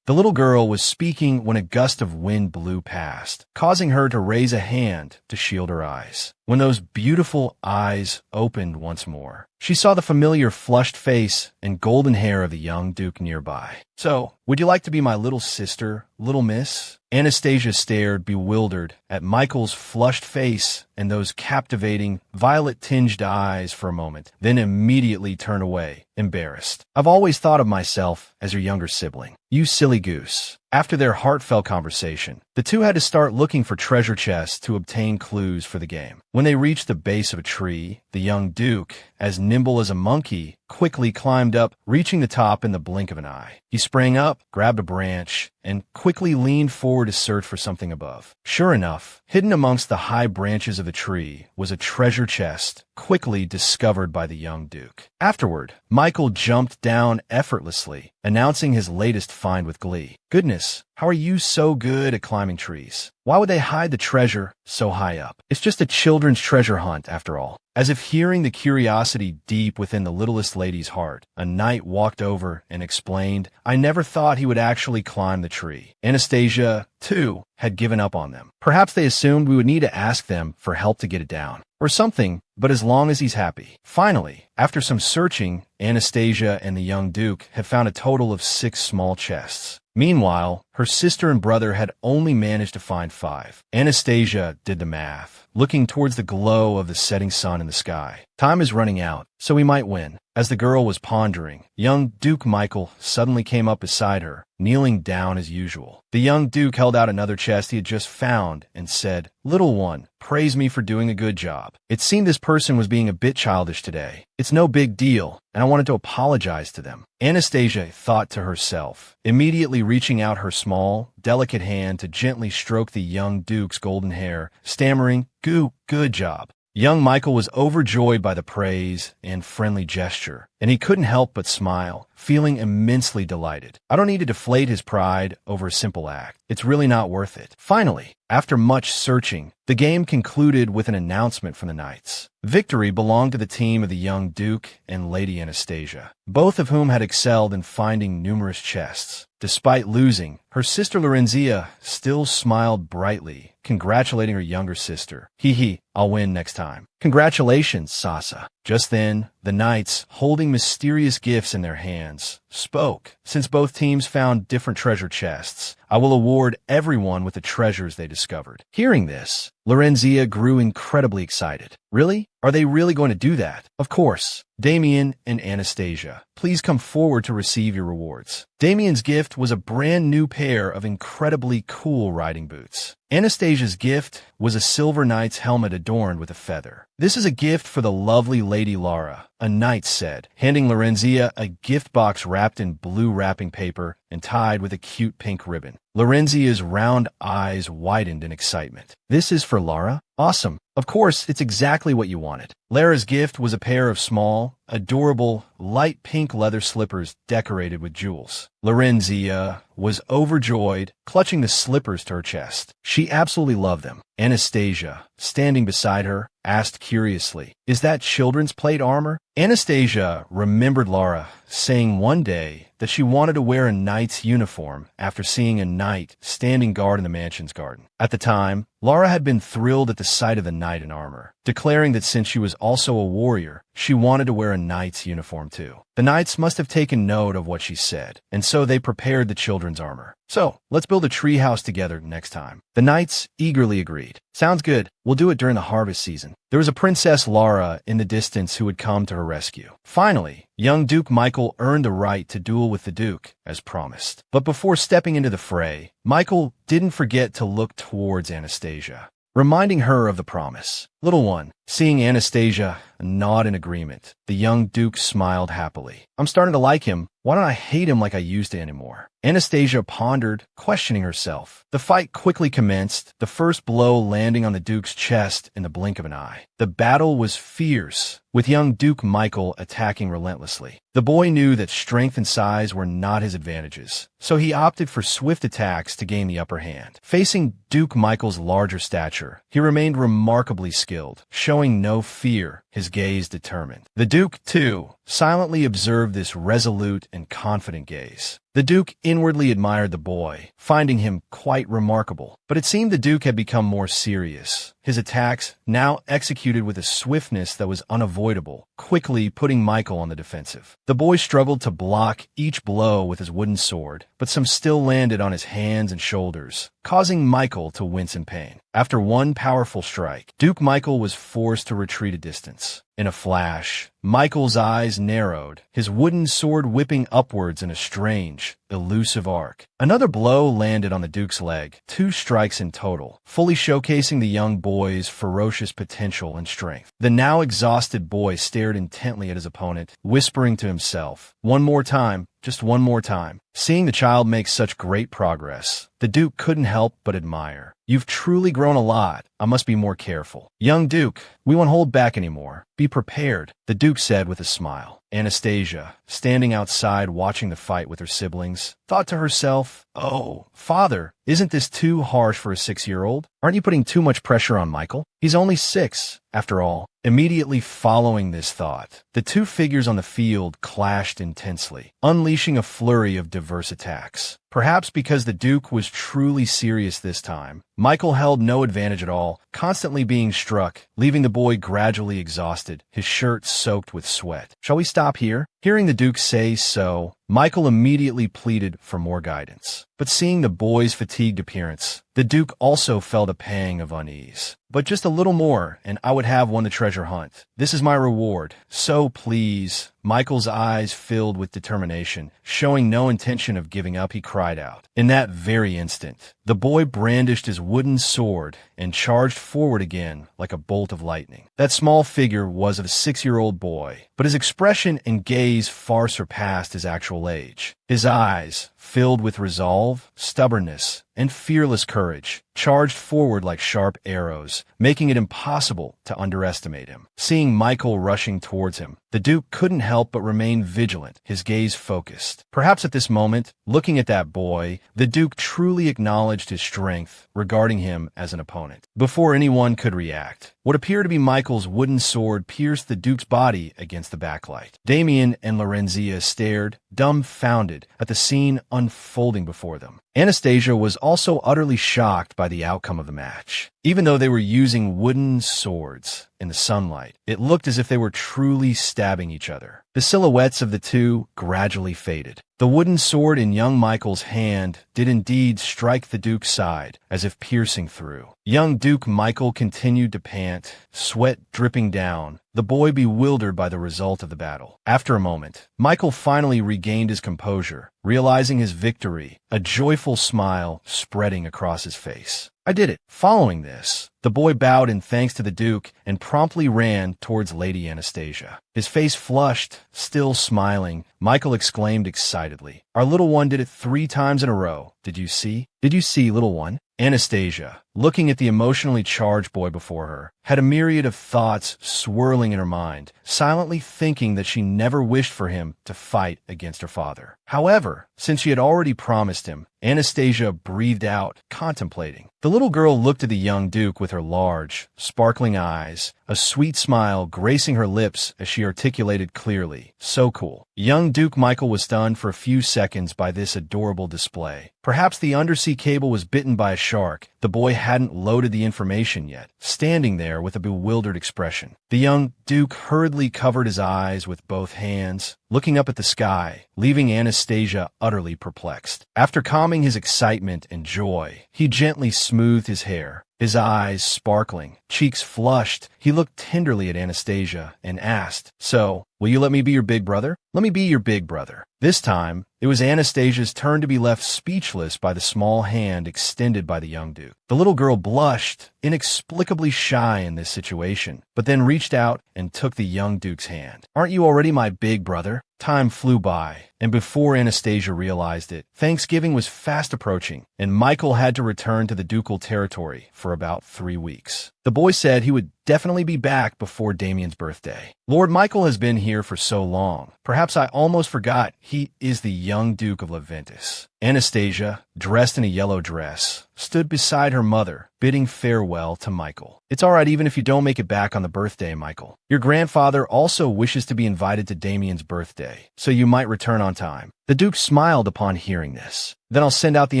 The little girl was speaking when a gust of wind blew past, causing her to raise a hand to shield her eyes. When those beautiful eyes opened once more, she saw the familiar flushed face and golden hair of the young Duke nearby. So, would you like to be my little sister, little miss? Anastasia stared bewildered at Michael's flushed face and those captivating, violet-tinged eyes for a moment, then immediately turned away, embarrassed. I've always thought of myself as your younger sibling. You silly goose. After their heartfelt conversation, the two had to start looking for treasure chests to obtain clues for the game. When they reached the base of a tree, the young Duke, as nimble as a monkey, quickly climbed up, reaching the top in the blink of an eye. He sprang up, grabbed a branch, and quickly leaned forward to search for something above. Sure enough, hidden amongst the high branches of the tree was a treasure chest, quickly discovered by the young Duke. Afterward, Michael jumped down effortlessly, announcing his latest find with glee. Goodness, how are you so good at climbing trees? Why would they hide the treasure so high up? It's just a children's treasure hunt, after all. As if hearing the curiosity deep within the littlest lady's heart, a knight walked over and explained, I never thought he would actually climb the tree. Anastasia, too, had given up on them. Perhaps they assumed we would need to ask them for help to get it down. Or something, but as long as he's happy. Finally, after some searching, Anastasia and the young Duke had found a total of 6 small chests. Meanwhile, her sister and brother had only managed to find 5. Anastasia did the math, looking towards the glow of the setting sun in the sky. Time is running out, so we might win. As the girl was pondering, young Duke Michael suddenly came up beside her, kneeling down as usual. The young Duke held out another chest he had just found and said, Little one, praise me for doing a good job. It seemed this person was being a bit childish today. It's no big deal, and I wanted to apologize to them. Anastasia thought to herself, immediately reaching out her small, delicate hand to gently stroke the young Duke's golden hair, stammering, Good job. Young Michael was overjoyed by the praise and friendly gesture, and he couldn't help but smile, feeling immensely delighted. I don't need to deflate his pride over a simple act. It's really not worth it. Finally, after much searching, the game concluded with an announcement from the knights. Victory belonged to the team of the young Duke and Lady Anastasia, both of whom had excelled in finding numerous chests. Despite losing, her sister Lorenzia still smiled brightly, congratulating her younger sister. Hee, I'll win next time. Congratulations, Sasa. Just then, the knights, holding mysterious gifts in their hands, spoke. Since both teams found different treasure chests, I will award everyone with the treasures they discovered. Hearing this, Lorenzia grew incredibly excited. Really? Are they really going to do that? Of course. Damian and Anastasia, please come forward to receive your rewards. Damian's gift was a brand new pair of incredibly cool riding boots. Anastasia's gift was a silver knight's helmet adorned with a feather. This is a gift for the lovely Lady Lara, a knight said, handing Lorenzia a gift box wrapped in blue wrapping paper and tied with a cute pink ribbon. Lorenzia's round eyes widened in excitement. This is for Lara? Awesome. Of course, it's exactly what you wanted. Lara's gift was a pair of small, adorable, light pink leather slippers decorated with jewels. Lorenzia was overjoyed, clutching the slippers to her chest. She absolutely loved them. Anastasia, standing beside her, asked curiously, Is that children's plate armor? Anastasia remembered Lara saying one day that she wanted to wear a knight's uniform after seeing a knight standing guard in the mansion's garden. At the time, Lara had been thrilled at the sight of the knight in armor, declaring that since she was also a warrior, she wanted to wear a knight's uniform too. The knights must have taken note of what she said, and so they prepared the children's armor. So, let's build a treehouse together next time. The knights eagerly agreed. Sounds good. We'll do it during the harvest season. There was a Princess Lara in the distance who would come to her rescue. Finally, young Duke Michael earned the right to duel with the Duke, as promised. But before stepping into the fray, Michael didn't forget to look towards Anastasia, reminding her of the promise. Little one, seeing Anastasia nod in agreement, the young Duke smiled happily. I'm starting to like him. Why don't I hate him like I used to anymore? Anastasia pondered, questioning herself. The fight quickly commenced, the first blow landing on the Duke's chest in the blink of an eye. The battle was fierce, with young Duke Michael attacking relentlessly. The boy knew that strength and size were not his advantages, so he opted for swift attacks to gain the upper hand. Facing Duke Michael's larger stature, he remained remarkably skilled, showing no fear, his gaze determined. The Duke, too, silently observed this resolute and confident gaze. The Duke inwardly admired the boy, finding him quite remarkable. But it seemed the Duke had become more serious, his attacks now executed with a swiftness that was unavoidable, quickly putting Michael on the defensive. The boy struggled to block each blow with his wooden sword, but some still landed on his hands and shoulders, causing Michael to wince in pain. After one powerful strike, Duke Michael was forced to retreat a distance. In a flash, Michael's eyes narrowed, his wooden sword whipping upwards in a strange, elusive arc. Another blow landed on the Duke's leg, 2 strikes in total, fully showcasing the young boy's ferocious potential and strength. The now exhausted boy stared intently at his opponent, whispering to himself, "One more time, just one more time." Seeing the child make such great progress, the Duke couldn't help but admire. "You've truly grown a lot. I must be more careful." "Young Duke, we won't hold back anymore. Be prepared," the Duke said with a smile. Anastasia, standing outside watching the fight with her siblings, thought to herself, "Oh, father, isn't this too harsh for a 6-year-old? Aren't you putting too much pressure on Michael? He's only 6, after all." Immediately following this thought, the 2 figures on the field clashed intensely, unleashing a flurry of diverse attacks. Perhaps because the Duke was truly serious this time, Michael held no advantage at all, constantly being struck, leaving the boy gradually exhausted, his shirt soaked with sweat. "Shall we stop here?" Hearing the Duke say so, Michael immediately pleaded for more guidance. But seeing the boy's fatigued appearance, the Duke also felt a pang of unease. "But just a little more, and I would have won the treasure hunt. This is my reward. So please." Michael's eyes filled with determination, showing no intention of giving up, he cried out. In that very instant, the boy brandished his wooden sword and charged forward again like a bolt of lightning. That small figure was of a 6-year-old boy, but his expression and gaze far surpassed his actual age. His eyes, filled with resolve, stubbornness, and fearless courage, charged forward like sharp arrows, making it impossible to underestimate him. Seeing Michael rushing towards him, the Duke couldn't help but remain vigilant, his gaze focused. Perhaps at this moment, looking at that boy, the Duke truly acknowledged his strength, regarding him as an opponent. Before anyone could react, what appeared to be Michael's wooden sword pierced the Duke's body against the backlight. Damian and Lorenzia stared, dumbfounded, at the scene unfolding before them. Anastasia was also utterly shocked by the outcome of the match. Even though they were using wooden swords in the sunlight, it looked as if they were truly stabbing each other. The silhouettes of the two gradually faded. The wooden sword in young Michael's hand did indeed strike the Duke's side, as if piercing through. Young Duke Michael continued to pant, sweat dripping down, the boy bewildered by the result of the battle. After a moment, Michael finally regained his composure, realizing his victory, a joyful smile spreading across his face. "I did it." Following this, the boy bowed in thanks to the Duke and promptly ran towards Lady Anastasia. His face flushed, still smiling, Michael exclaimed excitedly, "Our little one did it 3 times in a row. Did you see? Did you see, little one?" Anastasia, looking at the emotionally charged boy before her, had a myriad of thoughts swirling in her mind, silently thinking that she never wished for him to fight against her father. However, since she had already promised him, Anastasia breathed out, contemplating. The little girl looked at the young Duke with her large, sparkling eyes, a sweet smile gracing her lips as she articulated clearly, "So cool." Young Duke Michael was stunned for a few seconds by this adorable display. Perhaps the undersea cable was bitten by a shark. The boy hadn't loaded the information yet, standing there with a bewildered expression. The young Duke hurriedly covered his eyes with both hands, looking up at the sky, leaving Anastasia utterly perplexed. After calming his excitement and joy, he gently smoothed his hair. His eyes sparkling, cheeks flushed, he looked tenderly at Anastasia and asked, "So, will you let me be your big brother?" "Let me be your big brother." This time, it was Anastasia's turn to be left speechless by the small hand extended by the young Duke. The little girl blushed, inexplicably shy in this situation, but then reached out and took the young Duke's hand. "Aren't you already my big brother?" Time flew by, and before Anastasia realized it, Thanksgiving was fast approaching, and Michael had to return to the ducal territory for about 3 weeks. The boy said he would definitely be back before Damian's birthday. "Lord Michael has been here for so long. Perhaps I almost forgot he is the young Duke of Leventis." Anastasia, dressed in a yellow dress, stood beside her mother, bidding farewell to Michael. "It's all right even if you don't make it back on the birthday, Michael. Your grandfather also wishes to be invited to Damian's birthday, so you might return on time." The Duke smiled upon hearing this. "Then I'll send out the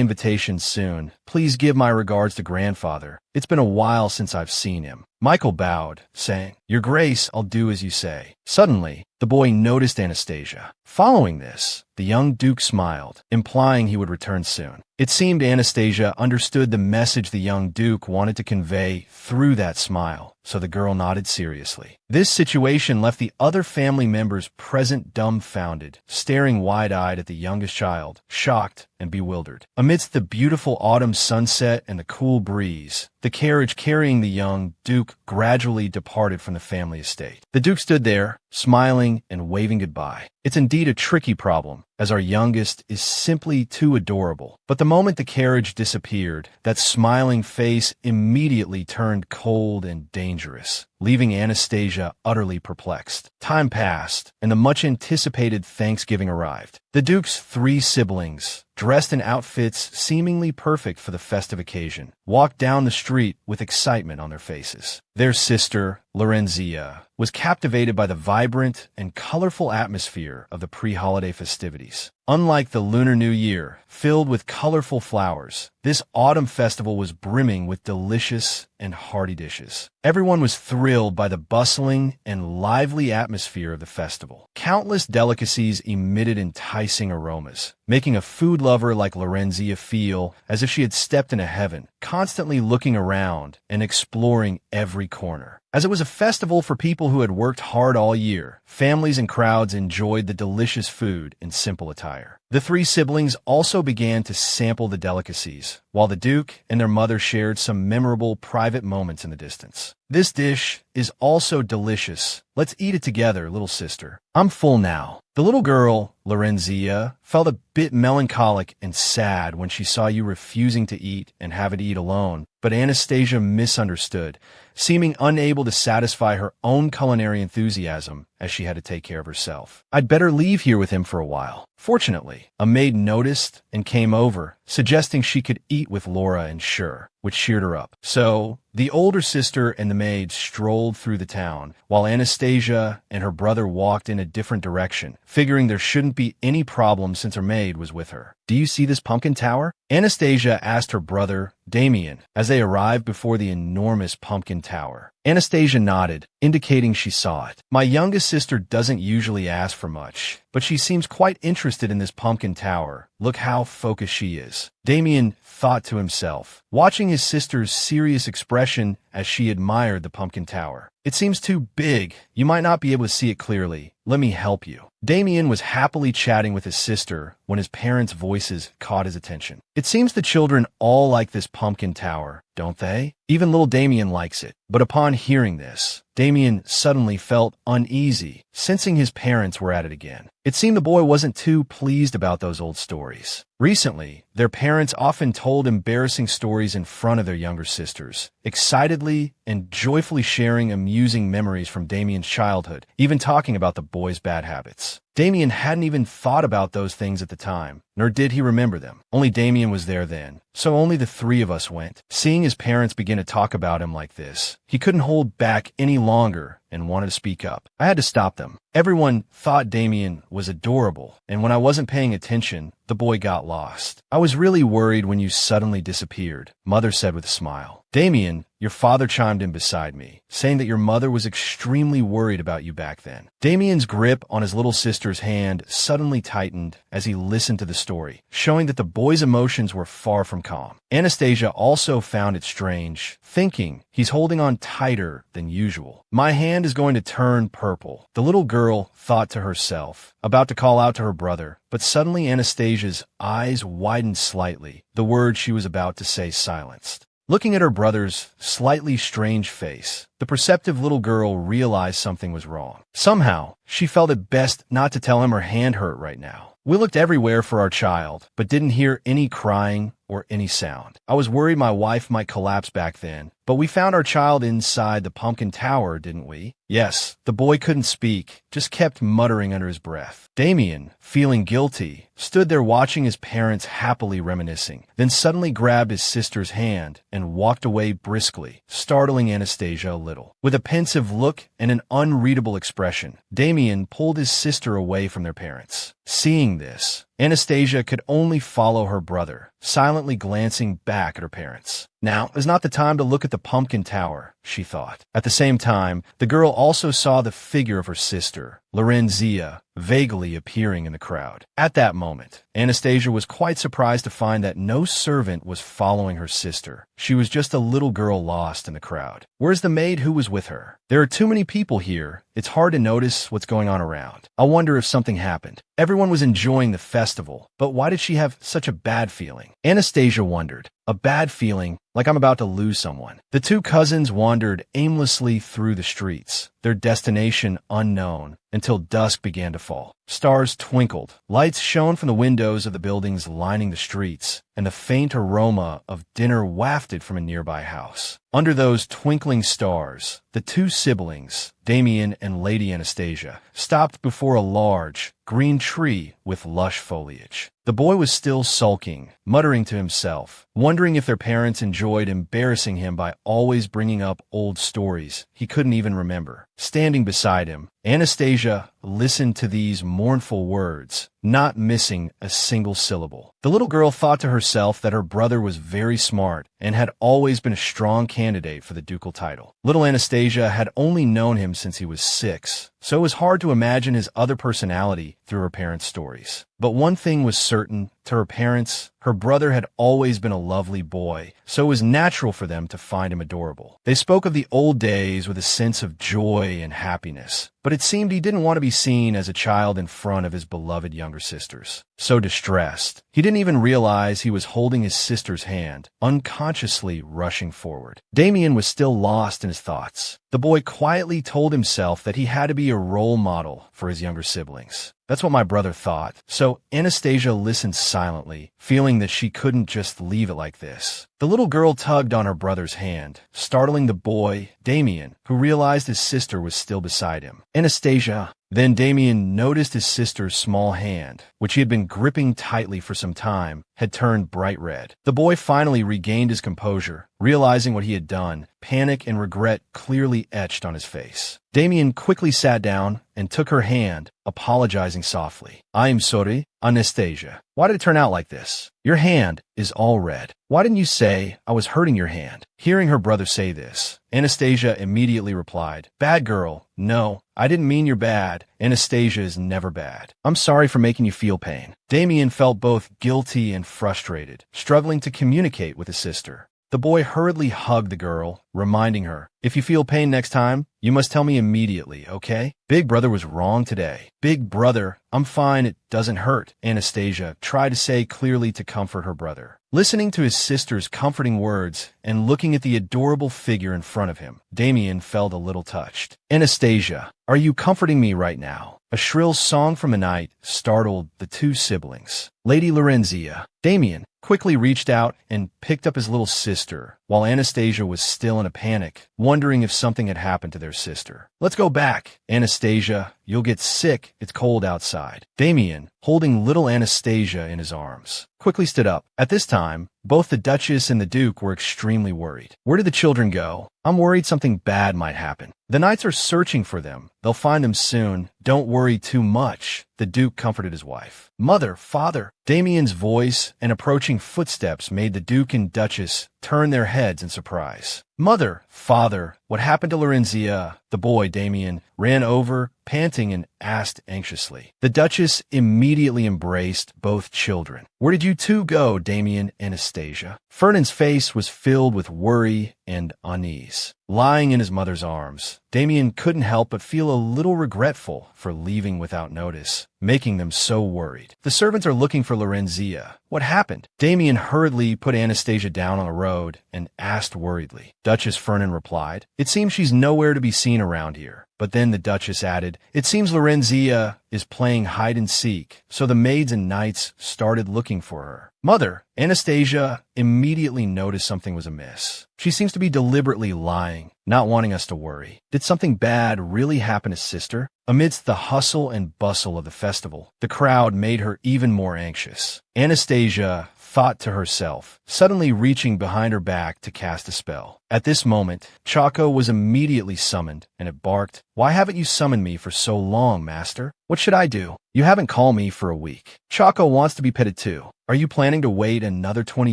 invitation soon. Please give my regards to grandfather. It's been a while since I've seen him." Michael bowed, saying, "Your Grace, I'll do as you say." Suddenly, the boy noticed Anastasia. Following this, the young Duke smiled, implying he would return soon. It seemed Anastasia understood the message the young Duke wanted to convey through that smile, so the girl nodded seriously. This situation left the other family members present dumbfounded, staring wide-eyed at the youngest child, shocked and bewildered. Amidst the beautiful autumn sunset and the cool breeze, the carriage carrying the young Duke gradually departed from the family estate. The Duke stood there, smiling and waving goodbye. It's indeed a tricky problem, as our youngest is simply too adorable. But the moment the carriage disappeared, that smiling face immediately turned cold and dangerous, leaving Anastasia utterly perplexed. Time passed, and the much-anticipated Thanksgiving arrived. The Duke's 3 siblings, dressed in outfits seemingly perfect for the festive occasion, walked down the street with excitement on their faces. Their sister, Lorenzia, was captivated by the vibrant and colorful atmosphere of the pre-holiday festivities. Unlike the Lunar New Year, filled with colorful flowers, this autumn festival was brimming with delicious and hearty dishes. Everyone was thrilled by the bustling and lively atmosphere of the festival. Countless delicacies emitted enticing aromas, making a food lover like Lorenzia feel as if she had stepped into heaven, constantly looking around and exploring every corner. As it was a festival for people who had worked hard all year, families and crowds enjoyed the delicious food in simple attire. The 3 siblings also began to sample the delicacies, while the Duke and their mother shared some memorable private moments in the distance. "This dish is also delicious. Let's eat it together, little sister. I'm full now." The little girl, Lorenzia, felt a bit melancholic and sad when she saw you refusing to eat and having to eat alone, but Anastasia misunderstood, seeming unable to satisfy her own culinary enthusiasm as she had to take care of herself. "I'd better leave here with him for a while." Fortunately, a maid noticed and came over, suggesting she could eat with Laura and Sure, which cheered her up. So, the older sister and the maid strolled through the town, while Anastasia and her brother walked in a different direction, figuring there shouldn't be any problem since her maid was with her. "Do you see this pumpkin tower?" Anastasia asked her brother, Damian, as they arrived before the enormous pumpkin tower. Anastasia nodded, indicating she saw it. "My youngest sister doesn't usually ask for much, but she seems quite interested in this pumpkin tower. Look how focused she is." Damian thought to himself, watching his sister's serious expression as she admired the pumpkin tower. "It seems too big. You might not be able to see it clearly. Let me help you." Damian was happily chatting with his sister when his parents' voices caught his attention. "It seems the children all like this pumpkin tower, don't they? Even little Damian likes it." But upon hearing this, Damian suddenly felt uneasy, sensing his parents were at it again. It seemed the boy wasn't too pleased about those old stories. Recently, their parents often told embarrassing stories in front of their younger sisters, excitedly and joyfully sharing amusing memories from Damian's childhood, even talking about the boy's bad habits. Damian hadn't even thought about those things at the time, nor did he remember them. Only Damian was there then, so only the 3 of us went. Seeing his parents begin to talk about him like this, he couldn't hold back any longer and wanted to speak up. I had to stop them. Everyone thought Damian was adorable, and when I wasn't paying attention, the boy got lost. "I was really worried when you suddenly disappeared," Mother said with a smile. "Damian, your father chimed in beside me, saying that your mother was extremely worried about you back then." Damian's grip on his little sister's hand suddenly tightened as he listened to the story, showing that the boy's emotions were far from calm. Anastasia also found it strange, thinking he's holding on tighter than usual. "My hand is going to turn purple," the little girl thought to herself, about to call out to her brother, but suddenly Anastasia's eyes widened slightly, the words she was about to say silenced. Looking at her brother's slightly strange face, the perceptive little girl realized something was wrong. Somehow, she felt it best not to tell him her hand hurt right now. "We looked everywhere for our child, but didn't hear any crying or any sound. I was worried my wife might collapse back then, but we found our child inside the pumpkin tower, didn't we?" Yes, the boy couldn't speak, just kept muttering under his breath. Damian, feeling guilty, stood there watching his parents happily reminiscing, then suddenly grabbed his sister's hand and walked away briskly, startling Anastasia a little. With a pensive look and an unreadable expression, Damian pulled his sister away from their parents. Seeing this, Anastasia could only follow her brother, silently glancing back at her parents. Now is not the time to look at the pumpkin tower, she thought. At the same time, the girl also saw the figure of her sister, Lorenzia, vaguely appearing in the crowd. At that moment, Anastasia was quite surprised to find that no servant was following her sister. She was just a little girl lost in the crowd. Where's the maid who was with her? There are too many people here. It's hard to notice what's going on around. I wonder if something happened. Everyone was enjoying the festival, but why did she have such a bad feeling? Anastasia wondered. A bad feeling, like I'm about to lose someone. The two cousins wandered aimlessly through the streets, their destination unknown, until dusk began to fall. Stars twinkled, lights shone from the windows of the buildings lining the streets, and the faint aroma of dinner wafted from a nearby house. Under those twinkling stars, the two siblings, Damian and Lady Anastasia, stopped before a large, green tree with lush foliage. The boy was still sulking, muttering to himself, wondering if their parents enjoyed embarrassing him by always bringing up old stories he couldn't even remember. Standing beside him, Anastasia listened to these mournful words, not missing a single syllable. The little girl thought to herself that her brother was very smart and had always been a strong candidate for the ducal title. Little Anastasia had only known him since he was 6, so it was hard to imagine his other personality through her parents' stories. But one thing was certain, to her parents, her brother had always been a lovely boy, so it was natural for them to find him adorable. They spoke of the old days with a sense of joy and happiness, but it seemed he didn't want to be seen as a child in front of his beloved younger sisters. So distressed, he didn't even realize he was holding his sister's hand, unconsciously rushing forward. Damian was still lost in his thoughts. The boy quietly told himself that he had to be a role model for his younger siblings. That's what my brother thought. So Anastasia listened silently, feeling that she couldn't just leave it like this. The little girl tugged on her brother's hand, startling the boy, Damian, who realized his sister was still beside him. Anastasia. Then Damian noticed his sister's small hand, which he had been gripping tightly for some time, had turned bright red. The boy finally regained his composure, realizing what he had done, panic and regret clearly etched on his face. Damian quickly sat down and took her hand, apologizing softly. I'm sorry, Anastasia. Why did it turn out like this? Your hand is all red. Why didn't you say I was hurting your hand? Hearing her brother say this, Anastasia immediately replied, Bad girl. No, I didn't mean you're bad. Anastasia is never bad. I'm sorry for making you feel pain. Damian felt both guilty and frustrated, struggling to communicate with his sister. The boy hurriedly hugged the girl, reminding her, if you feel pain next time, you must tell me immediately, okay? Big brother was wrong today. Big brother, I'm fine, it doesn't hurt, Anastasia tried to say clearly to comfort her brother. Listening to his sister's comforting words and looking at the adorable figure in front of him, Damian felt a little touched. Anastasia, are you comforting me right now? A shrill song from the night startled the two siblings. Lady Lorenzia. Damian quickly reached out and picked up his little sister, while Anastasia was still in a panic, wondering if something had happened to their sister. Let's go back. Anastasia, you'll get sick. It's cold outside. Damian, holding little Anastasia in his arms, quickly stood up. At this time, both the Duchess and the Duke were extremely worried. Where did the children go? I'm worried something bad might happen. The knights are searching for them. They'll find them soon. Don't worry too much, the Duke comforted his wife. Mother, father. Damian's voice and approaching footsteps made the Duke and Duchess turn their heads in surprise. Mother, father, what happened to Lorenzia? The boy, Damian, ran over, panting, and asked anxiously. The Duchess immediately embraced both children. Where did you two go, Damian and Anastasia? Ferdinand's face was filled with worry and unease. Lying in his mother's arms, Damian couldn't help but feel a little regretful for leaving without notice, making them so worried. The servants are looking for Lorenzia. What happened? Damian hurriedly put Anastasia down on the road and asked worriedly. Duchess Ferdinand replied, It seems she's nowhere to be seen around here. But then the Duchess added, It seems Lorenzia is playing hide-and-seek, so the maids and knights started looking for her. Mother, Anastasia immediately noticed something was amiss. She seems to be deliberately lying, not wanting us to worry. Did something bad really happen to sister? Amidst the hustle and bustle of the festival, the crowd made her even more anxious. Anastasia thought to herself, suddenly reaching behind her back to cast a spell. At this moment, Choco was immediately summoned, and it barked Why haven't you summoned me for so long, Master? What should I do? You haven't called me for a week. Choco wants to be petted too. Are you planning to wait another 20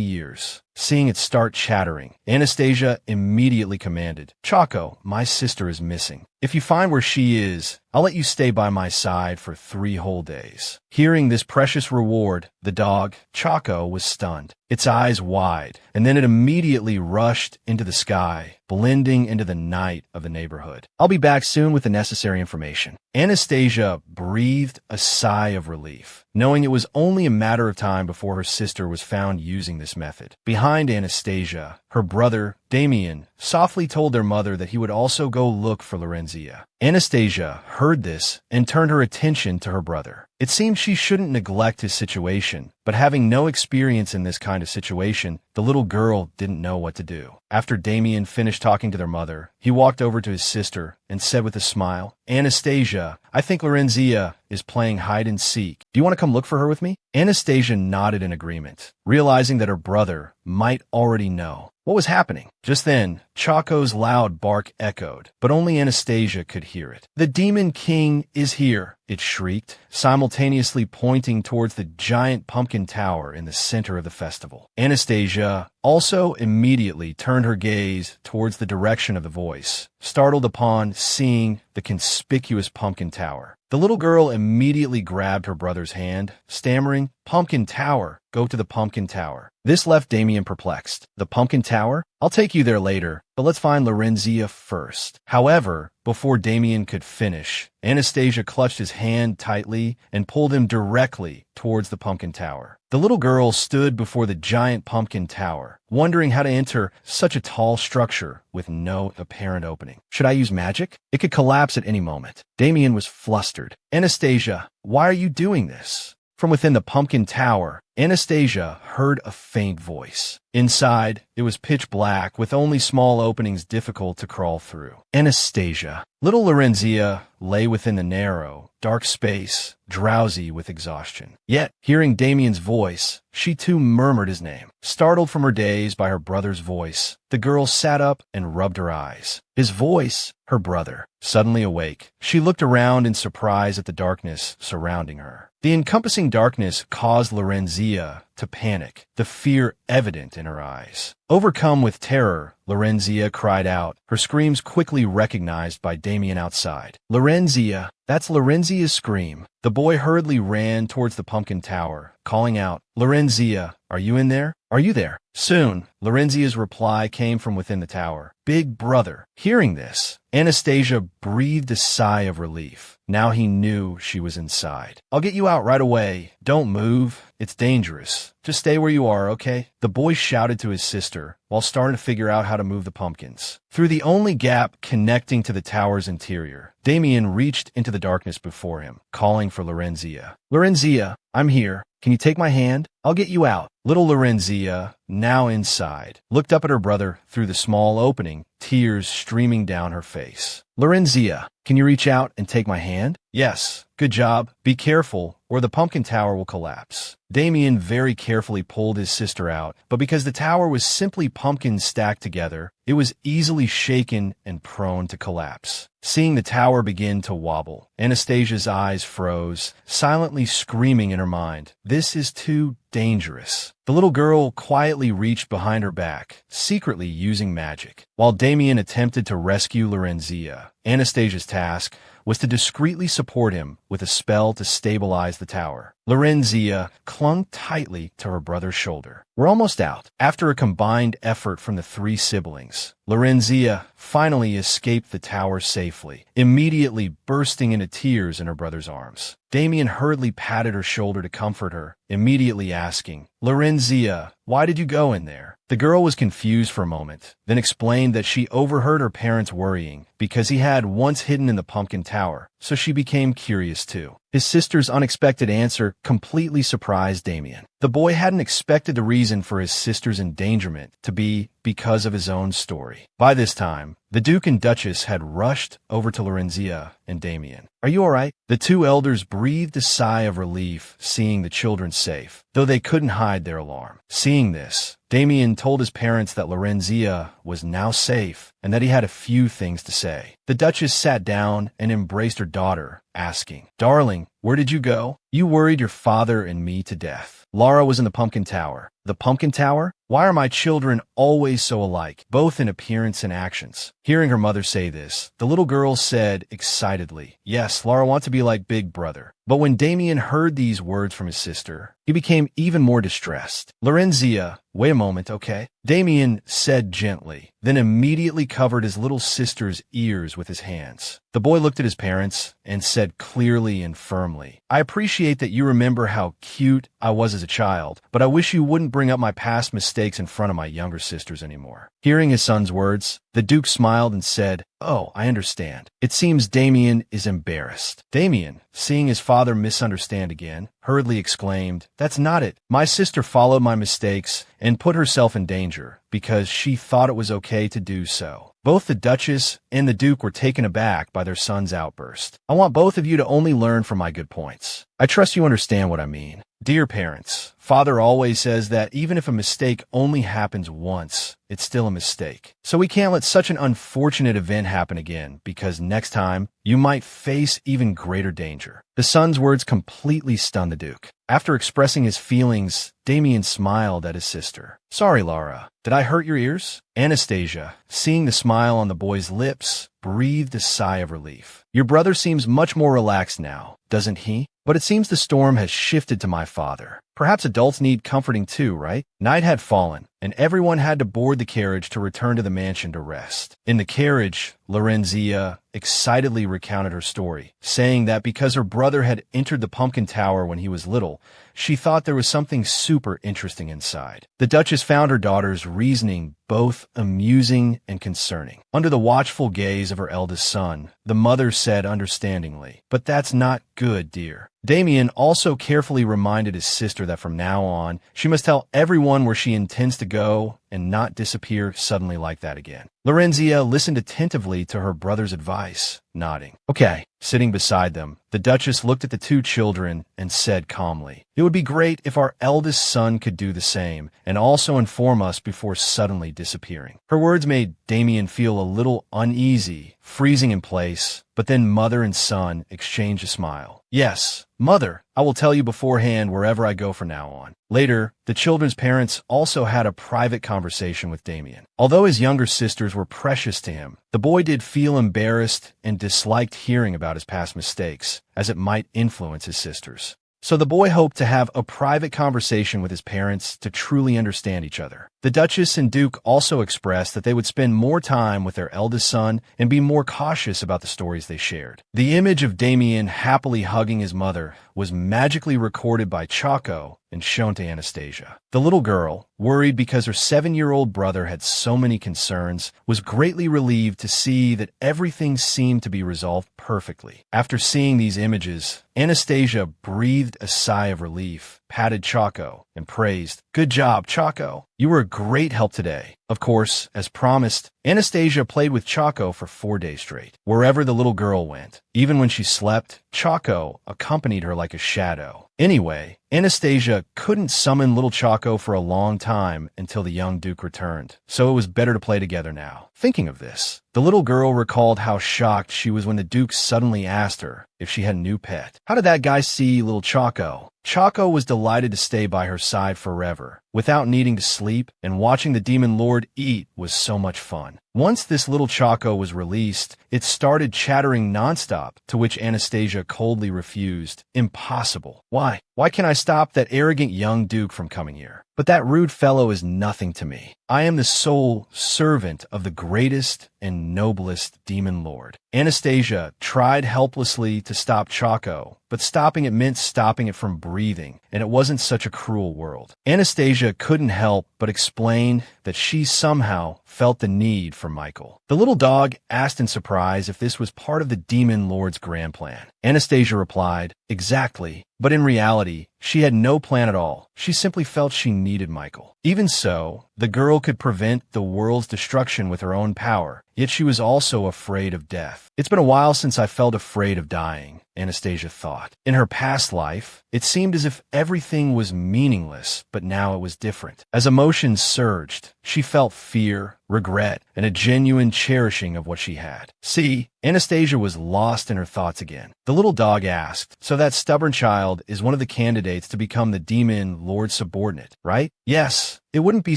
years? Seeing it start chattering, Anastasia immediately commanded, Choco, my sister is missing. If you find where she is, I'll let you stay by my side for 3 whole days. Hearing this precious reward, the dog, Choco, was stunned, its eyes wide, and then it immediately rushed into the sky, blending into the night of the neighborhood. I'll be back soon with the necessary information. Anastasia breathed a sigh of relief, knowing it was only a matter of time before her sister was found using this method. Behind Anastasia, her brother, Damian, softly told their mother that he would also go look for Lorenzia. Anastasia heard this and turned her attention to her brother. It seemed she shouldn't neglect his situation, but having no experience in this kind of situation, the little girl didn't know what to do. After Damian finished talking to their mother, he walked over to his sister and said with a smile, Anastasia, I think Lorenzia is playing hide and seek. Do you want to come look for her with me? Anastasia nodded in agreement, realizing that her brother might already know what was happening. Just then, Choco's loud bark echoed, but only Anastasia could hear it. The Demon King is here, it shrieked, simultaneously pointing towards the giant pumpkin tower in the center of the festival. Anastasia also immediately turned her gaze towards the direction of the voice, startled upon seeing the conspicuous pumpkin tower. The little girl immediately grabbed her brother's hand, stammering, Pumpkin Tower, go to the Pumpkin Tower. This left Damian perplexed. The Pumpkin Tower? I'll take you there later, but let's find Lorenzia first. However, before Damian could finish, Anastasia clutched his hand tightly and pulled him directly towards the Pumpkin Tower. The little girl stood before the giant pumpkin tower, wondering how to enter such a tall structure with no apparent opening. Should I use magic? It could collapse at any moment. Damian was flustered. Anastasia, why are you doing this? From within the pumpkin tower, Anastasia heard a faint voice. Inside, it was pitch black with only small openings difficult to crawl through. Anastasia. Little Lorenzia lay within the narrow, dark space, drowsy with exhaustion. Yet, hearing Damian's voice, she too murmured his name. Startled from her daze by her brother's voice, the girl sat up and rubbed her eyes. His voice, her brother. Suddenly awake, she looked around in surprise at the darkness surrounding her. The encompassing darkness caused Lorenzia to panic, the fear evident in her eyes. Overcome with terror, Lorenzia cried out, her screams quickly recognized by Damian outside. Lorenzia! That's Lorenzia's scream. The boy hurriedly ran towards the pumpkin tower, calling out, Lorenzia, are you in there? Are you there? Soon, Lorenzia's reply came from within the tower. Big brother. Hearing this, Anastasia breathed a sigh of relief. Now he knew she was inside. I'll get you out right away. Don't move. It's dangerous. Just stay where you are, okay? The boy shouted to his sister while starting to figure out how to move the pumpkins. Through the only gap connecting to the tower's interior, Damian reached into the darkness before him, calling for Lorenzia. Lorenzia, I'm here. Can you take my hand? I'll get you out. Little Lorenzia, now inside, looked up at her brother through the small opening, tears streaming down her face. Lorenzia, can you reach out and take my hand? Yes. Good job. Be careful, or the pumpkin tower will collapse. Damian very carefully pulled his sister out, but because the tower was simply pumpkins stacked together, it was easily shaken and prone to collapse. Seeing the tower begin to wobble, Anastasia's eyes froze, silently screaming in her mind, "This is too dangerous." The little girl quietly reached behind her back, secretly using magic. While Damian attempted to rescue Lorenzia, Anastasia's task was to discreetly support him with a spell to stabilize the tower. Lorenzia clung tightly to her brother's shoulder. We're almost out. After a combined effort from the 3 siblings, Lorenzia finally escaped the tower safely, immediately bursting into tears in her brother's arms. Damian hurriedly patted her shoulder to comfort her, immediately asking, Lorenzia, why did you go in there? The girl was confused for a moment, then explained that she overheard her parents worrying because he had once hidden in the pumpkin tower, so she became curious too. His sister's unexpected answer completely surprised Damian. The boy hadn't expected the reason for his sister's endangerment to be because of his own story. By this time, the Duke and Duchess had rushed over to Lorenzia and Damian. "Are you all right?" The two elders breathed a sigh of relief seeing the children safe, though they couldn't hide their alarm. Seeing this, Damian told his parents that Lorenzia was now safe and that he had a few things to say. The Duchess sat down and embraced her daughter, asking, "Darling, where did you go? You worried your father and me to death." Lara was in the pumpkin tower. The pumpkin tower? Why are my children always so alike, both in appearance and actions? Hearing her mother say this, the little girl said excitedly, "Yes, Lara wants to be like Big Brother." But when Damian heard these words from his sister, he became even more distressed. "Lorenzia, wait a moment, okay?" Damian said gently, then immediately covered his little sister's ears with his hands. The boy looked at his parents and said clearly and firmly, "I appreciate that you remember how cute I was as a child, but I wish you wouldn't bring up my past mistakes in front of my younger sisters anymore." Hearing his son's words, the Duke smiled and said, "Oh, I understand." It seems Damian is embarrassed. Damian, seeing his father misunderstand again, hurriedly exclaimed, "That's not it. My sister followed my mistakes and put herself in danger because she thought it was okay to do so." Both the Duchess and the Duke were taken aback by their son's outburst. "I want both of you to only learn from my good points. I trust you understand what I mean. Dear parents, Father always says that even if a mistake only happens once, it's still a mistake. So we can't let such an unfortunate event happen again, because next time, you might face even greater danger." The son's words completely stunned the Duke. After expressing his feelings, Damian smiled at his sister. "Sorry, Lara. Did I hurt your ears?" Anastasia, seeing the smile on the boy's lips, breathed a sigh of relief. "Your brother seems much more relaxed now, doesn't he? But it seems the storm has shifted to my father. Perhaps adults need comforting too, right?" Night had fallen, and everyone had to board the carriage to return to the mansion to rest. In the carriage, Lorenzia excitedly recounted her story, saying that because her brother had entered the pumpkin tower when he was little, she thought there was something super interesting inside. The Duchess found her daughter's reasoning both amusing and concerning. Under the watchful gaze of her eldest son, the mother said understandingly, "But that's not good, dear." Damian also carefully reminded his sister that from now on, she must tell everyone where she intends to go and not disappear suddenly like that again. Lorenzia listened attentively to her brother's advice, nodding. "Okay." Sitting beside them, the Duchess looked at the two children and said calmly, "It would be great if our eldest son could do the same and also inform us before suddenly disappearing." Her words made Damian feel a little uneasy, freezing in place, but then mother and son exchanged a smile. "Yes, Mother, I will tell you beforehand wherever I go from now on." Later, the children's parents also had a private conversation with Damian. Although his younger sisters were precious to him, the boy did feel embarrassed and disliked hearing about his past mistakes, as it might influence his sisters. So the boy hoped to have a private conversation with his parents to truly understand each other. The Duchess and Duke also expressed that they would spend more time with their eldest son and be more cautious about the stories they shared. The image of Damian happily hugging his mother was magically recorded by Choco and shown to Anastasia. The little girl, worried because her 7-year-old brother had so many concerns, was greatly relieved to see that everything seemed to be resolved perfectly. After seeing these images, Anastasia breathed a sigh of relief, patted Choco, and praised, "Good job, Choco. You were a great help today." Of course, as promised, Anastasia played with Choco for 4 days straight, wherever the little girl went. Even when she slept, Choco accompanied her like a shadow. Anyway, Anastasia couldn't summon little Choco for a long time until the young Duke returned, so it was better to play together now. Thinking of this, the little girl recalled how shocked she was when the Duke suddenly asked her if she had a new pet. How did that guy see little Choco? Choco was delighted to stay by her side forever, without needing to sleep, and watching the Demon Lord eat was so much fun. Once this little Choco was released, it started chattering nonstop, to which Anastasia coldly refused. Impossible. Why? Why can't I stop that arrogant young Duke from coming here? But that rude fellow is nothing to me. I am the sole servant of the greatest and noblest Demon Lord. Anastasia tried helplessly to stop Choco, but stopping it meant stopping it from breathing, and it wasn't such a cruel world. Anastasia couldn't help but explain that she somehow felt the need for from Michael. The little dog asked in surprise if this was part of the Demon Lord's grand plan. Anastasia replied, "Exactly." But in reality, she had no plan at all. She simply felt she needed Michael. Even so, the girl could prevent the world's destruction with her own power, yet she was also afraid of death. "It's been a while since I felt afraid of dying," Anastasia thought. In her past life, it seemed as if everything was meaningless, but now it was different. As emotions surged, she felt fear, regret, and a genuine cherishing of what she had. See, Anastasia was lost in her thoughts again. The little dog asked, "So that stubborn child is one of the candidates to become the Demon Lord's subordinate, right?" "Yes. It wouldn't be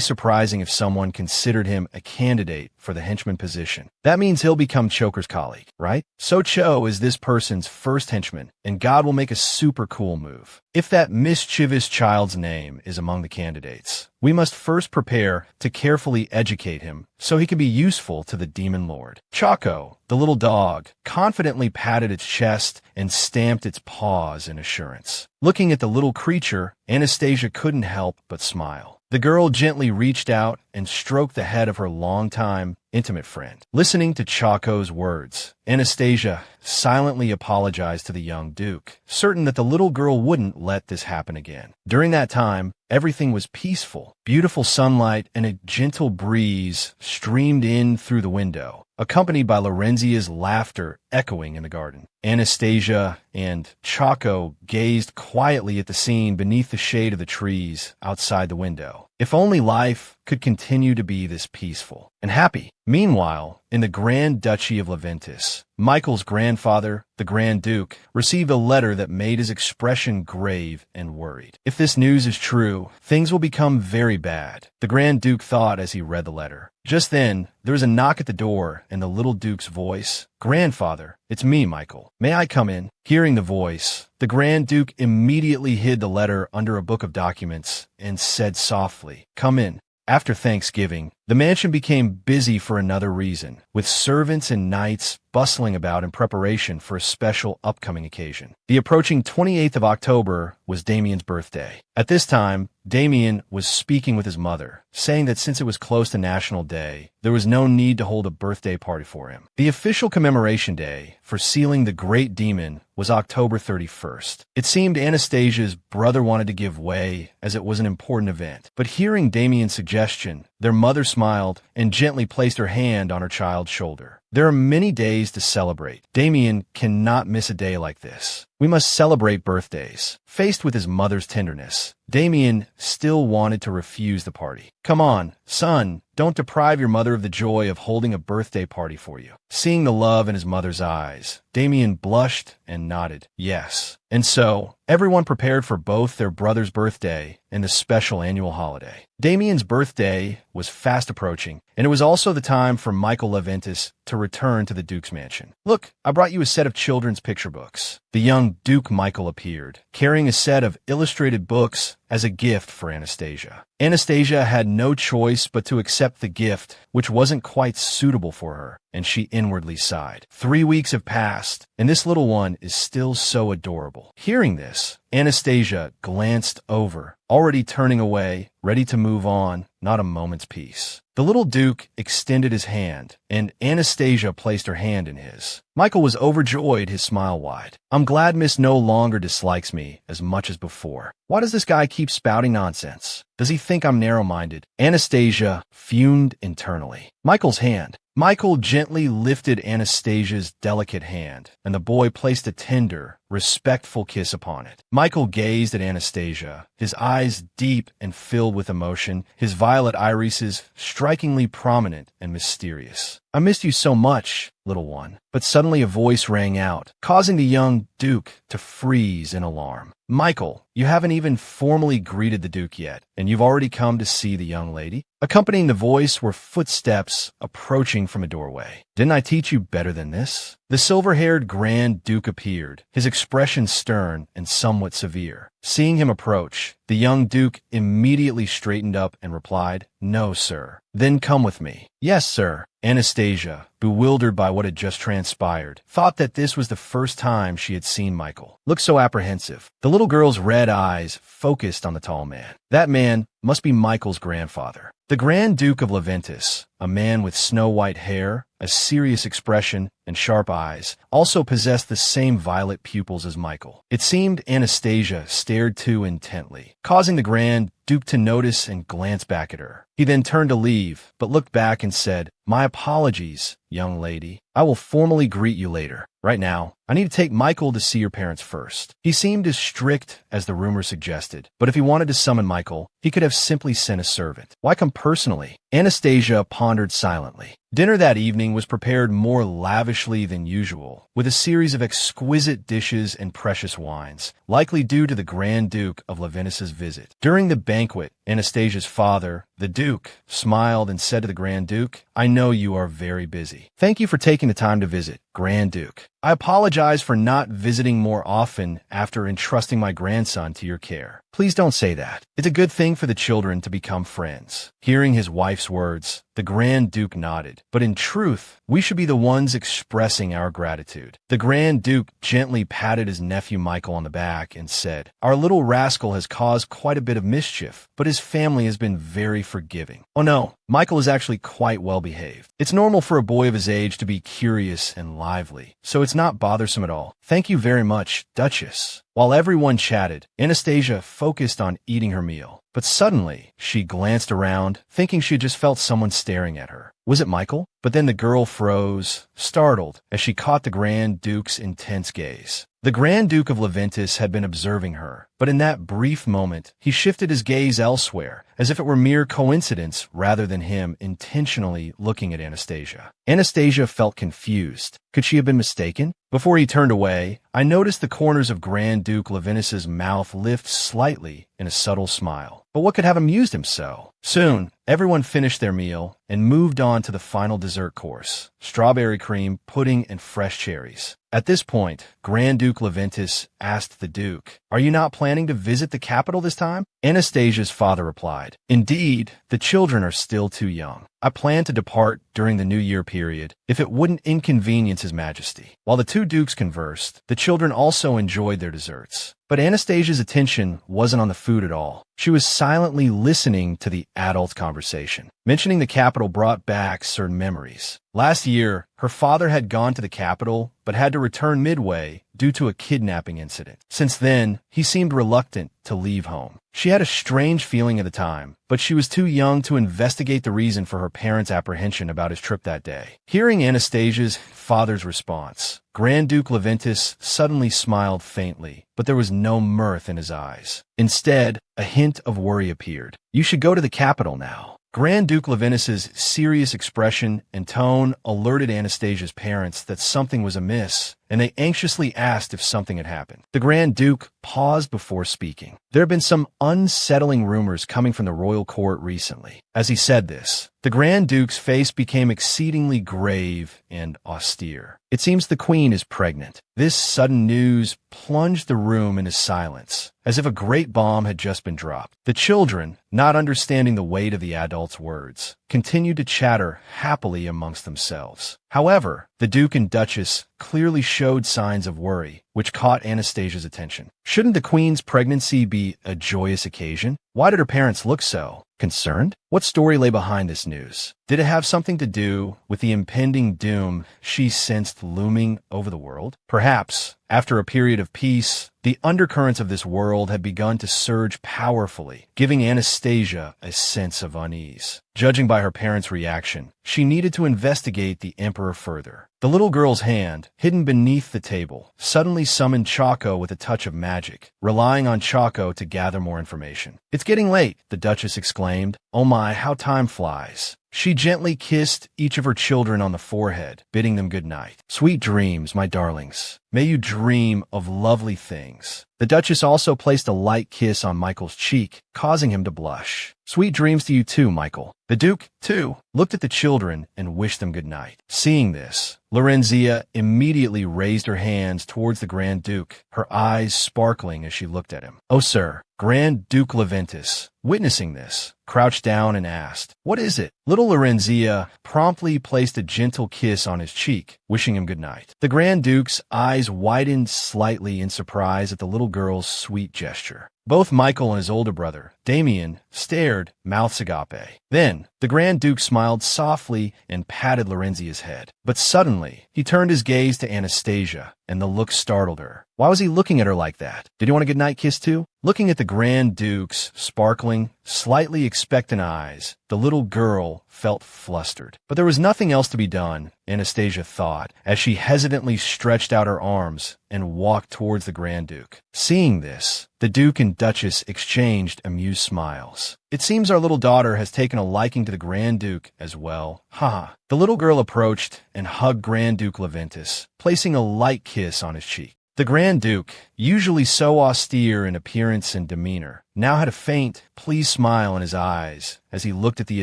surprising if someone considered him a candidate for the henchman position. That means he'll become Choker's colleague, right? So Cho is this person's first henchman, and God will make a super cool move. If that mischievous child's name is among the candidates, we must first prepare to carefully educate him so he can be useful to the Demon Lord." Choco, the little dog, confidently patted its chest and stamped its paws in assurance. Looking at the little creature, Anastasia couldn't help but smile. The girl gently reached out and stroked the head of her longtime, intimate friend. Listening to Choco's words, Anastasia silently apologized to the young Duke, certain that the little girl wouldn't let this happen again. During that time, everything was peaceful. Beautiful sunlight and a gentle breeze streamed in through the window, accompanied by Lorenzia's laughter echoing in the garden. Anastasia and Choco gazed quietly at the scene beneath the shade of the trees outside the window. If only life could continue to be this peaceful and happy. Meanwhile, in the Grand Duchy of Leventis, Michael's grandfather, the Grand Duke, received a letter that made his expression grave and worried. If this news is true, things will become very bad, the Grand Duke thought as he read the letter. Just then, there was a knock at the door, and the little Duke's voice, "Grandfather, it's me, Michael. May I come in?" Hearing the voice, the Grand Duke immediately hid the letter under a book of documents and said softly, "Come in." After Thanksgiving, the mansion became busy for another reason, with servants and knights bustling about in preparation for a special upcoming occasion. The approaching 28th of October was Damian's birthday. At this time, Damian was speaking with his mother, saying that since it was close to National Day, there was no need to hold a birthday party for him. The official commemoration day for sealing the Great Demon was October 31st. It seemed Anastasia's brother wanted to give way as it was an important event, but hearing Damian's suggestion, their mother smiled and gently placed her hand on her child's shoulder. There are many days to celebrate. Damian cannot miss a day like this. We must celebrate birthdays. Faced with his mother's tenderness, Damian still wanted to refuse the party. "Come on, son, don't deprive your mother of the joy of holding a birthday party for you." Seeing the love in his mother's eyes, Damian blushed and nodded, yes. And so, everyone prepared for both their brother's birthday and the special annual holiday. Damian's birthday was fast approaching, and it was also the time for Michael Leventis to return to the Duke's mansion. "Look, I brought you a set of children's picture books." The young Duke Michael appeared, carrying a set of illustrated books as a gift for Anastasia. Anastasia had no choice but to accept the gift, which wasn't quite suitable for her, and she inwardly sighed. 3 weeks have passed, and this little one is still so adorable. Hearing this, Anastasia glanced over, already turning away, ready to move on, not a moment's peace. The little Duke extended his hand, and Anastasia placed her hand in his. Michael was overjoyed, his smile wide. "I'm glad Miss no longer dislikes me as much as before. Why does this guy keep spouting nonsense? Does he think I'm narrow-minded?" Anastasia fumed internally. Michael's hand. Michael gently lifted Anastasia's delicate hand, and the boy placed a tender, respectful kiss upon it. Michael gazed at Anastasia, his eyes deep and filled with emotion, his violet irises strikingly prominent and mysterious. "I missed you so much, little one." But suddenly a voice rang out, causing the young Duke to freeze in alarm. "Michael, you haven't even formally greeted the Duke yet, and you've already come to see the young lady?" Accompanying the voice were footsteps approaching from a doorway. "Didn't I teach you better than this?" The silver-haired Grand Duke appeared, his expression stern and somewhat severe. Seeing him approach, the young Duke immediately straightened up and replied, "No, sir." "Then come with me." "Yes, sir." Anastasia, bewildered by what had just transpired, thought that this was the first time she had seen Michael look so apprehensive. The little girl's red eyes focused on the tall man. That man must be Michael's grandfather. The Grand Duke of Leventis, a man with snow-white hair, a serious expression, and sharp eyes, also possessed the same violet pupils as Michael. It seemed Anastasia stared too intently, causing the Grand Duke to notice and glance back at her. He then turned to leave, but looked back and said, "My apologies, young lady. I will formally greet you later. Right now, I need to take Michael to see your parents first." He seemed as strict as the rumor suggested, but if he wanted to summon Michael, he could have simply sent a servant. Why come personally? Anastasia pondered silently. Dinner that evening was prepared more lavishly than usual, with a series of exquisite dishes and precious wines, likely due to the Grand Duke of Leventis' visit. During the banquet, Anastasia's father, the Duke, smiled and said to the Grand Duke, "I know you are very busy. Thank you for taking the time to visit, Grand Duke. I apologize for not visiting more often after entrusting my grandson to your care. Please don't say that. It's a good thing for the children to become friends." Hearing his wife's words, the Grand Duke nodded. But in truth, we should be the ones expressing our gratitude. The Grand Duke gently patted his nephew Michael on the back and said, "Our little rascal has caused quite a bit of mischief, but his family has been very forgiving. Oh no, Michael is actually quite well behaved. It's normal for a boy of his age to be curious and lively, so it's not bothersome at all. Thank you very much, Duchess." While everyone chatted, Anastasia focused on eating her meal. But suddenly, she glanced around, thinking she had just felt someone staring at her. Was it Michael? But then the girl froze, startled, as she caught the Grand Duke's intense gaze. The Grand Duke of Leventis had been observing her, but in that brief moment, he shifted his gaze elsewhere, as if it were mere coincidence rather than him intentionally looking at Anastasia. Anastasia felt confused. Could she have been mistaken? Before he turned away, I noticed the corners of Grand Duke Leventis' mouth lift slightly in a subtle smile. But what could have amused him so? Soon, everyone finished their meal and moved on to the final dessert course, strawberry cream, pudding, and fresh cherries. At this point, Grand Duke Leventis asked the Duke, "Are you not planning to visit the capital this time?" Anastasia's father replied, "Indeed, the children are still too young. I plan to depart during the New Year period, if it wouldn't inconvenience His Majesty." While the two dukes conversed, the children also enjoyed their desserts. But Anastasia's attention wasn't on the food at all. She was silently listening to the adults' conversation. Mentioning the capital brought back certain memories. Last year, her father had gone to the capital, but had to return midway due to a kidnapping incident. Since then, he seemed reluctant to leave home. She had a strange feeling at the time, but she was too young to investigate the reason for her parents' apprehension about his trip that day. Hearing Anastasia's father's response, Grand Duke Leventis suddenly smiled faintly, but there was no mirth in his eyes. Instead, a hint of worry appeared. "You should go to the capital now." Grand Duke Leventis' serious expression and tone alerted Anastasia's parents that something was amiss, and they anxiously asked if something had happened. The Grand Duke paused before speaking. There had been some unsettling rumors coming from the royal court recently. As he said this, the Grand Duke's face became exceedingly grave and austere. "It seems the Queen is pregnant." This sudden news plunged the room into silence, as if a great bomb had just been dropped. The children, not understanding the weight of the adults' words, continued to chatter happily amongst themselves. However, the Duke and Duchess clearly showed signs of worry, which caught Anastasia's attention. Shouldn't the Queen's pregnancy be a joyous occasion? Why did her parents look so concerned? What story lay behind this news? Did it have something to do with the impending doom she sensed looming over the world? Perhaps, after a period of peace, the undercurrents of this world had begun to surge powerfully, giving Anastasia a sense of unease. Judging by her parents' reaction, she needed to investigate the Emperor further. The little girl's hand, hidden beneath the table, suddenly summoned Choco with a touch of magic, relying on Choco to gather more information. "It's getting late," the Duchess exclaimed. "Oh my, how time flies." She gently kissed each of her children on the forehead, bidding them good night. "Sweet dreams, my darlings. May you dream of lovely things." The Duchess also placed a light kiss on Michael's cheek, causing him to blush. "Sweet dreams to you too, Michael." The Duke, too, looked at the children and wished them good night. Seeing this, Lorenzia immediately raised her hands towards the Grand Duke, her eyes sparkling as she looked at him. "Oh, sir." Grand Duke Leventis, witnessing this, crouched down and asked, "What is it?" Little Lorenzia promptly placed a gentle kiss on his cheek, wishing him good night. The Grand Duke's eyes widened slightly in surprise at the little girl's sweet gesture. Both Michael and his older brother, Damian, stared, mouths agape. Then, the Grand Duke smiled softly and patted Lorenzia's head. But suddenly, he turned his gaze to Anastasia, and the look startled her. Why was he looking at her like that? Did he want a goodnight kiss too? Looking at the Grand Duke's sparkling, slightly expectant eyes, the little girl felt flustered. But there was nothing else to be done, Anastasia thought, as she hesitantly stretched out her arms and walked towards the Grand Duke. Seeing this, the Duke and Duchess exchanged amused smiles. It seems our little daughter has taken a liking to the Grand Duke as well. Ha! The little girl approached and hugged Grand Duke Leventus, placing a light kiss on his cheek. The Grand Duke, usually so austere in appearance and demeanor, now had a faint, pleased smile in his eyes as he looked at the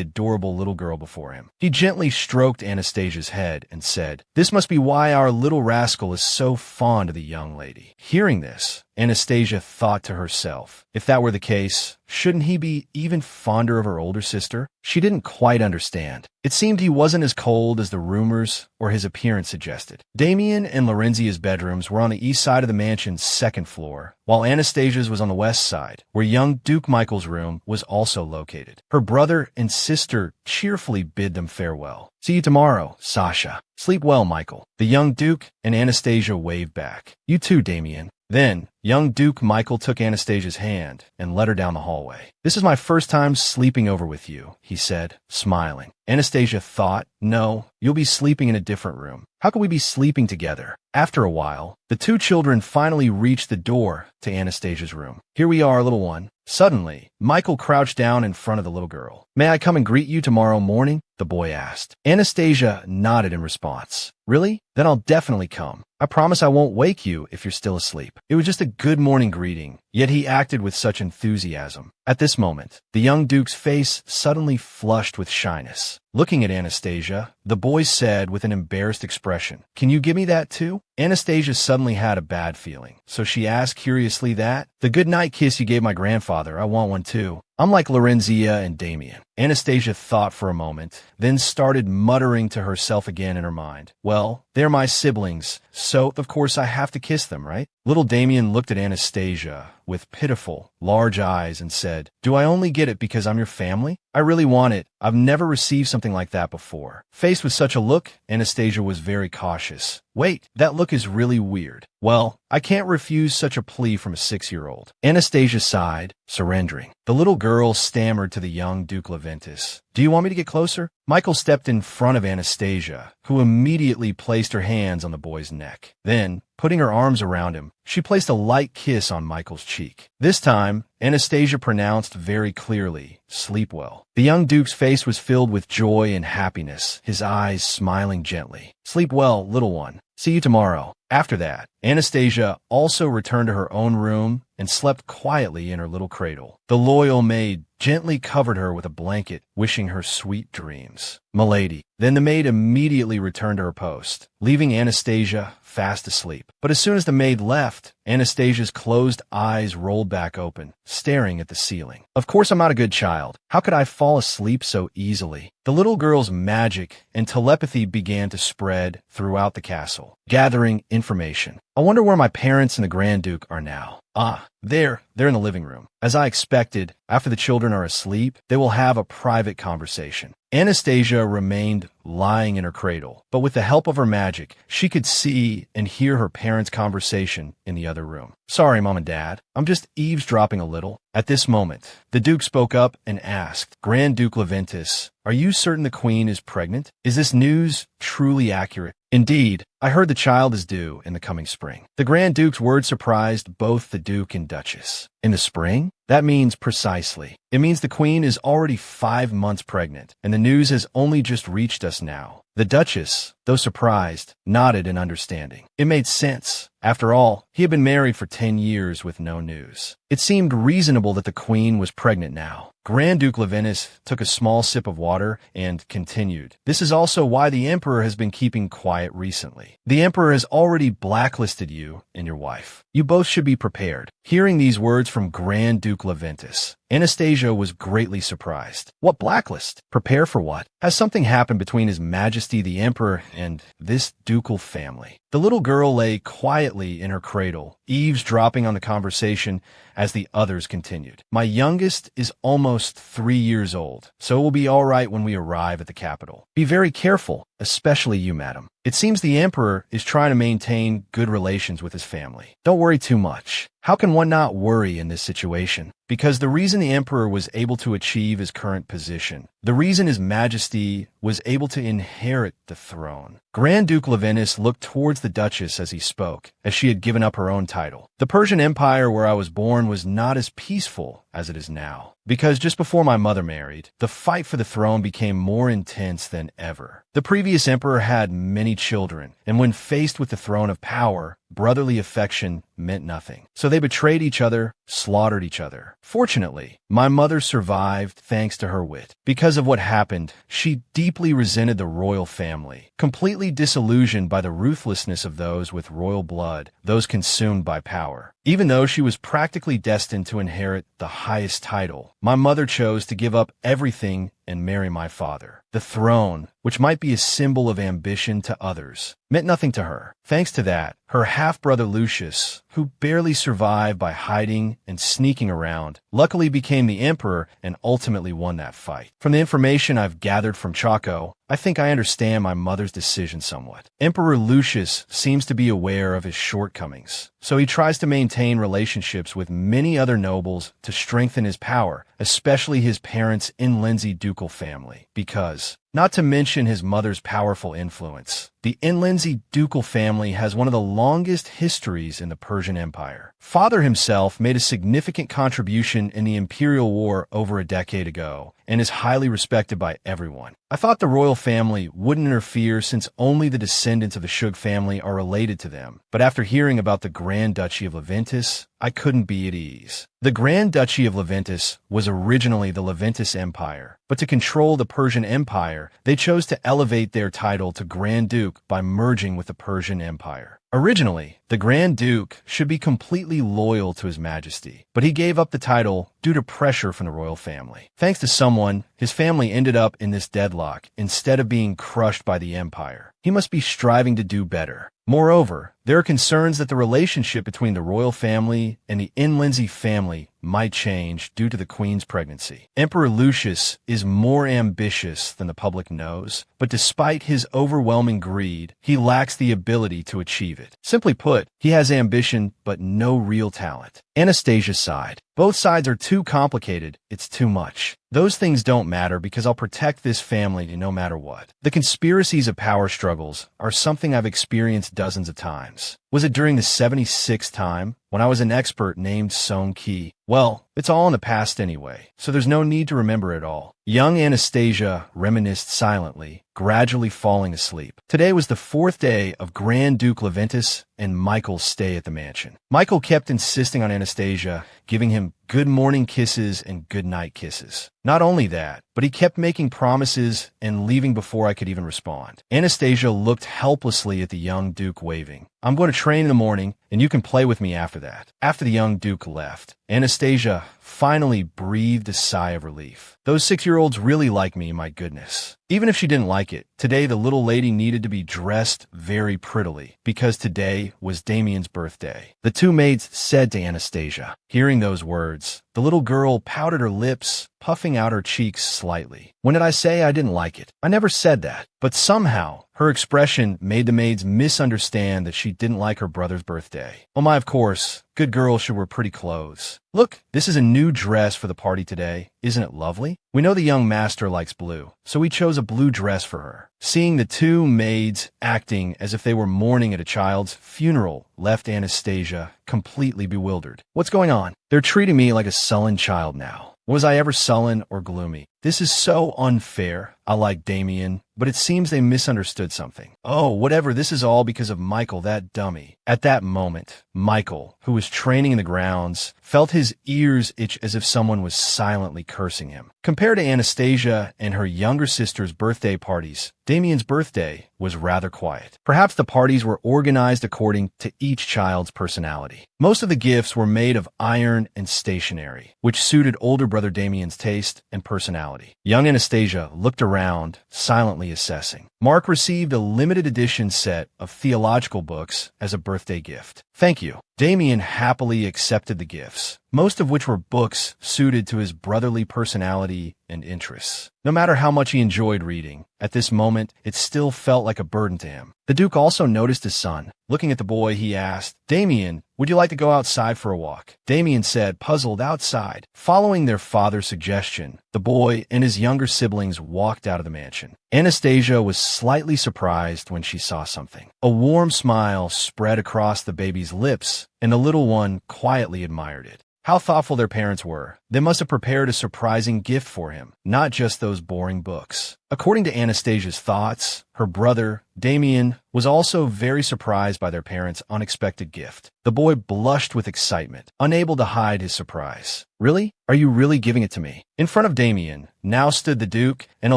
adorable little girl before him. He gently stroked Anastasia's head and said, "This must be why our little rascal is so fond of the young lady." Hearing this, Anastasia thought to herself, if that were the case, shouldn't he be even fonder of her older sister? She didn't quite understand. It seemed he wasn't as cold as the rumors or his appearance suggested. Damian and Lorenzia's bedrooms were on the east side of the mansion's second floor, while Anastasia's was on the west side, where young Duke Michael's room was also located. Her brother and sister cheerfully bid them farewell. "See you tomorrow, Sasha. Sleep well, Michael." The young Duke and Anastasia waved back. "You too, Damian." Then, young Duke Michael took Anastasia's hand and led her down the hallway. "This is my first time sleeping over with you," he said, smiling. Anastasia thought, "No, you'll be sleeping in a different room. How could we be sleeping together?" After a while, the two children finally reached the door to Anastasia's room. "Here we are, little one." Suddenly, Michael crouched down in front of the little girl. "May I come and greet you tomorrow morning?" the boy asked. Anastasia nodded in response. "Really? Then I'll definitely come. I promise I won't wake you if you're still asleep." It was just a good morning greeting, yet he acted with such enthusiasm. At this moment, the young Duke's face suddenly flushed with shyness. Looking at Anastasia, the boy said with an embarrassed expression, "Can you give me that too?" Anastasia suddenly had a bad feeling, so she asked curiously that, "The good night kiss you gave my grandfather, I want one too. I'm like Lorenzia and Damian." Anastasia thought for a moment, then started muttering to herself again in her mind. "Well, they're my siblings, so of course I have to kiss them, right?" Little Damian looked at Anastasia with pitiful, large eyes and said, "Do I only get it because I'm your family? I really want it. I've never received something like that before." Faced with such a look, Anastasia was very cautious. "Wait, that look is really weird." "Well, I can't refuse such a plea from a 6-year-old. Anastasia sighed, surrendering. The little girl stammered to the young Duke Leventus, "Do you want me to get closer?" Michael stepped in front of Anastasia, who immediately placed her hands on the boy's neck. Then, putting her arms around him, she placed a light kiss on Michael's cheek. This time, Anastasia pronounced very clearly, "Sleep well." The young Duke's face was filled with joy and happiness, his eyes smiling gently. "Sleep well, little one. See you tomorrow." After that, Anastasia also returned to her own room and slept quietly in her little cradle. The loyal maid gently covered her with a blanket, wishing her sweet dreams. "Milady." Then the maid immediately returned to her post, leaving Anastasia fast asleep. But as soon as the maid left, Anastasia's closed eyes rolled back open, staring at the ceiling. "Of course I'm not a good child. How could I fall asleep so easily?" The little girl's magic and telepathy began to spread throughout the castle, gathering information. "I wonder where my parents and the Grand Duke are now. Ah, they're in the living room. As I expected, after the children are asleep, they will have a private conversation." Anastasia remained lying in her cradle, but with the help of her magic, she could see and hear her parents' conversation in the other room. "Sorry, Mom and Dad. I'm just eavesdropping a little." At this moment, the Duke spoke up and asked, "Grand Duke Leventus, are you certain the Queen is pregnant? Is this news truly accurate?" "Indeed, I heard the child is due in the coming spring." The Grand Duke's word surprised both the Duke and Duchess. "In the spring? That means precisely. It means the Queen is already 5 months pregnant, and the news has only just reached us now." The Duchess, though surprised, nodded in understanding. It made sense. After all, he had been married for 10 years with no news. It seemed reasonable that the Queen was pregnant now. Grand Duke Leventus took a small sip of water and continued, "This is also why the Emperor has been keeping quiet recently. The Emperor has already blacklisted you and your wife. You both should be prepared." Hearing these words from Grand Duke Duke Leventis. Anastasia was greatly surprised. What blacklist? Prepare for what? Has something happened between His Majesty the Emperor and this ducal family? The little girl lay quietly in her cradle, eavesdropping on the conversation as the others continued. My youngest is almost 3 years old, so it will be all right when we arrive at the capital. Be very careful, especially you, madam. It seems the Emperor is trying to maintain good relations with his family. Don't worry too much. How can one not worry in this situation? Because the reason the Emperor was able to achieve his current position, the reason His Majesty was able to inherit the throne. Grand Duke Leventis looked towards the Duchess as he spoke, as she had given up her own title. The Persian Empire where I was born was not as peaceful as it is now, because just before my mother married, the fight for the throne became more intense than ever. The previous emperor had many children, and when faced with the throne of power, brotherly affection meant nothing. So they betrayed each other, slaughtered each other. Fortunately, my mother survived thanks to her wit. Because of what happened, she deeply resented the royal family, completely disillusioned by the ruthlessness of those with royal blood, those consumed by power. Even though she was practically destined to inherit the highest title, my mother chose to give up everything and marry my father. The throne, which might be a symbol of ambition to others, meant nothing to her. Thanks to that, her half-brother Lucius, who barely survived by hiding and sneaking around, luckily became the emperor and ultimately won that fight. From the information I've gathered from Choco, I think I understand my mother's decision somewhat. Emperor Lucius seems to be aware of his shortcomings, so he tries to maintain relationships with many other nobles to strengthen his power, especially his parents' Inlenzi ducal family, because, not to mention his mother's powerful influence, the Inlenzi ducal family has one of the longest histories in the Persian Empire. Father himself made a significant contribution in the Imperial War over a decade ago, and is highly respected by everyone. I thought the royal family wouldn't interfere since only the descendants of the Shug family are related to them, but after hearing about the Grand Duchy of Leventis, I couldn't be at ease. The Grand Duchy of Leventis was originally the Leventis Empire, but to control the Persian Empire, they chose to elevate their title to Grand Duke by merging with the Persian Empire. Originally, the Grand Duke should be completely loyal to His Majesty, but he gave up the title due to pressure from the royal family. Thanks to someone, his family ended up in this deadlock instead of being crushed by the empire. He must be striving to do better. Moreover, there are concerns that the relationship between the royal family and the Inlenzi family might change due to the queen's pregnancy. Emperor Lucius is more ambitious than the public knows, but despite his overwhelming greed, he lacks the ability to achieve it. Simply put, he has ambition but no real talent. Anastasia sighed. Both sides are too complicated, it's too much. Those things don't matter because I'll protect this family no matter what. The conspiracies of power struggles are something I've experienced dozens of times. Was it during the 76th time, when I was an expert named Song Ki? Well, it's all in the past anyway, so there's no need to remember it all. Young Anastasia reminisced silently, gradually falling asleep. Today was the 4th day of Grand Duke Leventis and Michael's stay at the mansion. Michael kept insisting on Anastasia, giving him good morning kisses and good night kisses. Not only that, but he kept making promises and leaving before I could even respond. Anastasia looked helplessly at the young Duke, waving. I'm going to train in the morning, and you can play with me after that. After the young Duke left, Anastasia finally breathed a sigh of relief. Those 6-year-olds really like me, my goodness. Even if she didn't like it, today the little lady needed to be dressed very prettily, because today was Damian's birthday. The two maids said to Anastasia. Hearing those words, the little girl pouted her lips, puffing out her cheeks slightly. When did I say I didn't like it? I never said that. But somehow, her expression made the maids misunderstand that she didn't like her brother's birthday. Oh my, of course, good girls should wear pretty clothes. Look, this is a new dress for the party today. Isn't it lovely? We know the young master likes blue, so we chose a blue dress for her. Seeing the two maids acting as if they were mourning at a child's funeral left Anastasia completely bewildered. What's going on? They're treating me like a sullen child now. Was I ever sullen or gloomy? This is so unfair. I like Damian, but it seems they misunderstood something. Oh, whatever, this is all because of Michael, that dummy. At that moment, Michael, who was training in the grounds, felt his ears itch as if someone was silently cursing him. Compared to Anastasia and her younger sister's birthday parties, Damian's birthday was rather quiet. Perhaps the parties were organized according to each child's personality. Most of the gifts were made of iron and stationery, which suited older brother Damian's taste and personality. Young Anastasia looked around, silently assessing. Mark received a limited edition set of theological books as a birthday gift. Thank you. Damian happily accepted the gifts, most of which were books suited to his brotherly personality and interests. No matter how much he enjoyed reading, at this moment, it still felt like a burden to him. The Duke also noticed his son. Looking at the boy, he asked, "Damian, would you like to go outside for a walk?" Damian said, puzzled, "Outside." Following their father's suggestion, the boy and his younger siblings walked out of the mansion. Anastasia was slightly surprised when she saw something. A warm smile spread across the baby's lips, and the little one quietly admired it. How thoughtful their parents were. They must have prepared a surprising gift for him, not just those boring books. According to Anastasia's thoughts, her brother, Damian, was also very surprised by their parents' unexpected gift. The boy blushed with excitement, unable to hide his surprise. "Really? Are you really giving it to me?" In front of Damian now stood the Duke and a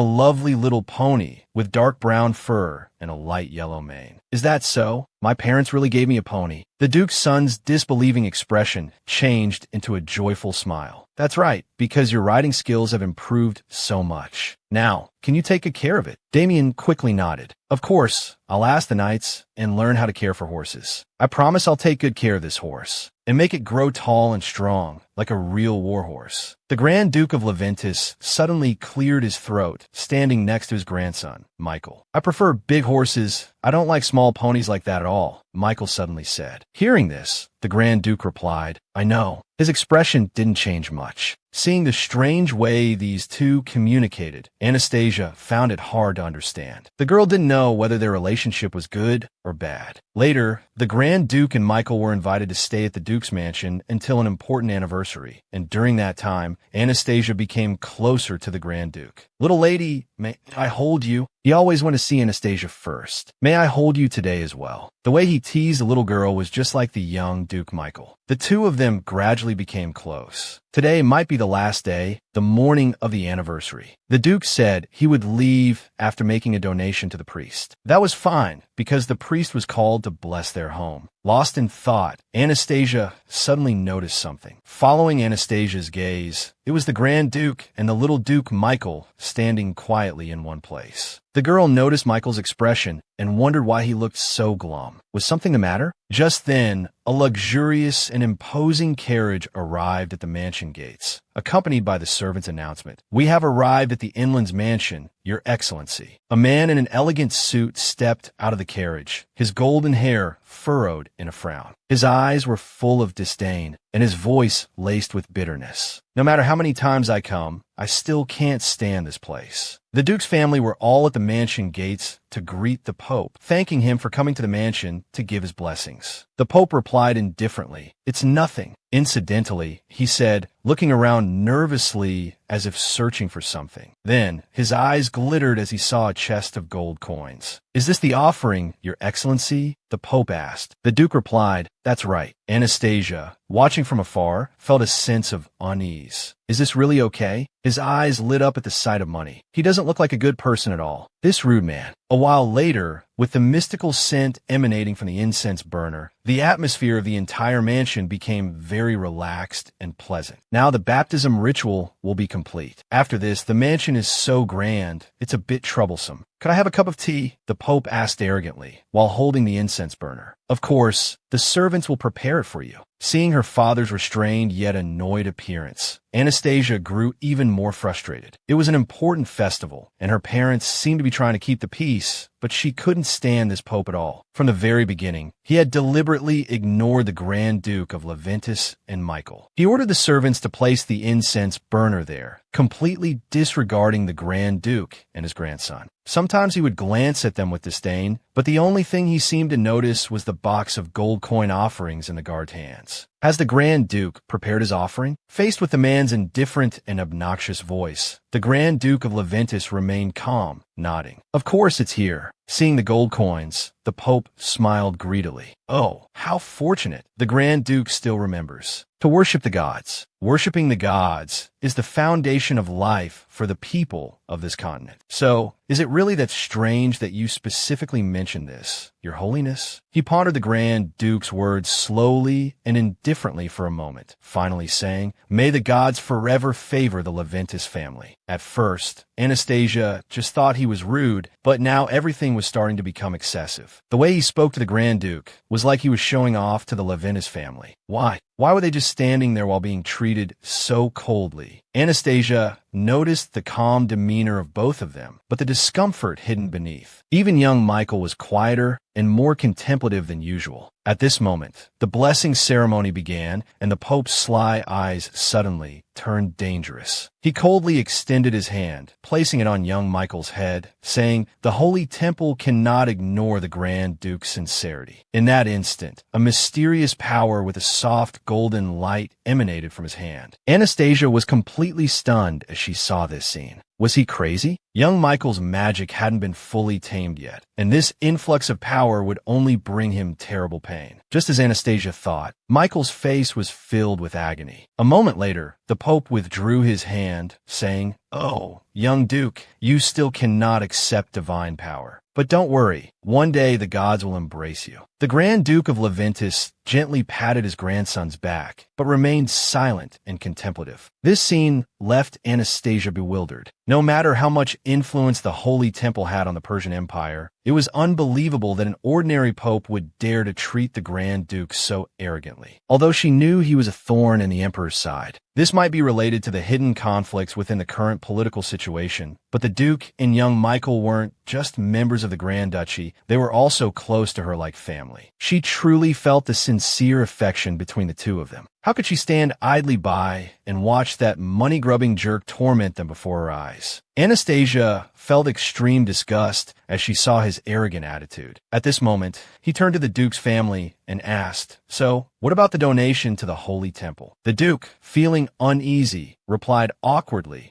lovely little pony with dark brown fur and a light yellow mane. "Is that so? My parents really gave me a pony." The Duke's son's disbelieving expression changed into a joyful smile. "That's right, because your riding skills have improved so much. Now, can you take good care of it?" Damian quickly nodded. "Of course, I'll ask the knights and learn how to care for horses. I promise I'll take good care of this horse and make it grow tall and strong, like a real warhorse." The Grand Duke of Leventis suddenly cleared his throat, standing next to his grandson, Michael. "I prefer big horses. I don't like small ponies like that at all," Michael suddenly said. Hearing this, the Grand Duke replied, "I know." His expression didn't change much. Seeing the strange way these two communicated, Anastasia found it hard to understand. The girl didn't know whether their relationship was good or bad. Later, the Grand Duke and Michael were invited to stay at the Duke's mansion until an important anniversary, and during that time, Anastasia became closer to the Grand Duke. "Little lady, may I hold you?" He always went to see Anastasia first. "May I hold you today as well?" The way he teased the little girl was just like the young Duke Michael. The two of them gradually became close. Today might be the last day, the morning of the anniversary. The Duke said he would leave after making a donation to the priest. That was fine, because the priest was called to bless their home. Lost in thought, Anastasia suddenly noticed something. Following Anastasia's gaze, it was the Grand Duke and the little Duke Michael standing quietly in one place. The girl noticed Michael's expression and wondered why he looked so glum. Was something the matter? Just then, a luxurious and imposing carriage arrived at the mansion gates, accompanied by the servant's announcement. "We have arrived at the Inland's mansion, Your Excellency." A man in an elegant suit stepped out of the carriage, his golden hair furrowed in a frown. His eyes were full of disdain, and his voice laced with bitterness. "No matter how many times I come, I still can't stand this place." The Duke's family were all at the mansion gates to greet the Pope, thanking him for coming to the mansion to give his blessings. The Pope replied indifferently, "It's nothing." Incidentally, he said, looking around nervously as if searching for something. Then, his eyes glittered as he saw a chest of gold coins. "Is this the offering, Your Excellency?" the Pope asked. The Duke replied, "That's right." Anastasia, watching from afar, felt a sense of unease. "Is this really okay?" His eyes lit up at the sight of money. "He doesn't look like a good person at all. This rude man." A while later, with the mystical scent emanating from the incense burner, the atmosphere of the entire mansion became very relaxed and pleasant. Now the baptism ritual will be complete. After this, the mansion is so grand, it's a bit troublesome. "Could I have a cup of tea?" the Pope asked arrogantly, while holding the incense burner. "Of course, the servants will prepare it for you." Seeing her father's restrained yet annoyed appearance, Anastasia grew even more frustrated. It was an important festival, and her parents seemed to be trying to keep the peace, but she couldn't stand this pope at all. From the very beginning, he had deliberately ignored the Grand Duke of Leventis and Michael. He ordered the servants to place the incense burner there, completely disregarding the Grand Duke and his grandson. Sometimes he would glance at them with disdain, but the only thing he seemed to notice was the box of gold coin offerings in the guard's hands. As the Grand Duke prepared his offering, faced with the man's indifferent and obnoxious voice, the Grand Duke of Leventis remained calm, nodding. "Of course it's here." Seeing the gold coins, the Pope smiled greedily. "Oh, how fortunate." The Grand Duke still remembers. To worship the gods. Worshipping the gods is the foundation of life for the people of this continent. So, is it really that strange that you specifically mentioned this, Your Holiness? He pondered the Grand Duke's words slowly and indifferently for a moment, finally saying, "May the gods forever favor the Leventis family." At first, Anastasia just thought he was rude, but now everything was starting to become excessive. The way he spoke to the Grand Duke was like he was showing off to the Leventis family. Why? Why were they just standing there while being treated so coldly? Anastasia noticed the calm demeanor of both of them, but the discomfort hidden beneath. Even young Michael was quieter and more contemplative than usual. At this moment, the blessing ceremony began, and the Pope's sly eyes suddenly turned dangerous. He coldly extended his hand, placing it on young Michael's head, saying, "The Holy Temple cannot ignore the Grand Duke's sincerity." In that instant, a mysterious power with a soft golden light emanated from his hand. Anastasia was completely stunned as she saw this scene. Was he crazy? Young Michael's magic hadn't been fully tamed yet, and this influx of power would only bring him terrible pain. Just as Anastasia thought, Michael's face was filled with agony. A moment later, the Pope withdrew his hand, saying, "Oh, young Duke, you still cannot accept divine power. But don't worry, one day the gods will embrace you." The Grand Duke of Leventis gently patted his grandson's back, but remained silent and contemplative. This scene left Anastasia bewildered. No matter how much influence the Holy Temple had on the Persian Empire, it was unbelievable that an ordinary pope would dare to treat the Grand Duke so arrogantly. Although she knew he was a thorn in the emperor's side. This might be related to the hidden conflicts within the current political situation, but the Duke and young Michael weren't just members of the Grand Duchy, they were also close to her like family. She truly felt the sincere affection between the two of them. How could she stand idly by and watch that money-grubbing jerk torment them before her eyes? Anastasia felt extreme disgust as she saw his arrogant attitude. At this moment, he turned to the Duke's family and asked, "So, what about the donation to the Holy Temple?" The Duke, feeling uneasy, replied awkwardly,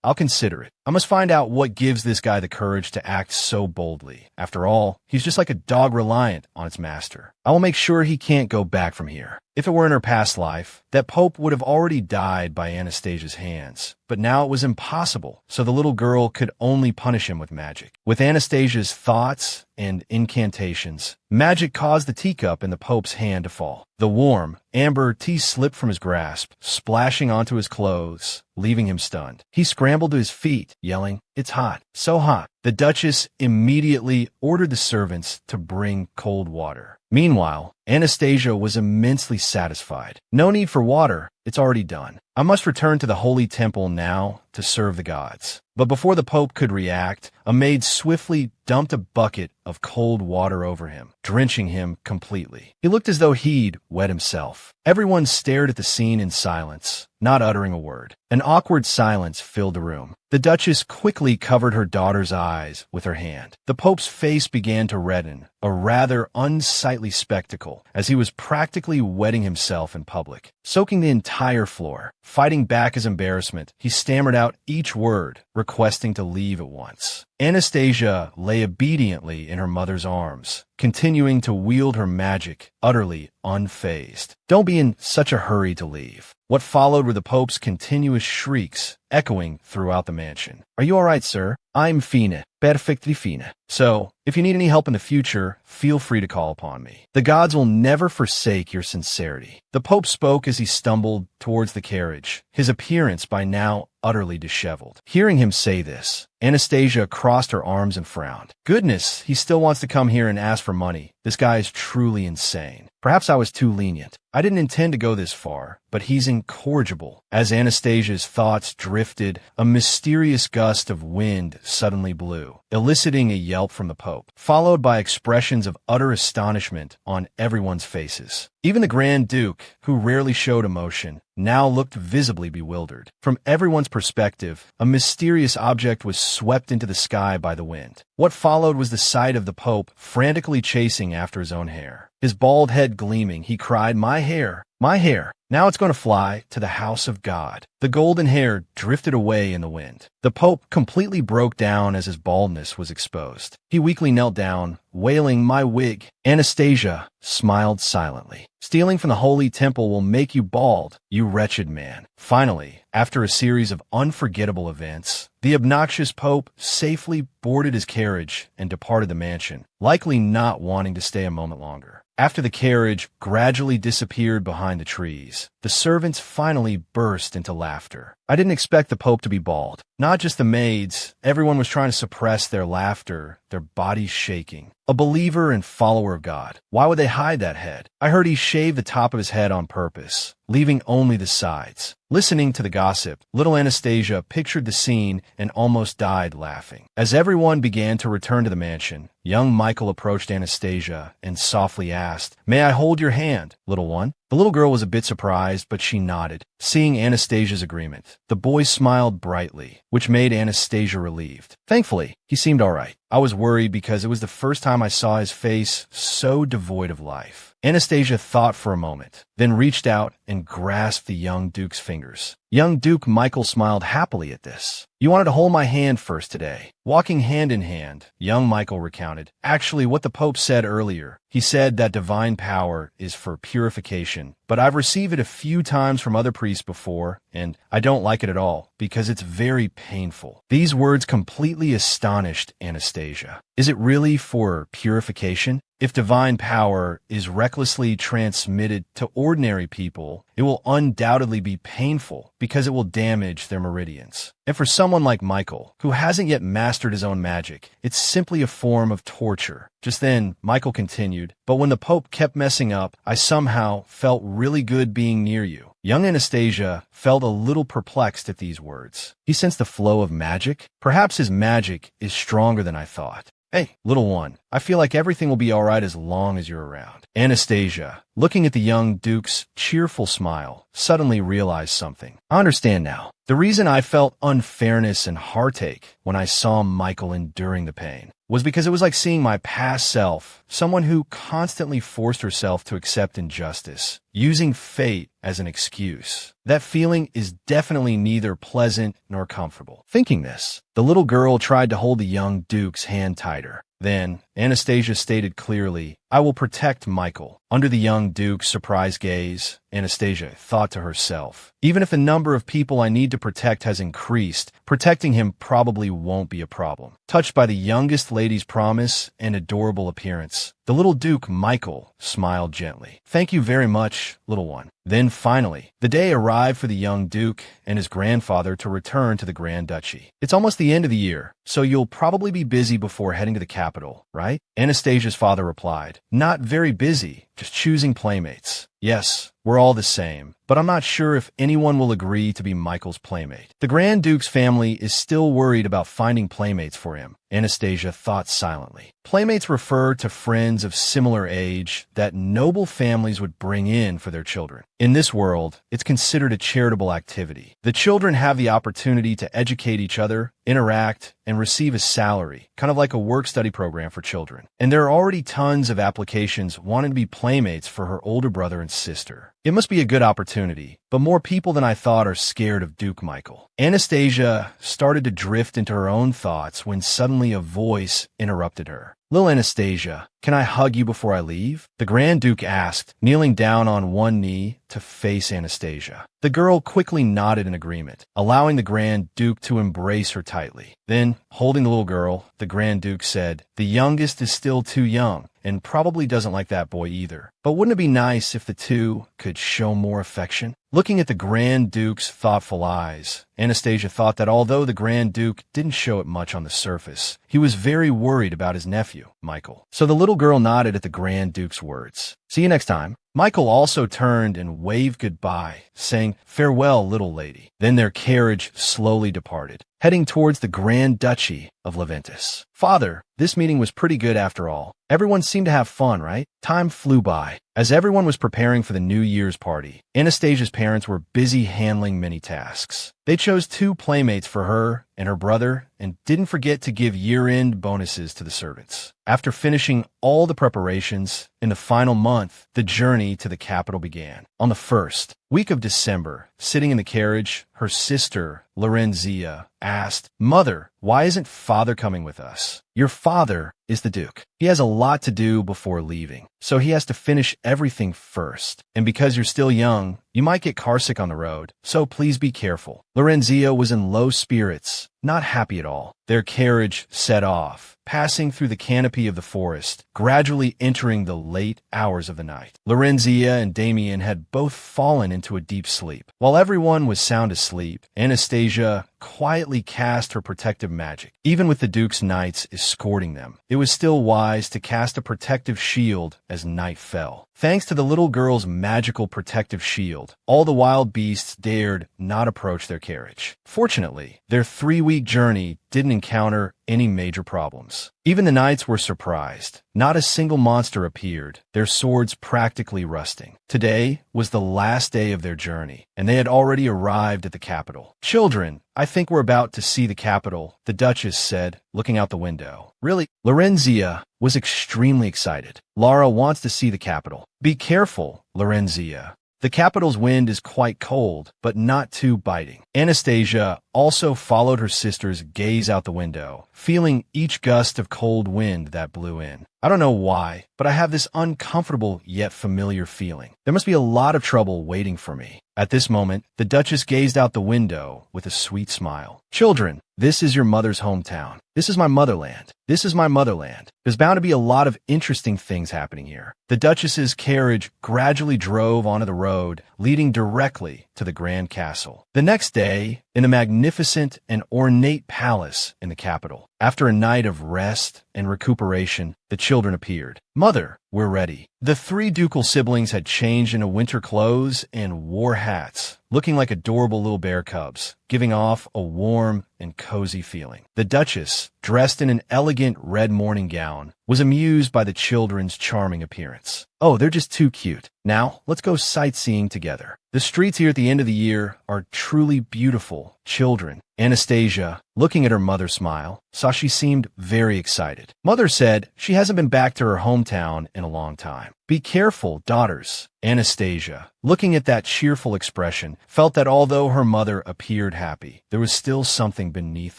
I'll consider it. I must find out what gives this guy the courage to act so boldly. After all, he's just like a dog reliant on its master. I will make sure he can't go back from here." If it were in her past life, that Pope would have already died by Anastasia's hands. But now it was impossible, so the little girl could only punish him with magic. With Anastasia's thoughts and incantations, magic caused the teacup in the Pope's hand to fall. The warm, amber tea slipped from his grasp, splashing onto his clothes, leaving him stunned. He scrambled to his feet, yelling, "It's hot, so hot." The Duchess immediately ordered the servants to bring cold water. Meanwhile, Anastasia was immensely satisfied. "No need for water, it's already done. I must return to the Holy Temple now to serve the gods." But before the Pope could react, a maid swiftly dumped a bucket of cold water over him, drenching him completely. He looked as though he'd wet himself. Everyone stared at the scene in silence, not uttering a word. An awkward silence filled the room. The Duchess quickly covered her daughter's eyes with her hand. The Pope's face began to redden, a rather unsightly spectacle, as he was practically wetting himself in public, soaking the entire floor. Fighting back his embarrassment, he stammered out each word, requesting to leave at once. Anastasia lay obediently in her mother's arms, continuing to wield her magic, utterly unfazed. "Don't be in such a hurry to leave." What followed were the Pope's continuous shrieks, echoing throughout the mansion. "Are you all right, sir? I'm fine, perfectly fine. So, if you need any help in the future, feel free to call upon me. The gods will never forsake your sincerity." The Pope spoke as he stumbled towards the carriage, his appearance by now utterly disheveled. Hearing him say this, Anastasia crossed her arms and frowned. Goodness, he still wants to come here and ask for money. This guy is truly insane. Perhaps I was too lenient. I didn't intend to go this far, but he's incorrigible. As Anastasia's thoughts drifted, a mysterious gust of wind suddenly blew, eliciting a yelp from the Pope, followed by expressions of utter astonishment on everyone's faces. Even the Grand Duke, who rarely showed emotion, now looked visibly bewildered. From everyone's perspective, a mysterious object was swept into the sky by the wind. What followed was the sight of the Pope frantically chasing after his own hair. His bald head gleaming, he cried, "My hair! My hair! Now it's going to fly to the house of God." The golden hair drifted away in the wind. The Pope completely broke down as his baldness was exposed. He weakly knelt down, wailing, "My wig." Anastasia smiled silently. "Stealing from the holy temple will make you bald, you wretched man." Finally, after a series of unforgettable events, the obnoxious Pope safely boarded his carriage and departed the mansion, likely not wanting to stay a moment longer. After the carriage gradually disappeared behind the trees, the servants finally burst into laughter. I didn't expect the Pope to be bald. Not just the maids, everyone was trying to suppress their laughter, their bodies shaking. A believer and follower of God. Why would they hide that head? I heard he shaved the top of his head on purpose, leaving only the sides. Listening to the gossip, little Anastasia pictured the scene and almost died laughing. As everyone began to return to the mansion, young Michael approached Anastasia and softly asked, "May I hold your hand, little one?" The little girl was a bit surprised, but she nodded, seeing Anastasia's agreement. The boy smiled brightly, which made Anastasia relieved. Thankfully, he seemed all right. I was worried because it was the first time I saw his face so devoid of life. Anastasia thought for a moment, then reached out and grasped the young Duke's fingers. Young Duke Michael smiled happily at this. "You wanted to hold my hand first today." Walking hand in hand, young Michael recounted, "Actually, what the Pope said earlier. He said that divine power is for purification, but I've received it a few times from other priests before, and I don't like it at all, because it's very painful." These words completely astonished Anastasia. Is it really for purification? If divine power is recklessly transmitted to ordinary people, it will undoubtedly be painful because it will damage their meridians. And for someone like Michael, who hasn't yet mastered his own magic, it's simply a form of torture. Just then, Michael continued, "But when the Pope kept messing up, I somehow felt really good being near you." Young Anastasia felt a little perplexed at these words. He sensed the flow of magic. Perhaps his magic is stronger than I thought. "Hey, little one, I feel like everything will be all right as long as you're around." Anastasia, looking at the young Duke's cheerful smile, suddenly realized something. I understand now. The reason I felt unfairness and heartache when I saw Michael enduring the pain was because it was like seeing my past self, someone who constantly forced herself to accept injustice, using fate as an excuse. That feeling is definitely neither pleasant nor comfortable. Thinking this, the little girl tried to hold the young Duke's hand tighter. Then, Anastasia stated clearly, "I will protect Michael." Under the young Duke's surprised gaze, Anastasia thought to herself, even if the number of people I need to protect has increased, protecting him probably won't be a problem. Touched by the youngest lady's promise and adorable appearance, the little Duke Michael smiled gently. "Thank you very much, little one." Then finally, the day arrived for the young Duke and his grandfather to return to the Grand Duchy. "It's almost the end of the year, so you'll probably be busy before heading to the capital, right?" Anastasia's father replied, "Not very busy, just choosing playmates." "Yes, we're all the same, but I'm not sure if anyone will agree to be Michael's playmate." The Grand Duke's family is still worried about finding playmates for him. Anastasia thought silently. Playmates refer to friends of similar age that noble families would bring in for their children. In this world, it's considered a charitable activity. The children have the opportunity to educate each other, interact, and receive a salary, kind of like a work-study program for children. And there are already tons of applications wanting to be playmates for her older brother and sister. It must be a good opportunity, but more people than I thought are scared of Duke Michael. Anastasia started to drift into her own thoughts when suddenly a voice interrupted her. "Little Anastasia, "Can I hug you before I leave?" the Grand Duke asked, kneeling down on one knee to face Anastasia. The girl quickly nodded in agreement, allowing the Grand Duke to embrace her tightly. Then, holding the little girl, the Grand Duke said, "The youngest is still too young, and probably doesn't like that boy either. But wouldn't it be nice if the two could show more affection?" Looking at the Grand Duke's thoughtful eyes, Anastasia thought that although the Grand Duke didn't show it much on the surface, he was very worried about his nephew, Michael. So the little girl nodded at the Grand Duke's words. "See you next time." Michael also turned and waved goodbye, saying, "Farewell, little lady." Then their carriage slowly departed, heading towards the Grand Duchy of Leventis. "Father, this meeting was pretty good after all. Everyone seemed to have fun, right?" Time flew by. As everyone was preparing for the New Year's party, Anastasia's parents were busy handling many tasks. They chose 2 playmates for her and her brother and didn't forget to give year-end bonuses to the servants. After finishing all the preparations, in the final month, the journey to the capital began. On the first week of December, sitting in the carriage, her sister, Lorenzia, asked, "Mother, why isn't Father coming with us?" "Your father is the Duke. He has a lot to do before leaving, so he has to finish everything first. And because you're still young, you might get carsick on the road, so please be careful." Lorenzia was in low spirits, not happy at all. Their carriage set off, passing through the canopy of the forest, gradually entering the late hours of the night. Lorenzia and Damian had both fallen into a deep sleep. While everyone was sound asleep, Anastasia quietly cast her protective magic. Even with the Duke's knights escorting them, it was still wise to cast a protective shield as night fell. Thanks to the little girl's magical protective shield, all the wild beasts dared not approach their carriage. Fortunately, their 3-week journey didn't encounter any major problems. Even the knights were surprised. Not a single monster appeared, their swords practically rusting. Today was the last day of their journey, and they had already arrived at the capital. "Children, I think we're about to see the capital," the Duchess said, looking out the window. "Really?" Lorenzia was extremely excited. "Lara wants to see the capital." "Be careful, Lorenzia. The capital's wind is quite cold, but not too biting." Anastasia also followed her sister's gaze out the window, feeling each gust of cold wind that blew in. "I don't know why, but I have this uncomfortable yet familiar feeling. There must be a lot of trouble waiting for me." At this moment, the Duchess gazed out the window with a sweet smile. "Children, this is your mother's hometown. This is my motherland. This is my motherland. There's bound to be a lot of interesting things happening here." The Duchess's carriage gradually drove onto the road, leading directly to the Grand Castle. The next day, in a magnificent and ornate palace in the capital, after a night of rest and recuperation, the children appeared. "Mother, we're ready." The 3 ducal siblings had changed into winter clothes and wore hats, looking like adorable little bear cubs, giving off a warm and cozy feeling. The Duchess, dressed in an elegant red morning gown, was amused by the children's charming appearance. "Oh, they're just too cute. Now, let's go sightseeing together. The streets here at the end of the year are truly beautiful, children." Anastasia, looking at her mother smile, saw she seemed very excited. Mother said she hasn't been back to her hometown in a long time. "Be careful, daughters." Anastasia, looking at that cheerful expression, felt that although her mother appeared happy, there was still something beneath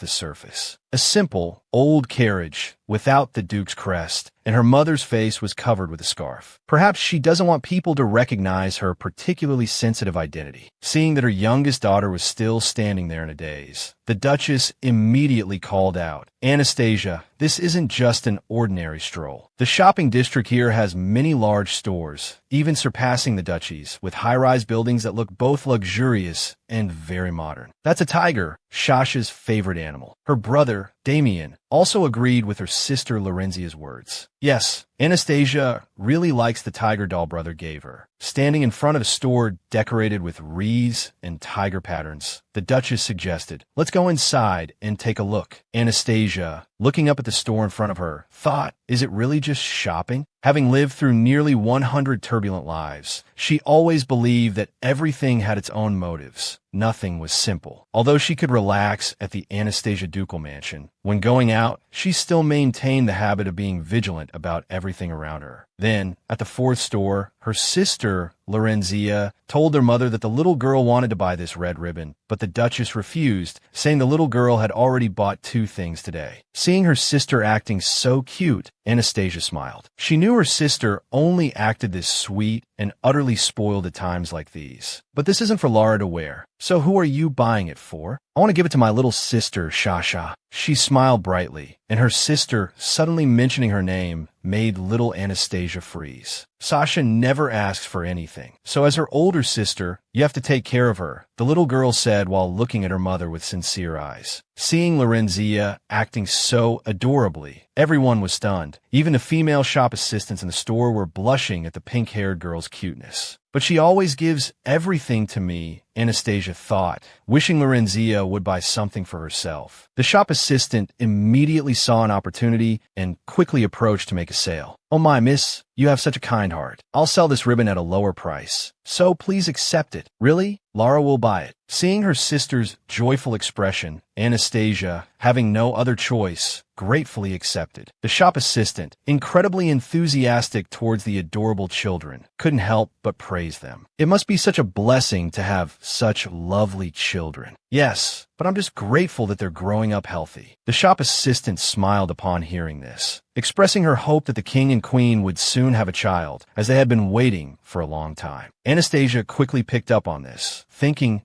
the surface. A simple, old carriage without the Duke's crest, and her mother's face was covered with a scarf. Perhaps she doesn't want people to recognize her particularly sensitive identity. Seeing that her youngest daughter was still standing there in a daze, the Duchess immediately called out, "Anastasia, this isn't just an ordinary stroll. The shopping district here has many large stores, even surpassing the Duchy's, with high-rise buildings that look both luxurious and very modern. That's a tiger, Shasha's favorite animal." Her brother, Damian, also agreed with her sister Lorenzia's words. Yes, Anastasia really likes the tiger doll brother gave her. Standing in front of a store decorated with wreaths and tiger patterns, the Duchess suggested, "Let's go inside and take a look." Anastasia, looking up at the store in front of her, thought, is it really just shopping? Having lived through nearly 100 turbulent lives, she always believed that everything had its own motives. Nothing was simple. Although she could relax at the Anastasia ducal mansion, when going out, she still maintained the habit of being vigilant about everything around her. Then, at the 4th store, her sister, Lorenzia, told their mother that the little girl wanted to buy this red ribbon, but the Duchess refused, saying the little girl had already bought 2 things today. Seeing her sister acting so cute, Anastasia smiled. She knew her sister only acted this sweet and utterly spoiled at times like these. But this isn't for Lara to wear. So who are you buying it for? I want to give it to my little sister, Shasha. She smiled brightly, and her sister, suddenly mentioning her name, made little Anastasia freeze. Sasha never asks for anything, so as her older sister, you have to take care of her, the little girl said while looking at her mother with sincere eyes. Seeing Lorenzia acting so adorably, everyone was stunned. Even the female shop assistants in the store were blushing at the pink-haired girl's cuteness. But she always gives everything to me, Anastasia thought, wishing Lorenzia would buy something for herself. The shop assistant immediately saw an opportunity and quickly approached to make a sale. Oh my, miss, you have such a kind heart. I'll sell this ribbon at a lower price. So please accept it. Really? Lara will buy it. Seeing her sister's joyful expression, Anastasia, having no other choice, gratefully accepted. The shop assistant, incredibly enthusiastic towards the adorable children, couldn't help but praise them. It must be such a blessing to have such lovely children. Yes, but I'm just grateful that they're growing up healthy. The shop assistant smiled upon hearing this, expressing her hope that the king and queen would soon have a child, as they had been waiting for a long time. Anastasia quickly picked up on this, thinking,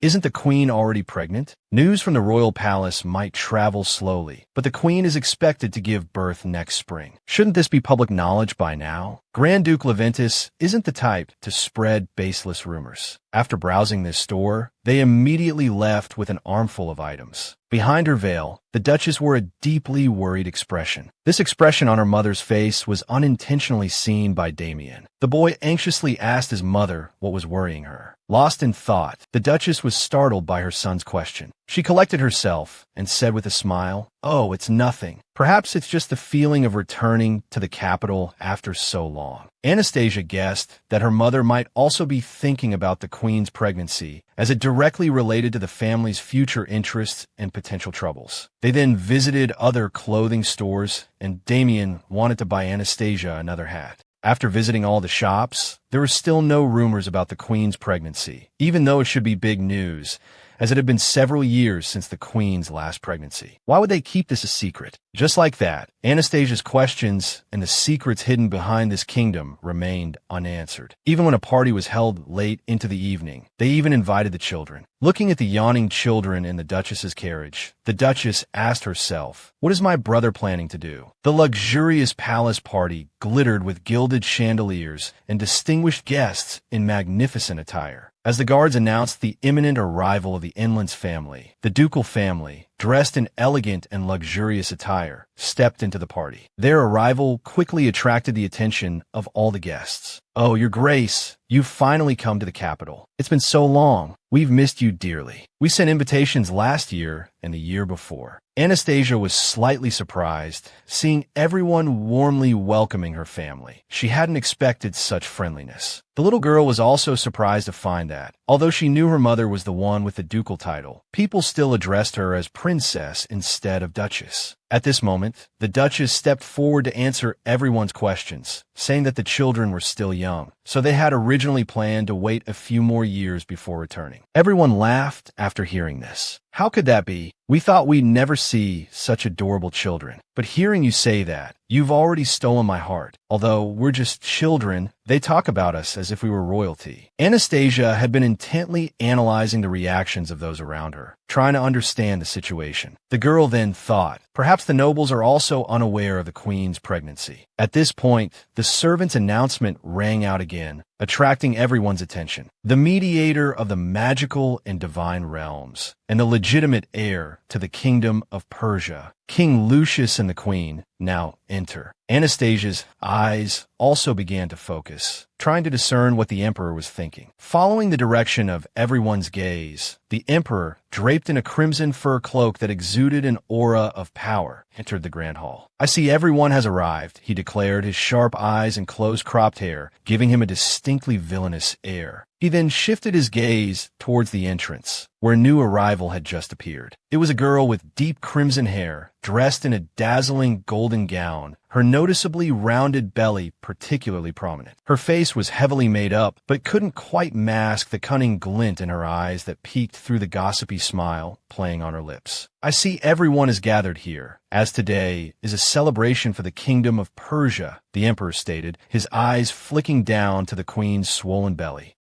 isn't the queen already pregnant? News from the royal palace might travel slowly, but the queen is expected to give birth next spring. Shouldn't this be public knowledge by now? Grand Duke Leventus isn't the type to spread baseless rumors. After browsing this store, they immediately left with an armful of items. Behind her veil, the Duchess wore a deeply worried expression. This expression on her mother's face was unintentionally seen by Damian. The boy anxiously asked his mother what was worrying her. Lost in thought, the Duchess was startled by her son's question. She collected herself and said with a smile, "Oh, it's nothing. Perhaps it's just the feeling of returning to the capital after so long." Anastasia guessed that her mother might also be thinking about the queen's pregnancy, as it directly related to the family's future interests and potential troubles. They then visited other clothing stores, and Damian wanted to buy Anastasia another hat. After visiting all the shops, there were still no rumors about the queen's pregnancy, even though it should be big news, as it had been several years since the queen's last pregnancy. Why would they keep this a secret? Just like that, Anastasia's questions and the secrets hidden behind this kingdom remained unanswered. Even when a party was held late into the evening, they even invited the children. Looking at the yawning children in the Duchess's carriage, the Duchess asked herself, "What is my brother planning to do?" The luxurious palace party glittered with gilded chandeliers and distinguished guests in magnificent attire. As the guards announced the imminent arrival of the Inlands family, the ducal family, dressed in elegant and luxurious attire, stepped into the party. Their arrival quickly attracted the attention of all the guests. "Oh, Your Grace, you've finally come to the capital. It's been so long. We've missed you dearly. We sent invitations last year and the year before." Anastasia was slightly surprised, seeing everyone warmly welcoming her family. She hadn't expected such friendliness. The little girl was also surprised to find that, although she knew her mother was the one with the ducal title, people still addressed her as princess instead of duchess. At this moment, the Duchess stepped forward to answer everyone's questions, saying that the children were still young, so they had originally planned to wait a few more years before returning. Everyone laughed after hearing this. "How could that be? We thought we'd never see such adorable children. But hearing you say that, you've already stolen my heart. Although we're just children, they talk about us as if we were royalty." Anastasia had been intently analyzing the reactions of those around her, trying to understand the situation. The girl then thought, perhaps the nobles are also unaware of the queen's pregnancy. At this point, the servant's announcement rang out again, attracting everyone's attention. The mediator of the magical and divine realms, and the legitimate heir to the kingdom of Persia, King Lucius and the queen, now enter. Anastasia's eyes also began to focus, trying to discern what the emperor was thinking. Following the direction of everyone's gaze, the emperor, draped in a crimson fur cloak that exuded an aura of power, entered the grand hall. "I see everyone has arrived," he declared, his sharp eyes and close-cropped hair giving him a distinctly villainous air. He then shifted his gaze towards the entrance, where a new arrival had just appeared. It was a girl with deep crimson hair, dressed in a dazzling golden gown, her noticeably rounded belly particularly prominent. Her face was heavily made up, but couldn't quite mask the cunning glint in her eyes that peeked through the gossipy smile playing on her lips. I see everyone is gathered here, as today is a celebration for the kingdom of Persia, the emperor stated, his eyes flicking down to the queen's swollen belly.